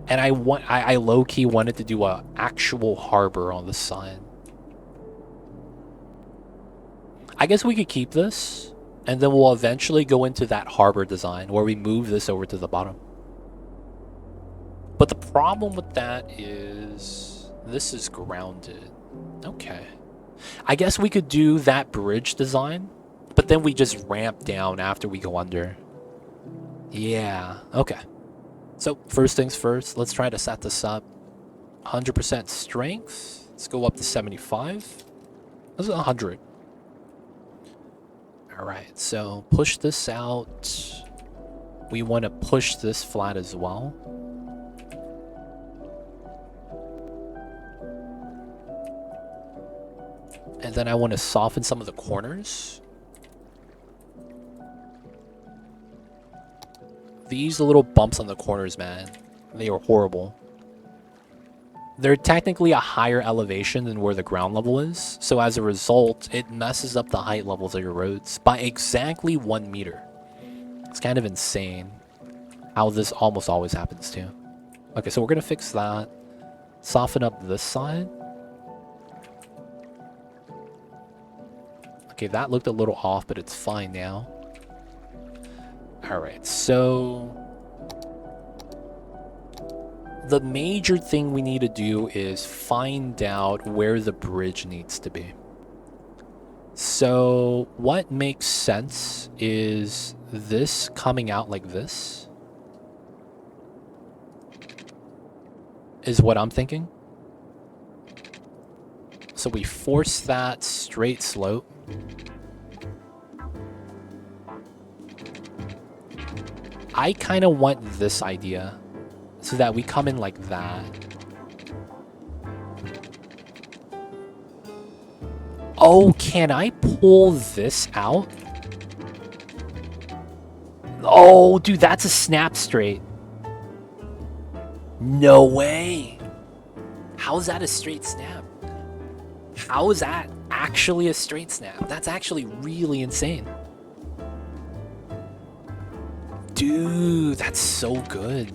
And I low-key wanted to do a actual harbor on the side. I guess we could keep this, and then we'll eventually go into that harbor design where we move this over to the bottom. But the problem with that is this is grounded. Okay. I guess we could do that bridge design, but then we just ramp down after we go under. Yeah, okay. So, first things first, let's try to set this up. 100% strength. Let's go up to 75. This is 100. Alright, so push this out. We want to push this flat as well. And then I want to soften some of the corners. These little bumps on the corners, man, they are horrible. They're technically a higher elevation than where the ground level is, so as a result, it messes up the height levels of your roads by exactly 1 meter. It's kind of insane how this almost always happens too. Okay, so we're gonna fix that. Soften up this side. Okay, that looked a little off, but it's fine now. Alright, so the major thing we need to do is find out where the bridge needs to be. So what makes sense is this coming out like this is what I'm thinking. So we force that straight slope. I kind of want this idea so that we come in like that. Oh, can I pull this out? Oh, dude, that's a snap straight. No way. How is that a straight snap? How is that actually a straight snap? That's actually really insane. Dude, that's so good.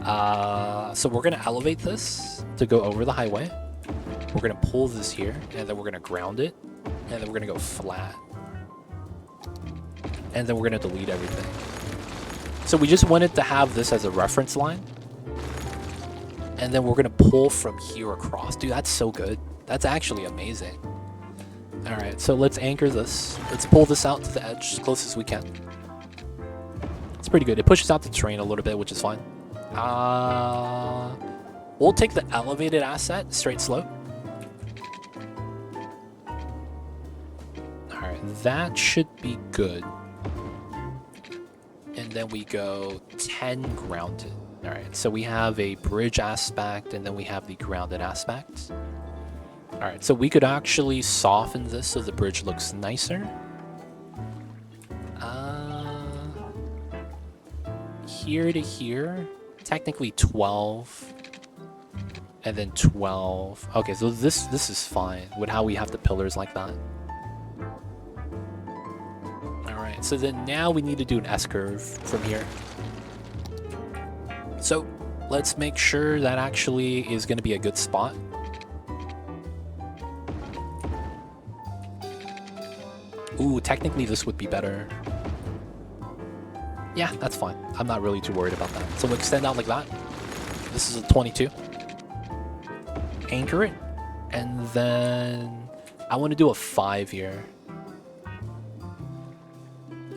So we're gonna elevate this to go over the highway. We're gonna pull this here, and then we're gonna ground it, and then we're gonna go flat. And then we're gonna delete everything. So we just wanted to have this as a reference line. And then we're gonna pull from here across. Dude, that's so good. That's actually amazing. All right, so let's anchor this. Let's pull this out to the edge as close as we can. It's pretty good. It pushes out the terrain a little bit, which is fine. We'll take the elevated asset, straight slope. All right, that should be good. And then we go 10 grounded. All right, so we have a bridge aspect, and then we have the grounded aspect. All right, so we could actually soften this so the bridge looks nicer. Here to here, technically 12, and then 12. Okay, so this is fine with how we have the pillars like that. All right, so then now we need to do an S-curve from here. So let's make sure that actually is going to be a good spot. Ooh, technically this would be better. Yeah, that's fine. I'm not really too worried about that. So we'll extend out like that. This is a 22. Anchor it. And then I want to do a 5 here.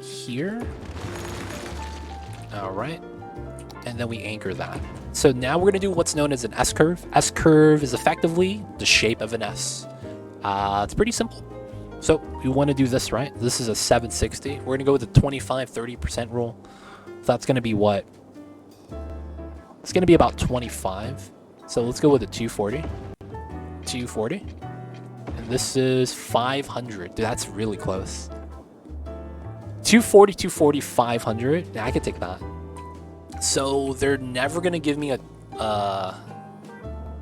Here. All right. And then we anchor that. So now we're going to do what's known as an S-curve. S-curve is effectively the shape of an S. It's pretty simple. So we want to do this, right? This is a 760. We're going to go with the 25-30% rule. So that's going to be what? It's going to be about 25. So let's go with a 240. 240. And this is 500. Dude, that's really close. 240, 240, 500. Yeah, I could take that. So they're never going to give me a...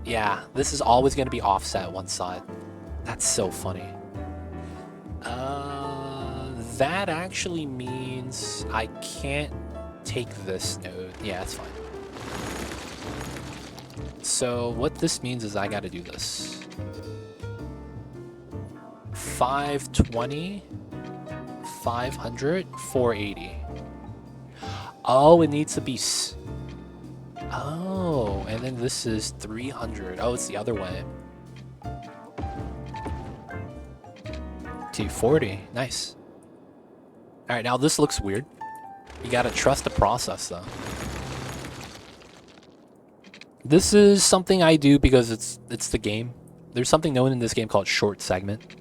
yeah, this is always going to be offset one side. That's so funny. That actually means I can't take this node. Yeah, that's fine. So what this means is I got to do this. 520, 500, 480. Oh, it needs to be... oh, and then this is 300. Oh, it's the other way. 240. Nice. All right, now this looks weird. You gotta trust the process, though. This is something I do because it's the game. There's something known in this game called short segment.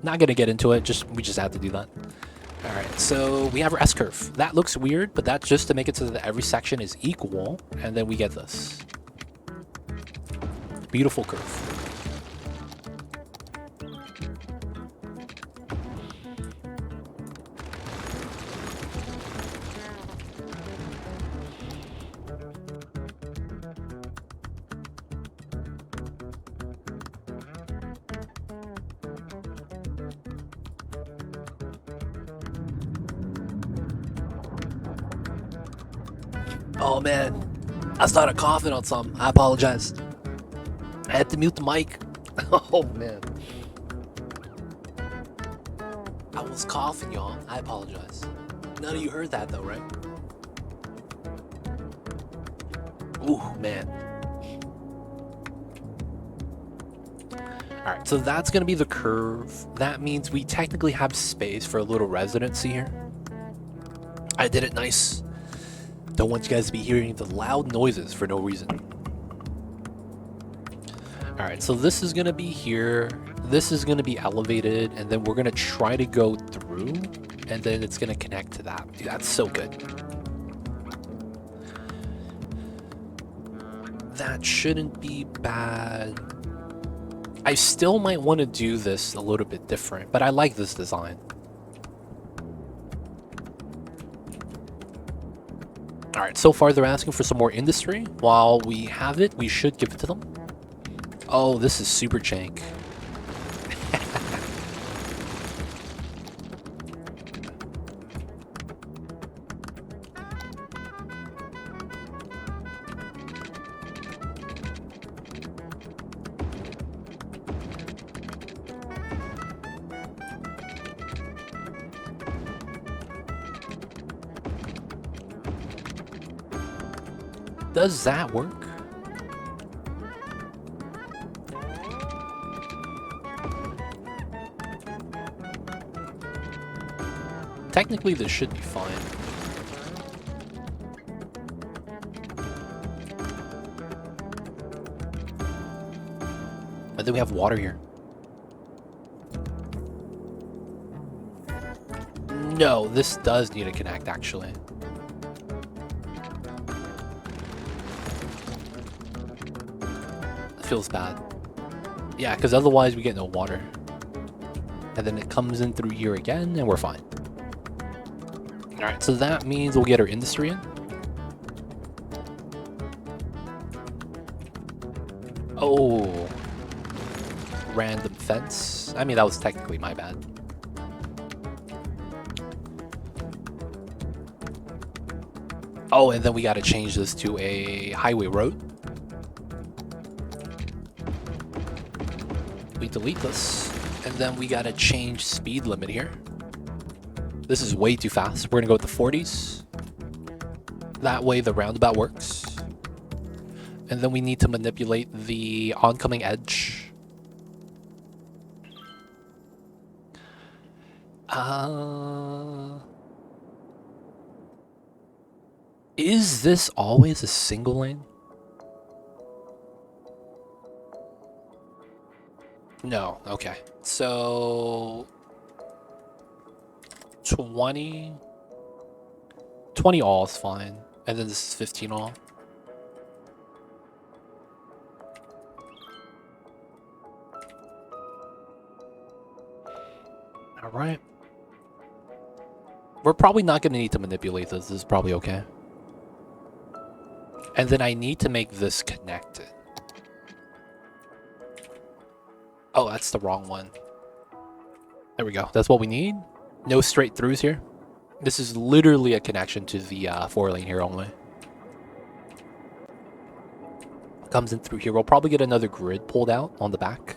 Not gonna get into it. We just have to do that. All right, so we have our S-curve. That looks weird, but that's just to make it so that every section is equal, and then we get this beautiful curve. Oh man, I started coughing on something. I apologize. I had to mute the mic. Oh man. I was coughing, y'all. I apologize. None of you heard that though, right? Ooh, man. Alright, so that's gonna be the curve. That means we technically have space for a little residency here. I did it nice. Don't want you guys to be hearing the loud noises for no reason. Alright, so this is going to be here. This is going to be elevated, and then we're going to try to go through, and then it's going to connect to that. Dude, that's so good. That shouldn't be bad. I still might want to do this a little bit different, but I like this design. Alright, so far they're asking for some more industry. While we have it, we should give it to them. Oh, this is super jank. Does that work? Technically, this should be fine. And then we have water here. No, this does need to connect, actually. It feels bad. Yeah, because otherwise we get no water. And then it comes in through here again, and we're fine. Alright, so that means we'll get our industry in. Oh. Random fence. I mean, that was technically my bad. Oh, and then we gotta change this to a highway road. We delete this, and then we gotta change speed limit here. This is way too fast. We're gonna go with the 40s. That way the roundabout works. And then we need to manipulate the oncoming edge. Is this always a single lane? No, okay. So 20 all is fine. And then this is 15 all. Alright. We're probably not going to need to manipulate this. This is probably okay. And then I need to make this connected. Oh, that's the wrong one. There we go. That's what we need. No straight throughs here. This is literally a connection to the 4-lane here only. Comes in through here. We'll probably get another grid pulled out on the back.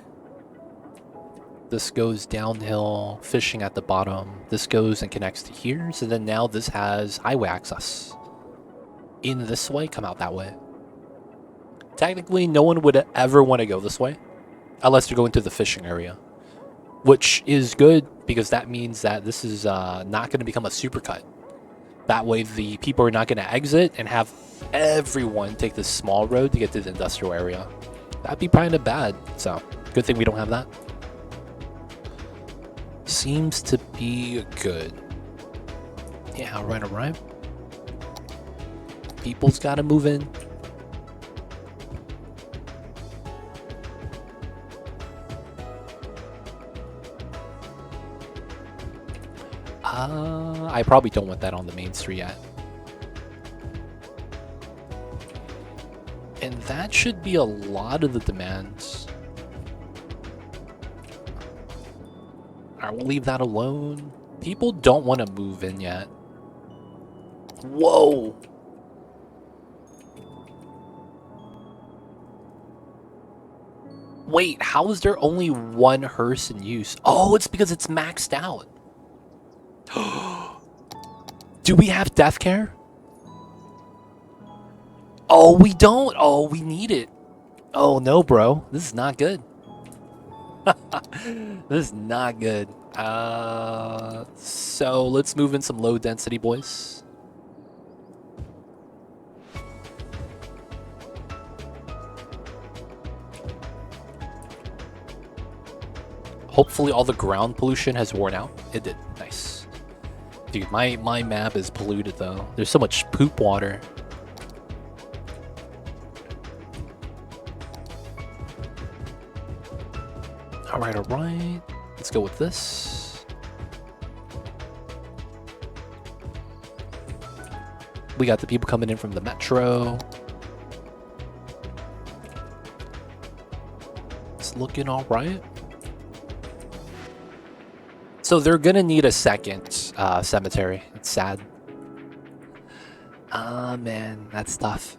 This goes downhill, fishing at the bottom. This goes and connects to here. So then now this has highway access. In this way, come out that way. Technically, no one would ever want to go this way. Unless you're going to the fishing area. Which is good, because that means that this is not going to become a supercut. That way, the people are not going to exit and have everyone take this small road to get to the industrial area. That'd be kind of bad. So, good thing we don't have that. Seems to be good. Yeah, alright. People's got to move in. I probably don't want that on the main street yet. And that should be a lot of the demands. Alright, we'll leave that alone. People don't want to move in yet. Whoa! Wait, how is there only one hearse in use? Oh, it's because it's maxed out. Do we have death care? Oh, we don't. Oh, we need it. Oh, no, bro. This is not good. This is not good. So let's move in some low density, boys. Hopefully all the ground pollution has worn out. It did. Nice. Dude, my map is polluted though. There's so much poop water. Alright. Let's go with this. We got the people coming in from the metro. That's looking alright. So they're gonna need a second cemetery. It's sad. Ah, man, that's tough.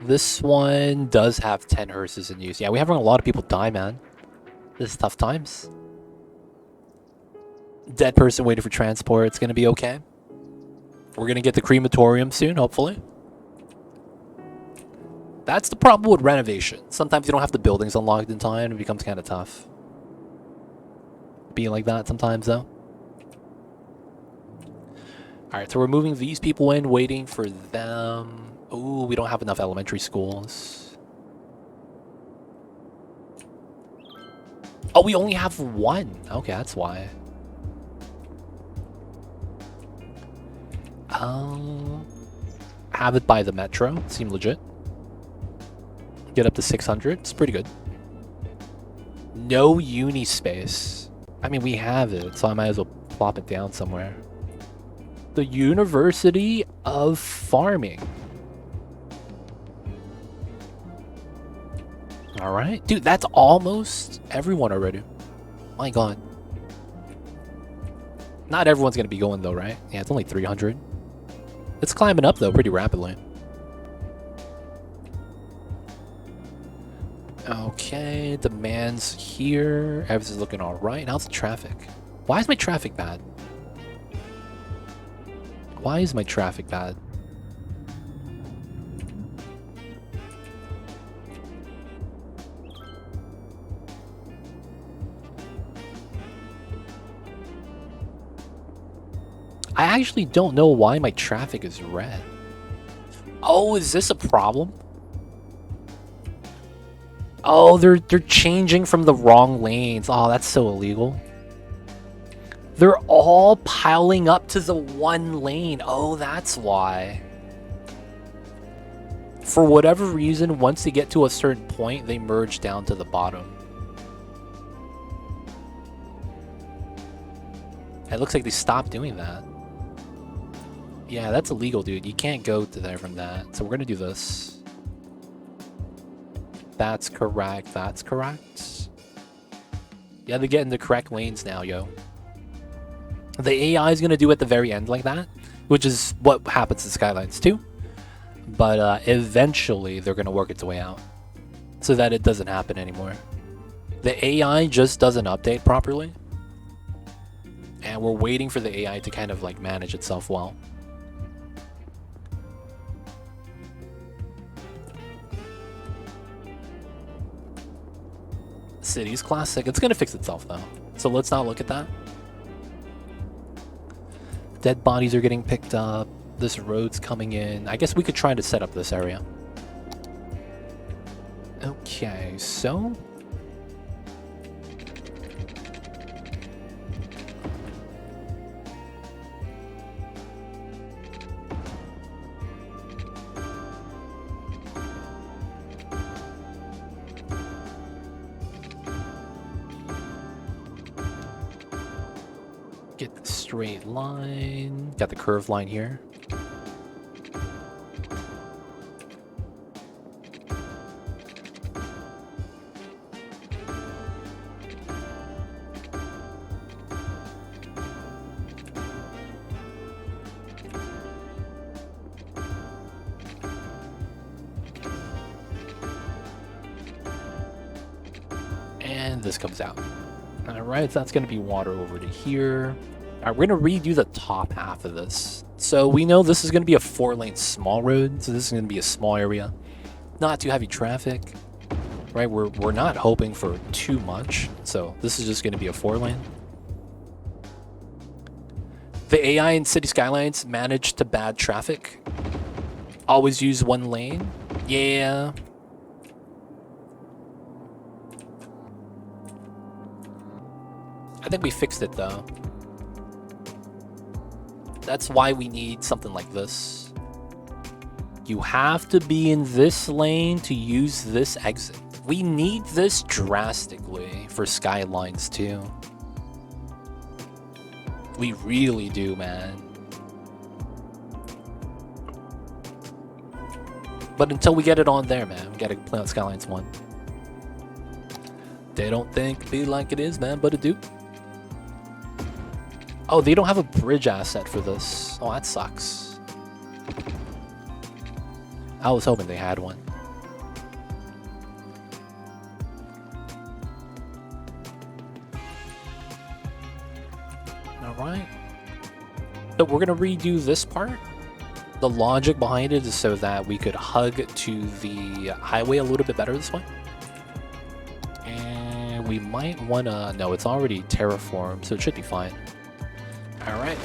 This one does have 10 hearses in use. Yeah, we having a lot of people die, man. This is tough times. Dead person waiting for transport. It's gonna be okay. We're gonna get the crematorium soon, hopefully. That's the problem with renovation. Sometimes you don't have the buildings unlocked in time. It becomes kind of tough. Being like that sometimes, though. Alright, so we're moving these people in, waiting for them. Ooh, we don't have enough elementary schools. Oh, we only have one. Okay, that's why. Have it by the metro. Seem legit. Get up to 600. It's pretty good. No uni space. I mean, we have it, so I might as well plop it down somewhere. The University of Farming. Alright. Dude, that's almost everyone already. My god. Not everyone's gonna be going though, right? Yeah, it's only 300. It's climbing up though pretty rapidly. Okay, demand's here. Everything's looking alright. How's the traffic? Why is my traffic bad? Why is my traffic bad? I actually don't know why my traffic is red. Oh, is this a problem? Oh, they're changing from the wrong lanes. Oh, that's so illegal. They're all piling up to the one lane. Oh, that's why. For whatever reason, once they get to a certain point, they merge down to the bottom. It looks like they stopped doing that. Yeah, that's illegal, dude. You can't go to there from that. So we're gonna do this. That's correct. That's correct. Yeah, they're getting the correct lanes now, yo. The AI is gonna do at the very end like that, which is what happens in Skylines 2. But eventually, they're gonna work its way out so that it doesn't happen anymore. The AI just doesn't update properly, and we're waiting for the AI to kind of like manage itself well. Cities classic. It's gonna fix itself though, so let's not look at that. Dead bodies are getting picked up. This road's coming in. I guess we could try to set up this area. Okay, so get the straight line. Got the curved line here. And this comes out. Alright, so that's going to be water over to here. Alright, we're going to redo the top half of this. So we know this is going to be a 4-lane small road, so this is going to be a small area. Not too heavy traffic, right? We're not hoping for too much, so this is just going to be a 4-lane. The AI in City Skylines managed to bad traffic. Always use one lane. Yeah. I think we fixed it though. That's why we need something like this. You have to be in this lane to use this exit. We need this drastically for Skylines 2. We really do, man. But until we get it on there, man, we gotta play on Skylines 1. They don't think it be like it is, man, but it do. Oh, they don't have a bridge asset for this. Oh, that sucks. I was hoping they had one. Alright. So we're gonna redo this part. The logic behind it is so that we could hug to the highway a little bit better this way. And we might wanna... No, it's already terraformed, so it should be fine. Alright.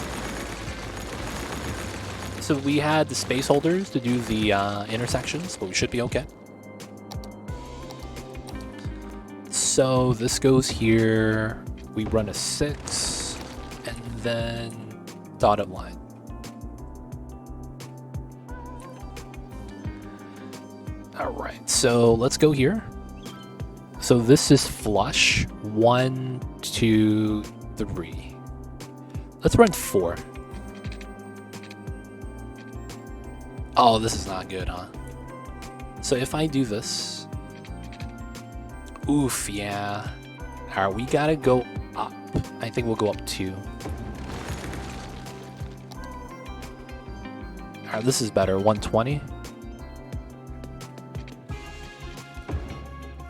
So we had the space holders to do the intersections, but we should be okay. So this goes here. We run a 6, and then dotted line. Alright, so let's go here. So this is flush. 1, 2, 3. Let's run 4. Oh, this is not good, huh? So if I do this... Oof, yeah. Alright, we gotta go up. I think we'll go up 2. Alright, this is better. 120.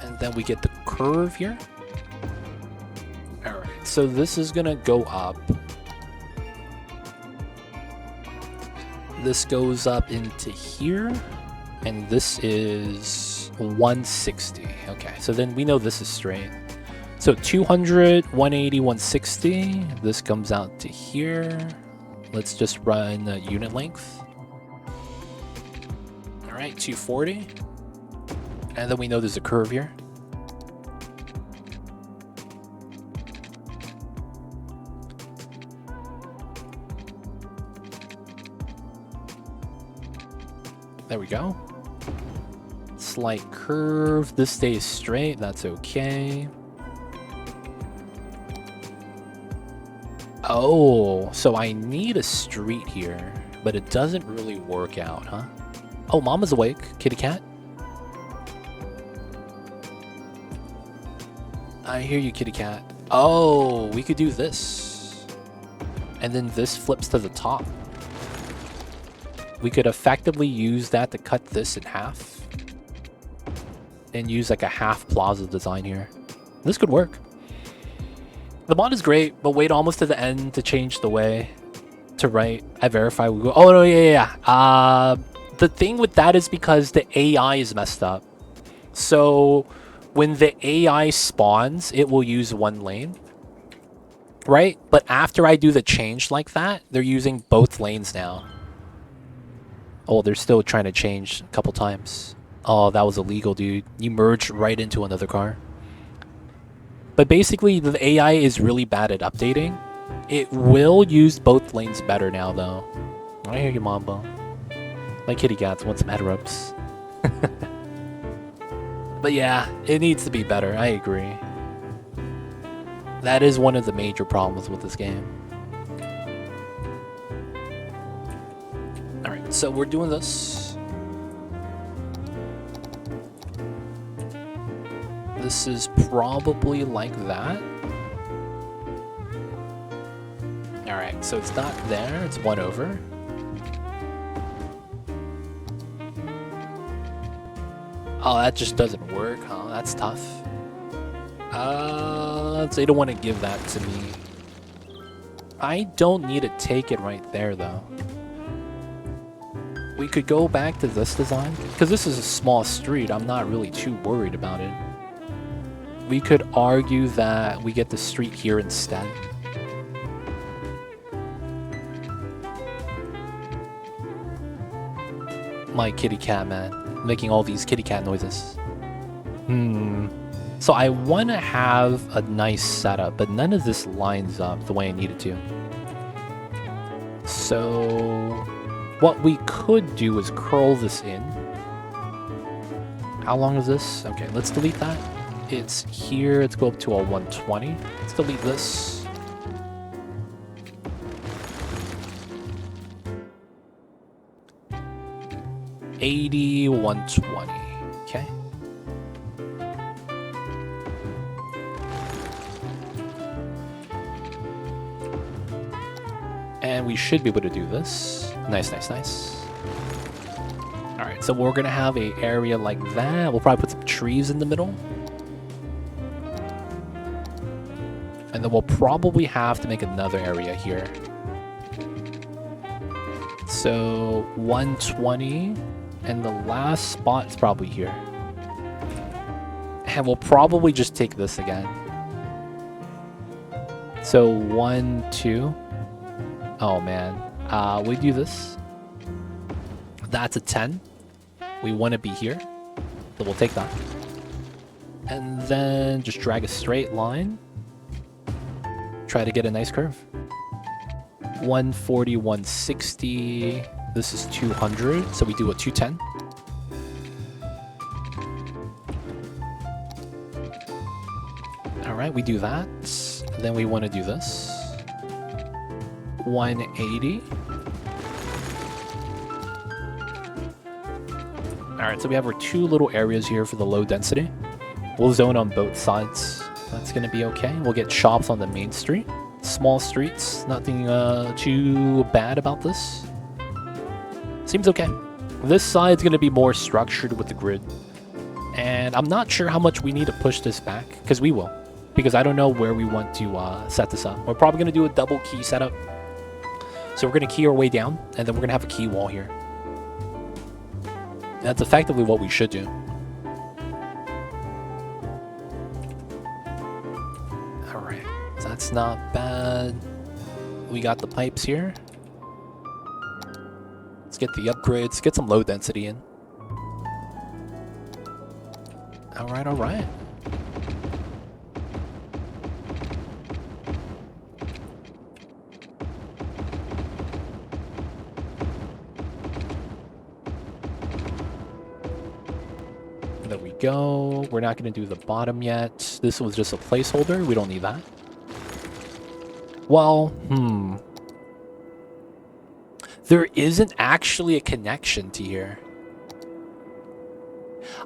And then we get the curve here. Alright, so this is gonna go up. This goes up into here, and this is 160. Okay, so then we know this is straight. So 200, 180, 160. This comes out to here. Let's just run unit length. All right, 240. And then we know there's a curve here. There we go. Slight curve. This stays straight. That's okay. Oh, so I need a street here, but it doesn't really work out, huh? Oh, Mama's awake. Kitty cat. I hear you, kitty cat. Oh, we could do this. And then this flips to the top. We could effectively use that to cut this in half. And use like a half plaza design here. This could work. The mod is great, but wait almost to the end to change the way to write. I verify we go. Oh, no, yeah. The thing with that is because the AI is messed up. So when the AI spawns, it will use one lane. Right? But after I do the change like that, they're using both lanes now. Oh, they're still trying to change a couple times. Oh, that was illegal, dude. You merged right into another car. But basically, the AI is really bad at updating. It will use both lanes better now, though. I hear you, Mambo. My kitty cats want some head rubs. But yeah, it needs to be better. I agree. That is one of the major problems with this game. Alright, so we're doing this. This is probably like that. Alright, so it's not there, it's 1 over. Oh, that just doesn't work, huh? That's tough. They don't want to give that to me. I don't need to take it right there, though. We could go back to this design, because this is a small street. I'm not really too worried about it. We could argue that we get the street here instead. My kitty cat, man. Making all these kitty cat noises. So I want to have a nice setup, but none of this lines up the way I need it to. So what we could do is curl this in. How long is this? Okay, let's delete that. It's here. Let's go up to a 120. Let's delete this. 80, 120. Okay. And we should be able to do this. Nice, nice, nice. Alright, so we're gonna have a area like that. We'll probably put some trees in the middle. And then we'll probably have to make another area here. So 120, and the last spot is probably here. And we'll probably just take this again. So 1, 2. Oh man, we do this. That's a 10. We want to be here, so we'll take that. And then just drag a straight line. Try to get a nice curve. 140, 160. This is 200, so we do a 210. All right, we do that. Then we want to do this. 180. All right, so we have our two little areas here for the low density. We'll zone on both sides. That's gonna be okay. We'll get shops on the main street. Small streets, nothing too bad about this. Seems okay. This side's gonna be more structured with the grid. And I'm not sure how much we need to push this back, because we will. Because I don't know where we want to set this up. We're probably gonna do a double key setup. So we're gonna key our way down, and then we're gonna have a key wall here. That's effectively what we should do. Alright, so that's not bad. We got the pipes here. Let's get the upgrades, get some low density in. Alright, alright. There we go. We're not going to do the bottom yet. This was just a placeholder. We don't need that. Well, there isn't actually a connection to here.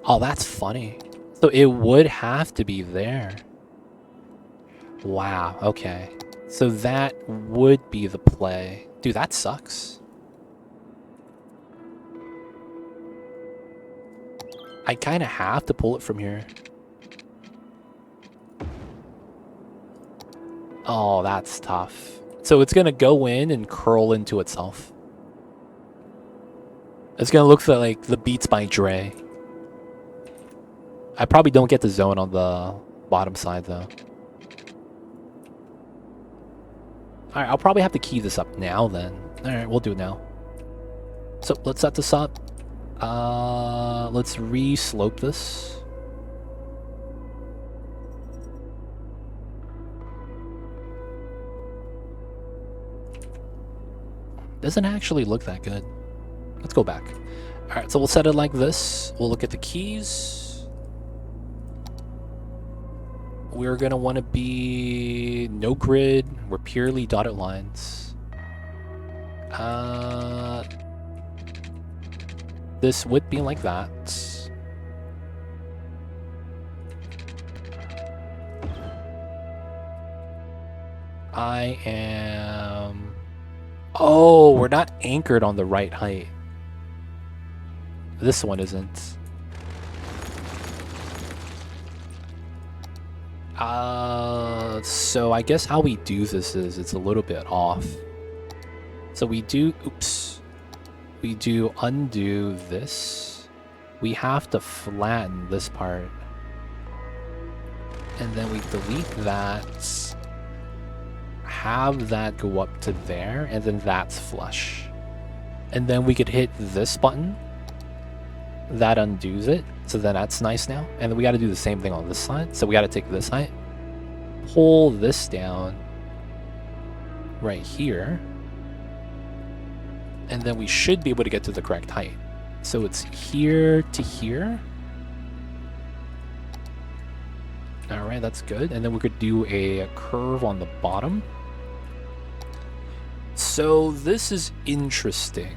Oh, that's funny. So it would have to be there. Wow, okay. So that would be the play. Dude, that sucks. I kind of have to pull it from here. Oh, that's tough. So it's going to go in and curl into itself. It's going to look like the Beats by Dre. I probably don't get the zone on the bottom side, though. Alright, I'll probably have to key this up now, then. Alright, we'll do it now. So, let's set this up. Let's re-slope this. Doesn't actually look that good. Let's go back. Alright, so we'll set it like this. We'll look at the keys. We're gonna want to be no grid. We're purely dotted lines. This would be like that. I am... Oh, we're not anchored on the right height. This one isn't. So I guess how we do this is it's a little bit off. So we do... Oops. We do undo this. We have to flatten this part. And then we delete that. Have that go up to there, and then that's flush. And then we could hit this button. That undoes it. So then that's nice now. And then we got to do the same thing on this side. So we got to take this height. Pull this down. Right here. And then we should be able to get to the correct height. So it's here to here. Alright, that's good. And then we could do a curve on the bottom. So this is interesting.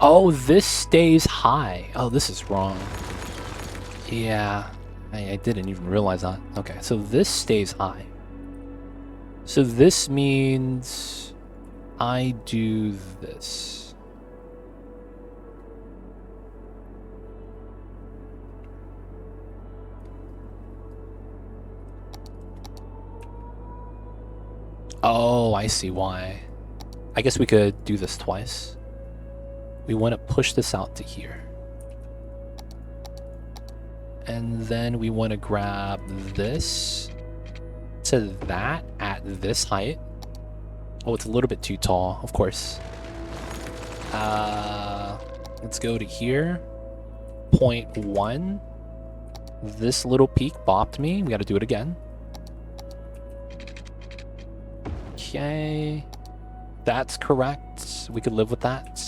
Oh, this stays high. Oh, this is wrong. Yeah, I didn't even realize that. Okay, so this stays high. So this means I do this. Oh, I see why. I guess we could do this twice. We want to push this out to here. And then we want to grab this to that at this height. Oh, it's a little bit too tall, of course. Let's go to here. 0.1. This little peak bopped me. We got to do it again. Okay. That's correct. We could live with that.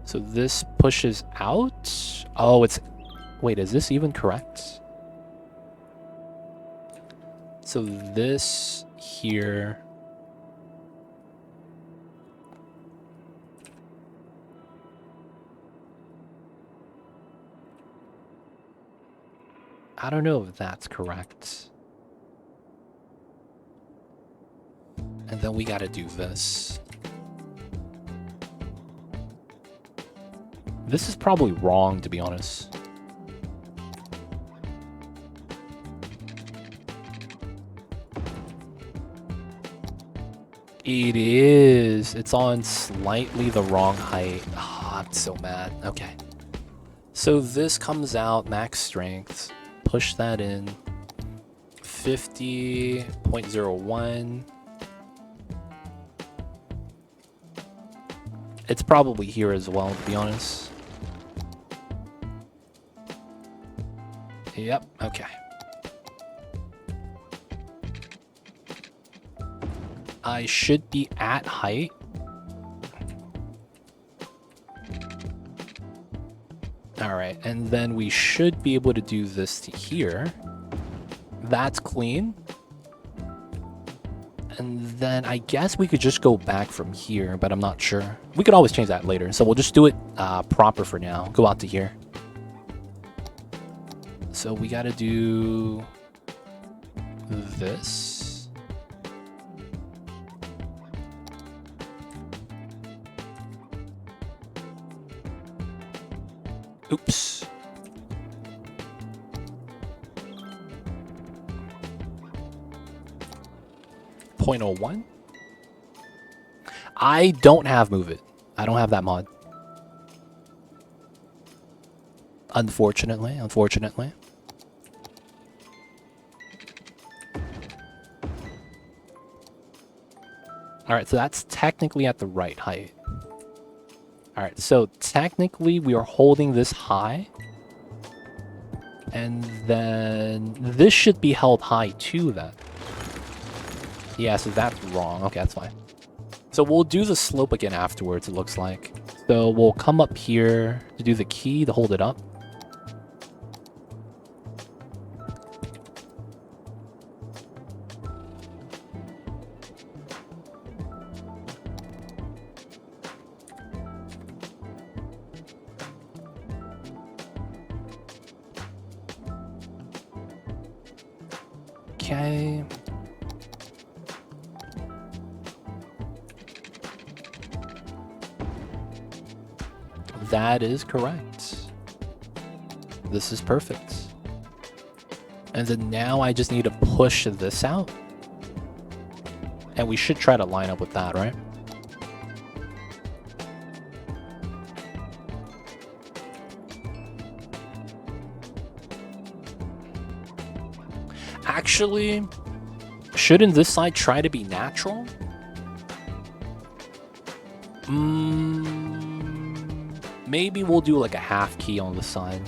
So this pushes out. Oh, it's... Wait, is this even correct? So this here... I don't know if that's correct. And then we gotta do this. This is probably wrong, to be honest. It is. It's on slightly the wrong height. Oh, I'm so mad. Okay. So this comes out, max strength. Push that in. 50.01. It's probably here as well, to be honest. Yep, okay. I should be at height. Alright, and then we should be able to do this to here. That's clean. And then I guess we could just go back from here, but I'm not sure. We could always change that later, so we'll just do it proper for now. Go out to here. So we gotta do this. Oops. .01. I don't have Move It. I don't have that mod. Unfortunately. Alright, so that's technically at the right height. Alright, so technically we are holding this high. And then this should be held high too then. Yeah, so that's wrong. Okay, that's fine. So we'll do the slope again afterwards, it looks like. So we'll come up here to do the key to hold it up. Okay. That is correct. This is perfect. And then now I just need to push this out. And we should try to line up with that, right? Actually, shouldn't this side try to be natural? Maybe we'll do like a half key on the side.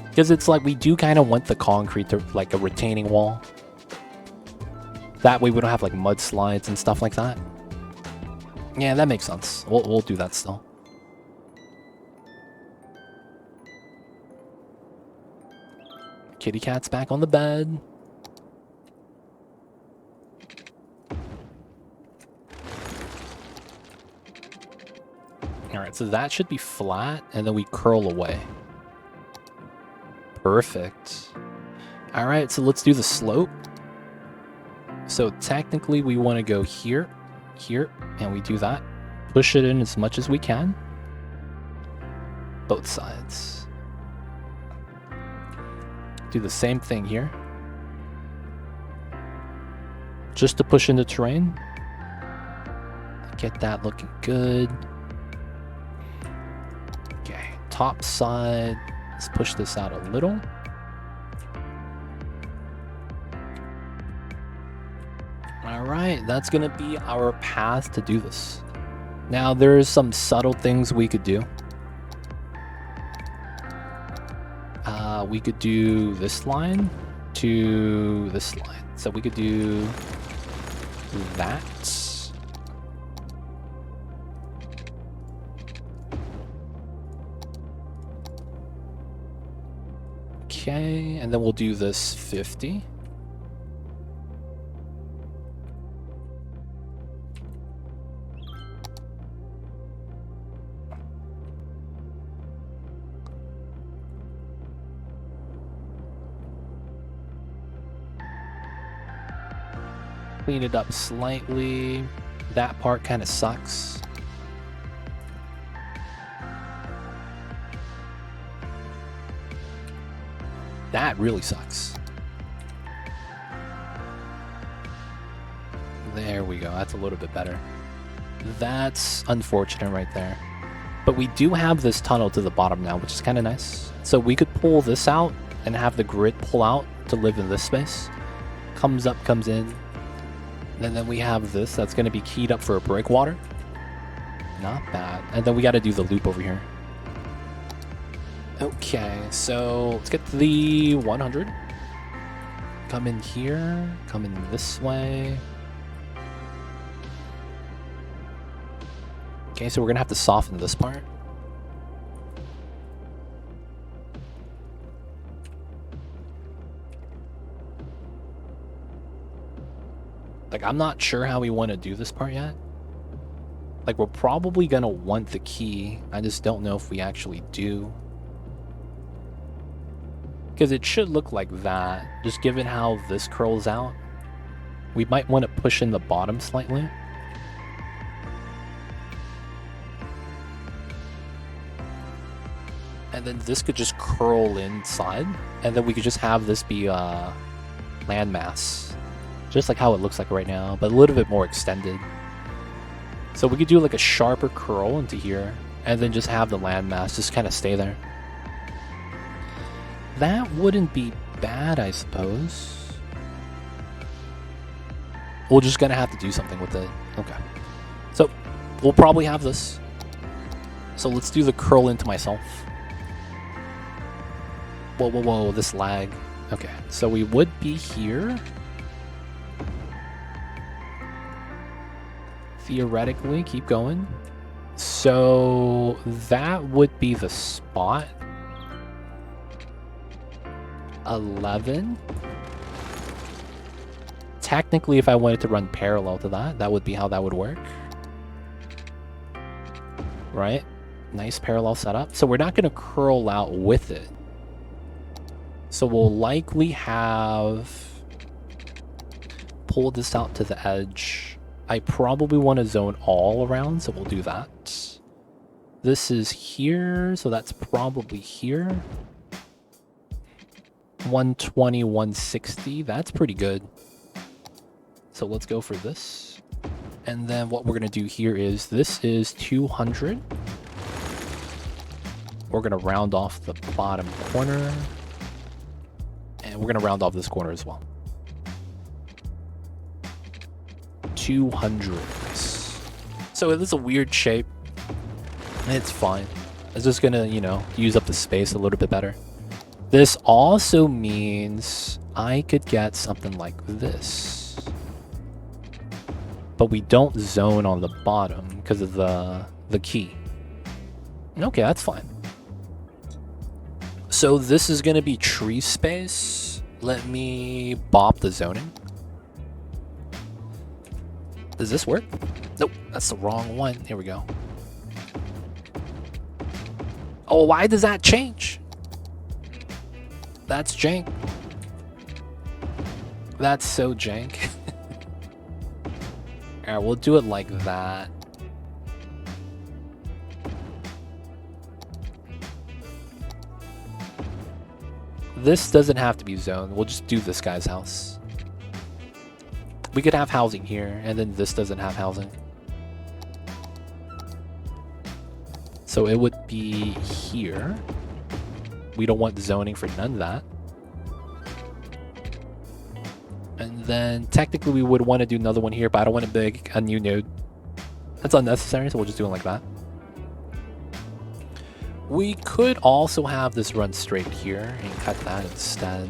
Because it's like we do kind of want the concrete to like a retaining wall. That way we don't have like mudslides and stuff like that. Yeah, that makes sense. We'll do that still. Kitty cat's back on the bed. Alright, so that should be flat, and then we curl away. Perfect. Alright, so let's do the slope. So technically we want to go here, here, and we do that. Push it in as much as we can. Both sides. Do the same thing here. Just to push in the terrain. Get that looking good. Okay, top side. Let's push this out a little. Alright, that's going to be our path to do this. Now, there's some subtle things we could do. We could do this line to this line. So we could do that. Okay, and then we'll do this 50. Clean it up slightly. That part kind of sucks. That really sucks. There we go. That's a little bit better. That's unfortunate right there. But we do have this tunnel to the bottom now, which is kind of nice. So we could pull this out and have the grid pull out to live in this space. Comes up, comes in. And then we have this that's going to be keyed up for a breakwater. Not bad. And then we got to do the loop over here. Okay, so let's get to the 100. Come in here. Come in this way. Okay, so we're going to have to soften this part. Like, I'm not sure how we want to do this part yet. Like, we're probably going to want the key. I just don't know if we actually do. Because it should look like that, just given how this curls out. We might want to push in the bottom slightly. And then this could just curl inside. And then we could just have this be landmass. Just like how it looks like right now, but a little bit more extended. So we could do like a sharper curl into here, and then just have the landmass just kind of stay there. That wouldn't be bad, I suppose. We're just gonna have to do something with it. Okay. So, we'll probably have this. So let's do the curl into myself. Whoa, whoa, whoa, this lag. Okay, so we would be here. Theoretically, keep going. So that would be the spot. 11. Technically, if I wanted to run parallel to that, that would be how that would work. Right? Nice parallel setup. So we're not going to curl out with it. So we'll likely have pulled this out to the edge. I probably want to zone all around, so we'll do that. This is here, so that's probably here. 120, 160, that's pretty good. So let's go for this. And then what we're going to do here is, this is 200. We're going to round off the bottom corner. And we're going to round off this corner as well. 200. So it is a weird shape. It's fine. It's just going to, you know, use up the space a little bit better. This also means I could get something like this. But we don't zone on the bottom because of the key. Okay, that's fine. So this is going to be tree space. Let me bop the zoning. Does this work? Nope, that's the wrong one. Here we go. Oh, why does that change? That's jank. That's so jank. Alright, we'll do it like that. This doesn't have to be zoned. We'll just do this guy's house. We could have housing here, and then this doesn't have housing. So it would be here. We don't want zoning for none of that. And then technically we would want to do another one here, but I don't want to make a new node. That's unnecessary, so we'll just do it like that. We could also have this run straight here and cut that instead.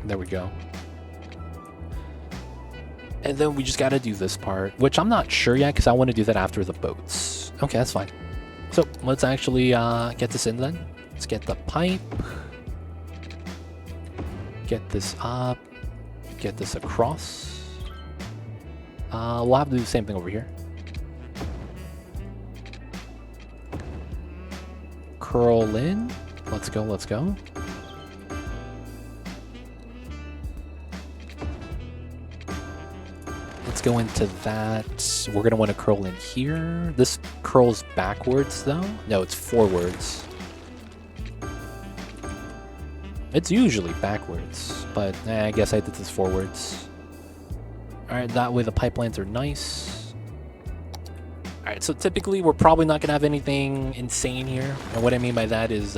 There we go. And then we just got to do this part, which I'm not sure yet because I want to do that after the boats. Okay, that's fine. So let's actually get this in then. Let's get the pipe. Get this up. Get this across. We'll have to do the same thing over here. Curl in. Let's go, let's go. Let's go into that. We're going to want to curl in here. This curls backwards, though. No, it's forwards. It's usually backwards, but I guess I did this forwards. Alright, that way the pipelines are nice. Alright, so typically we're probably not going to have anything insane here. And what I mean by that is,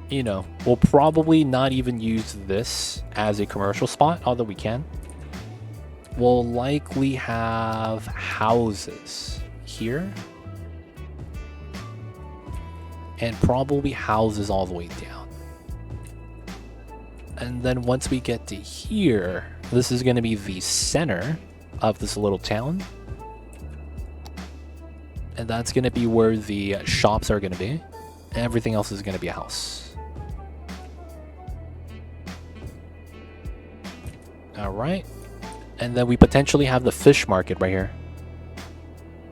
you know, we'll probably not even use this as a commercial spot, although we can. We'll likely have houses here. And probably houses all the way down. And then once we get to here, this is going to be the center of this little town. And that's going to be where the shops are going to be. Everything else is going to be a house. Alright. And then we potentially have the fish market right here.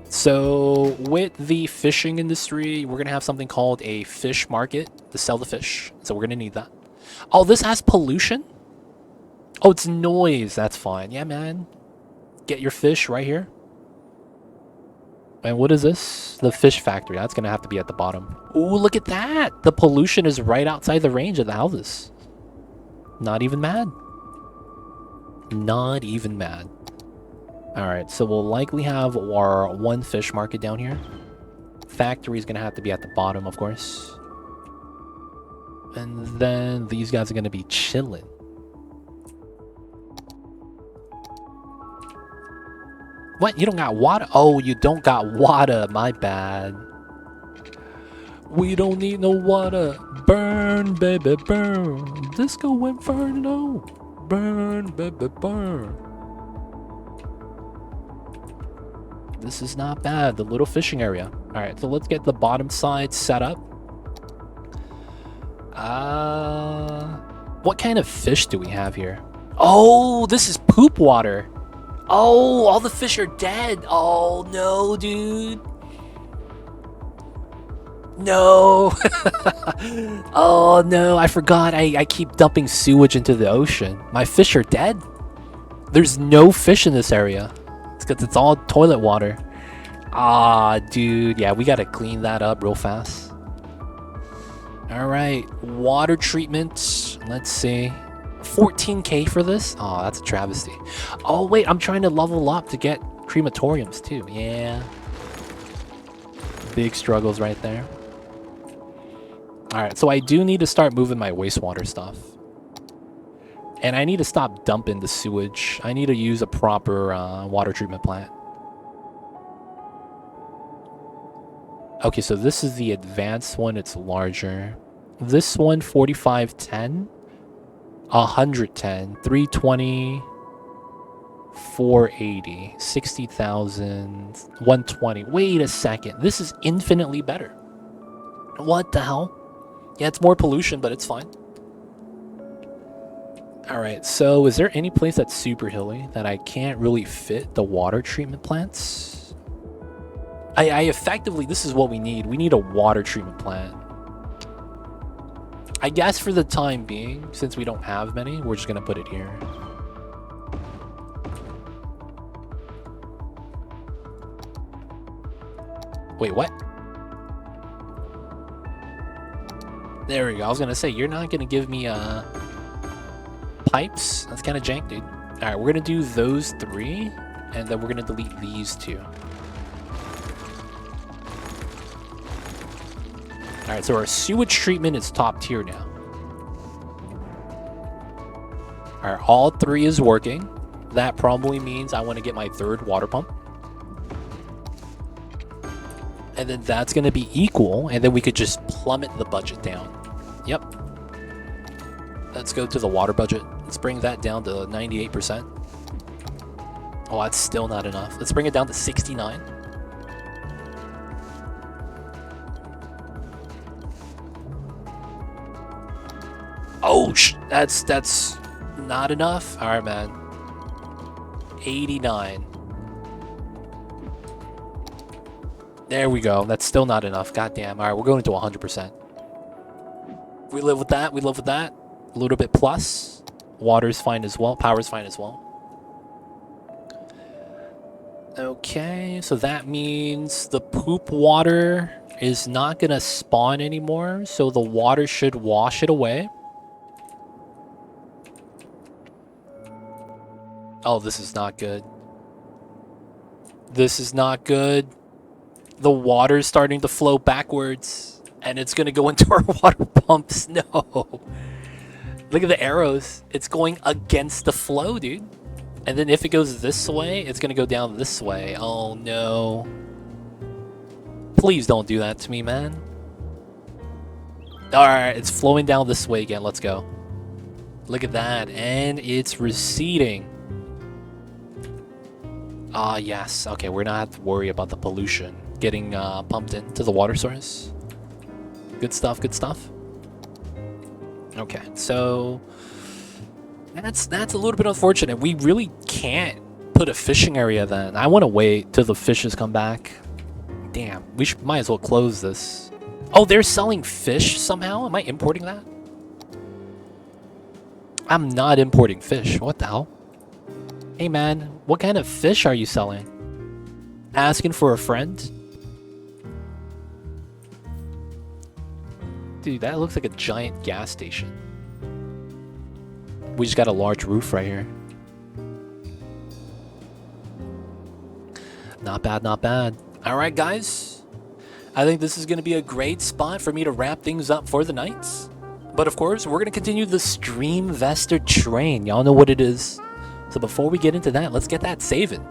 So with the fishing industry, we're going to have something called a fish market to sell the fish. So we're going to need that. Oh, this has pollution? Oh, it's noise. That's fine. Yeah, man. Get your fish right here. And what is this? The fish factory. That's going to have to be at the bottom. Ooh, look at that. The pollution is right outside the range of the houses. Not even mad. Not even mad. Alright, so we'll likely have our one fish market down here. Factory is going to have to be at the bottom, of course. And then these guys are going to be chilling. What? You don't got water? Oh, you don't got water. My bad. We don't need no water. Burn, baby, burn. Disco Inferno. Burn, baby, burn. This is not bad. The little fishing area. Alright, so let's get the bottom side set up. What kind of fish do we have here? Oh, this is poop water. Oh, all the fish are dead. Oh, no, dude. No. Oh, no, I forgot. I keep dumping sewage into the ocean. My fish are dead. There's no fish in this area. It's because it's all toilet water. Ah, dude. Yeah, we got to clean that up real fast. All right. Water treatment. Let's see. 14K for this? Oh, that's a travesty. Oh, wait. I'm trying to level up to get crematoriums, too. Yeah. Big struggles right there. Alright, so I do need to start moving my wastewater stuff. And I need to stop dumping the sewage. I need to use a proper water treatment plant. Okay, so this is the advanced one. It's larger. This one, 4510. 110. 320. 480. 60,000. 120. Wait a second. This is infinitely better. What the hell? Yeah, it's more pollution, but it's fine. Alright, so is there any place that's super hilly that I can't really fit the water treatment plants? I effectively, this is what we need. We need a water treatment plant. I guess for the time being, since we don't have many, we're just gonna put it here. Wait, what? There we go. I was gonna say, you're not gonna give me pipes? That's kind of jank, dude. Alright, we're gonna do those 3, and then we're gonna delete these 2. Alright, so our sewage treatment is top tier now. Alright, all 3 is working. That probably means I want to get my 3rd water pump. And then that's going to be equal, and then we could just plummet the budget down. Yep. Let's go to the water budget. Let's bring that down to 98%. Oh, that's still not enough. Let's bring it down to 69. Oh, that's not enough. All right, man. 89. There we go. That's still not enough. Goddamn. All right, we're going to 100%. We live with that. We live with that. A little bit plus. Water's fine as well. Power's fine as well. Okay, so that means the poop water is not going to spawn anymore. So the water should wash it away. Oh, this is not good. This is not good. The water's starting to flow backwards, and it's going to go into our water pumps. No. Look at the arrows. It's going against the flow, dude. And then if it goes this way, it's going to go down this way. Oh, no. Please don't do that to me, man. Alright, it's flowing down this way again. Let's go. Look at that. And it's receding. Ah, yes. Okay, we're not have to worry about the pollution getting pumped into the water source. Good stuff, good stuff. Okay, so that's a little bit unfortunate. We really can't put a fishing area then. I want to wait till the fishes come back. Damn, we might as well close this. Oh, they're selling fish somehow? Am I importing that? I'm not importing fish. What the hell? Hey man, what kind of fish are you selling? Asking for a friend? Dude, that looks like a giant gas station. We just got a large roof right here. Not bad, not bad. Alright guys, I think this is going to be a great spot for me to wrap things up for the night. But of course, we're going to continue the Streamvestor train. Y'all know what it is. So before we get into that, let's get that saving.